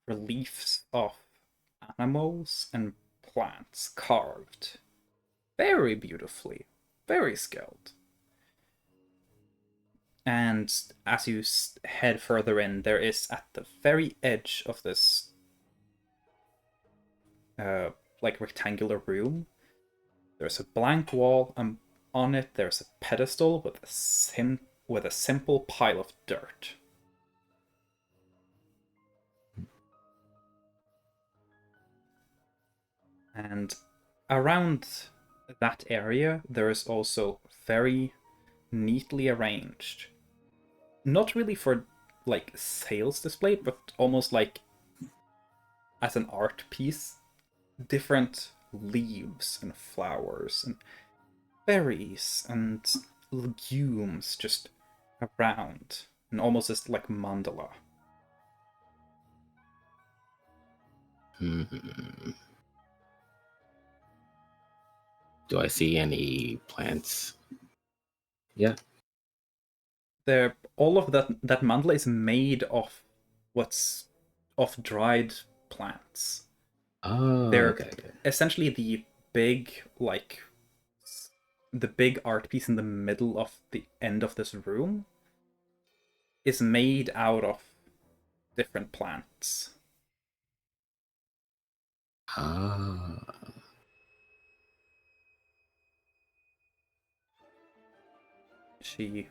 reliefs of animals and plants carved very beautifully, very skilled. And as you head further in, there is at the very edge of this like rectangular room, there's a blank wall, and on it there's a pedestal with a simple pile of dirt. And around that area, there is also very neatly arranged, not really for like sales display, but almost like as an art piece, different leaves and flowers and berries and legumes just around, and almost as like mandala. Do I see any plants? Yeah. All of that mandala is made of dried plants. Oh, They're okay. essentially the big art piece in the middle of the end of this room is made out of different plants. Ah. She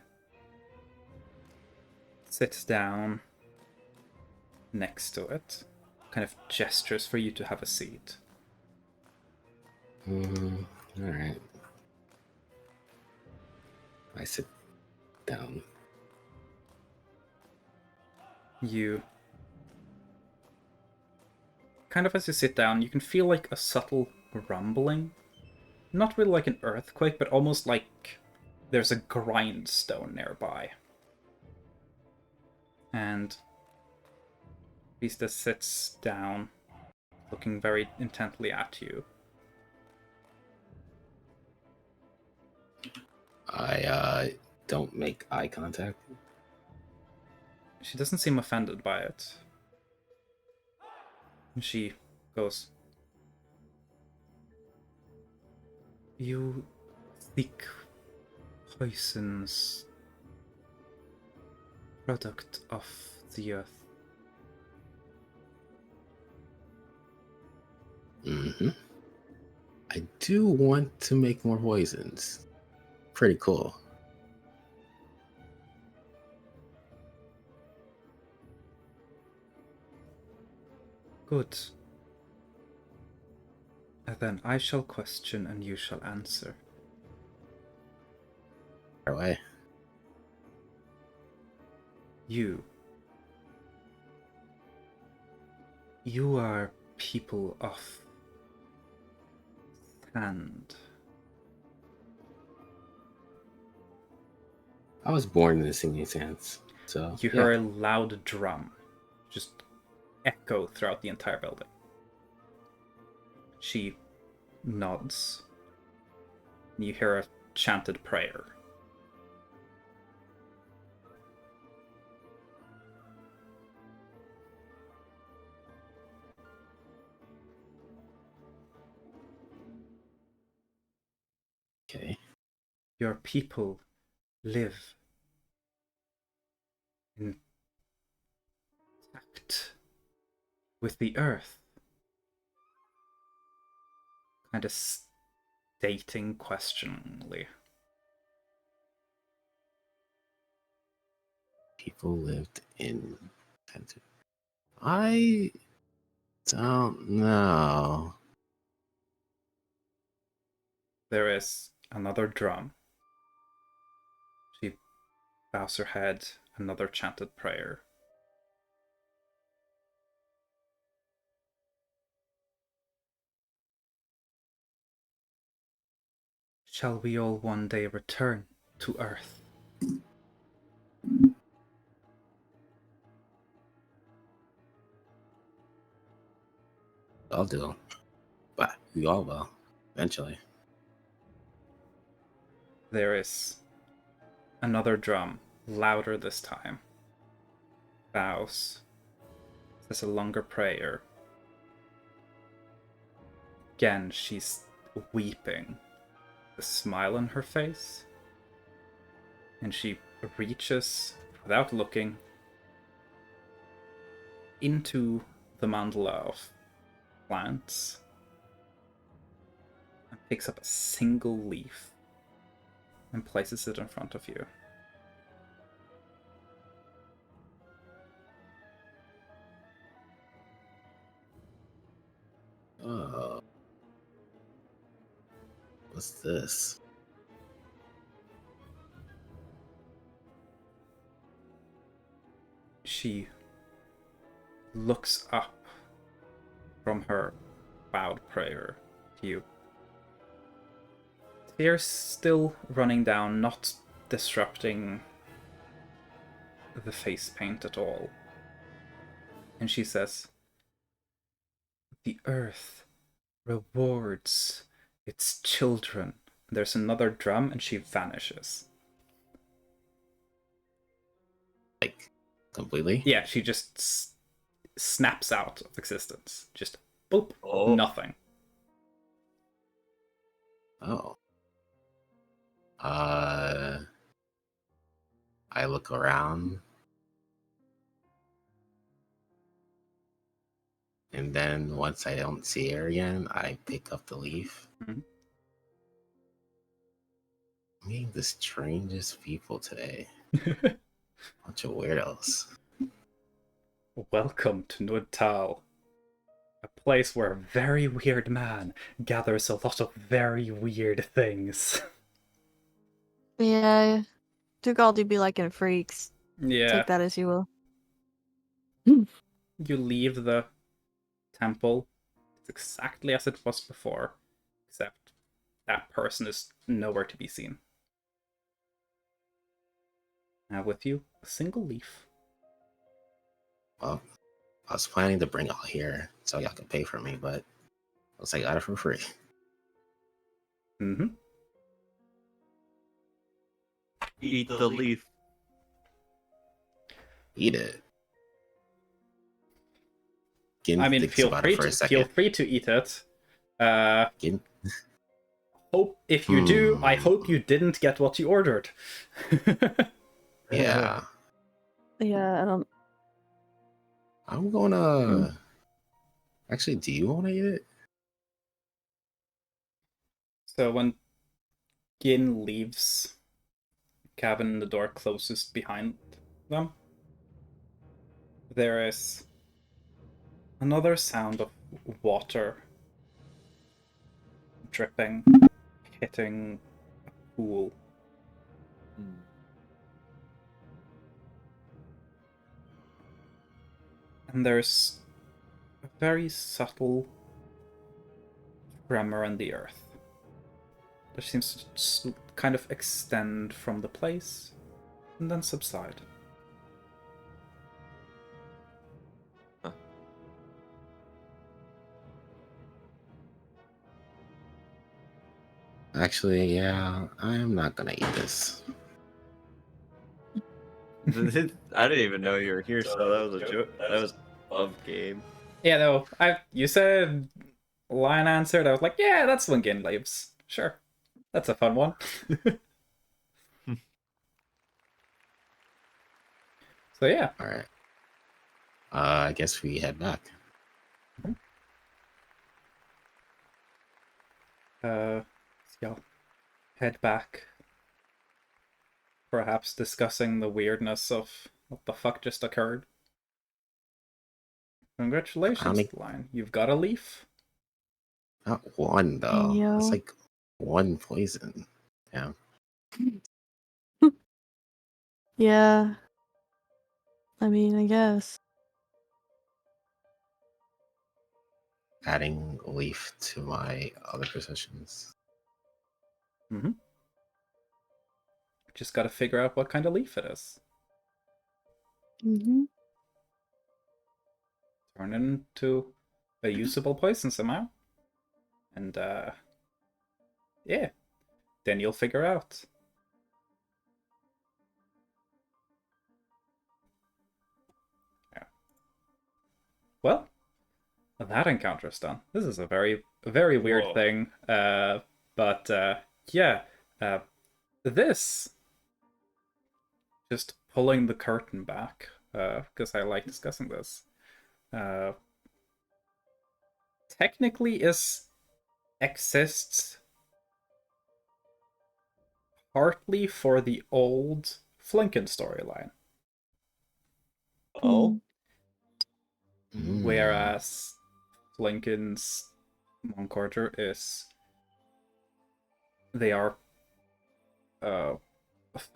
sits down next to it, kind of gestures for you to have a seat. All right. I sit down. You kind of, as you sit down, you can feel like a subtle rumbling. Not really like an earthquake, but almost like there's a grindstone nearby. And Vista sits down, looking very intently at you. I don't make eye contact. She doesn't seem offended by it. She goes, "You seek poisons, product of the earth." I do want to make more poisons. Pretty cool. Good. And then I shall question and you shall answer. Away. You are people of sand. I was born in the singing sands, so You hear a loud drum just echo throughout the entire building. She nods. You hear a chanted prayer. Okay. Your people live in tact with the earth. Kind of stating questioningly. People lived in. I don't know. There is another drum. She bows her head, another chanted prayer. Shall we all one day return to Earth? I'll do. But we all will, eventually. there is another drum, louder this time. Bows. Says a longer prayer. Again, she's weeping. A smile on her face. And she reaches, without looking, into the mandala of plants and picks up a single leaf and places it in front of you. Oh. What's this? She looks up from her bowed prayer to you. Tears still running down, not disrupting the face paint at all. And she says, "The earth rewards its children." There's another drum and she vanishes. Like, completely? Yeah, she just snaps out of existence. Just boop, Oh. nothing. Oh. I look around. And then once I don't see her again, I pick up the leaf. Mhm. Meeting the strangest people today. Bunch of weirdos. Welcome to Nudtal, a place where a very weird man gathers a lot of very weird things. Yeah. Dugal do be liking freaks. Yeah, Take that as you will. you leave the temple. It's exactly as it was before, except that person is nowhere to be seen. Now with you, a single leaf. Well, I was planning to bring y'all here so y'all could pay for me, but looks like I got it for free. Mm-hmm. Eat the leaf. Eat it. Gin I mean, thinks feel about free it for to a second. eat it. Gin? Hope if you do, I hope you didn't get what you ordered. Yeah. Yeah, I don't. I'm gonna. Actually, do you want to eat it? So when Gin leaves the cabin and the door closes behind them, there is another sound of water dripping, hitting a pool. And there's a very subtle tremor in the earth that seems to kind of extend from the place and then subside. Actually, yeah, I'm not gonna eat this. I didn't even know you were here, so that was a joke. That was above game. Yeah, no, you said Lion answered. I was like, yeah, that's when Gin leaves. Sure, that's a fun one. So yeah. All right. I guess we head back. So y'all head back, perhaps discussing the weirdness of what the fuck just occurred. Congratulations, Make... Lion. You've got a leaf. Not one though. Yo. It's like one poison. Yeah. Yeah. I mean, I guess. Adding a leaf to my other possessions. Mm-hmm. Just gotta figure out what kind of leaf it is. Mm-hmm. Turn it into a usable poison somehow. And yeah. Then you'll figure out well, that encounter's done. This is a very, very weird Whoa. thing. But yeah, this just pulling the curtain back, because I like discussing this. Technically, exists partly for the old Flinken storyline. Oh, Whereas Flinken's monk order they are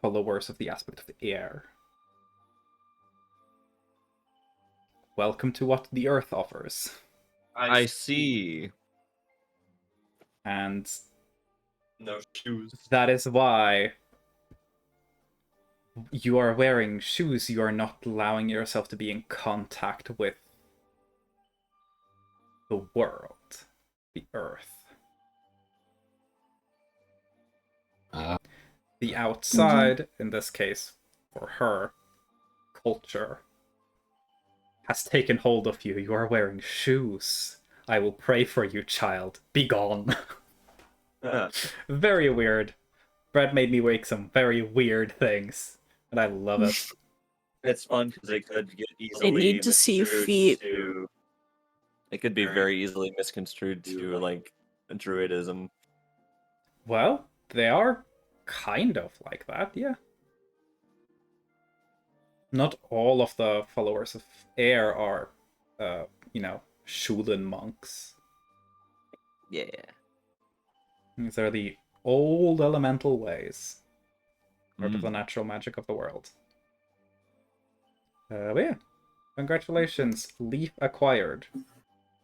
followers of the aspect of the air. Welcome to what the earth offers. I see. And No shoes. that is why you are wearing shoes. You are not allowing yourself to be in contact with the world, the earth. The outside, in this case, for her, culture, has taken hold of you. You are wearing shoes. I will pray for you, child. Be gone. Very weird. Brad made me wake some very weird things, and I love it. It's fun because they could get easily need to see misconstrued feet. to. It could be very easily misconstrued to like druidism. Well, they are kind of like that, yeah. Not all of the followers of air are, Shulen monks. Yeah. These are the old elemental ways. Part of the Mm. natural magic of the world. But yeah. Congratulations, Leaf acquired.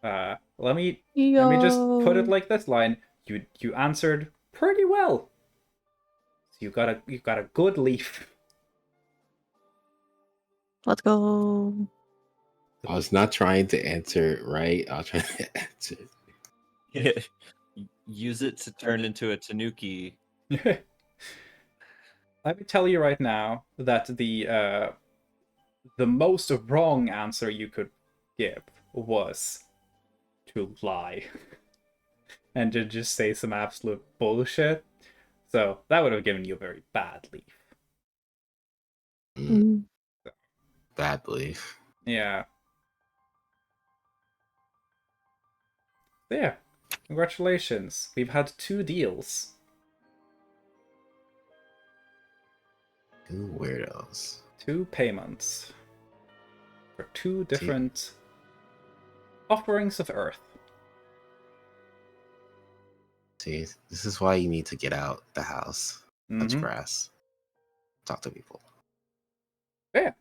Let me just put it like this, line. You answered pretty well. So you got a good leaf. Let's go. I was not trying to answer it right. I was trying to answer. Use it to turn into a tanuki. Let me tell you right now that the most wrong answer you could give was to lie and to just say some absolute bullshit. So that would have given you a very bad leaf. Bad belief. Yeah. There. Congratulations. We've had 2 deals. 2 weirdos. 2 payments. For 2 different offerings of Earth. See, this is why you need to get out the house, touch grass, talk to people. Yeah.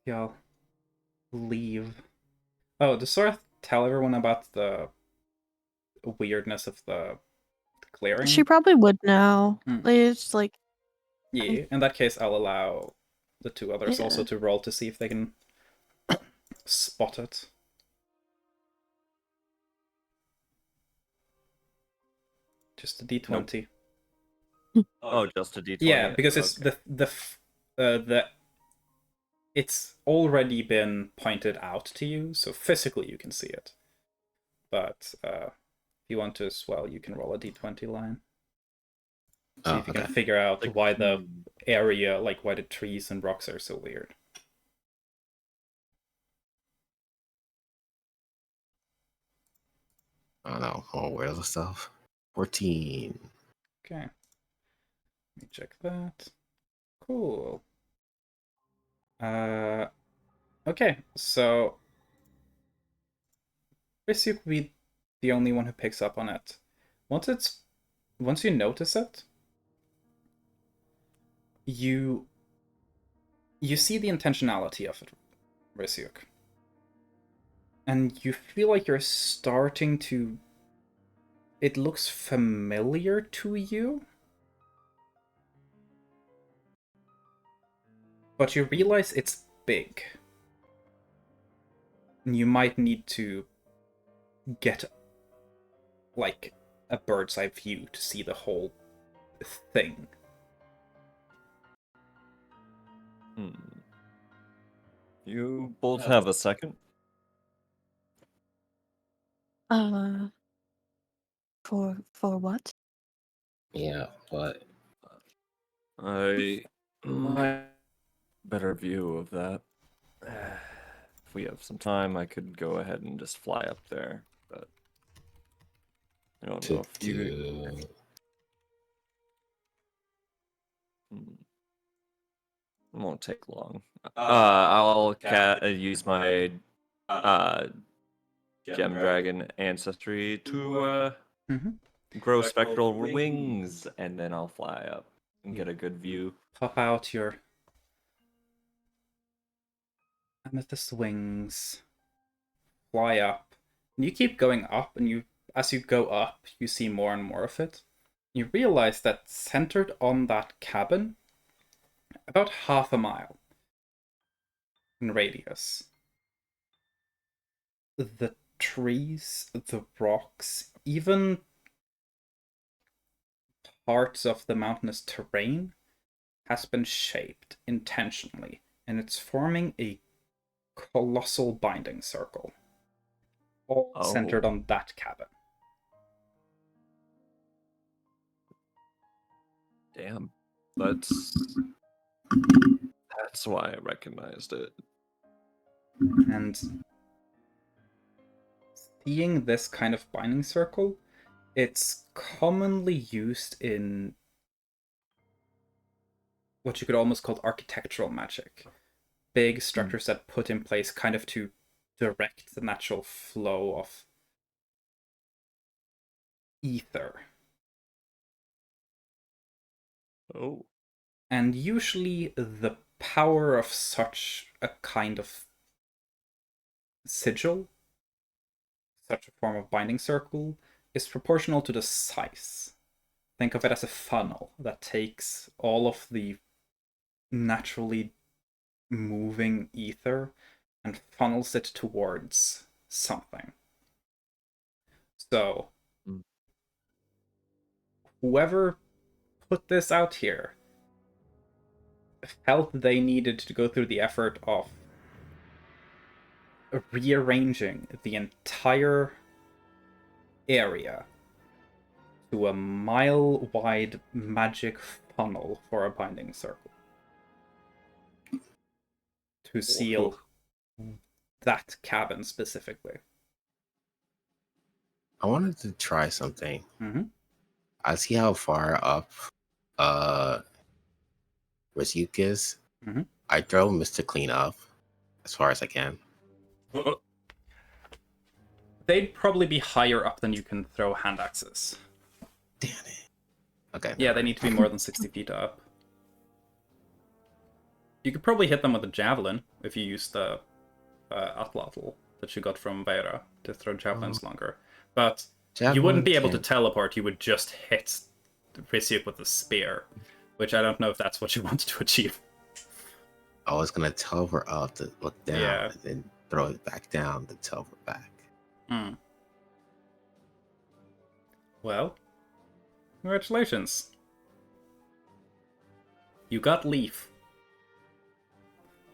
Y'all leave. Oh, to sort of tell everyone about the weirdness of the clearing. She probably would now. It's like, Yeah, in that case, I'll allow the 2 others Yeah. also to roll to see if they can spot it. Just a d20. Oh, just a d20. Yeah, because it's it's already been pointed out to you, so physically you can see it. But if you want to as well, you can roll a d20 line. See if you can figure out why the area, like why the trees and rocks are so weird. I don't know. Oh, where's the stuff? 14. Okay. Let me check that. Cool. Okay, so Chris, you could be the only one who picks up on it. Once you notice it, you see the intentionality of it, Rysiuk. And you feel like you're starting to... It looks familiar to you. But you realize it's big. And you might need to get, like, a bird's eye view to see the whole thing. You both have a second? Uh, for what? Yeah, but I might better view of that. If we have some time, I could go ahead and just fly up there, but I don't know to if you. do Hmm, it won't take long. I'll use my Gem Dragon ancestry to grow spectral wings, and then I'll fly up and get a good view. Pop out your amethyst wings, fly up, and you keep going up, and as you go up, you see more and more of it. You realize that centered on that cabin, about half a mile in radius, the trees, the rocks, even parts of the mountainous terrain has been shaped intentionally, and it's forming a colossal binding circle, all centered on that cabin. Damn. That's why I recognized it. And seeing this kind of binding circle, it's commonly used in what you could almost call architectural magic. Big structures that put in place kind of to direct the natural flow of ether. Oh. And usually the power of such a kind of sigil, such a form of binding circle, is proportional to the size. Think of it as a funnel that takes all of the naturally moving ether and funnels it towards something. So, whoever put this out here felt they needed to go through the effort of rearranging the entire area to a mile-wide magic funnel for a binding circle to seal that cabin specifically. I wanted to try something. Mm-hmm. I see how far up Ryuk is. Mm-hmm. I throw Mr. Clean up as far as I can. They'd probably be higher up than you can throw hand axes. Damn it. Okay. Yeah, they need to be more than 60 feet up. You could probably hit them with a javelin if you use the atlatl that you got from Vera to throw javelins longer. But you wouldn't be able to teleport, you would just hit Ryuk with a spear, which I don't know if that's what you wanted to achieve. I was going to teleport up to look down and then throw it back down to teleport back. Well, congratulations. You got Leaf.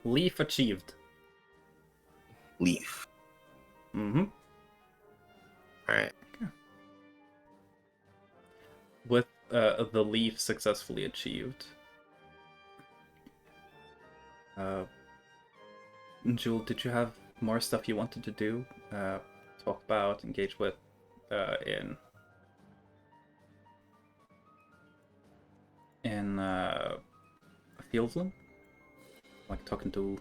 Leaf achieved. Leaf. Mm-hmm. Alright. With the leaf successfully achieved. Jewel, did you have more stuff you wanted to do? Talk about, engage with in Fieldland? Like talking to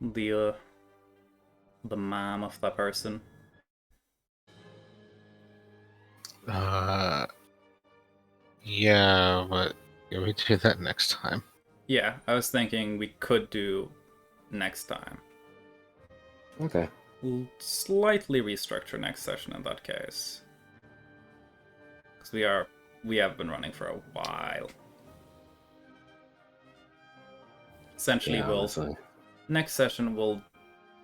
the mom of that person? Yeah, but can we do that next time? Yeah, I was thinking we could do next time. Okay. We'll slightly restructure next session in that case. Because we have been running for a while. Essentially, next session we'll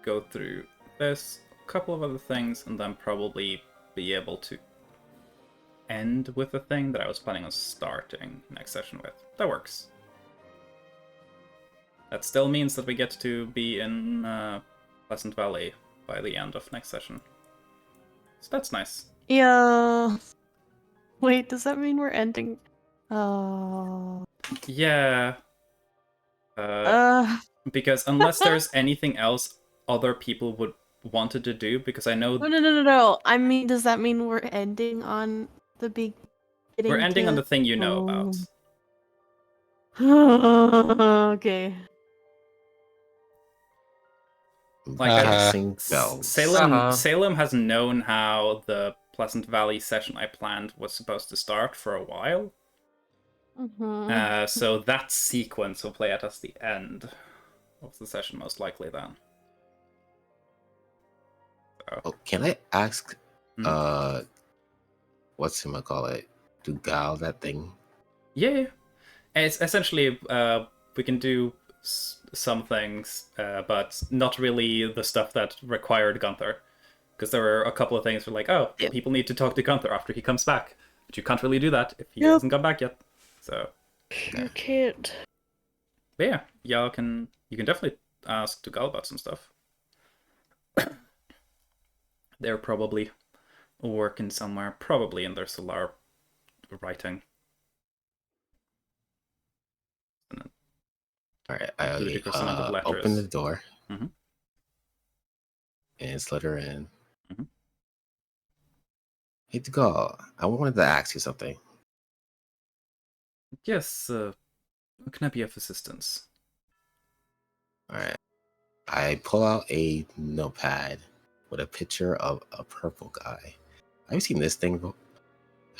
go through this, a couple of other things, and then probably be able to end with a thing that I was planning on starting next session with. That works. That still means that we get to be in Pleasant Valley by the end of next session. So that's nice. Yeah. Wait, does that mean we're ending? Yeah. Because unless there's anything else other people would wanted to do, because I know No. I mean, does that mean we're ending on the big? we're ending on the thing you know about. Okay. Like Passing bells. Salem has known how the Pleasant Valley session I planned was supposed to start for a while. So that sequence will play out as the end of the session, most likely then. So. Oh, can I ask, what's him I call it? To gal that thing? Yeah. It's essentially, we can do some things, but not really the stuff that required Gunther. Because there were a couple of things where like, oh, people need to talk to Gunther after he comes back. But you can't really do that if he hasn't come back yet. So you can't. But yeah, you can definitely ask Tugal about some stuff. They're probably working somewhere, probably in their Solar writing. Alright, I open the door and slid her in. Hey, Tugal, I wanted to ask you something. Yes, can I be of assistance? Alright. I pull out a notepad with a picture of a purple guy. Have you seen this thing? Have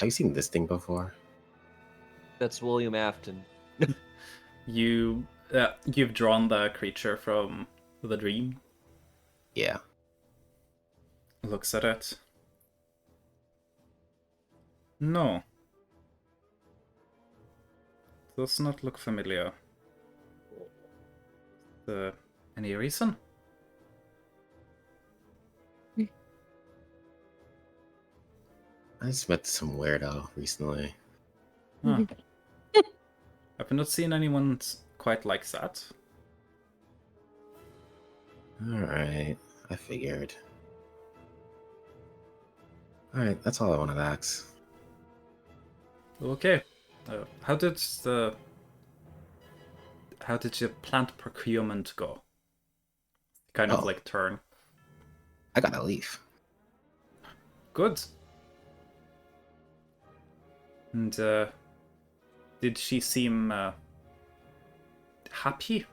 you seen this thing before? That's William Afton. You've drawn the creature from the dream? Yeah. Looks at it. No. Does not look familiar. Any reason? I just met some weirdo recently. Huh. I've not seen anyone quite like that. Alright, I figured. Alright, that's all I wanted to ask. Okay. How did your plant procurement go? Kind of like turn. I got a leaf. Good. And did she seem happy?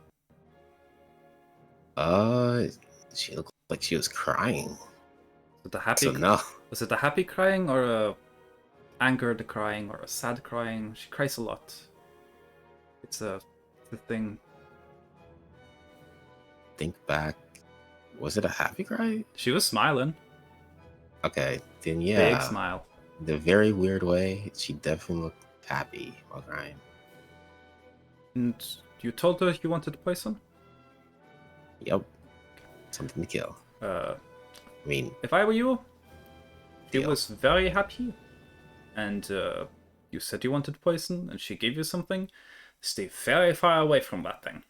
She looked like she was crying. Was it a happy? So no. Was it a happy crying or a angered crying or a sad crying? She cries a lot. It's the thing. Think back. Was it a happy cry? She was smiling. Okay, then yeah. Big smile. The very weird way, she definitely looked happy while crying. And you told her you wanted poison? Yep. Something to kill. I mean, if I were you, she was very happy, and you said you wanted poison, and she gave you something. Stay very far away from that thing.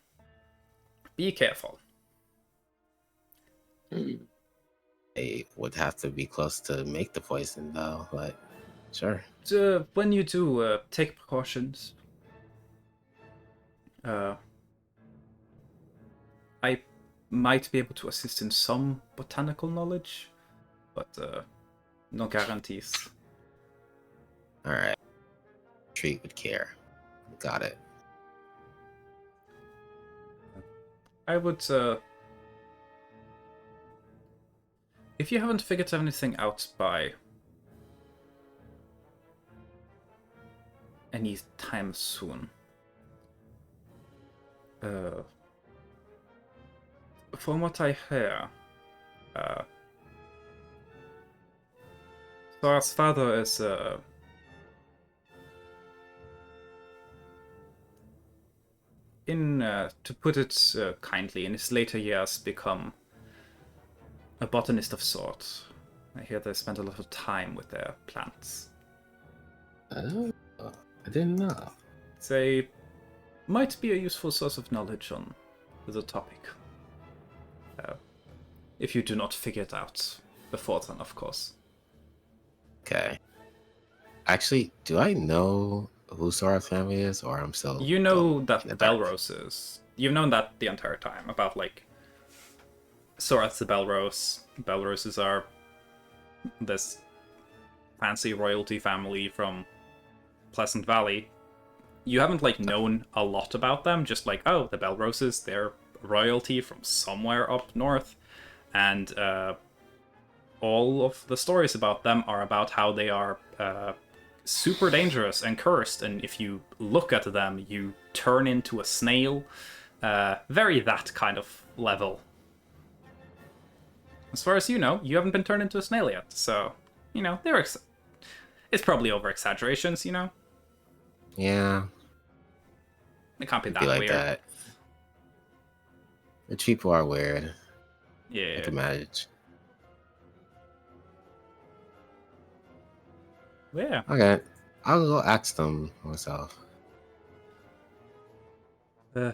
Be careful. They would have to be close to make the poison, though. But sure. When you do, take precautions. I might be able to assist in some botanical knowledge, but no guarantees. Alright. Treat with care. Got it. I would, if you haven't figured anything out by any time soon, from what I hear, Sora's father is to put it kindly, in his later years become a botanist of sorts. I hear they spend a lot of time with their plants. Oh, I didn't know. They might be a useful source of knowledge on the topic. If you do not figure it out before then, of course. Okay. Actually, do I know who Sora's family is, or I'm still... You know still that in the dark? Belrose is. You've known that the entire time, about, like, Sora's the Belrose. Belroses are this fancy royalty family from Pleasant Valley. You haven't, like, known a lot about them, just like, oh, the Belroses, they're royalty from somewhere up north. And all of the stories about them are about how they are super dangerous and cursed, and if you look at them, you turn into a snail. Very that kind of level. As far as you know, you haven't been turned into a snail yet, so, you know, it's probably over-exaggerations, you know? Yeah, It can't be it'd that be like weird. that. The people are weird. Yeah. I can imagine. Yeah. Okay, I'll go ask them myself.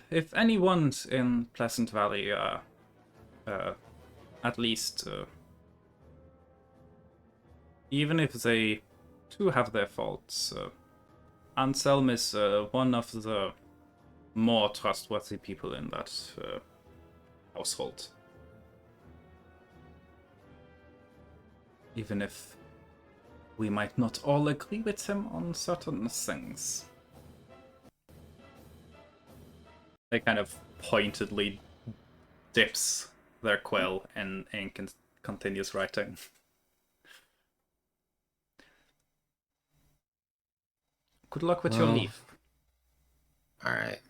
If anyone's in Pleasant Valley, at least, even if they do have their faults, Anselm is one of the more trustworthy people in that household. Even if we might not all agree with him on certain things. They kind of pointedly dips their quill in ink and continues writing. Good luck with your Well, leave. Alright.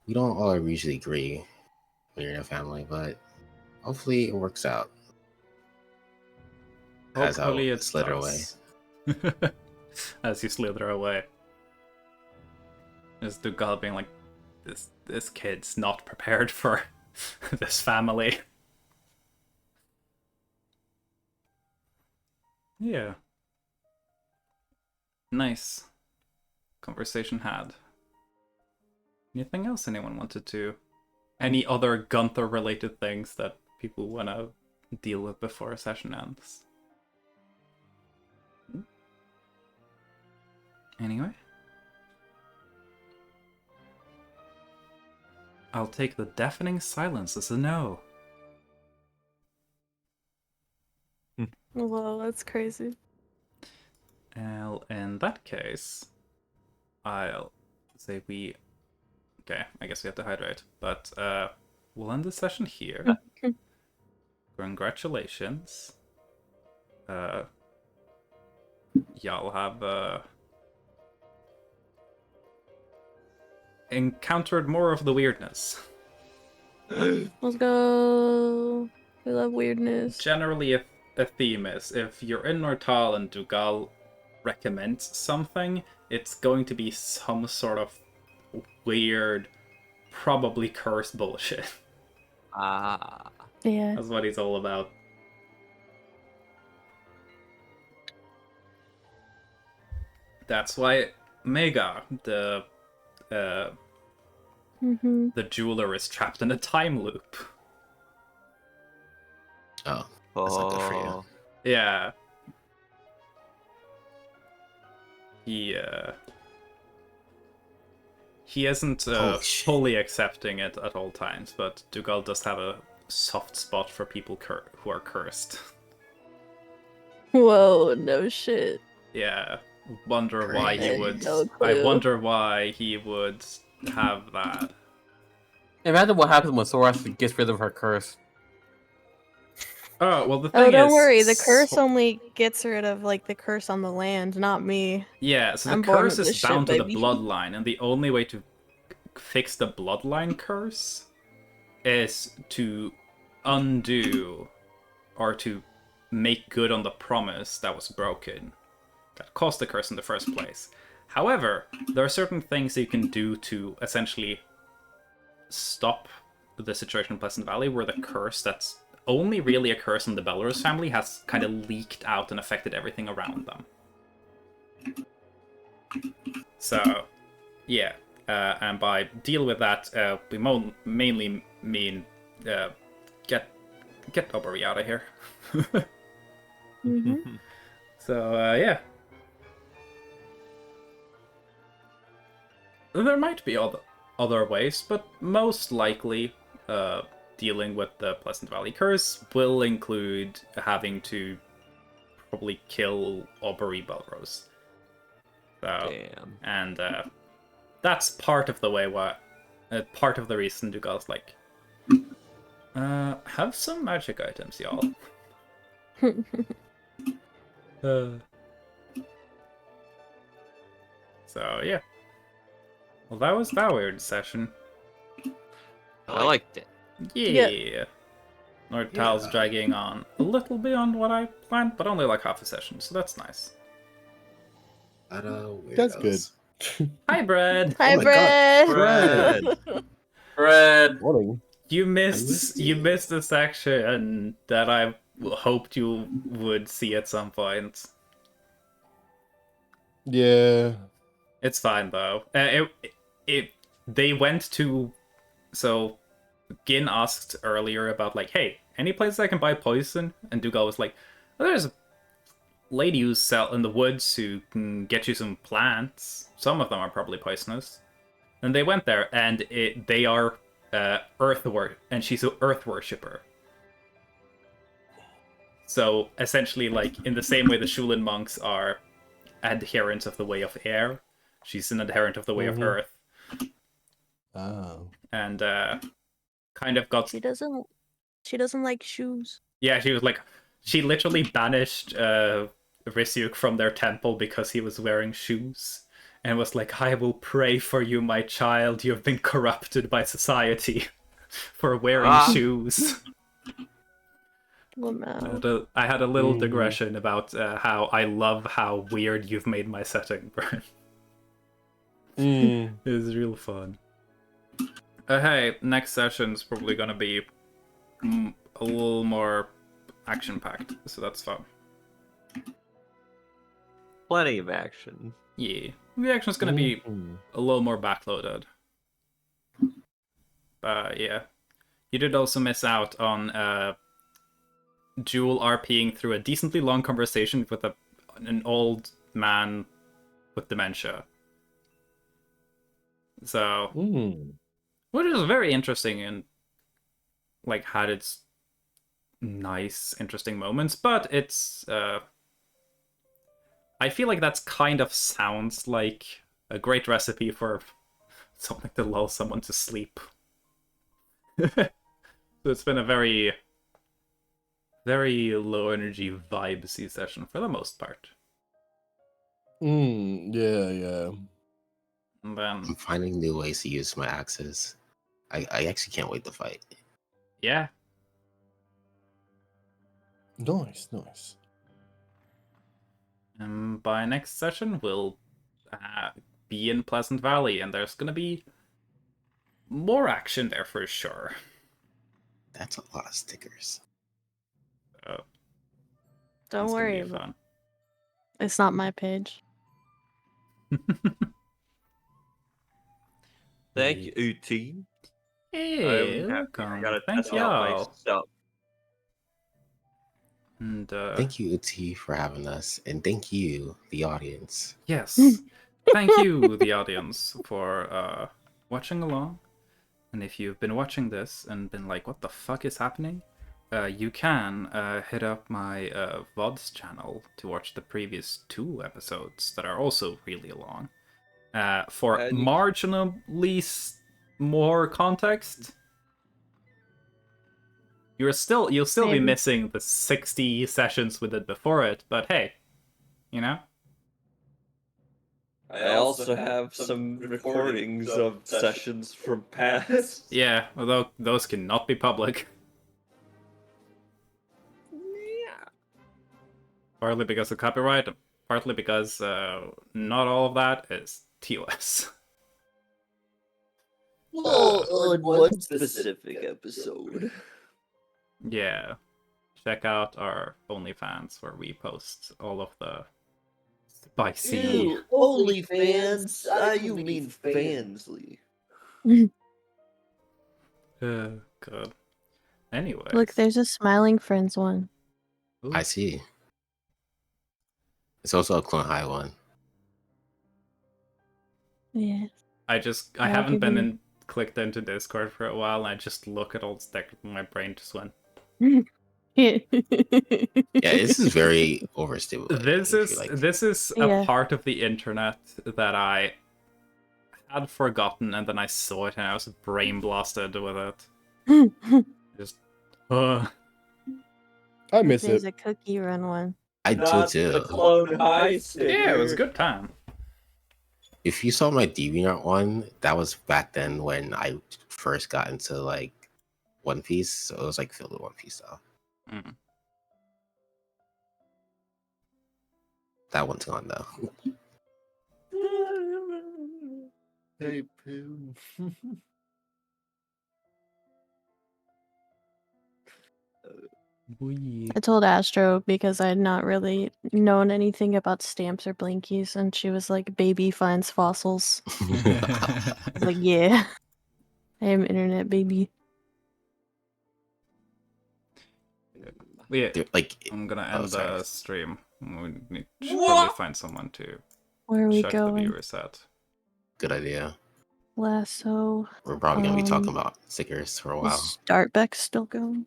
We don't all usually agree when you're in a family, but hopefully it works out. As Hopefully I it slither away. does. As you slither away. As Dugal being like, this kid's not prepared for this family. Yeah. Nice. Conversation had. Anything else anyone wanted to? Any other Gunther related things that people want to deal with before a session ends? Anyway. I'll take the deafening silence as a no. Whoa, that's crazy. Well, in that case, I'll say we... Okay, I guess we have to hydrate. But we'll end the session here. Congratulations. Y'all have encountered more of the weirdness. Let's go. We love weirdness. Generally, if a theme is, if you're in Nortal and Dugal recommends something, it's going to be some sort of weird, probably cursed bullshit. Ah. Yeah. That's what he's all about. That's why Mega, the jeweler, is trapped in a time loop. Oh, that's not good for you. Oh. Yeah. He isn't Holy shit. fully accepting it at all times, but Dugal does have a soft spot for people who are cursed. Whoa, no shit. Yeah. Wonder why he Great. would. No I clue. wonder why he would have that. Imagine what happens when Sora gets rid of her curse. Oh, well, the thing Oh, is... don't worry. The curse only gets rid of, like, the curse on the land, not me. Yeah, so the I'm born curse with is this bound shit, to the baby. bloodline, and the only way to fix the bloodline curse is to undo or to make good on the promise that was broken, that caused the curse in the first place. However, there are certain things that you can do to essentially stop the situation in Pleasant Valley where the curse that's only really a curse in the Belrose family has kind of leaked out and affected everything around them. So, yeah. and by deal with that, we mainly mean get Aubrey out of here. Mm-hmm. So yeah, there might be other ways, but most likely, dealing with the Pleasant Valley Curse will include having to probably kill Aubrey Belrose. So, Damn. and that's part of the way part of the reason Dougal's like, have some magic items, y'all. So yeah. Well, that was that weird session. I liked it. Yeah. Lord Tal's dragging on a little beyond what I planned, but only like half a session, so that's nice. That's good. Hi, Brad. Hi, Oh my God, Brad. Fred. Morning. You missed missed you. the section that I hoped you would see at some point. Yeah. It's fine though. They went to, so Gin asked earlier about like, hey, any places I can buy poison? And Dougal was like, well, there's a lady who's sell in the woods who can get you some plants. Some of them are probably poisonous. And they went there, and they are and she's an earth worshipper. So essentially, like in the same way the Shulen monks are adherents of the way of air, she's an adherent of the way of earth. Oh. And kind of got. She doesn't like shoes. Yeah, she was like, she literally banished Risyuk from their temple because he was wearing shoes. And was like, I will pray for you, my child. You have been corrupted by society for wearing shoes. Oh no. I had a little digression about how I love how weird you've made my setting, Brian. It was real fun. Hey, next session's probably gonna be a little more action-packed, so that's fun. Plenty of action. Yeah, the action's gonna be a little more backloaded. Yeah. You did also miss out on Jewel RPing through a decently long conversation with an old man with dementia. So, which is very interesting and like had its nice, interesting moments, but it's I feel like that's kind of sounds like a great recipe for something to lull someone to sleep. So it's been a very, very low energy vibesy session for the most part. Yeah. And then I'm finding new ways to use my axes. I actually can't wait to fight. yeah. Nice. And by next session, we'll be in Pleasant Valley, and there's gonna be more action there for sure. That's a lot of stickers. Don't It's worry. gonna be fun. It's not my page. Thank you, UT. Hey, I welcome. gotta Thank test out my y'all. stuff. And Thank you, UT, for having us, and thank you, the audience. yes, thank you, the audience, for watching along. And if you've been watching this and been like, what the fuck is happening? You can hit up my VODs channel to watch the previous 2 episodes that are also really long. For marginally more context, you'll still be missing the 60 sessions we did before it, but hey, you know? I also have some recordings of sessions from past. Yeah, although those cannot be public. Yeah. Partly because of copyright, partly because not all of that is TOS. Well, on one specific episode. Yeah. Check out our OnlyFans where we post all of the Spicy. Ew, OnlyFans? You mean Fansly. Good. Anyway. Look, there's a Smiling Friends one. I see. It's also a Clone High one. Yeah. I I'll haven't give been you- clicked into Discord for a while, and I just look at old stickers and my brain just went. Yeah. Yeah, this is very overstimulating. This if is you like. this is Yeah. a part of the internet that I had forgotten, and then I saw it, and I was brain blasted with it. Just, I miss There's it. a Cookie Run one. I do too. The Clone High sticker. yeah, it was a good time. If you saw my DeviantArt one, that was back then when I first got into like One Piece. So it was like filled with One Piece stuff. Mm. That one's gone though. Hey, Pooh. I told Astro because I had not really known anything about stamps or blinkies, and she was like, "Baby finds fossils." I was like, "Yeah, I am internet baby." Yeah, Like, I'm gonna oh, end sorry. the stream. We should probably find someone to Where are we check the going? viewers at. Good idea. Lasso. We're probably gonna be talking Um, about stickers for a while. Is Startbeck still going?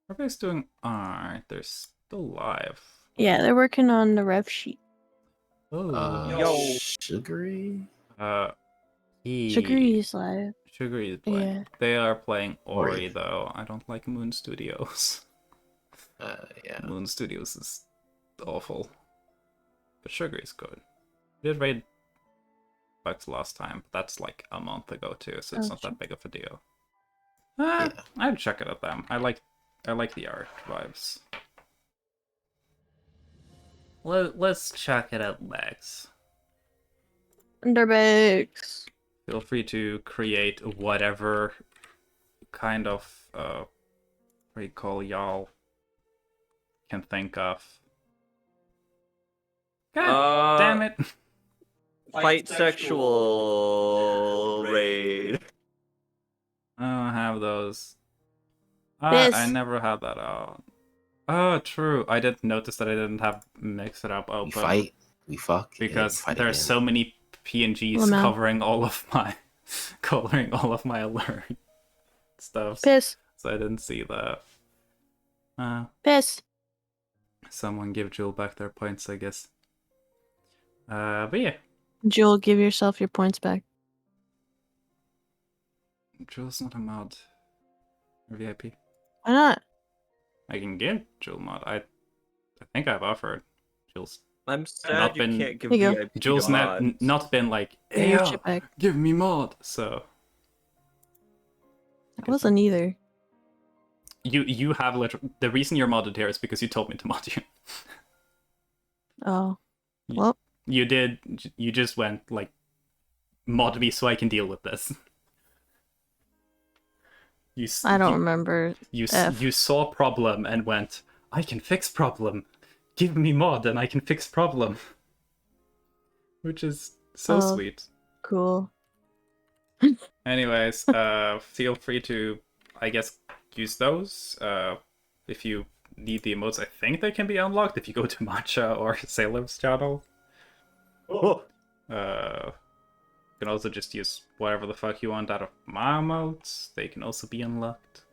Everybody's doing alright. They're still live. Yeah, they're working on the rev sheet. Yo. Sugary. Sugary is live. Sugary is playing. Yeah. They are playing Ori Ori. though. I don't like Moon Studios. Yeah. Moon Studios is awful. But Sugary is good. We did raid bugs last time, but that's like a month ago too, so it's Oh, not sure. that big of a deal. Yeah. I'd check it at them. I like the art vibes. Let's check it out, Lex. Underbakes. Feel free to create whatever kind of recall y'all can think of. God damn it! Fight sexual raid. I don't have those. This. I never had that out. Oh, true. I didn't notice that I didn't have Mix It Up open. We fight. We fuck. and then we Because fight there's again. so many PNGs Well, no. covering all of my alert stuff. Piss. So I didn't see that. Piss. Someone give Jewel back their points, I guess. But yeah, Jewel, give yourself your points back. Jewel's not a mod. Or VIP. Why not? I can give Jewel mod. I think I've offered. Jewel's I'm sad Not you been- can't give Here you go. VIP Jewel's mods. not been like, Get hey, your yo, shit back. give me mod. So I wasn't either. you have the reason you're modded here is because you told me to mod you. Oh. Y- Well, You did. You just went like, mod me so I can deal with this. I don't remember. F. You saw problem and went, I can fix problem. Give me mod and I can fix problem. Which is so Oh. sweet. Cool. Anyways, feel free to, I guess, use those. If you need the emotes, I think they can be unlocked if you go to Matcha or Salem's channel. You can also just use whatever the fuck you want out of my emotes. They can also be unlocked.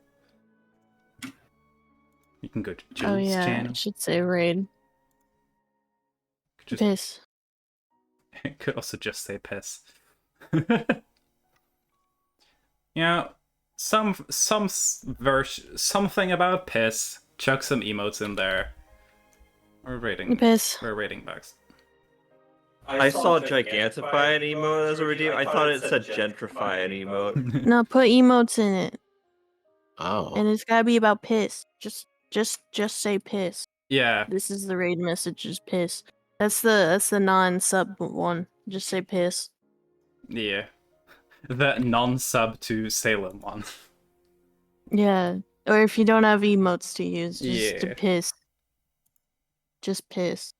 You can go to Oh Jules' yeah, channel. it should say raid. Just, Piss. it could also just say piss. Yeah, something about piss. Chuck some emotes in there. We're rating. Piss. We're rating bugs. I saw Gigantify an emote as a redeem. I thought it said Gentrify an emote. No, put emotes in it, Oh. and it's gotta be about piss. Just say piss. Yeah, This is the raid message. Is piss. That's the non-sub one. Just say piss. yeah. The non-sub to Salem one. Yeah. Or if you don't have emotes to use, just to Yeah. piss. Just piss.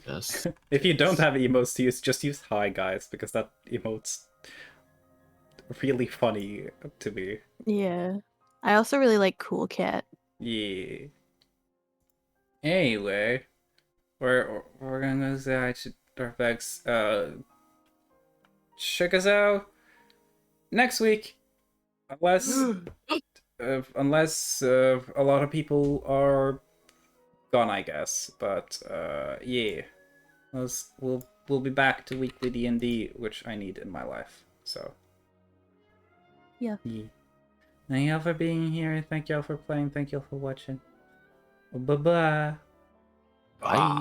Yes. If you don't have emotes to use, just use hi guys, because that emote's really funny to me. Yeah. I also really like Cool Cat. Yeah. Anyway, we're gonna go say hi to Darvex. Check us out next week, unless a lot of people are gone, I guess. But yeah, we'll be back to weekly D&D, which I need in my life. So Yeah. Thank y'all for being here. Thank y'all for playing. Thank y'all for watching. Bye bye. Bye.